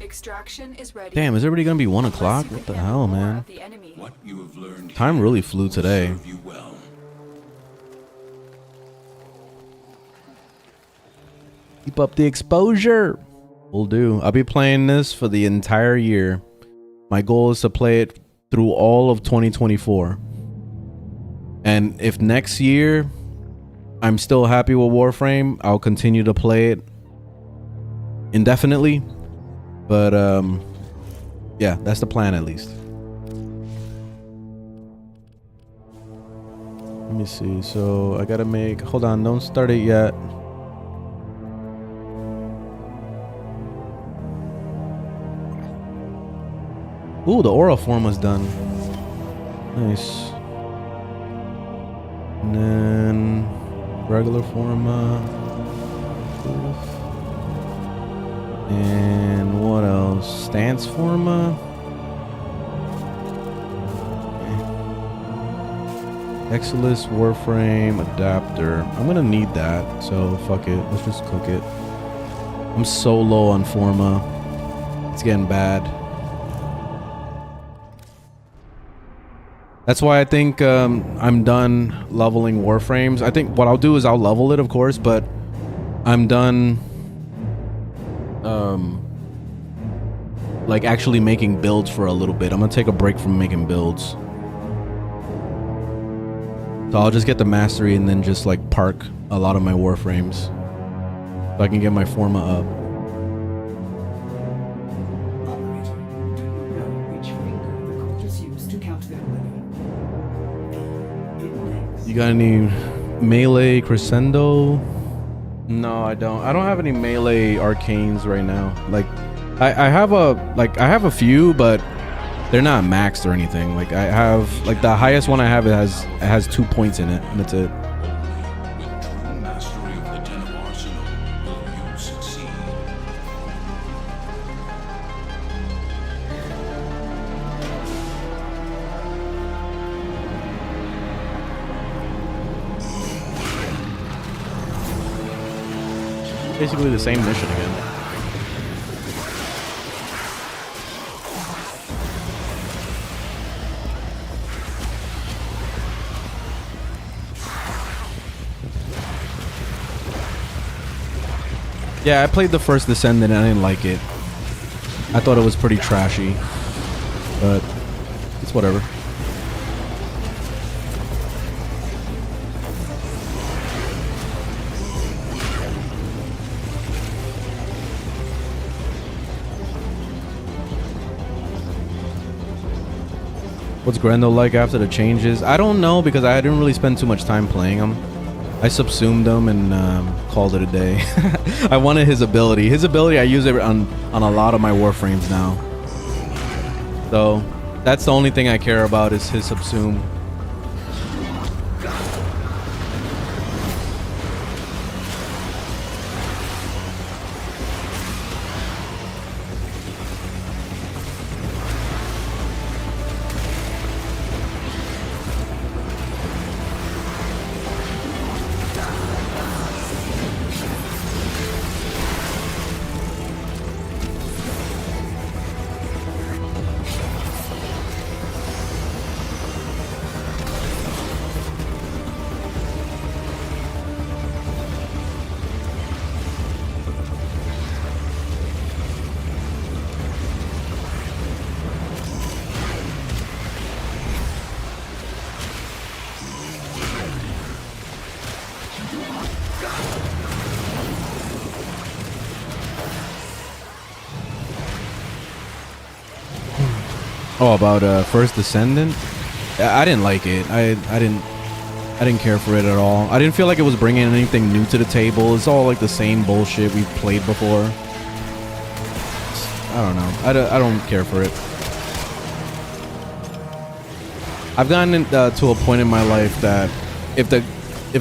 D: Extraction is ready.
A: Damn, is everybody gonna be 1 o'clock? What the hell, man?
E: What you have learned
A: Time really flew today.
E: serve you well.
A: Keep up the exposure. Will do. I'll be playing this for the entire year. My goal is to play it through all of 2024. And if next year I'm still happy with Warframe, I'll continue to play it indefinitely. But yeah, that's the plan at least. Let me see. So I gotta make, hold on, don't start it yet. Ooh, the aura form was done. Nice. And then regular forma. And what else? Stance forma. Exilus Warframe adapter. I'm gonna need that, so fuck it. Let's just cook it. I'm so low on forma. It's getting bad. That's why I think I'm done leveling Warframes. I think what I'll do is I'll level it, of course, but I'm done like actually making builds for a little bit. I'm gonna take a break from making builds. So I'll just get the mastery and then just like park a lot of my Warframes so I can get my forma up.
C: Operator, do you know which finger the cultists use to count their money?
A: You got any melee crescendo? No, I don't. I don't have any melee arcanes right now. Like, I have a few, but they're not maxed or anything. Like, I have, like, the highest one I have, it has 2 points in it, and that's it.
E: With true mastery of the ten of arsenal, will you succeed?
A: Basically the same mission again. Yeah, I played the first Descendant and I didn't like it. I thought it was pretty trashy, but it's whatever. What's Grendel like after the changes? I don't know because I didn't really spend too much time playing them. I subsumed him and called it a day. I wanted his ability. His ability, I use it on a lot of my Warframes now. So that's the only thing I care about is his subsume. Oh, about First Descendant? I didn't like it. I didn't care for it at all. I didn't feel like it was bringing anything new to the table. It's all like the same bullshit we've played before. I don't know. I don't care for it. I've gotten to a point in my life that if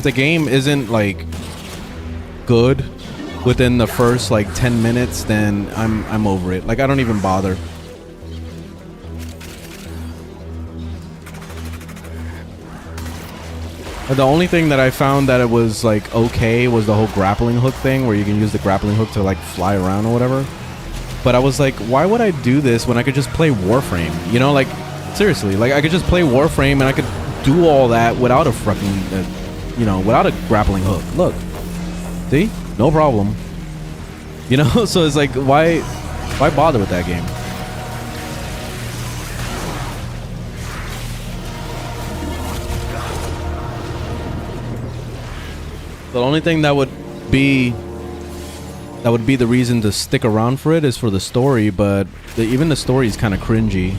A: the game isn't like good within the first like 10 minutes, then I'm over it. Like I don't even bother. The only thing that I found that it was like okay was the whole grappling hook thing, where you can use the grappling hook to like fly around or whatever. But I was like, why would I do this when I could just play Warframe? You know, like seriously, like I could just play Warframe and I could do all that without a fucking, you know, without a grappling hook. Look, see, no problem. You know, so it's like, why bother with that game? The only thing that would be the reason to stick around for it is for the story, but even the story is kind of cringy.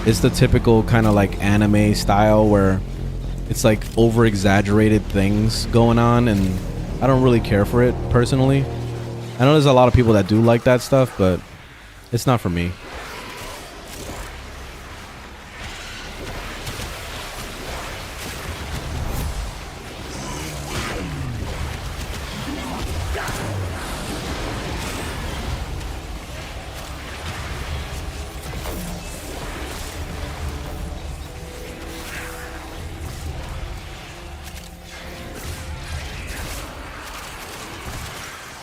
A: It's the typical kind of like anime style where it's like over exaggerated things going on, and I don't really care for it personally. I know there's a lot of people that do like that stuff, but it's not for me.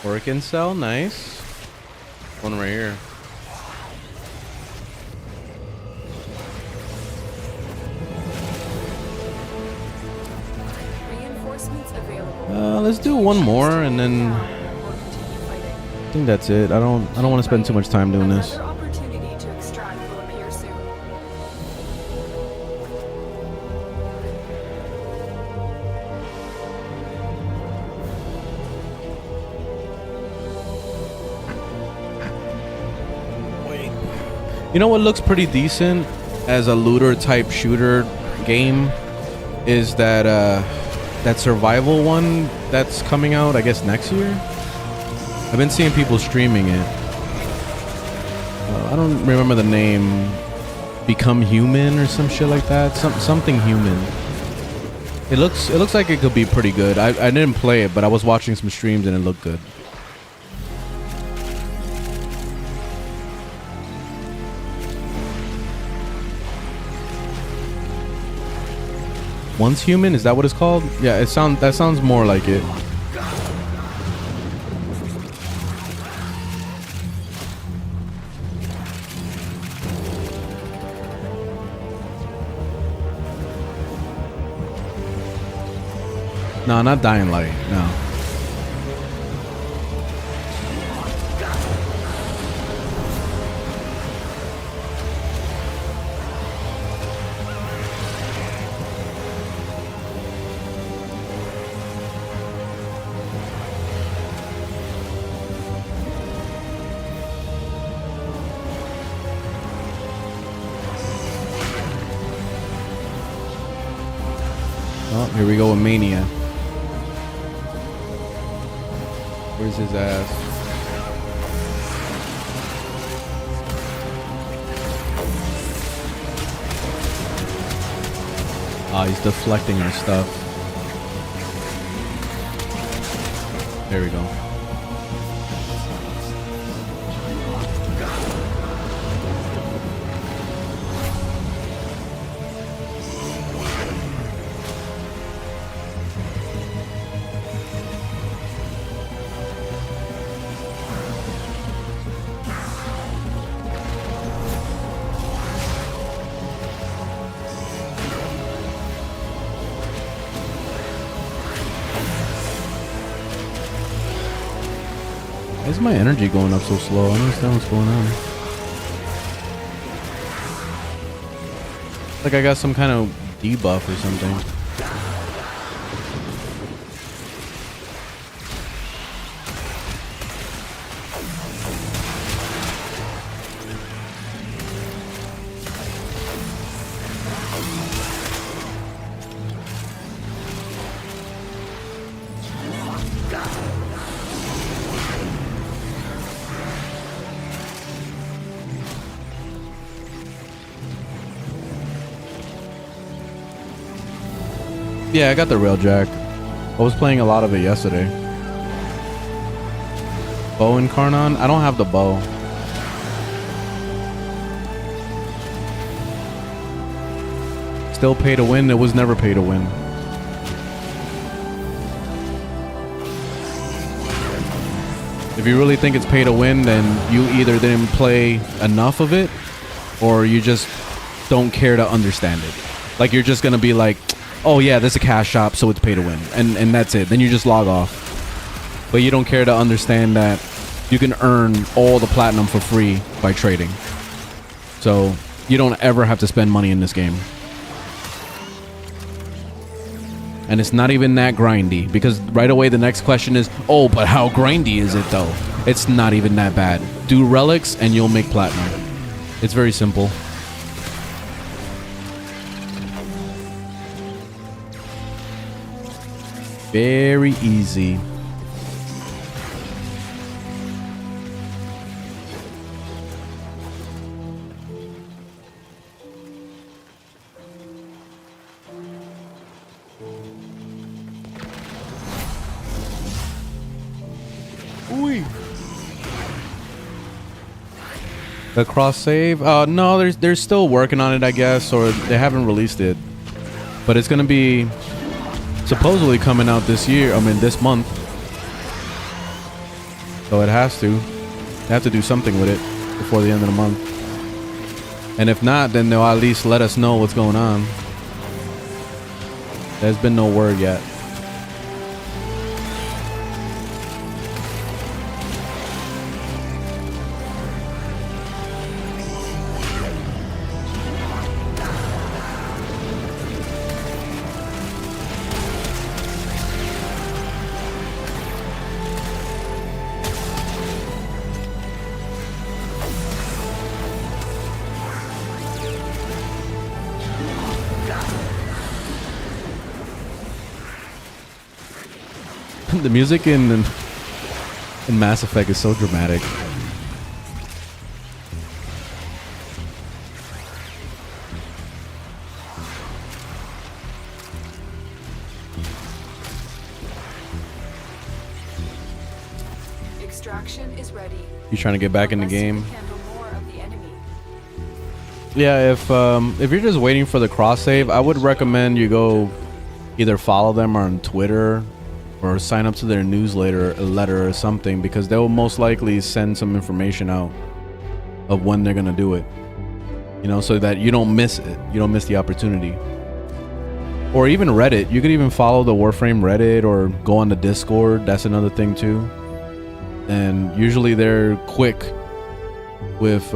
A: Orkin cell, nice. One right here.
D: Reinforcements available.
A: Let's do one more, and then I think that's it. I don't want to spend too much time doing this.
D: Another opportunity to extract will appear soon.
A: You know what looks pretty decent as a looter type shooter game is that that survival one that's coming out, I guess, next year. I've been seeing people streaming it. I don't remember the name. Become Human or some shit like that. Something human. It looks like it could be pretty good. I didn't play it, but I was watching some streams and it looked good. Once Human, is that what it's called? Yeah, that sounds more like it. No, not Dying Light. No. Oh, here we go with Mania. Where's his ass? Oh, he's deflecting our stuff. There we go. Why is my energy going up so slow? I don't understand what's going on. Like I got some kind of debuff or something. Yeah, I got the railjack. I was playing a lot of it yesterday. Bow and Karnon? I don't have the bow. Still pay to win? It was never pay to win. If you really think it's pay to win, then you either didn't play enough of it, or you just don't care to understand it. Like you're just gonna be like, oh yeah, this is a cash shop, so it's pay to win, and that's it. Then you just log off. But you don't care to understand that you can earn all the platinum for free by trading. So you don't ever have to spend money in this game. And it's not even that grindy, because right away the next question is, oh, but how grindy is it though? It's not even that bad. Do relics and you'll make platinum. It's very simple. Very easy. Ooh. The cross save? No, they're still working on it, I guess, or they haven't released it. But it's gonna be supposedly coming out this year. I mean, this month. So it has to. They have to do something with it before the end of the month. And if not, then they'll at least let us know what's going on. There's been no word yet. The music in Mass Effect is so dramatic.
D: Extraction is ready.
A: You trying to get back in the game?
D: Handle more of the enemy.
A: Yeah, if you're just waiting for the cross save, I would recommend you go either follow them on Twitter or sign up to their newsletter, a letter or something, because they'll most likely send some information out of when they're gonna do it, you know, so that you don't miss it, you don't miss the opportunity. Or even Reddit, you could even follow the Warframe Reddit or go on the Discord. That's another thing too. And usually they're quick with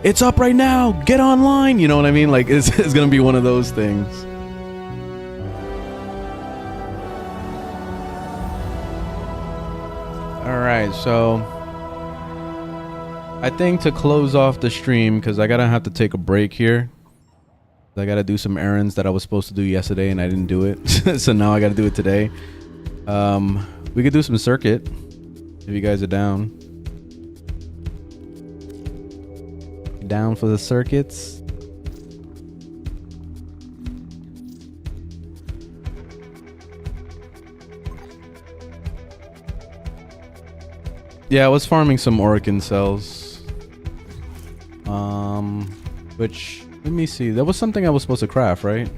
A: it's up right now, get online, you know what I mean? Like it's gonna be one of those things. Alright, so I think to close off the stream, because I gotta have to take a break here. I gotta do some errands that I was supposed to do yesterday and I didn't do it. So now I gotta do it today. We could do some circuit. If you guys are down. Down for the circuits. Yeah, I was farming some Oricon cells. Which, let me see. That was something I was supposed to craft, right?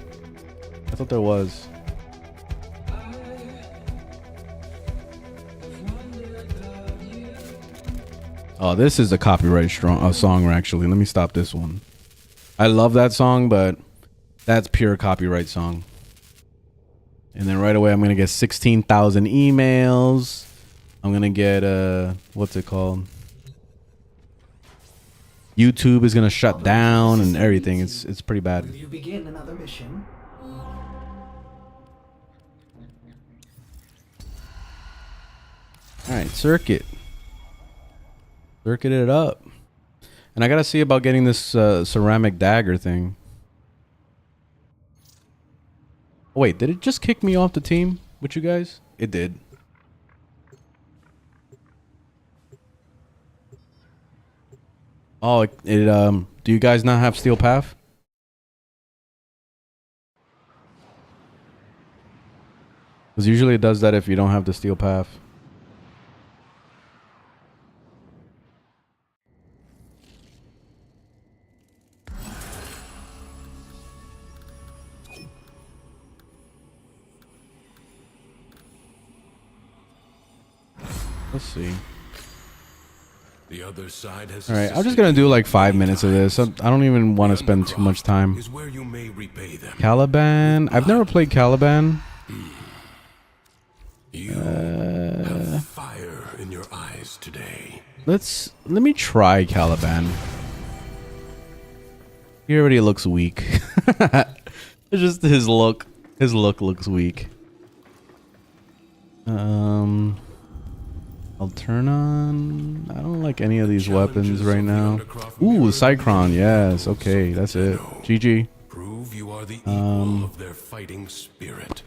A: I thought there was. Oh, this is a copyright song, actually. Let me stop this one. I love that song, but that's pure copyright song. And then right away, I'm going to get 16,000 emails. I'm going to get, what's it called? YouTube is going to shut down and everything. It's pretty bad.
C: Will you begin another mission?
A: All right, circuit. Circuit it up. And I got to see about getting this ceramic dagger thing. Oh, wait, did it just kick me off the team with you guys? It did. Oh, do you guys not have steel path? Because usually it does that if you don't have the steel path. Let's see.
J: The other side has.
A: All right, I'm just gonna do like 5 minutes of this. I don't even want to spend too much time.
J: Is where you may repay them.
A: Caliban. I've never played Caliban.
J: You have fire in your eyes today.
A: Let me try Caliban. He already looks weak. It's just his look. His look looks weak. I'll turn on. I don't like any of these weapons right now. Ooh, Cycron. Yes. Okay, that's it. GG.
J: Prove you are the equal of their fighting spirit.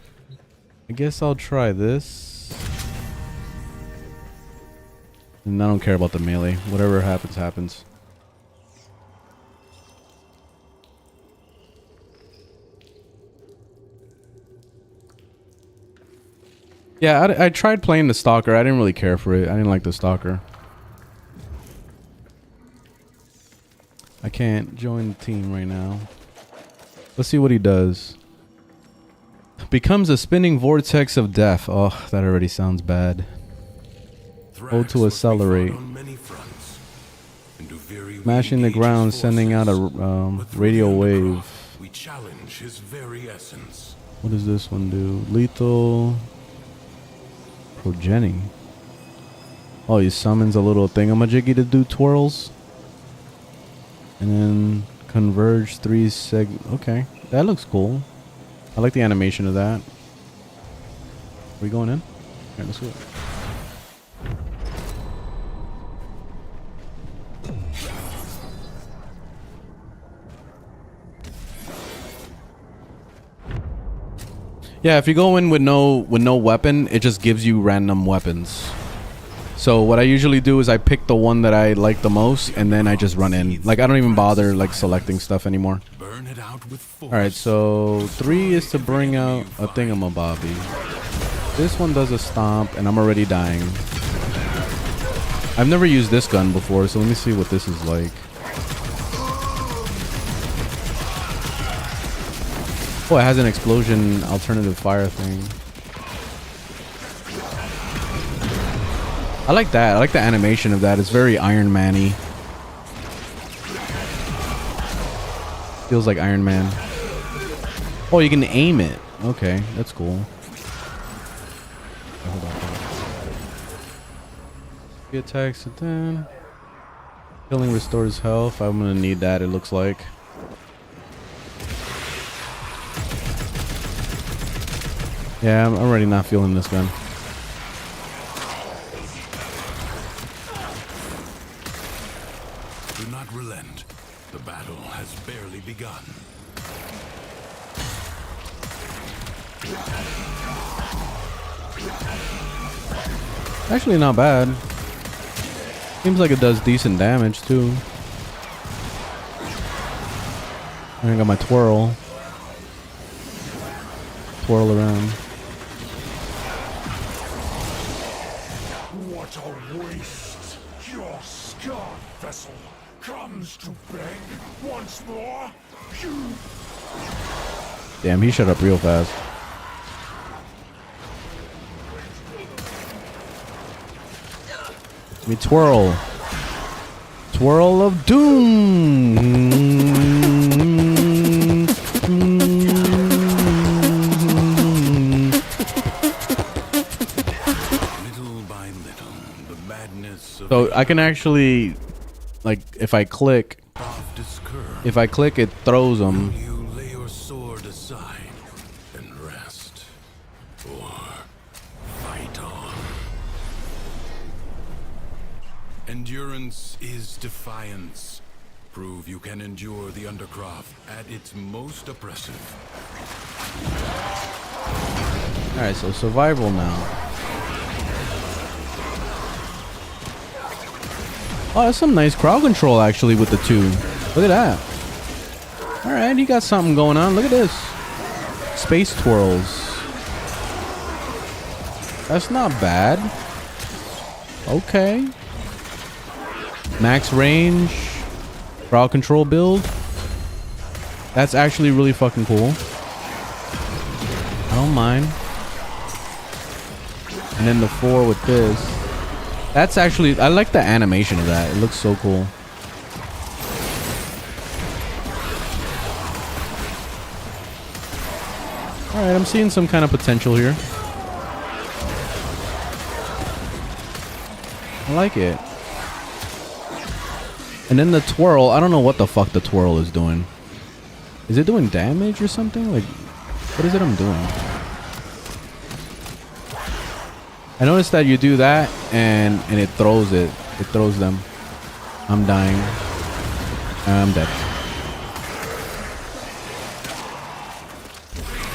A: I guess I'll try this. And I don't care about the melee. Whatever happens, happens. Yeah, I tried playing the Stalker. I didn't really care for it. I didn't like the Stalker. I can't join the team right now. Let's see what he does. Becomes a spinning vortex of death. Oh, that already sounds bad. Hold to accelerate. Smashing the ground, sending out a radio wave.
J: We challenge his very essence.
A: What does this one do? Lethal. Progeny. Oh, he summons a little thingamajiggy to do twirls. And then converge 3 Okay, that looks cool. I like the animation of that. Are we going in? Alright, let's go. Yeah, if you go in with no weapon, it just gives you random weapons. So what I usually do is I pick the one that I like the most, and then I just run in. Like, I don't even bother like selecting stuff anymore. Alright, so 3 is to bring out a thingamabobby. This one does a stomp, and I'm already dying. I've never used this gun before, so let me see what this is like. Oh, it has an explosion alternative fire thing. I like that. I like the animation of that. It's very Iron Man-y. Feels like Iron Man. Oh, you can aim it. Okay, that's cool. Oh, hold on. He attacks it then. Killing restores health. I'm gonna need that, it looks like. Yeah, I'm already not feeling this gun.
J: Do not relent. The battle has barely begun.
A: Actually, not bad. Seems like it does decent damage too. I got my twirl. Twirl around.
I: What a waste! Your scarred vessel comes to beg once more. You
A: Damn, he shut up real fast. Let me twirl. Twirl of doom.
J: Little by little, the madness of
A: So I can actually, like, if I click, it throws them.
J: you lay your sword aside and rest, or fight on. Endurance is defiance. Prove you can endure the Undercroft at its most oppressive.
A: Alright, so survival now. Oh, that's some nice crowd control actually with the two. Look at that. Alright, you got something going on. Look at this. Space twirls. That's not bad. Okay. Max range. Crowd control build. That's actually really fucking cool. I don't mind. And then the 4 with this. That's actually, I like the animation of that. It looks so cool. Alright, I'm seeing some kind of potential here. I like it. And then the twirl, I don't know what the fuck the twirl is doing. Is it doing damage or something? Like, what is it I'm doing? I noticed that you do that and it throws it. It throws them. I'm dying. I'm dead.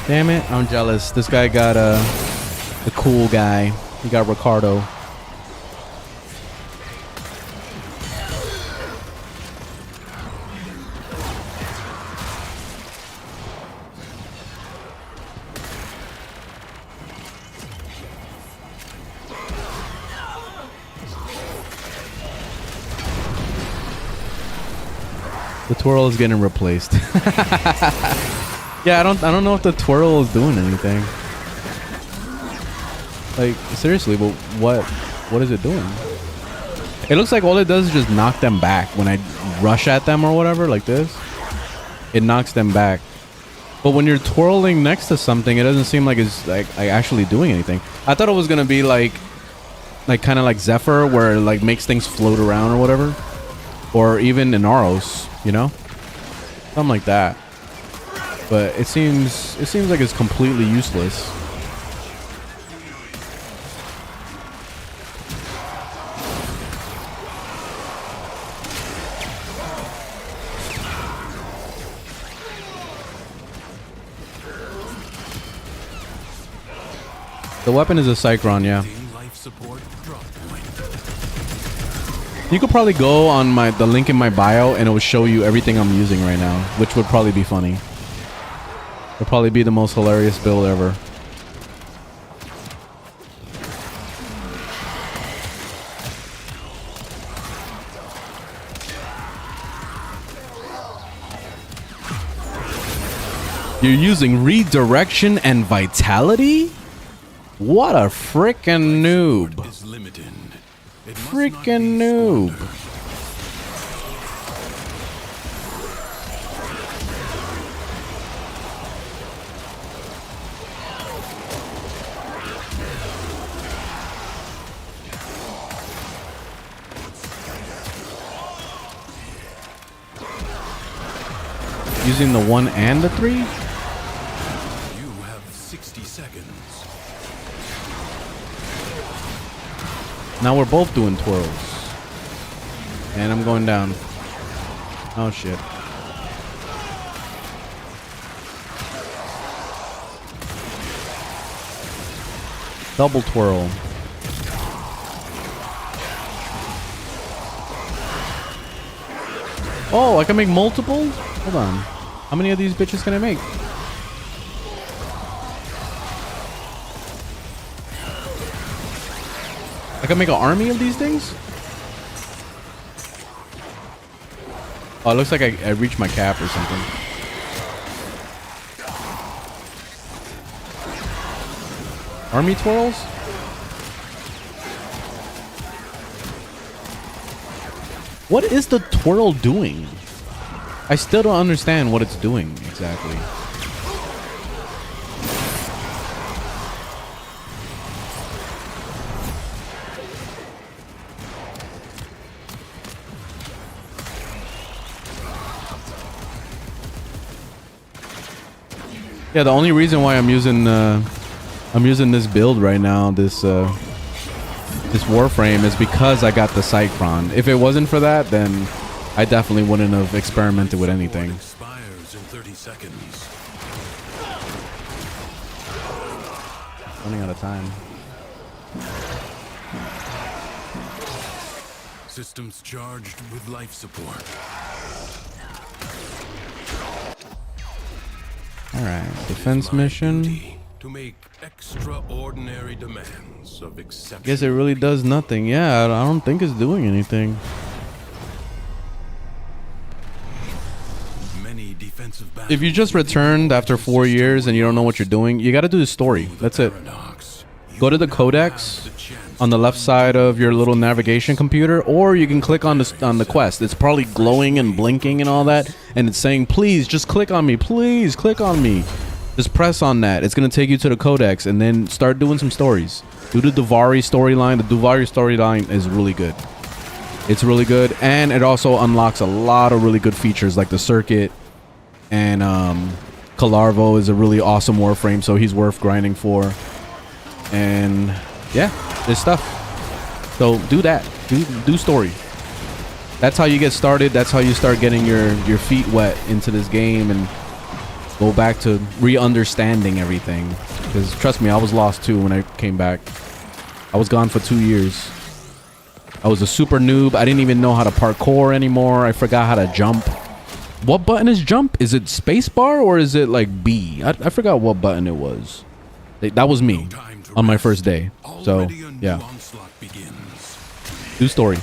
A: Damn it, I'm jealous. This guy got the cool guy. He got Ricardo. The twirl is getting replaced. Yeah, I don't know if the twirl is doing anything. Like, seriously, but what is it doing? It looks like all it does is just knock them back when I rush at them or whatever, like this. It knocks them back. But when you're twirling next to something, it doesn't seem like it's like actually doing anything. I thought it was gonna be like kind of like Zephyr, where it like makes things float around or whatever, or even Inaros, you know, something like that. But it seems like it's completely useless. The weapon is a Cycron, yeah. You could probably go on the link in my bio and it will show you everything I'm using right now, which would probably be funny. It'll probably be the most hilarious build ever. You're using redirection and vitality? What a frickin' noob. Frickin' noob. Using the 1 and the 3?
J: You have 60 seconds.
A: Now we're both doing twirls. And I'm going down. Oh shit. Double twirl. Oh, I can make multiple? Hold on. How many of these bitches can I make? I can make an army of these things? Oh, it looks like I reached my cap or something. Army twirls? What is the twirl doing? I still don't understand what it's doing exactly. Yeah, the only reason why I'm using this build right now, this Warframe, is because I got the Cycron. If it wasn't for that, then I definitely wouldn't have experimented with anything.
J: Expires in 30 seconds.
A: Running out of time.
J: Systems charged with life support.
A: All right, defense mission.
J: To make extraordinary demands of exception.
A: Guess it really does nothing. Yeah, I don't think it's doing anything.
J: Many defensive
A: If you just returned after 4 years and you don't know what you're doing, you got to do the story. That's it. Go to the codex on the left side of your little navigation computer, or you can click on the quest. It's probably glowing and blinking and all that, and it's saying, please just click on me, please click on me. Just press on that. It's gonna take you to the codex, and then start doing some stories. Do the Duvari storyline. The Duvari storyline is really good. It's really good, and it also unlocks a lot of really good features like the circuit, and Kalarvo is a really awesome Warframe, so he's worth grinding for. And yeah, there's stuff. So do that. Do story. That's how you get started. That's how you start getting your feet wet into this game and go back to re-understanding everything. Because trust me, I was lost too when I came back. I was gone for 2 years. I was a super noob. I didn't even know how to parkour anymore. I forgot how to jump. What button is jump? Is it spacebar or is it like B? I forgot what button it was. That was me on my first day. So yeah. Do story.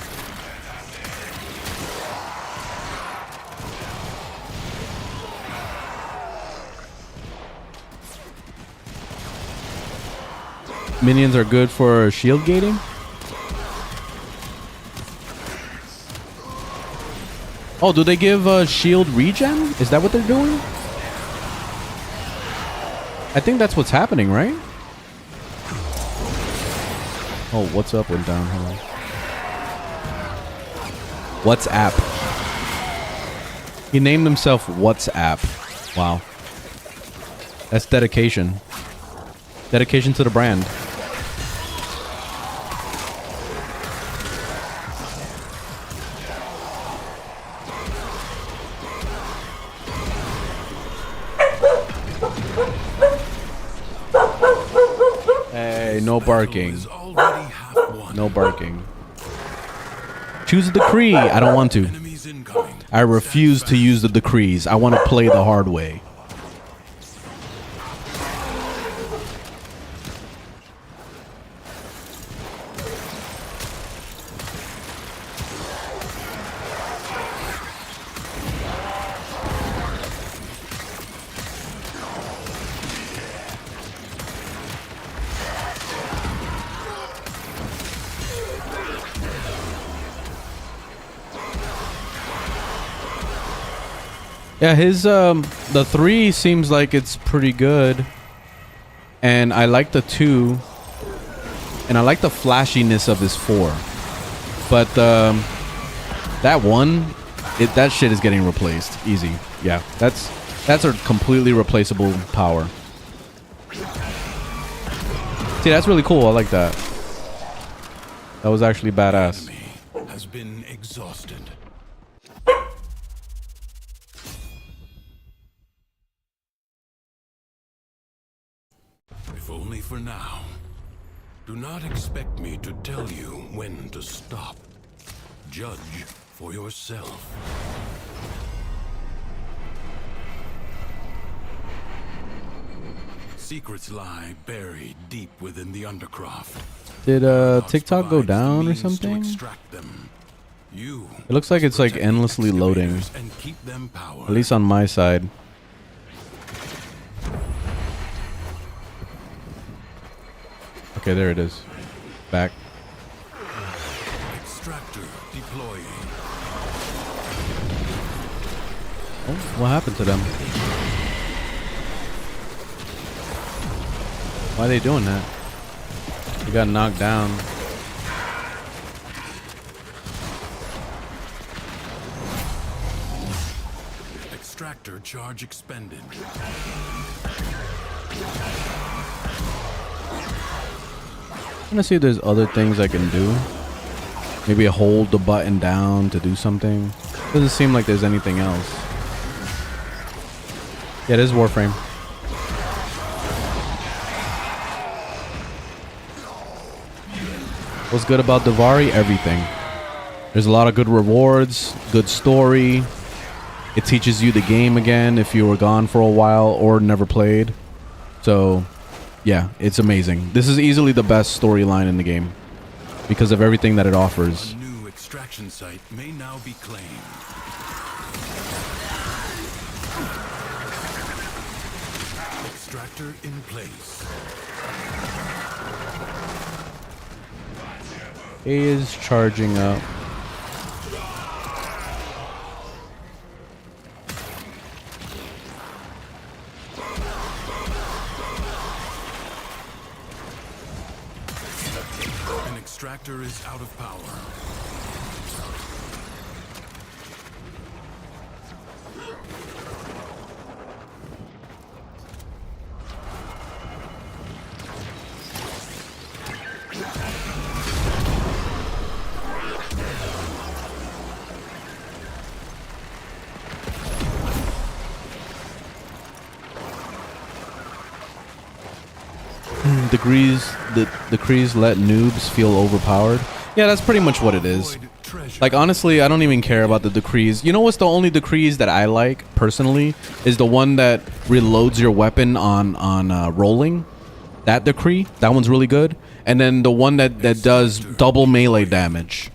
A: Minions are good for shield gating. Oh, do they give shield regen? Is that what they're doing? I think that's what's happening, right? Oh, what's up went down. Hold on. WhatsApp. He named himself WhatsApp. Wow. That's dedication. Dedication to the brand. Hey, no barking. No barking. Choose a decree. I don't want to. I refuse to use the decrees. I want to play the hard way. Yeah, his the 3 seems like it's pretty good, and I like the 2, and I like the flashiness of his 4, but that 1, that shit is getting replaced easy. Yeah, that's a completely replaceable power. See, that's really cool. I like that. That was actually badass.
J: Has been exhausted. If only for now. Do not expect me to tell you when to stop. Judge for yourself. Secrets lie buried deep within the undercroft.
A: Did TikTok go down or something? It looks like it's like endlessly loading. At least on my side. Okay, there it is. Back.
J: Extractor deploying.
A: Oh, what happened to them? Why are they doing that? They got knocked down.
J: Extractor charge expended.
A: I'm gonna see if there's other things I can do. Maybe hold the button down to do something. Doesn't seem like there's anything else. Yeah, it is Warframe. What's good about Davari? Everything. There's a lot of good rewards, good story. It teaches you the game again if you were gone for a while or never played. So, yeah, it's amazing. This is easily the best storyline in the game because of everything that it offers.
J: A new extraction site may now be claimed. Extractor in place.
A: A is charging up.
J: An extractor is out of power.
A: Decrees let noobs feel overpowered. Yeah, that's pretty much what it is. Like, honestly, I don't even care about the decrees. You know what's the only decrees that I like personally is the one that reloads your weapon on rolling. That decree, that one's really good. And then the one that does double melee damage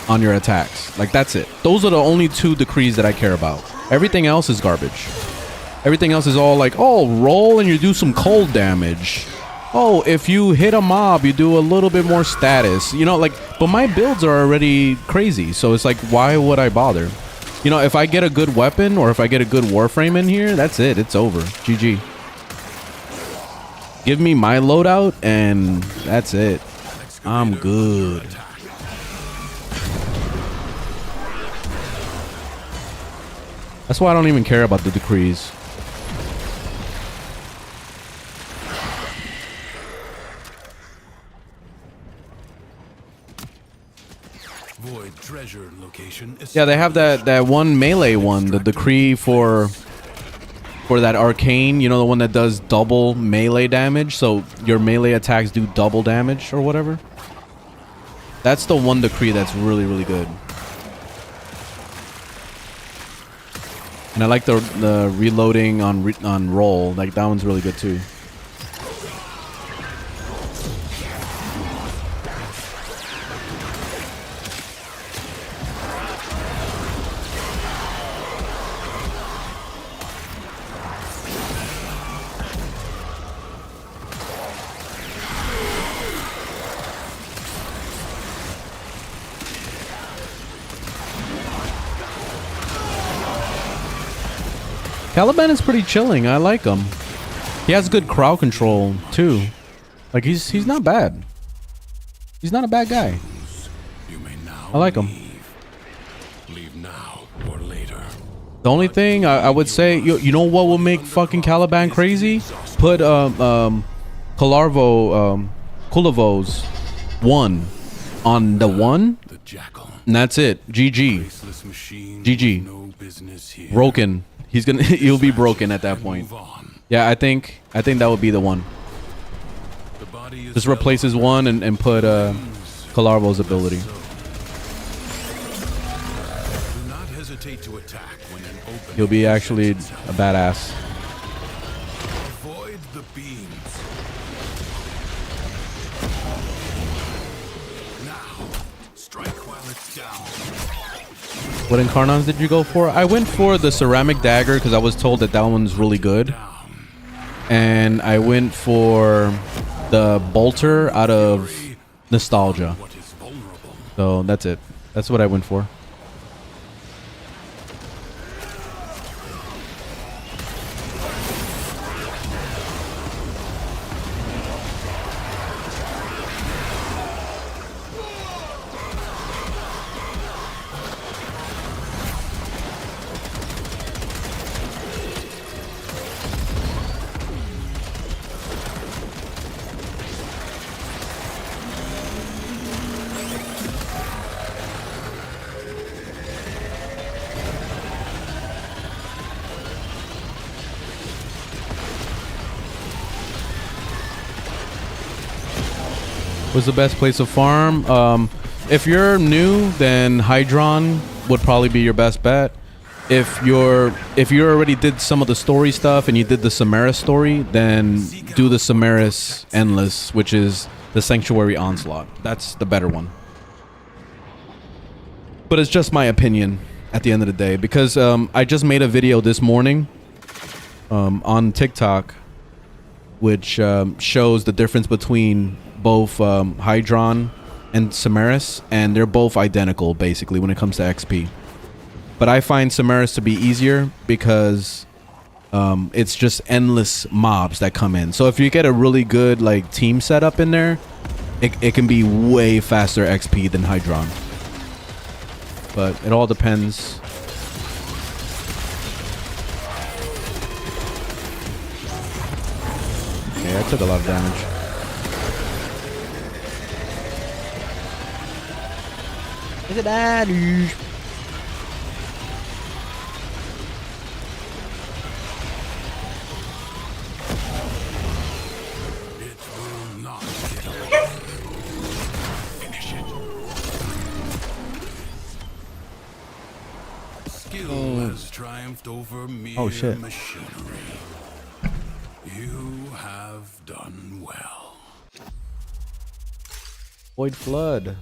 A: on your attacks. Like, that's it. Those are the only two decrees that I care about. Everything else is garbage. Everything else is all like, oh, roll and you do some cold damage. Oh, if you hit a mob, you do a little bit more status. You know, like, but my builds are already crazy. So it's like, why would I bother? You know, if I get a good weapon or if I get a good Warframe in here, that's it. It's over. GG. Give me my loadout and that's it. I'm good. That's why I don't even care about the decrees.
J: Void treasure location.
A: Yeah, they have that one melee one, the decree for that arcane, you know, the one that does double melee damage, so your melee attacks do double damage or whatever. That's the one decree that's really, really good. And I like the reloading on roll. Like, that one's really good too. Caliban is pretty chilling. I like him. He has good crowd control too. Like, he's not bad. He's not a bad guy. I like him.
J: Leave now or later.
A: The only thing I would say, you know what will make fucking Caliban crazy? Put Kulavos 1 on the 1, and that's it. GG. GG. Broken. He'll be broken at that point. Yeah, I think that would be the one. Just replaces 1 and put Kalarvo's ability.
J: Do not hesitate to attack when an open.
A: He'll be actually a badass.
J: Avoid the the beams. Now, strike while it's down.
A: What incarnons did you go for? I went for the ceramic dagger because I was told that that one's really good. And I went for the bolter out of nostalgia. So that's it. That's what I went for. Was the best place to farm? If you're new, then Hydron would probably be your best bet. If you already did some of the story stuff and you did the Samaris story, then do the Samaris Endless, which is the Sanctuary Onslaught. That's the better one. But it's just my opinion at the end of the day, because I just made a video this morning on TikTok, which shows the difference between both Hydron and Samaris, and they're both identical basically when it comes to XP. But I find Samaris to be easier because it's just endless mobs that come in. So if you get a really good like team setup in there, it can be way faster XP than Hydron. But it all depends. Okay, I took a lot of damage. Look at that.
J: Skill has triumphed over mere machinery. You have done well.
A: Void Flood.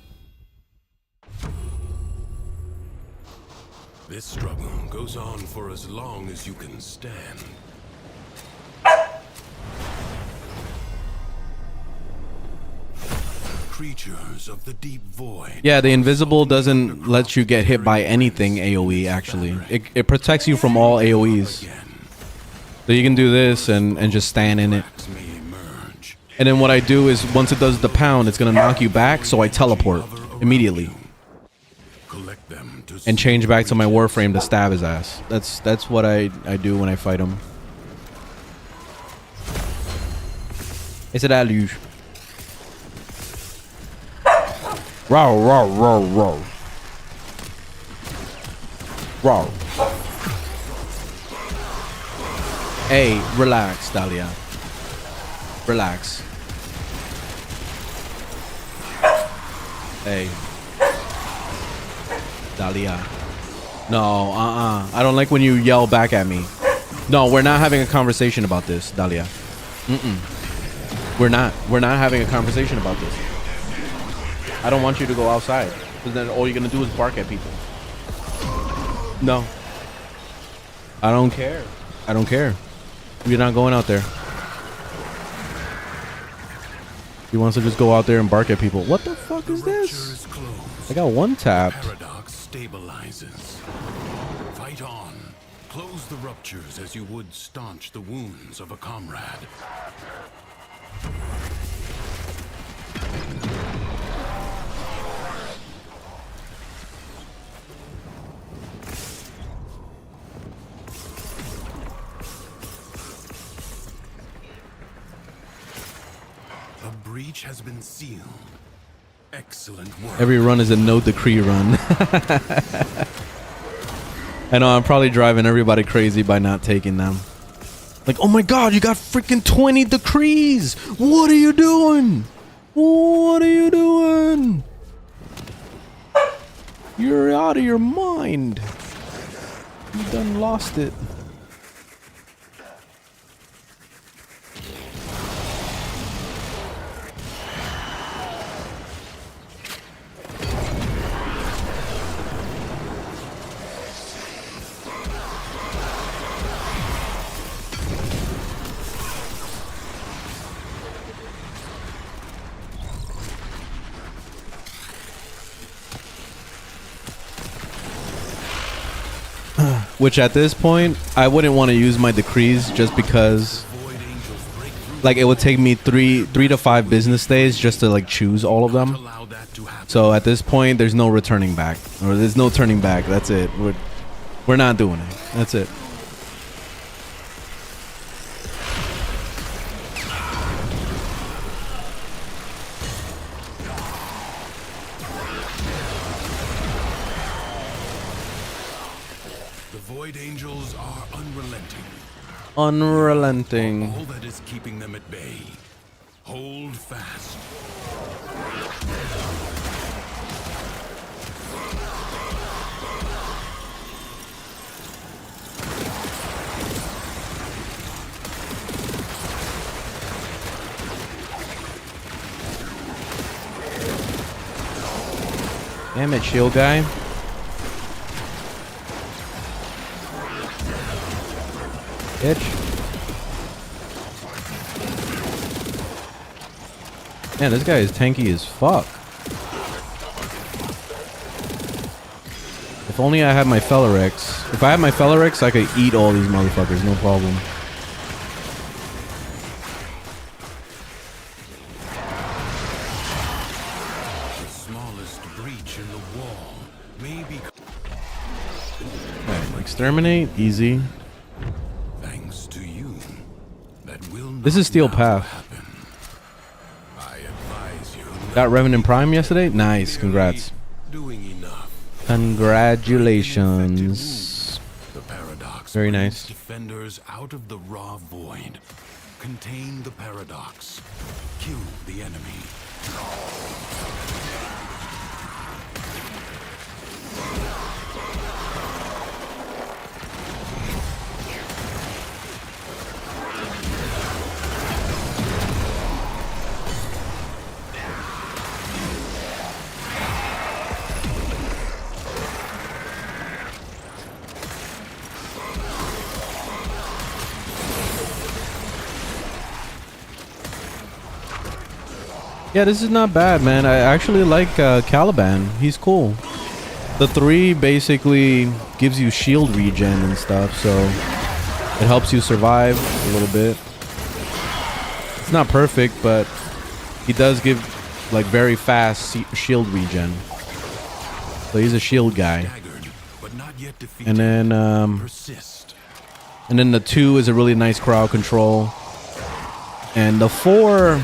J: This struggle goes on for as long as you can stand. Creatures of the deep void.
A: Yeah, the invisible doesn't let you get hit by anything AoE, actually. It protects you from all AoEs. So you can do this and just stand in it. And then what I do is once it does the pound, it's going to knock you back, so I teleport immediately. And change back to my Warframe to stab his ass. That's what I do when I fight him. Is it Aluge? Row, row, row, row. Row. Hey, relax, Dahlia. Relax. Hey. Dahlia. No, I don't like when you yell back at me. No, we're not having a conversation about this, Dahlia. We're not having a conversation about this. I don't want you to go outside, because then all you're gonna do is bark at people. No. I don't care. I don't care. You're not going out there. He wants to just go out there and bark at people. What the fuck is this? I got one tapped.
J: Stabilizes. Fight on. Close the ruptures as you would staunch the wounds of a comrade. A breach has been sealed. Excellent work.
A: Every run is a no decree run. I know, I'm probably driving everybody crazy by not taking them. Like, oh my god, you got freaking 20 decrees! What are you doing? What are you doing? You're out of your mind. You done lost it. which at this point I wouldn't want to use my decrees just because like it would take me three to 5 business days just to like choose all of them. So at this point there's no returning back, or there's no turning back. That's it. We're not doing it. That's it.
J: The Void Angels are unrelenting.
A: Unrelenting.
J: All that is keeping them at bay. Hold fast.
A: Damn it, shield guy. Bitch. Man, this guy is tanky as fuck. If only I had my Fellerex. If I had my Fellerex, I could eat all these motherfuckers, no problem.
J: The smallest breach in the wall may be.
A: Alright, exterminate, easy.
J: Thanks to you. That will
A: This is Steel Path.
J: I advise you.
A: Got Revenant Prime yesterday? Nice, congrats.
J: Doing enough.
A: Congratulations.
J: The paradox.
A: Very
J: brings
A: nice.
J: Defenders out of the raw void. Contain the paradox. Kill the enemy.
A: Yeah, this is not bad, man. I actually like Caliban. He's cool. The 3 basically gives you shield regen and stuff, so it helps you survive a little bit. It's not perfect, but he does give like very fast shield regen. So he's a shield guy. And then the 2 is a really nice crowd control. And the 4,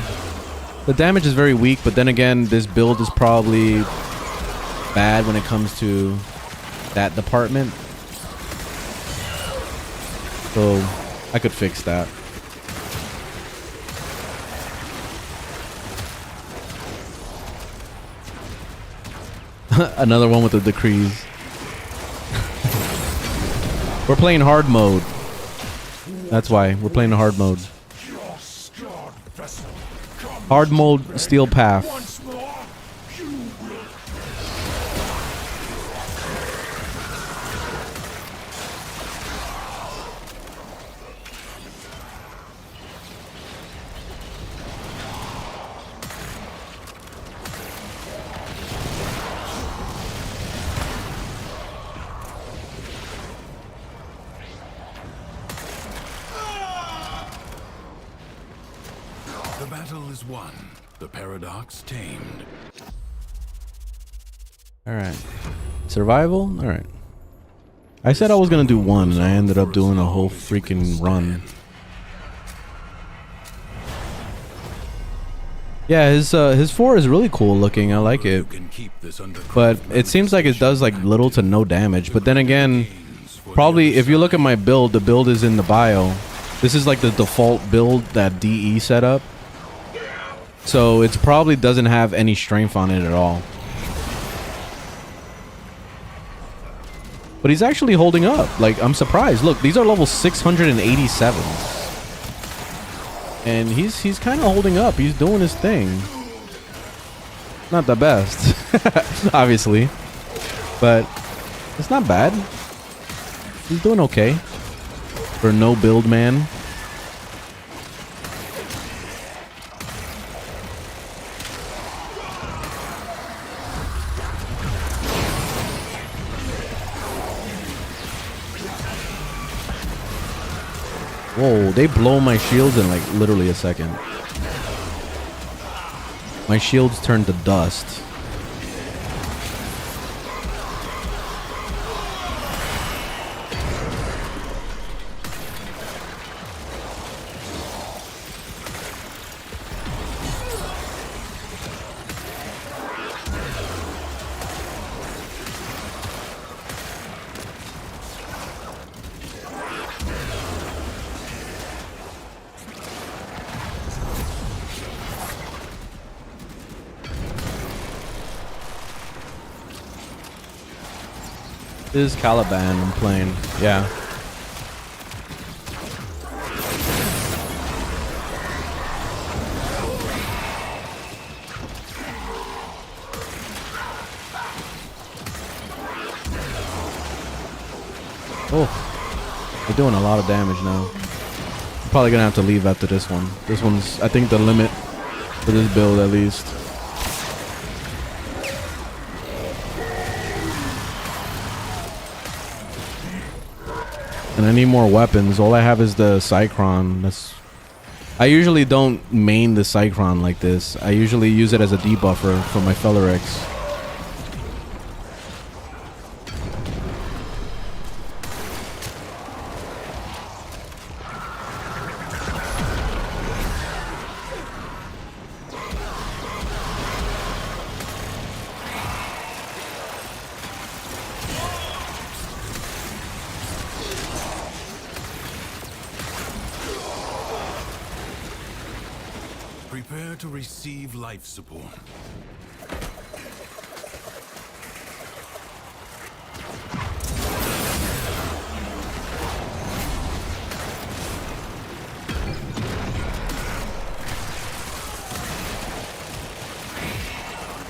A: the damage is very weak, but then again, this build is probably bad when it comes to that department. So I could fix that. Another one with the decrees. We're playing hard mode. That's why we're playing the hard mode. Hard mode, Steel Path.
J: The battle is won. The paradox tamed.
A: Alright. Survival? Alright. I said I was gonna do 1 and I ended up doing a whole freaking run. Yeah, his 4 is really cool looking. I like it. But it seems like it does like little to no damage. But then again, probably if you look at my build, the build is in the bio. This is like the default build that DE set up. So it probably doesn't have any strength on it at all. But he's actually holding up. Like, I'm surprised. Look, these are level 687. And he's kind of holding up. He's doing his thing. Not the best, obviously. But it's not bad. He's doing okay. For no build man. Whoa, they blow my shields in like literally a second. My shields turn to dust. This is Caliban I'm playing. Yeah. Oh, they're doing a lot of damage now. I'm probably gonna have to leave after this one. This one's, I think, the limit for this build at least. And I need more weapons. All I have is the Cycron. I usually don't main the Cycron like this. I usually use it as a debuffer for my Fellerex.
J: Prepare to receive life support.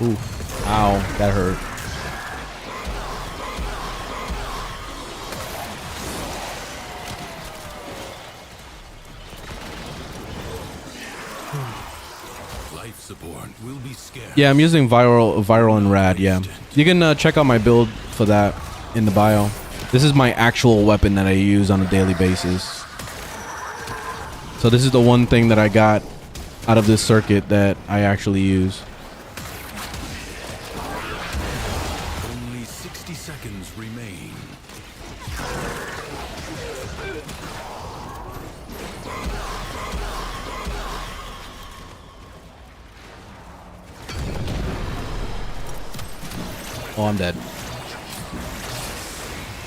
A: Oof. Ow, that hurt.
J: Life support will be scarce.
A: Yeah, I'm using viral and rad. Yeah, you can check out my build for that in the bio. This is my actual weapon that I use on a daily basis. So this is the one thing that I got out of this circuit that I actually use.
J: Only 60 seconds remain.
A: Oh, I'm dead.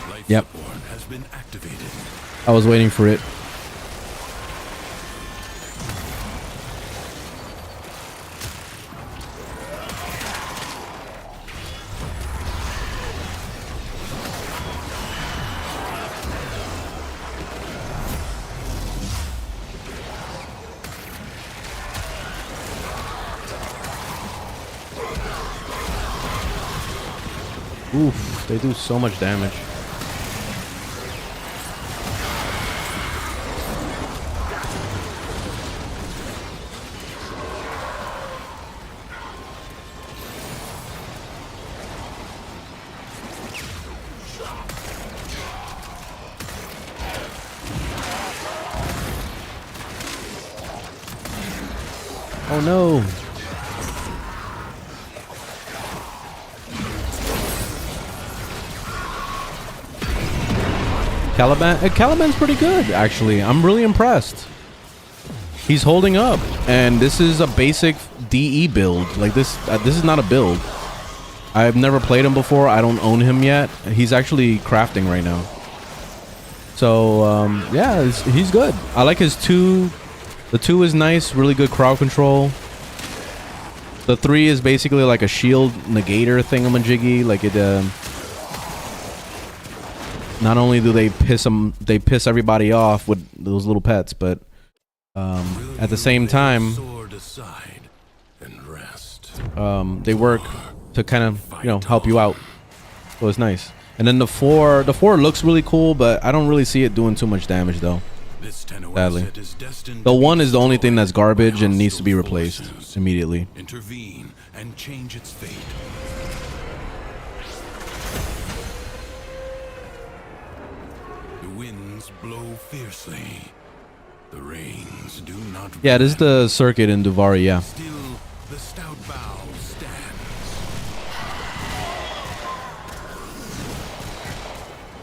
J: Life
A: Yep.
J: support has been activated.
A: I was waiting for it. Oof, they do so much damage. Oh no. Caliban's pretty good, actually. I'm really impressed. He's holding up, and this is a basic DE build. Like this is not a build. I've never played him before. I don't own him yet. He's actually crafting right now. So yeah, he's good. I like his 2. The 2 is nice, really good crowd control. The 3 is basically like a shield negator thingamajiggy. Like it. Not only do they piss everybody off with those little pets, but at the same time, they work to kind of help you out. So it's nice. And then the 4 looks really cool, but I don't really see it doing too much damage though. Sadly, the 1 is the only thing that's garbage and needs to be replaced immediately.
J: Intervene and change its fate. The winds blow fiercely, The reins do not.
A: Yeah, this is the circuit in Duvari, yeah.
J: Still, the stout bow stands.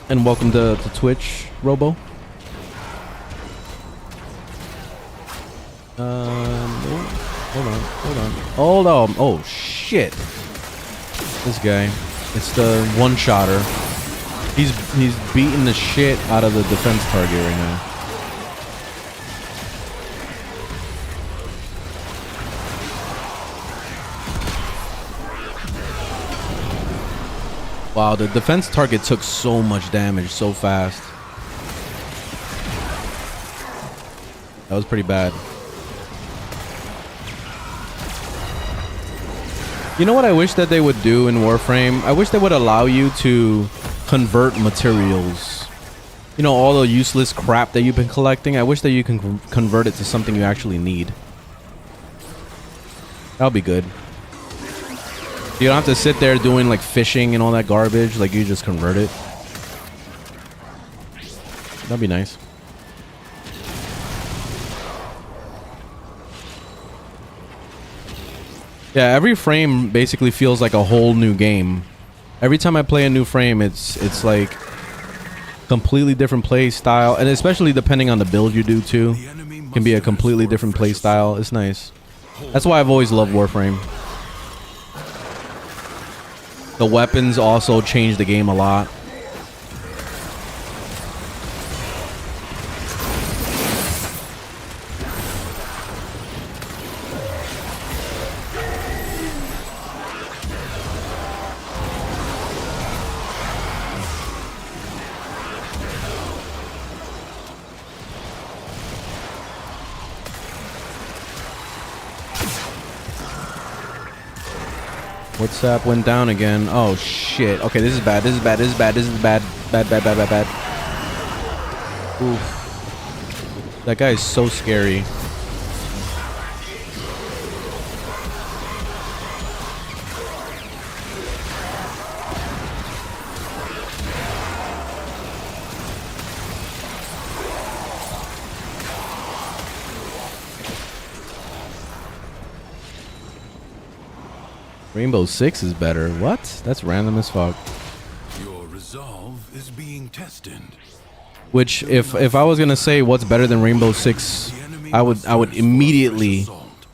A: And welcome to Twitch, Robo. Hold on. Oh shit! This guy, it's the one-shotter. He's beating the shit out of the defense target right now. Wow, the defense target took so much damage so fast. That was pretty bad. You know what I wish that they would do in Warframe? I wish they would allow you to convert materials. You know, all the useless crap that you've been collecting. I wish that you can convert it to something you actually need. That'll be good. You don't have to sit there doing like fishing and all that garbage. Like you just convert it. That'd be nice. Yeah, every frame basically feels like a whole new game. Every time I play a new frame, it's like completely different play style, and especially depending on the build you do too, can be a completely different play style. It's nice. That's why I've always loved Warframe. The weapons also change the game a lot. WhatsApp went down again. Oh shit. Okay, this is bad. This is bad. This is bad. This is bad. Bad. Oof. That guy is so scary. Rainbow Six is better. What? That's random as fuck.
J: Your resolve is being tested.
A: Which, if I was gonna say what's better than Rainbow Six, I would immediately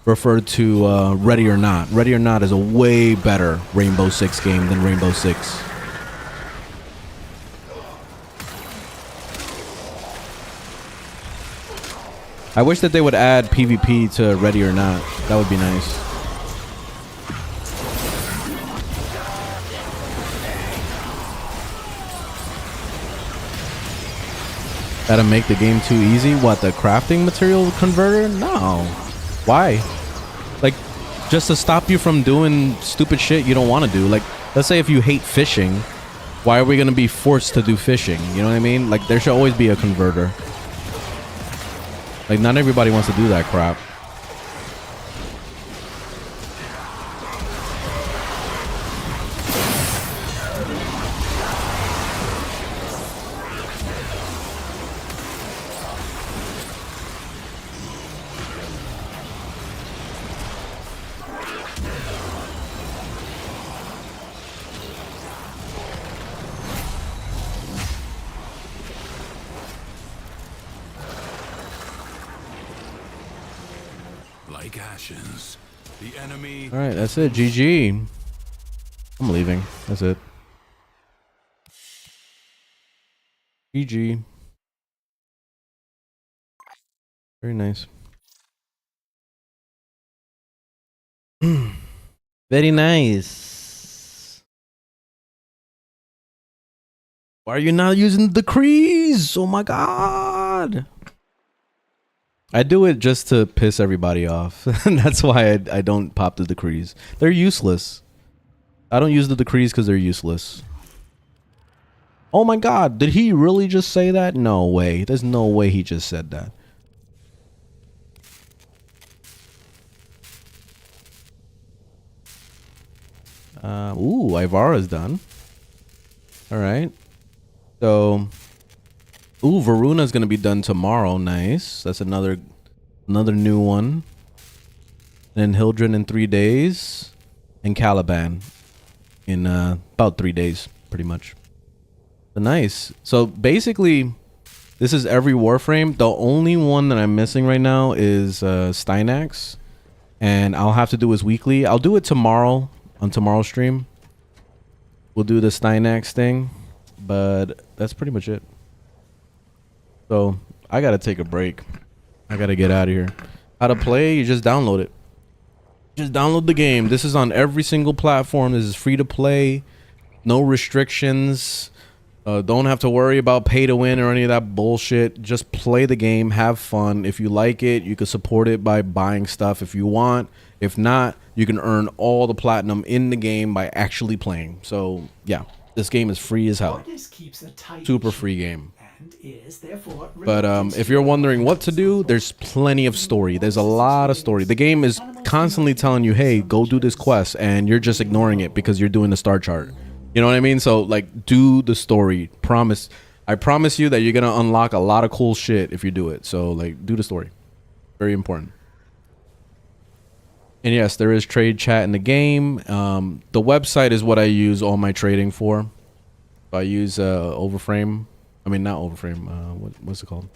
A: refer to Ready or Not. Ready or Not is a way better Rainbow Six game than Rainbow Six. I wish that they would add PvP to Ready or Not. That would be nice. That'll make the game too easy. What, the crafting material converter? No. Why? Like, just to stop you from doing stupid shit you don't want to do. Like, let's say if you hate fishing, why are we going to be forced to do fishing? You know what I mean? Like, there should always be a converter. Like, not everybody wants to do that crap.
J: Like ashes, the enemy.
A: All right, that's it. GG. I'm leaving. That's it. GG. Very nice. Very nice. Why are you not using the decrees? Oh my god. I do it just to piss everybody off. And that's why I don't pop the decrees. They're useless. I don't use the decrees because they're useless. Oh my god, did he really just say that? No way. There's no way he just said that. Ooh, Ivara's done. Alright. So Ooh, Varuna's gonna be done tomorrow. Nice. That's another new one. And Hildren in 3 days. And Caliban in about 3 days, pretty much. So nice. So basically, this is every Warframe. The only one that I'm missing right now is Stynax. And I'll have to do his weekly. I'll do it tomorrow on tomorrow's stream. We'll do the Stynax thing. But that's pretty much it. So I gotta take a break. I gotta get out of here. How to play? You just download it. Just download the game. This is on every single platform. This is free to play. No restrictions. Don't have to worry about pay to win or any of that bullshit. Just play the game. Have fun. If you like it, you can support it by buying stuff if you want. If not, you can earn all the platinum in the game by actually playing. So yeah, this game is free as hell. Super free game. But if you're wondering what to do, there's plenty of story. There's a lot of story. The game is constantly telling you, hey, go do this quest, and you're just ignoring it because you're doing the star chart. You know what I mean? So like, do the story. I promise you that you're gonna unlock a lot of cool shit if you do it. So like, do the story. Very important. And yes, there is trade chat in the game. The website is what I use all my trading for. I use Overframe. I mean, not Overframe. What's it called?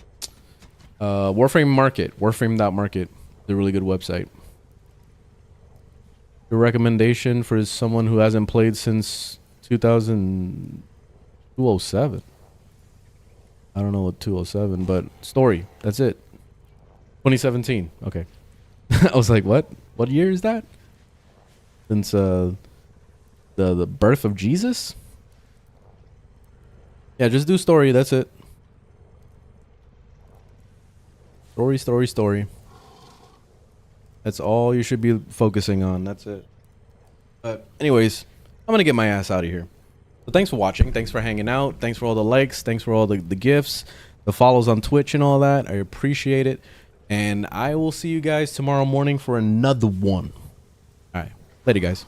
A: Warframe Market. Warframe.market. It's a really good website. Your recommendation for someone who hasn't played since 207. I don't know what 207, but story. That's it. 2017. Okay. I was like, what? What year is that? Since the birth of Jesus? Yeah, just do story. That's it. Story. That's all you should be focusing on. That's it. But anyways, I'm going to get my ass out of here. So thanks for watching. Thanks for hanging out. Thanks for all the likes. Thanks for all the gifts, the follows on Twitch and all that. I appreciate it. And I will see you guys tomorrow morning for another one. All right. Later, guys.